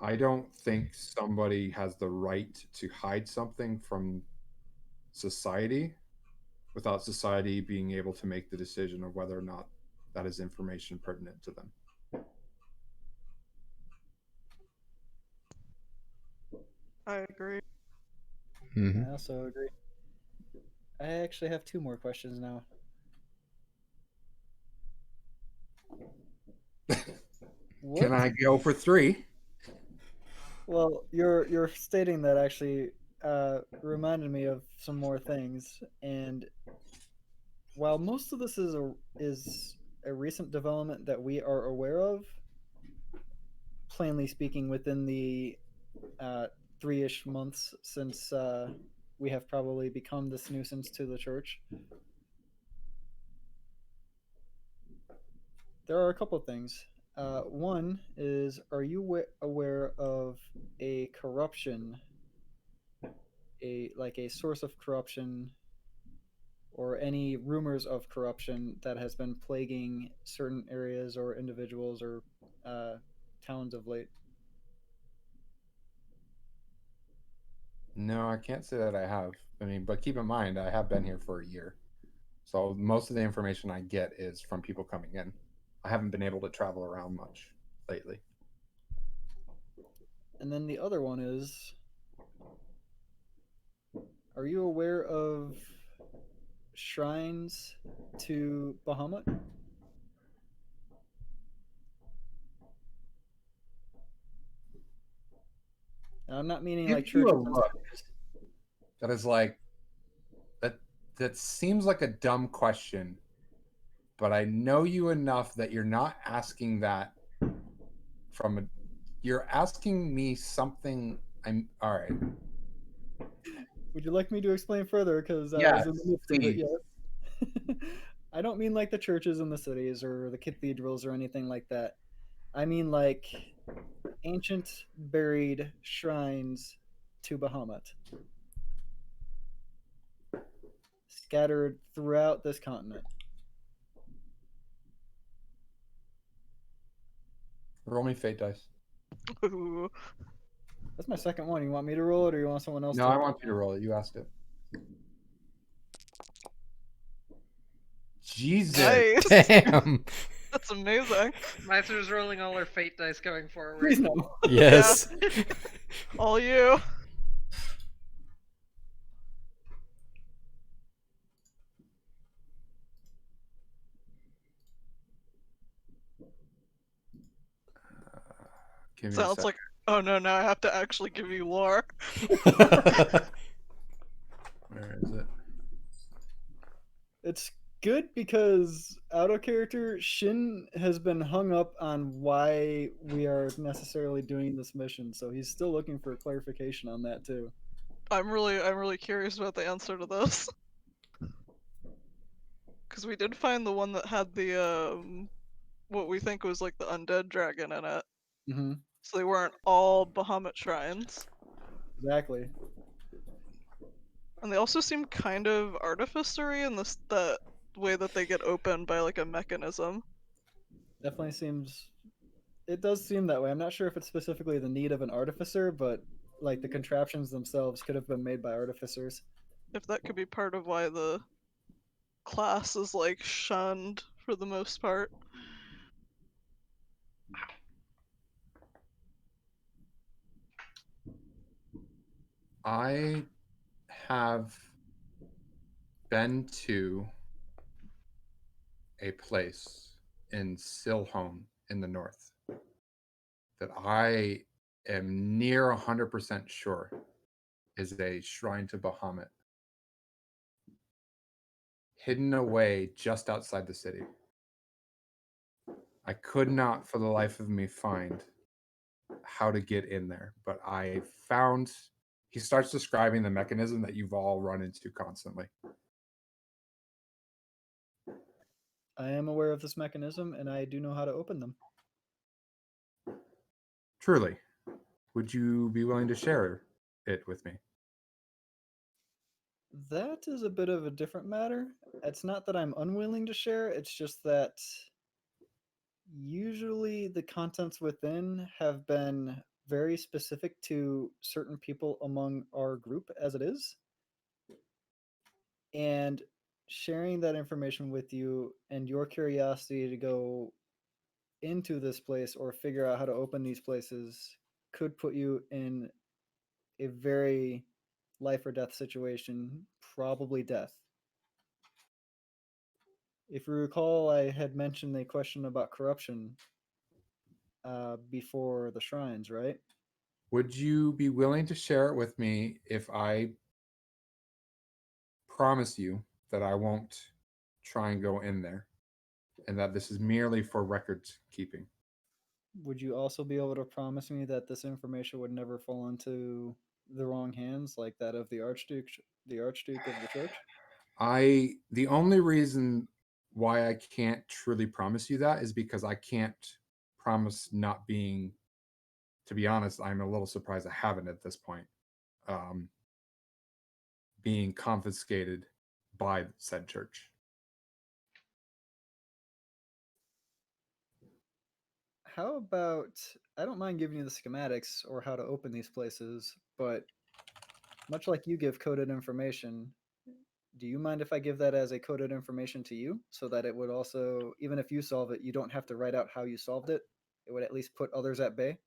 I don't think somebody has the right to hide something from society without society being able to make the decision of whether or not that is information pertinent to them. I agree. I also agree. I actually have two more questions now. Can I go for 3? Well, you're stating that actually reminded me of some more things, and while most of this is a recent development that we are aware of, plainly speaking, within the 3-ish months since we have probably become this nuisance to the church, there are a couple of things. One is, are you aware of a corruption, a source of corruption, or any rumors of corruption that has been plaguing certain areas or individuals or towns of late? No, I can't say that I have. I mean, but keep in mind, I have been here for a year. So most of the information I get is from people coming in. I haven't been able to travel around much lately. And then the other one is, are you aware of shrines to Bahamut? And I'm not meaning Give like you a churches. look. That is like that seems like a dumb question, but I know you enough that you're not asking that from a, you're asking me something. I'm all right. Would you like me to explain further? Because I Yes, was in the midst of it. please. Yes. I don't mean like the churches in the cities or the cathedrals or anything like that. I mean like ancient buried shrines to Bahamut. scattered throughout this continent. Roll me fate dice. Ooh. That's my second one. You want me to roll it, or you want someone else No, to? I want you to roll it. You asked it. Jesus. Nice. Damn. That's amazing. Meister's rolling all her fate dice going forward. Please no. Yes. All you. Give me a Sounds sec. like. Oh no! Now I have to actually give you lore. Where is it? It's good because out of character, Shin has been hung up on why we are necessarily doing this mission, so he's still looking for clarification on that too. I'm really curious about the answer to this. Because we did find the one that had the what we think was like the undead dragon in it. Mm-hmm. So they weren't all Bahamut shrines. Exactly. And they also seem kind of artificery in this that way that they get opened by like a mechanism. Definitely seems. It does seem that way. I'm not sure if it's specifically the need of an artificer, but like the contraptions themselves could have been made by artificers. If that could be part of why the class is like shunned for the most part. I have been to a place in Silhome in the north that I am near 100% sure is a shrine to Bahamut, hidden away just outside the city. I could not for the life of me find how to get in there, but I found he starts describing the mechanism that you've all run into constantly. I am aware of this mechanism, and I do know how to open them. Truly, would you be willing to share it with me? That is a bit of a different matter. It's not that I'm unwilling to share, it's just that usually the contents within have been very specific to certain people among our group as it is. And sharing that information with you and your curiosity to go into this place or figure out how to open these places could put you in a very life or death situation, probably death. If you recall, I had mentioned the question about corruption before the shrines, right? Would you be willing to share it with me if I promise you that I won't try and go in there and that this is merely for records keeping? Would you also be able to promise me that this information would never fall into the wrong hands, like that of the Archduke of the Church? The only reason why I can't truly promise you that is because I can't promise not being, to be honest, I'm a little surprised I haven't at this point, being confiscated by said church. How about, I don't mind giving you the schematics or how to open these places, but much like you give coded information, do you mind if I give that as a coded information to you so that it would also, even if you solve it, you don't have to write out how you solved it? It would at least put others at bay?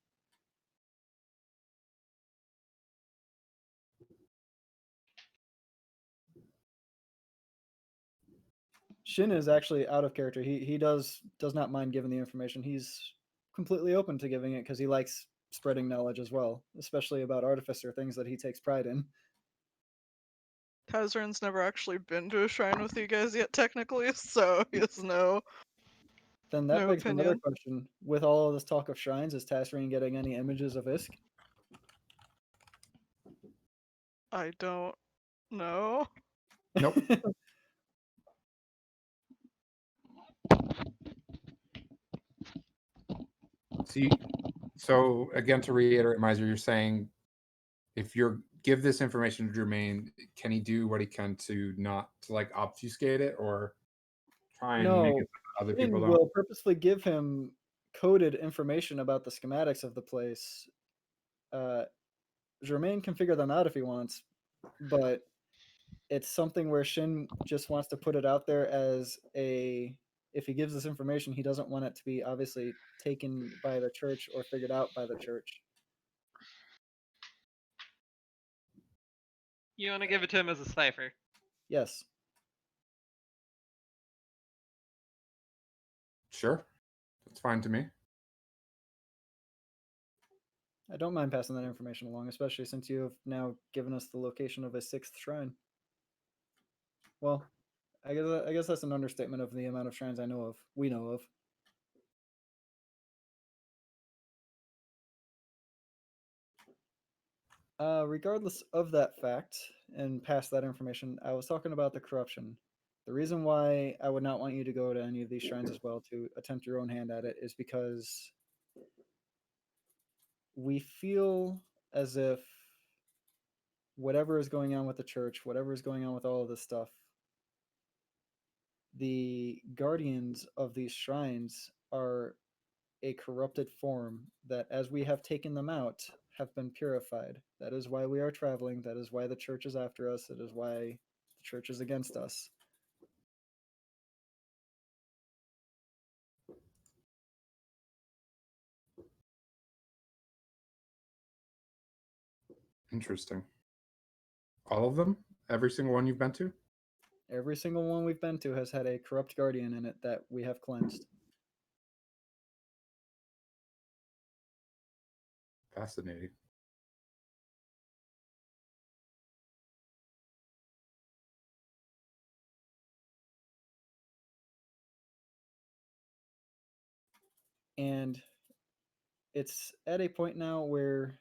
Shin is actually out of character. He does not mind giving the information. He's completely open to giving it because he likes spreading knowledge as well, especially about artificer, things that he takes pride in. Tazrin's never actually been to a shrine with you guys yet, technically, so he has no Then that begs another opinion. question. With all of this talk of shrines, is Tasreen getting any images of Isk? I don't know. Nope. See, so again, to reiterate, Miser, you're saying if you're give this information to Jermaine, can he do what he can to not to like obfuscate it or try and make No, it so other people Finn don't? will purposely give him coded information about the schematics of the place. Germain can figure them out if he wants, but it's something where Shin just wants to put it out there as a. If he gives this information, he doesn't want it to be obviously taken by the church or figured out by the church. You want to give it to him as a cipher? Yes. Sure, that's fine to me. I don't mind passing that information along, especially since you have now given us the location of a sixth shrine. Well, I guess that's an understatement of the amount of shrines I know of. We know of. Regardless of that fact, and past that information, I was talking about the corruption. The reason why I would not want you to go to any of these shrines as well to attempt your own hand at it is because we feel as if whatever is going on with the church, whatever is going on with all of this stuff, the guardians of these shrines are a corrupted form that, as we have taken them out, have been purified. That is why we are traveling. That is why the church is after us. It is why the church is against us. Interesting. All of them? Every single one you've been to? Every single one we've been to has had a corrupt guardian in it that we have cleansed. Fascinating. And it's at a point now where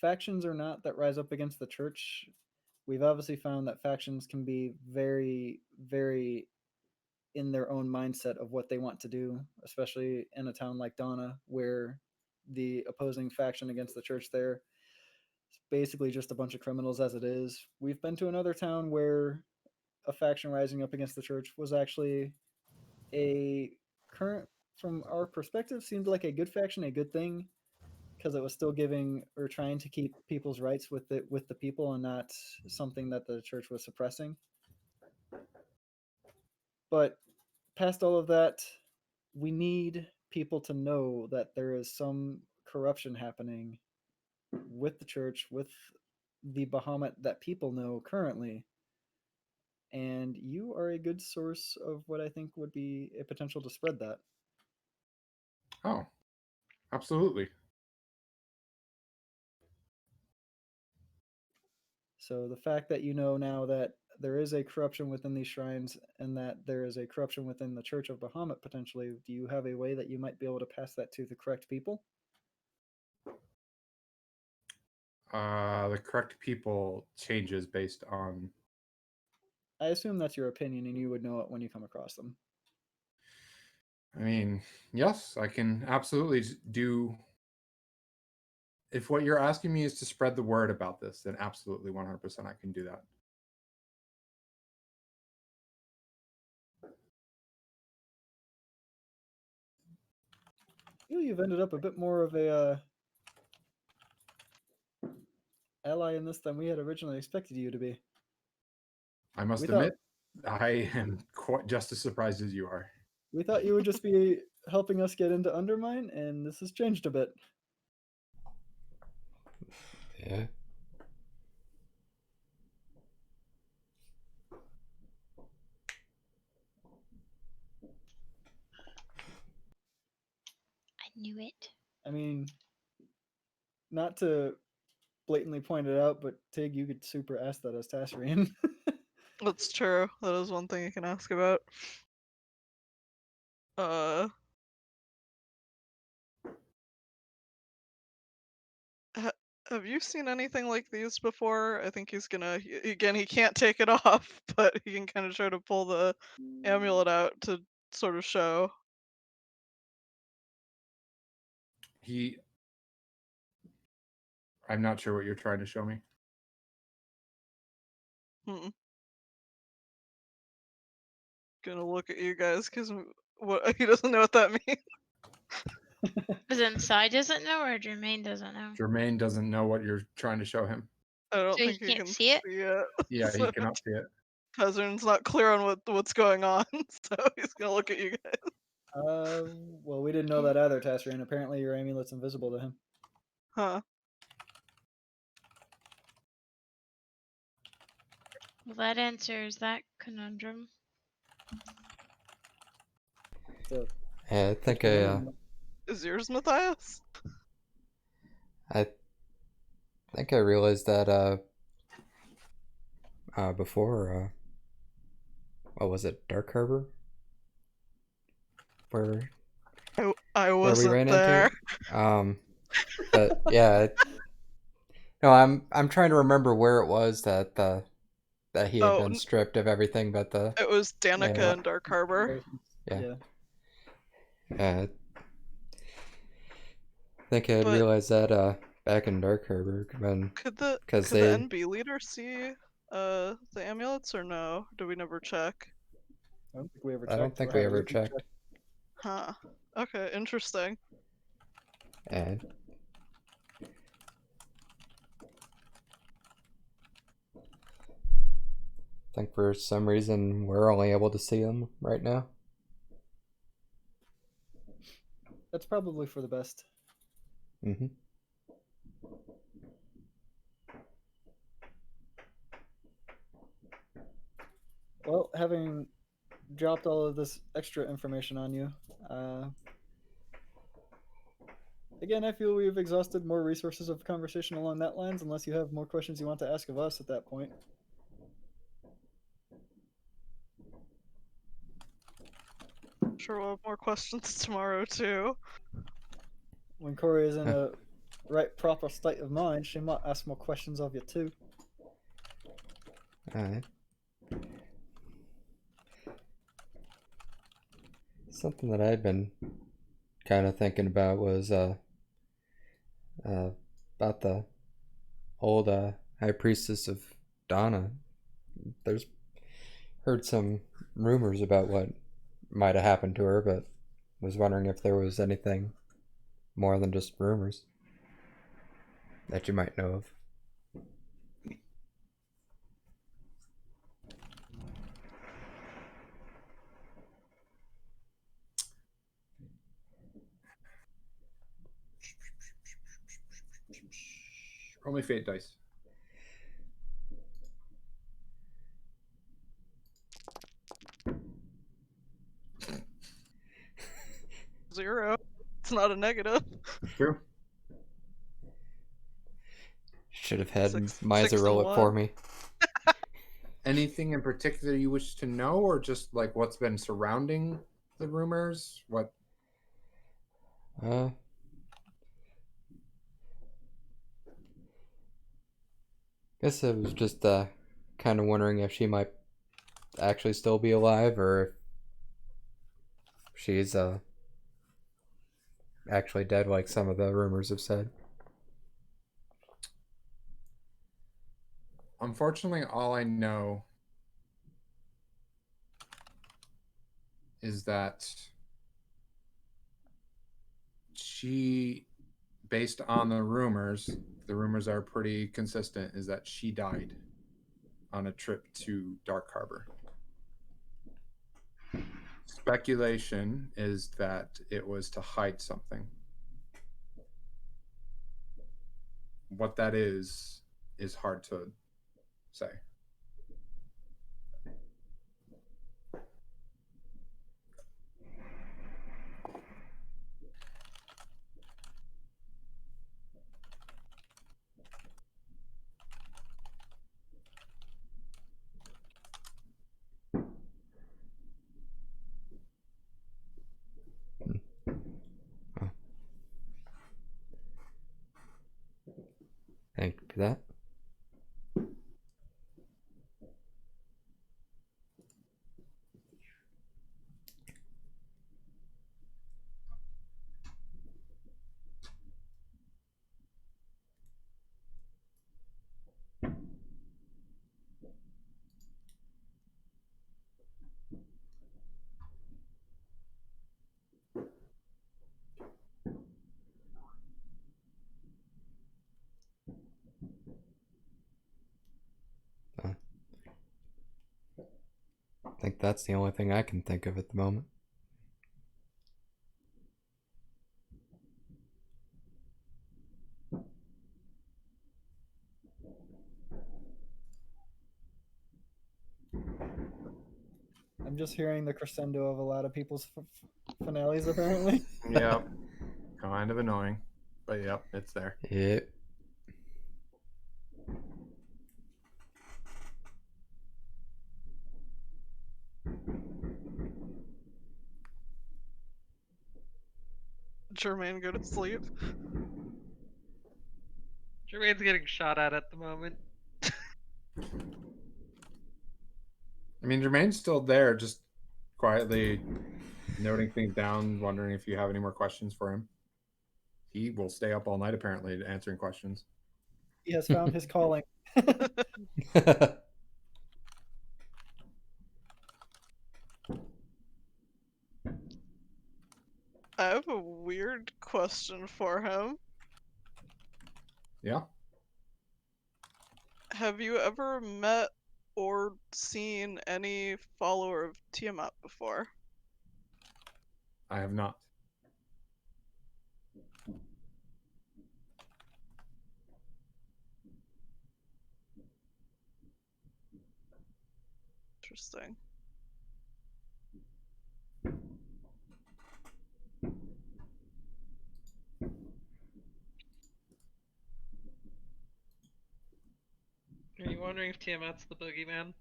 factions are not that rise up against the church. We've obviously found that factions can be very, very in their own mindset of what they want to do, especially in a town like Donna, where the opposing faction against the church there is basically just a bunch of criminals as it is. We've been to another town where a faction rising up against the church was actually a current, from our perspective, seemed like a good faction, a good thing, because it was still giving or trying to keep people's rights with the people and not something that the church was suppressing. But past all of that, we need people to know that there is some corruption happening with the church, with the Bahamut that people know currently. And you are a good source of what I think would be a potential to spread that. Oh, absolutely. So the fact that you know now that there is a corruption within these shrines and that there is a corruption within the Church of Bahamut potentially, do you have a way that you might be able to pass that to the correct people? The correct people changes based on. I assume that's your opinion and you would know it when you come across them. I mean, yes, I can absolutely do. If what you're asking me is to spread the word about this, then absolutely 100% I can do that. I feel you've ended up a bit more of a ally in this than we had originally expected you to be. I must We thought admit, I am quite just as surprised as you are. we thought you would just be helping us get into Undermine, and this has changed a bit. Yeah. I knew it. I mean, not to blatantly point it out, but Tig, you could super ask that as Tassrian. That's true. That is one thing you can ask about. Have you seen anything like these before? I think he's gonna again. He can't take it off, but he can kind of try to pull the amulet out to sort of show. I'm not sure what you're trying to show me. Hmm. Gonna look at you guys because what he doesn't know what that means. Because then Sai doesn't know or Jermaine doesn't know. Jermaine doesn't know what you're trying to show him. I don't So he think he can't can see it? Yeah, So he cannot see it. Peasant's not clear on what's going on, so he's gonna look at you guys. Well, we didn't know that either, Tasrian. Apparently your amulet's invisible to him. Huh. Well, that answers that conundrum. So, Yeah, I think Is yours Matthias? I think I realized that before what was it, Dark Harbor? Where I we wasn't ran there. into? But yeah, no, I'm trying to remember where it was that that he had been stripped of everything but the It was Danica amulet. and Dark Harbor. Yeah. I think I had realized that back in Dark Harbor Could the NB leader see the amulets or no? Do we never check? I don't think we ever I don't think we ever checked. Huh. Okay, interesting. And I think for some reason we're only able to see them right now. That's probably for the best. Mm-hmm. Well, having dropped all of this extra information on you, again, I feel we've exhausted more resources of conversation along that lines, unless you have more questions you want to ask of us at that point. Sure, we'll have more questions tomorrow too. When Corey is in a right proper state of mind, she might ask more questions of you too. Alright. Something that I've been kind of thinking about was about the old high priestess of Donna. There's heard some rumors about what might have happened to her, but was wondering if there was anything more than just rumors that you might know of. Roll me fate dice. Zero. It's not a negative. True. Should have had Six Miser and roll it for one. me. Anything in particular you wish to know, or just like what's been surrounding the rumors? What? Guess I was just kind of wondering if she might actually still be alive, or if she's actually dead, like some of the rumors have said. Unfortunately, all I know is that she, based on the rumors are pretty consistent, is that she died on a trip to Dark Harbor. Speculation is that it was to hide something. What that is hard to say. Thank you for that. think that's the only thing I can think of at the moment. I'm just hearing the crescendo of a lot of people's finales, apparently. Yep. Kind of annoying. But yep, it's there. Yep. Jermaine, go to sleep. Jermaine's getting shot at the moment. I mean, Jermaine's still there, just quietly noting things down, wondering if you have any more questions for him. He will stay up all night, apparently, answering questions. He has found his calling. I have a weird question for him. Yeah. Have you ever met or seen any follower of Tiamat before? I have not. Interesting. Are you wondering if Tiamat's the boogeyman?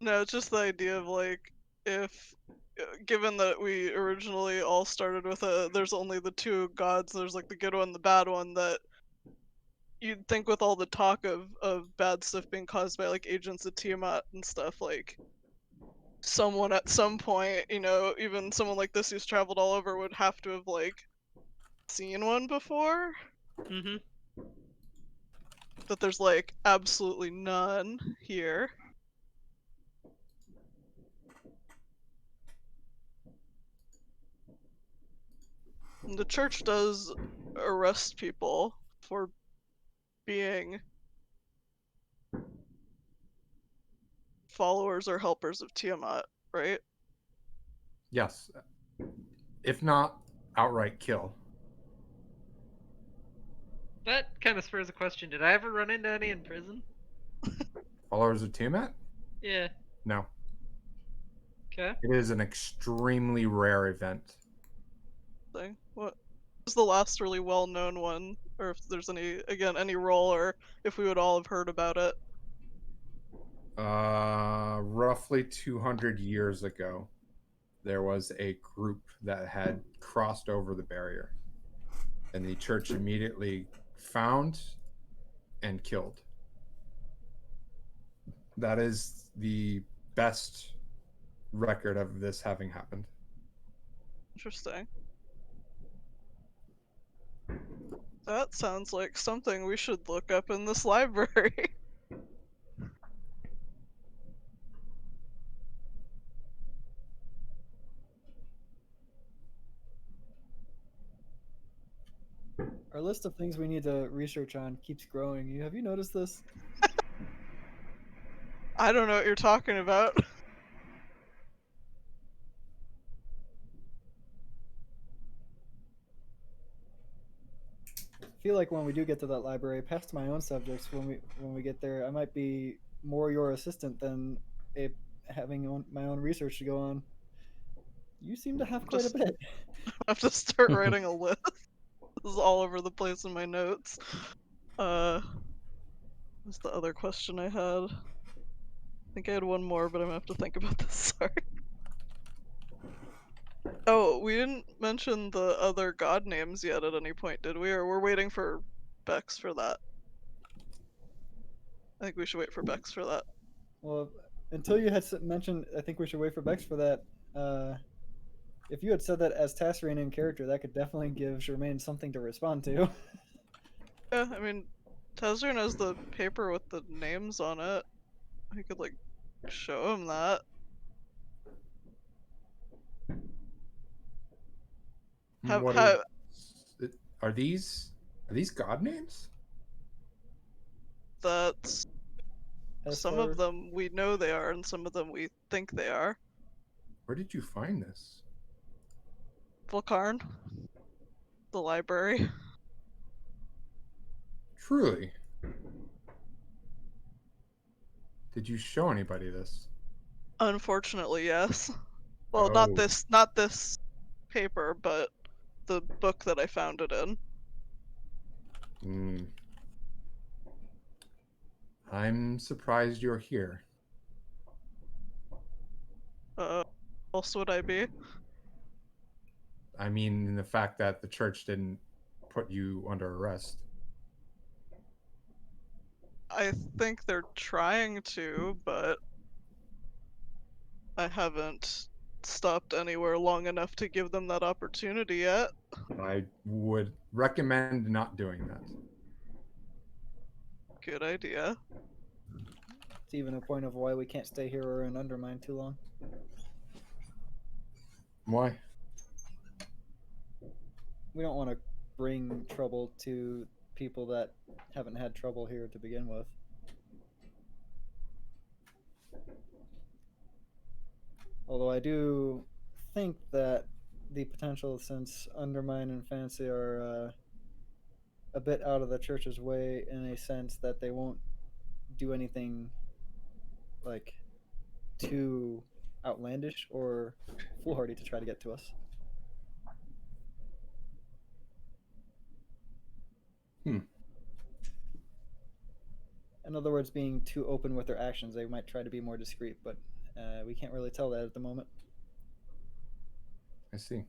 No, it's just the idea of like, if given that we originally all started with there's only the two gods, there's like the good one, the bad one, that you'd think with all the talk of bad stuff being caused by like agents of Tiamat and stuff, like someone at some point, you know, even someone like this who's traveled all over would have to have like seen one before. Mm-hmm. But there's like absolutely none here. And the church does arrest people for being followers or helpers of Tiamat, right? Yes. If not outright kill. That kind of spurs a question. Did I ever run into any in prison? Followers of Tiamat? Yeah. No. Okay. It is an extremely rare event. Thing. What was the last really well-known one, or if there's any role, or if we would all have heard about it? Roughly 200 years ago, there was a group that had crossed over the barrier, and the church immediately found and killed. That is the best record of this having happened. Interesting. That sounds like something we should look up in this library. Our list of things we need to research on keeps growing. Have you noticed this? I don't know what you're talking about. I feel like when we do get to that library, past my own subjects, when we get there, I might be more your assistant than having my own research to go on. You seem to have quite a bit. I have to start writing a list. This is all over the place in my notes. What's the other question I had? I think I had one more, but I'm gonna have to think about this. Sorry. Oh, we didn't mention the other god names yet at any point, did we? Or we're waiting for Bex for that. I think we should wait for Bex for that. Well, until you had mentioned, I think we should wait for Bex for that. If you had said that as Tasserine in character, that could definitely give Germaine something to respond to. Yeah, I mean, Tezrin has the paper with the names on it. I could, like, show him that. Are these god names? That's As Some far- of them we know they are, and some of them we think they are. Where did you find this? Volkarn, the library. Truly. Did you show anybody this? Unfortunately, yes. Well, Oh. not this paper, but the book that I found it in. Hmm. I'm surprised you're here. Else would I be? I mean, the fact that the church didn't put you under arrest. I think they're trying to, but I haven't stopped anywhere long enough to give them that opportunity yet. I would recommend not doing that. Good idea. It's even a point of why we can't stay here or in Undermine too long. Why? We don't want to bring trouble to people that haven't had trouble here to begin with. Although I do think that the potential, since Undermine and Fancy are a bit out of the church's way in a sense that they won't do anything like too outlandish or foolhardy to try to get to us. In other words, being too open with their actions, they might try to be more discreet, but we can't really tell that at the moment. I see.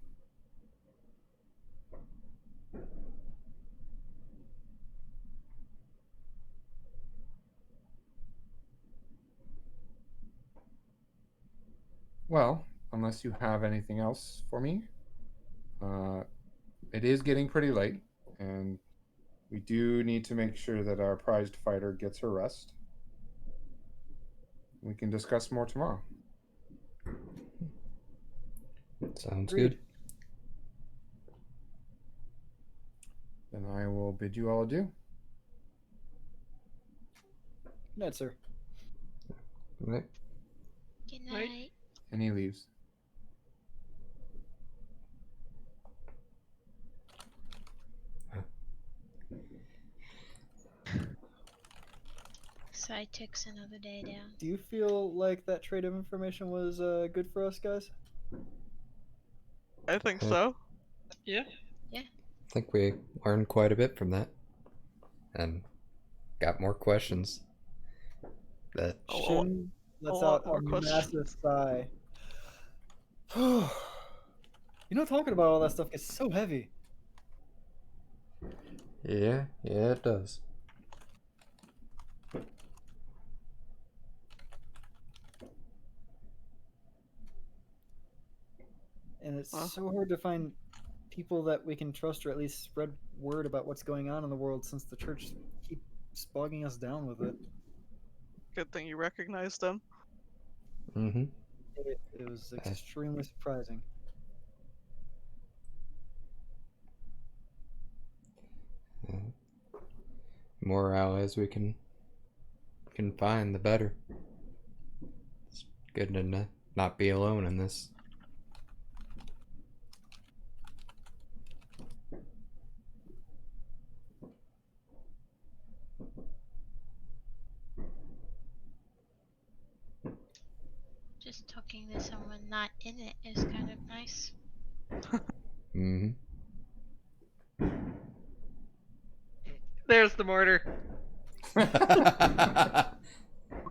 Well, unless you have anything else for me, it is getting pretty late, and we do need to make sure that our prized fighter gets her rest. We can discuss more tomorrow. Sounds Agreed. good. Then I will bid you all adieu. Good night, sir. Right. Good Right. night. And he leaves. Sai takes another day down. Do you feel like that trade of information was good for us, guys? I think Yeah. so. Yeah. I think we learned quite a bit from that. And got more questions. That Shin lets lot out more a questions. massive sigh. You know, talking about all that stuff gets so heavy. yeah, it does. And it's Huh? so hard to find people that we can trust or at least spread word about what's going on in the world since the church keeps bogging us down with it. Good thing you recognized him. Mm-hmm. It was extremely surprising. More allies we can find, the better. It's good to not be alone in this. Just talking to someone not in it is kind of nice. Mm-hmm. There's the mortar. I've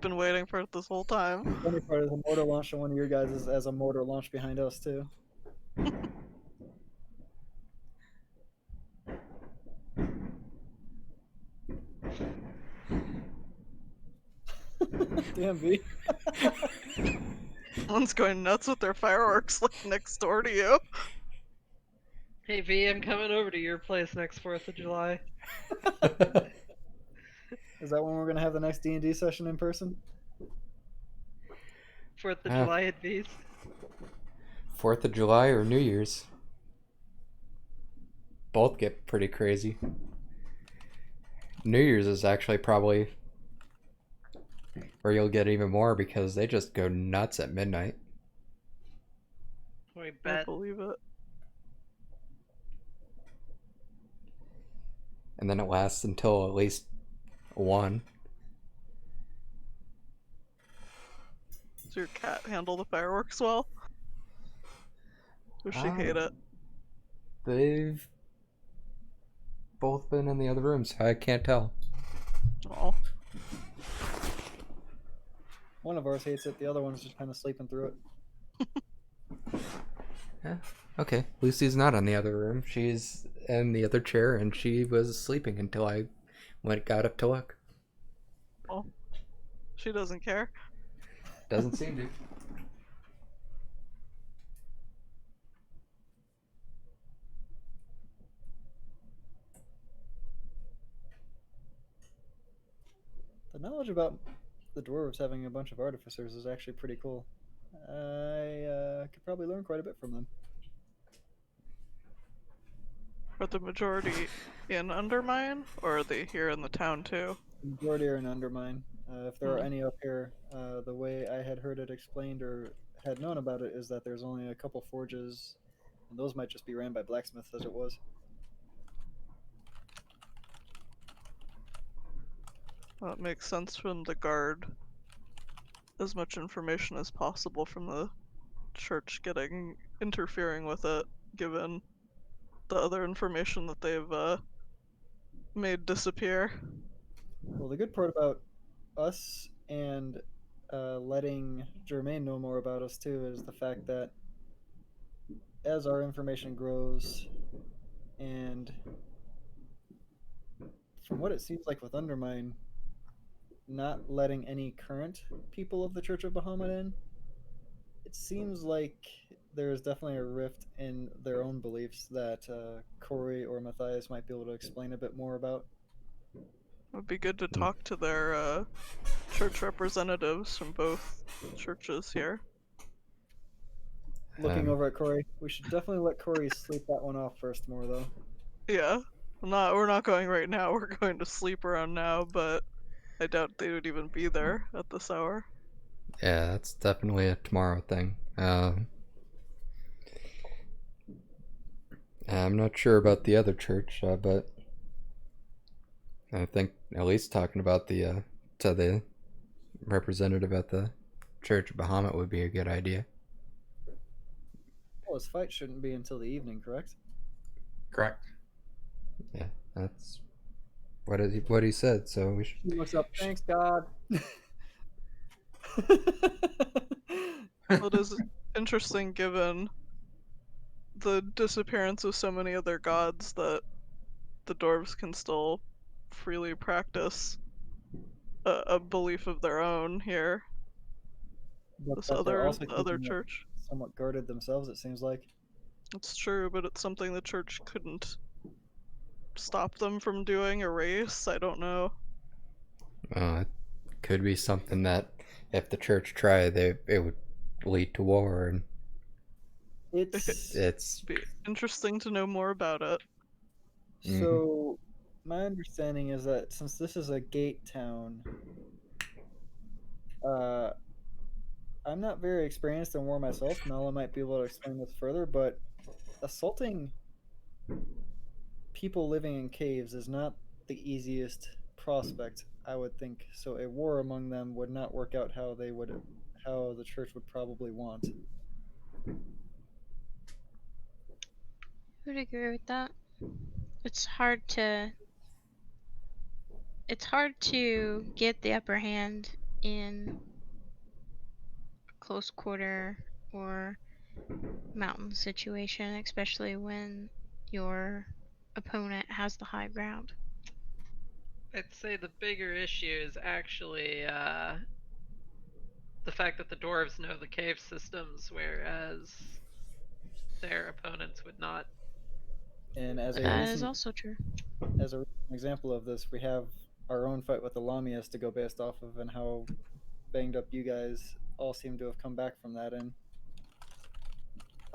been waiting for it this whole time. The funny part is a mortar launch on one of your guys is as a mortar launch behind us too. Damn, V. Someone's going nuts with their fireworks like next door to you. Hey V, I'm coming over to your place next 4th of July. Is that when we're gonna have the next D&D session in person? 4th of Ah. July at V's. 4th of July or New Year's. Both get pretty crazy. New Year's is actually probably Or you'll get even more because they just go nuts at midnight. We I bet. believe it. And then it lasts until at least 1. Does your cat handle the fireworks well? Does she hate it? They've both been in the other room, so I can't tell. Oh, One of ours hates it. The other one's just kind of sleeping through it. Yeah. Okay, Lucy's not in the other room. She's in the other chair, and she was sleeping until I got up to look. oh. She doesn't care. Doesn't seem to. The knowledge about the dwarves having a bunch of artificers is actually pretty cool. I could probably learn quite a bit from them. Are the majority in Undermine, or are they here in the town too? The majority are in Undermine. If there are Hmm. any up here, the way I had heard it explained or had known about it is that there's only a couple forges, and those might just be ran by blacksmiths as it was. Well, it makes sense from the guard. As much information as possible from the church interfering with it, given the other information that they've made disappear. Well, the good part about us and letting Germain know more about us too is the fact that as our information grows, and from what it seems like with Undermine, not letting any current people of the Church of Bahamut in, it seems like there is definitely a rift in their own beliefs that Corey or Matthias might be able to explain a bit more about. It would be good to talk to their church representatives from both churches here. Looking over at Corey, we should definitely let Corey sleep that one off first more, though. Yeah. We're not going right now, we're going to sleep around now, but I doubt they would even be there at this hour. Yeah, that's definitely a tomorrow thing. I'm not sure about the other church, but I think at least talking about to the representative at the Church of Bahamut would be a good idea. Well, his fight shouldn't be until the evening, correct? Correct. Yeah, that's what he said. So we should. He looks up. Thanks, God. Well, it is interesting given the disappearance of so many other gods that the dwarves can still freely practice a belief of their own here. But This that they're also other keeping it church. somewhat guarded themselves, it seems like. It's true, but it's something the church couldn't stop them from doing, erase. I don't know. It could be something that if the church tried, it would lead to war, and it's be interesting to know more about it. So, my understanding is that since this is a gate town, I'm not very experienced in war myself. Nala might be able to explain this further, but assaulting people living in caves is not the easiest prospect, I would think. So a war among them would not work out how the church would probably want. I would agree with that. It's hard to get the upper hand in close quarter or mountain situation, especially when your opponent has the high ground. I'd say the bigger issue is actually the fact that the dwarves know the cave systems, whereas their opponents would not. And as a That is also true. As a recent example of this, we have our own fight with the Lamias to go based off of, and how banged up you guys all seem to have come back from that. And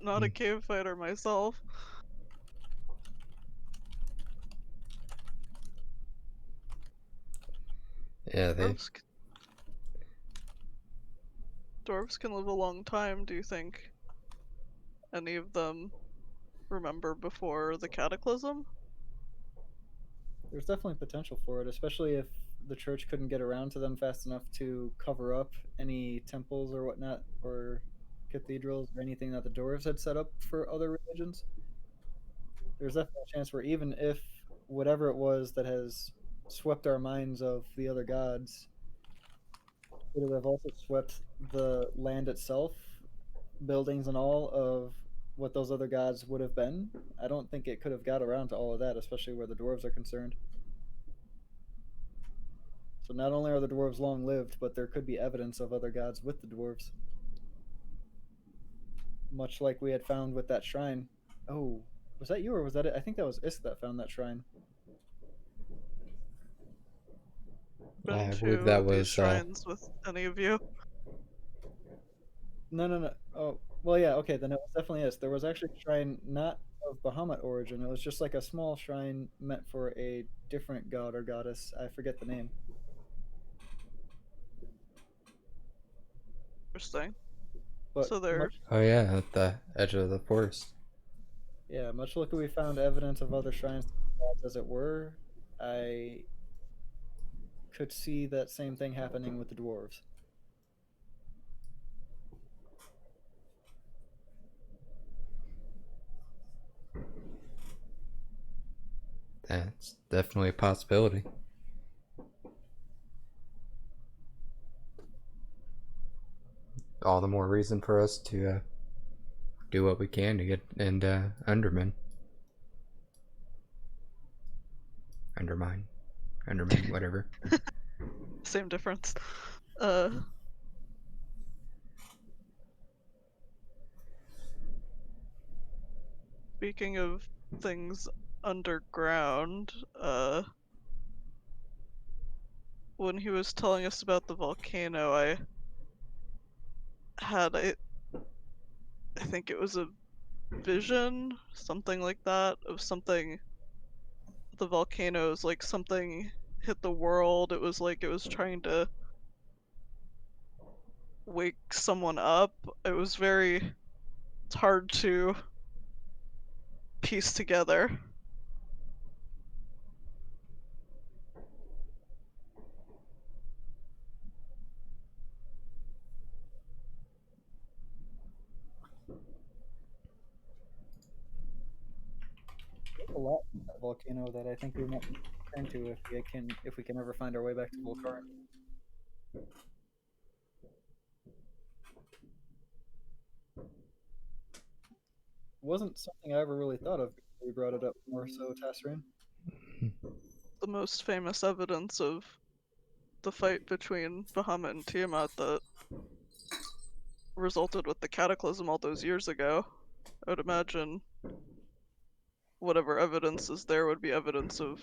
Not a cave fighter myself. Yeah, dwarves can live a long time, do you think any of them remember before the cataclysm? There's definitely potential for it, especially if the church couldn't get around to them fast enough to cover up any temples or whatnot, or cathedrals, or anything that the dwarves had set up for other religions. There's definitely a chance where even if whatever it was that has swept our minds of the other gods would have also swept the land itself, buildings and all of what those other gods would have been, I don't think it could have got around to all of that, especially where the dwarves are concerned. So not only are the dwarves long lived, but there could be evidence of other gods with the dwarves. Much like we had found with that shrine. Oh, was that you or was that it? I think that was Isk that found that shrine. Been I to believe that these was shrines with any of you? No. Oh, well, yeah, okay, then it was definitely Isk. There was actually a shrine not of Bahamut origin. It was just like a small shrine meant for a different god or goddess. I forget the name. Interesting. But So they're much, oh yeah, at the edge of the forest. yeah, much like we found evidence of other shrines, as it were, I could see that same thing happening with the dwarves. That's definitely a possibility. All the more reason for us to do what we can to get into Undermine. Undermine, whatever. same difference. Speaking of things underground, when he was telling us about the volcano, I had I think it was a vision, something like that, of something. The volcanoes, like something hit the world. It was like it was trying to wake someone up. It was very. It's hard to piece together. There's a lot in that volcano that I think we might turn to if we can ever find our way back to Volcar. Wasn't something I ever really thought of before you brought it up more so, Tasrin. The most famous evidence of the fight between Bahamut and Tiamat that resulted with the cataclysm all those years ago. I would imagine whatever evidence is there would be evidence of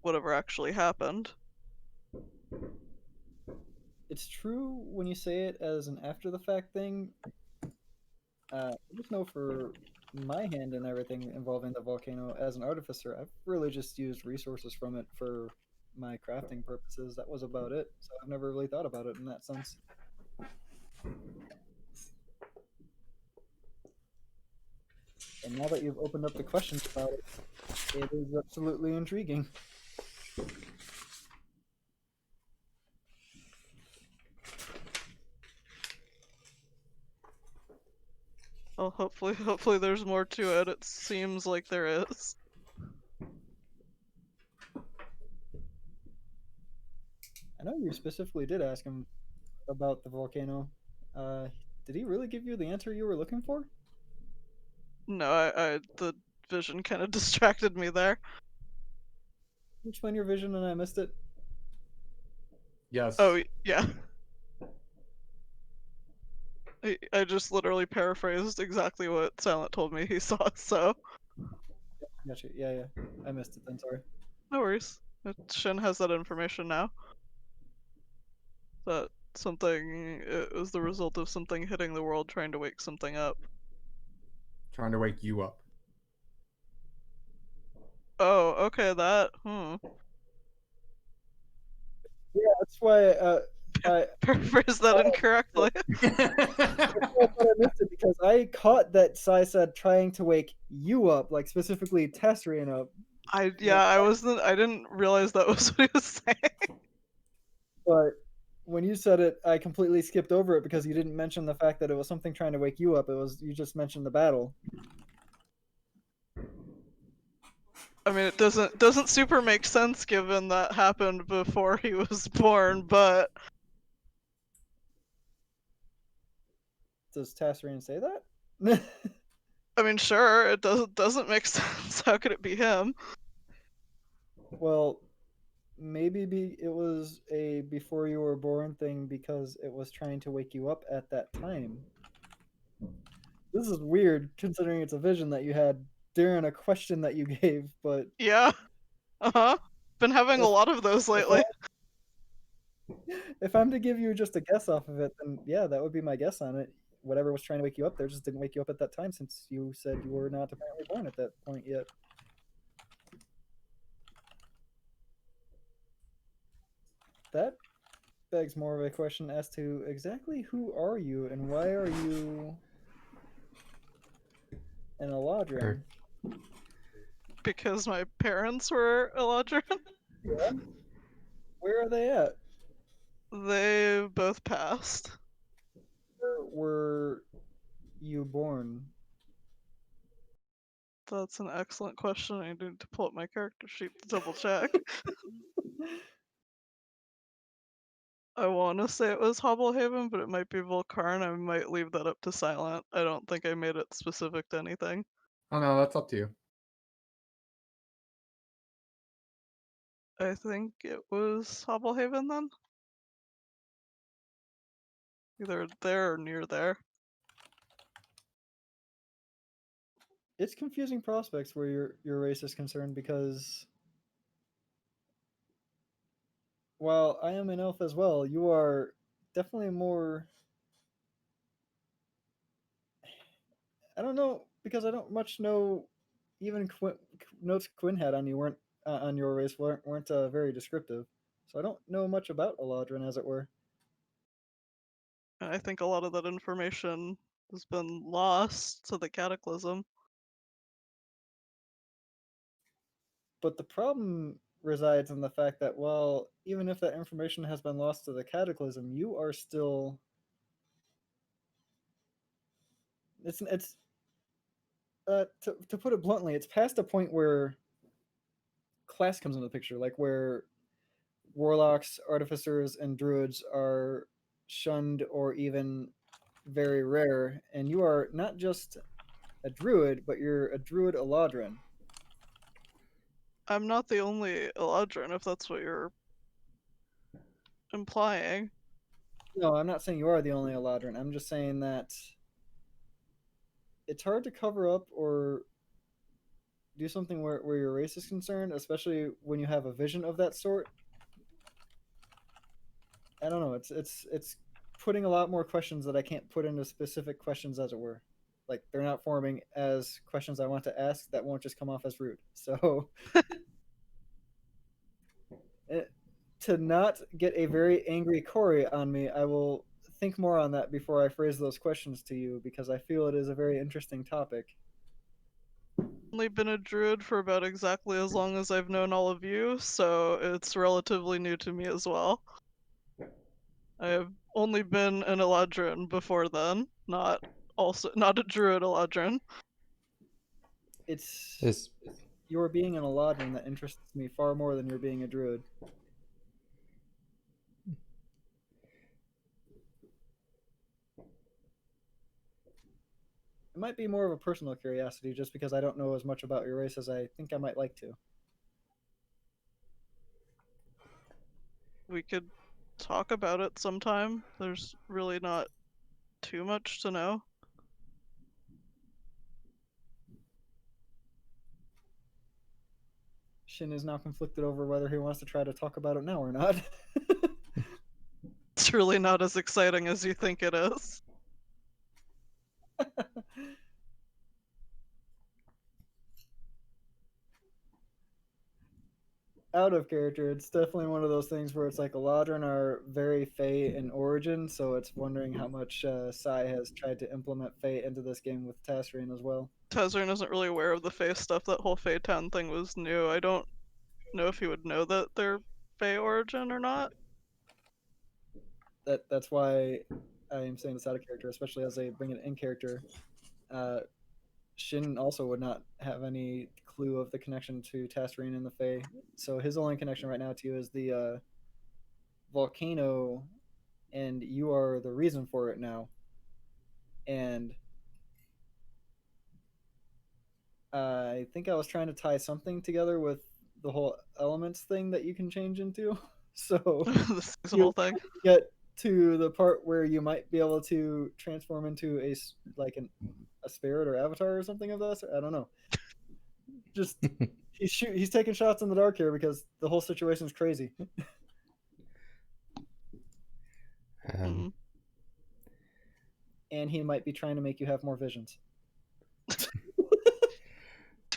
whatever actually happened. It's true when you say it as an after the fact thing. I just know for my hand and everything involving the volcano as an artificer, I've really just used resources from it for my crafting purposes. That was about it. So I've never really thought about it in that sense. And now that you've opened up the questions about it, it is absolutely intriguing. Well, hopefully there's more to it. It seems like there is. I know you specifically did ask him about the volcano. Did he really give you the answer you were looking for? No, I the vision kind of distracted me there. Explain your vision and I missed it. Yes. Oh, yeah. I just literally paraphrased exactly what Silent told me he saw, so. Gotcha. Yeah. I missed it then, sorry. No worries. Shin has that information now. That it was the result of something hitting the world trying to wake something up. Trying to wake you up. Oh, okay, that. Yeah, that's why Paraphrase that incorrectly. I missed it because I caught that Sai said trying to wake you up, like specifically Tessrian up. I didn't realize that was what he was saying. But when you said it, I completely skipped over it because you didn't mention the fact that it was something trying to wake you up. You just mentioned the battle. I mean, it doesn't super make sense given that happened before he was born, but Does Tessrian say that? I mean, sure, it doesn't make sense. How could it be him? Well, maybe it was a before you were born thing because it was trying to wake you up at that time. This is weird considering it's a vision that you had during a question that you gave, but Yeah. Been having a lot of those lately. if I'm to give you just a guess off of it, then yeah, that would be my guess on it. Whatever was trying to wake you up there just didn't wake you up at that time since you said you were not apparently born at that point yet. That begs more of a question as to exactly who are you and why are you an Eladrin? Because my parents were Eladrin. Yeah. Where are they at? They both passed. Where were you born? That's an excellent question. I need to pull up my character sheet to double check. I want to say it was Hobblehaven, but it might be Volcarn. I might leave that up to Silent. I don't think I made it specific to anything. Oh no, that's up to you. I think it was Hobblehaven then? Either there or near there. It's confusing prospects where your race is concerned because while I am an elf as well, you are definitely more. I don't know because I don't much know. Even notes Quinn had on you weren't on your race weren't very descriptive, so I don't know much about Eladrin as it were. And I think a lot of that information has been lost to the Cataclysm. But the problem resides in the fact that, well, even if that information has been lost to the Cataclysm, you are still. It's to put it bluntly, it's past a point where class comes into the picture, like where warlocks, artificers, and druids are shunned or even very rare, and you are not just a druid, but you're a druid Eladrin. I'm not the only Eladrin, if that's what you're implying. No, I'm not saying you are the only Eladrin. I'm just saying that it's hard to cover up or do something where your race is concerned, especially when you have a vision of that sort. I don't know. It's putting a lot more questions that I can't put into specific questions, as it were. Like they're not forming as questions I want to ask that won't just come off as rude. So to not get a very angry Corey on me, I will think more on that before I phrase those questions to you because I feel it is a very interesting topic. Only been a druid for about exactly as long as I've known all of you, so it's relatively new to me as well. I have only been an Eladrin before then, not a druid Eladrin. It's your being an Eladrin that interests me far more than your being a druid. It might be more of a personal curiosity just because I don't know as much about your race as I think I might like to. We could talk about it sometime. There's really not too much to know. Shin is now conflicted over whether he wants to try to talk about it now or not. It's really not as exciting as you think it is. out of character, it's definitely one of those things where it's like Eladrin are very Fey in origin, so it's wondering how much Sai has tried to implement Fey into this game with Tasrian as well. Tezrin isn't really aware of the Fae stuff. That whole Fae Town thing was new. I don't know if he would know that they're Fae origin or not. That's why I am saying this out of character, especially as they bring it in character. Shin also would not have any clue of the connection to Tasrian and the Fae, so his only connection right now to you is the volcano, and you are the reason for it now. And I think I was trying to tie something together with the whole elements thing that you can change into. So The seasonal thing. get to the part where you might be able to transform into a spirit or avatar or something of that. I don't know. Just he's taking shots in the dark here because the whole situation is crazy. Um, And he might be trying to make you have more visions.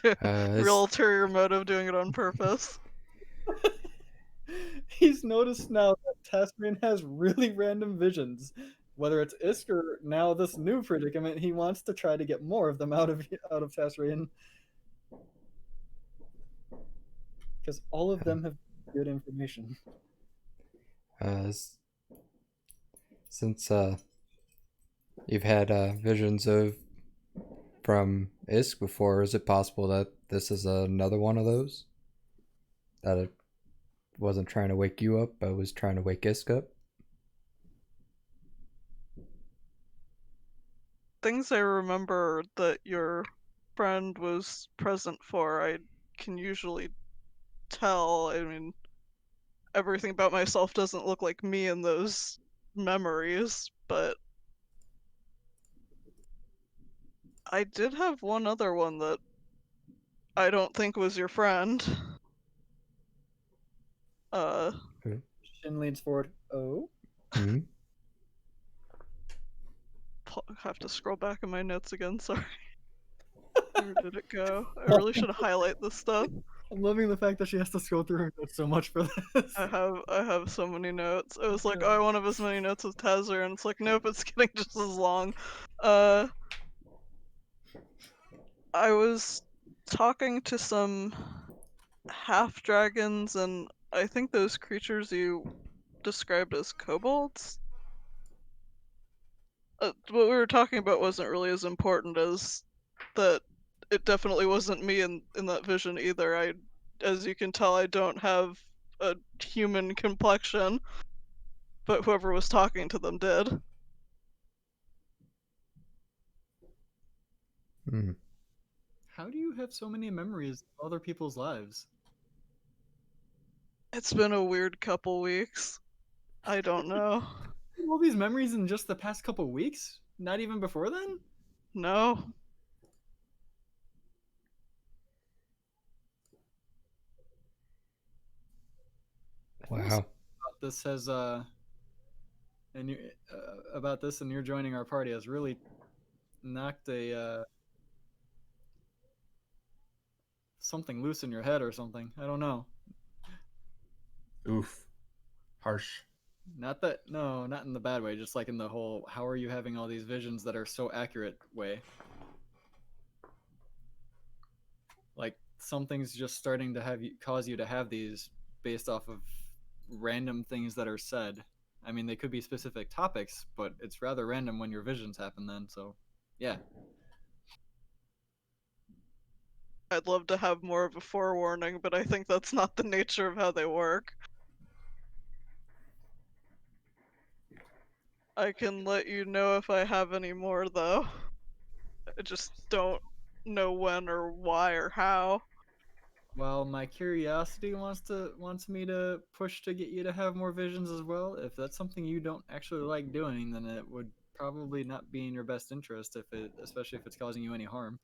Real ulterior motive, doing it on purpose. He's noticed now that Tasman has really random visions. Whether it's Isk or now this new predicament, he wants to try to get more of them out of Tasrian. Because all of them have good information. Since you've had visions from Isk before, is it possible that this is another one of those? That it wasn't trying to wake you up, but was trying to wake Isk up? Things I remember that your friend was present for, I can usually tell. I mean, everything about myself doesn't look like me in those memories, but I did have one other one that I don't think was your friend. Shin leans forward. Oh? Hmm? Have to scroll back in my notes again, sorry. Where did it go? I really should highlight this stuff. I'm loving the fact that she has to scroll through her notes so much for this. I have so many notes. It was like, oh, I want to have as many notes as Tazzer, and it's like, nope, it's getting just as long. I was talking to some half dragons, and I think those creatures you described as kobolds. What we were talking about wasn't really as important as that. It definitely wasn't me in that vision either. As you can tell, I don't have a human complexion, but whoever was talking to them did. Hmm. How do you have so many memories of other people's lives? It's been a weird couple weeks. I don't know. All these memories in just the past couple weeks? Not even before then? No. Wow. This has and you about this and you're joining our party has really knocked a something loose in your head or something. I don't know. Oof. Harsh. Not in the bad way, just like in the whole how are you having all these visions that are so accurate way. Like something's just starting to cause you to have these based off of random things that are said. I mean, they could be specific topics, but it's rather random when your visions happen then, so yeah. I'd love to have more of a forewarning, but I think that's not the nature of how they work. I can let you know if I have any more, though. I just don't know when or why or how. Well, my curiosity wants me to push to get you to have more visions as well. If that's something you don't actually like doing, then it would probably not be in your best interest especially if it's causing you any harm.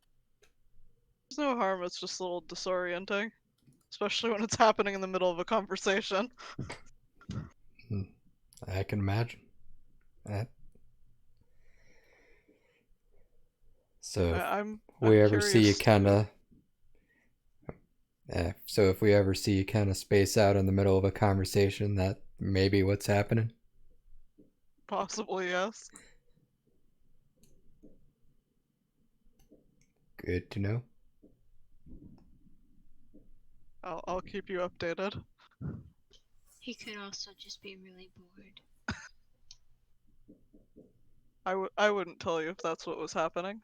There's no harm, it's just a little disorienting. Especially when it's happening in the middle of a conversation. I can imagine that. So if I'm we ever see you curious kind of So if we ever see you kind of space out in the middle of a conversation, that may be what's happening. Possibly, yes. Good to know. I'll keep you updated. He could also just be really bored. I wouldn't tell you if that's what was happening.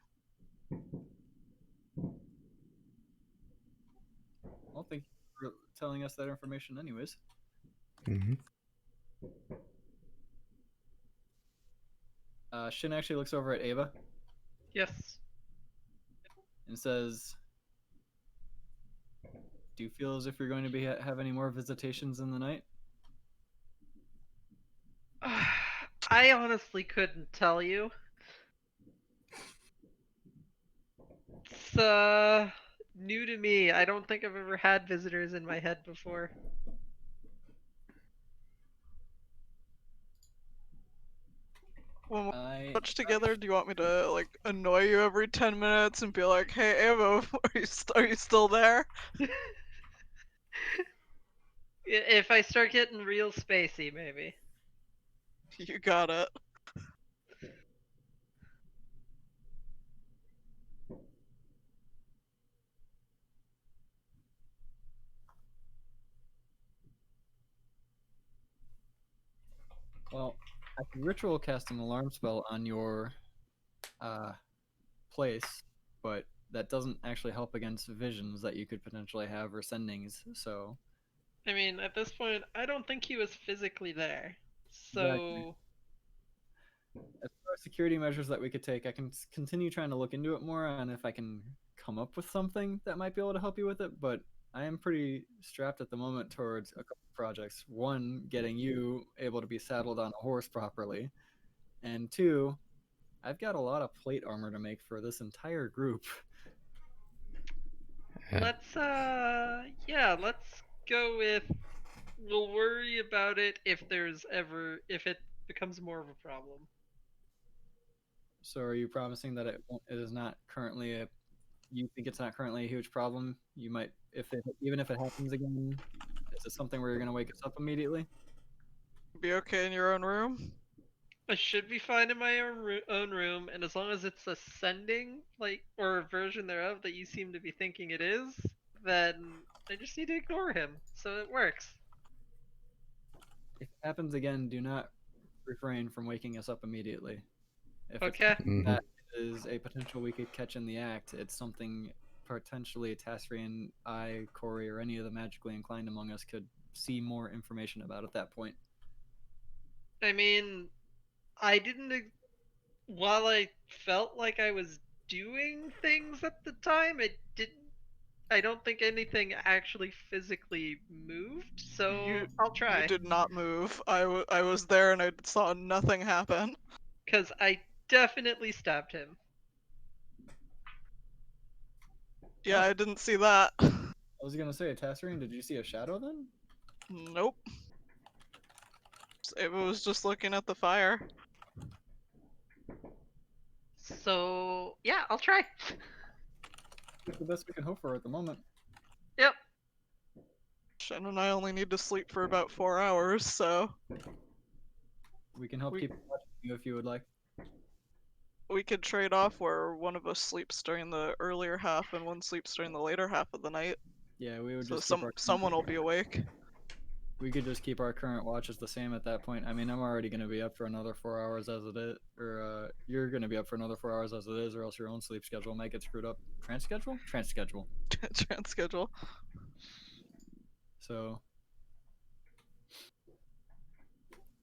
Well, thank you for telling us that information, anyways. Mm-hmm. Shin actually looks over at Ava Yes. and says, "Do you feel as if you're going to have any more visitations in the night?" I honestly couldn't tell you. It's new to me. I don't think I've ever had visitors in my head before. When we I watch together, do you want me to like annoy you every 10 minutes and be like, "Hey, Ava, are you still there?" If I start getting real spacey, maybe. You got it. Well, I can ritual cast an alarm spell on your place, but that doesn't actually help against visions that you could potentially have or sendings. So I mean, at this point, I don't think he was physically there. Exactly. So, as far as security measures that we could take, I can continue trying to look into it more on if I can come up with something that might be able to help you with it. But I am pretty strapped at the moment towards a couple projects. One, getting you able to be saddled on a horse properly, and two, I've got a lot of plate armor to make for this entire group. let's let's go with we'll worry about it if if it becomes more of a problem. So, are you promising that it is not currently a? You think it's not currently a huge problem? You might, even if it happens again, is it something where you're going to wake us up immediately? Be okay in your own room. I should be fine in my own room, and as long as it's a sending, or a version thereof that you seem to be thinking it is, then I just need to ignore him, so it works. If it happens again, do not refrain from waking us up immediately. If Okay. that is a potential we could catch in the act, it's something potentially Tasrian, I, Corey, or any of the magically inclined among us could see more information about at that point. I mean, I didn't. While I felt like I was doing things at the time, it didn't. I don't think anything actually physically moved, so I'll You try. did not move. I was there and I saw nothing happen. Because I definitely stabbed him. Yeah, I didn't see that. I was going to say, Tasrian, did you see a shadow then? Nope. Ava was just looking at the fire. So, yeah, I'll try. It's the best we can hope for at the moment. Yep. Shen and I only need to sleep for about 4 hours, so We can help keep watching you if you would like. we could trade off where one of us sleeps during the earlier half and one sleeps during the later half of the night. Yeah, we would So just keep someone will be awake. We could just keep our current watches the same at that point. I mean, I'm already going to be up for another 4 hours as it is, or you're going to be up for another 4 hours as it is, or else your own sleep schedule might get screwed up. Transschedule? Transschedule. Trans schedule. So,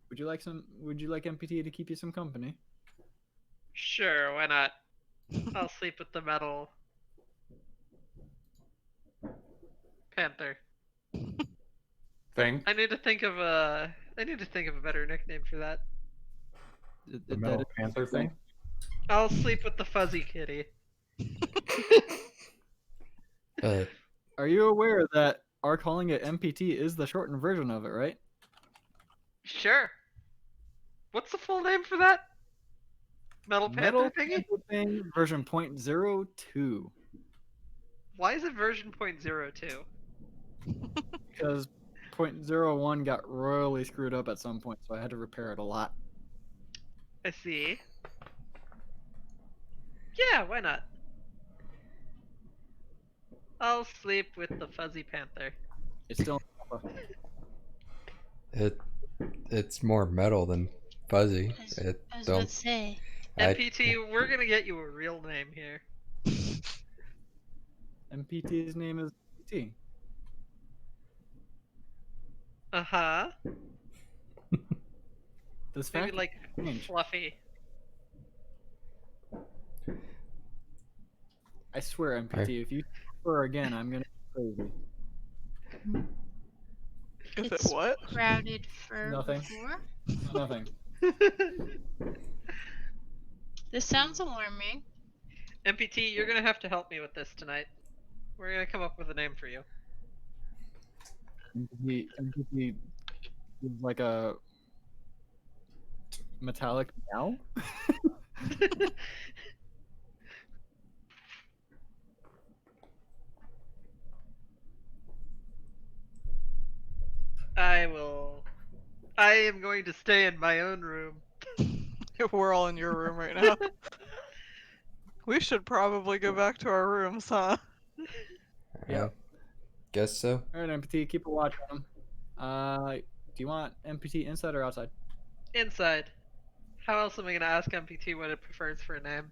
would you like MPT to keep you some company? Sure, why not? I'll sleep with the metal panther. Thing. I need to think of a better nickname for that. The Metal Panther thing. I'll sleep with the fuzzy kitty. Are you aware that our calling it MPT is the shortened version of it, right? Sure. What's the full name for that? Metal Panther thingy? Panther thing version 0.02. Why is it version 0.02? because 0.01 got royally screwed up at some point, so I had to repair it a lot. I see. Yeah, why not? I'll sleep with the fuzzy panther. It's still It's more metal than fuzzy. I was, It I was about don't. to say. MPT, we're gonna get you a real name here. MPT's name is MPT. Uh-huh. This Maybe fact like change. Fluffy. I swear, MPT, if you swear again, I'm gonna go crazy. Is it It's what? Crowded fur Nothing. before. Nothing. This sounds alarming. MPT, you're gonna have to help me with this tonight. We're gonna come up with a name for you. MPT is like a metallic meow. I am going to stay in my own room. We're all in your room right now. We should probably go back to our rooms, huh? Yeah. Guess so. All right, MPT, keep a watch on him. Do you want MPT inside or outside? Inside. How else am I gonna ask MPT what it prefers for a name?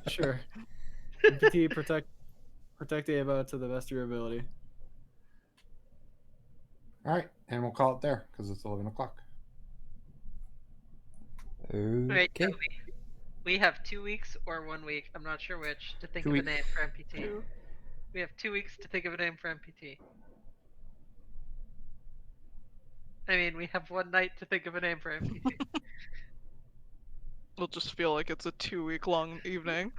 Sure. MPT, protect Ava to the best of your ability. All right, and we'll call it there because it's 11 o'clock. Right, Okay. so we have 2 weeks or 1 week, I'm not sure which, to think 2 of a weeks. name for MPT. We have 2 weeks to think of a name for MPT. I mean, we have 1 night to think of a name for MPT. It'll just feel like it's a 2-week long evening.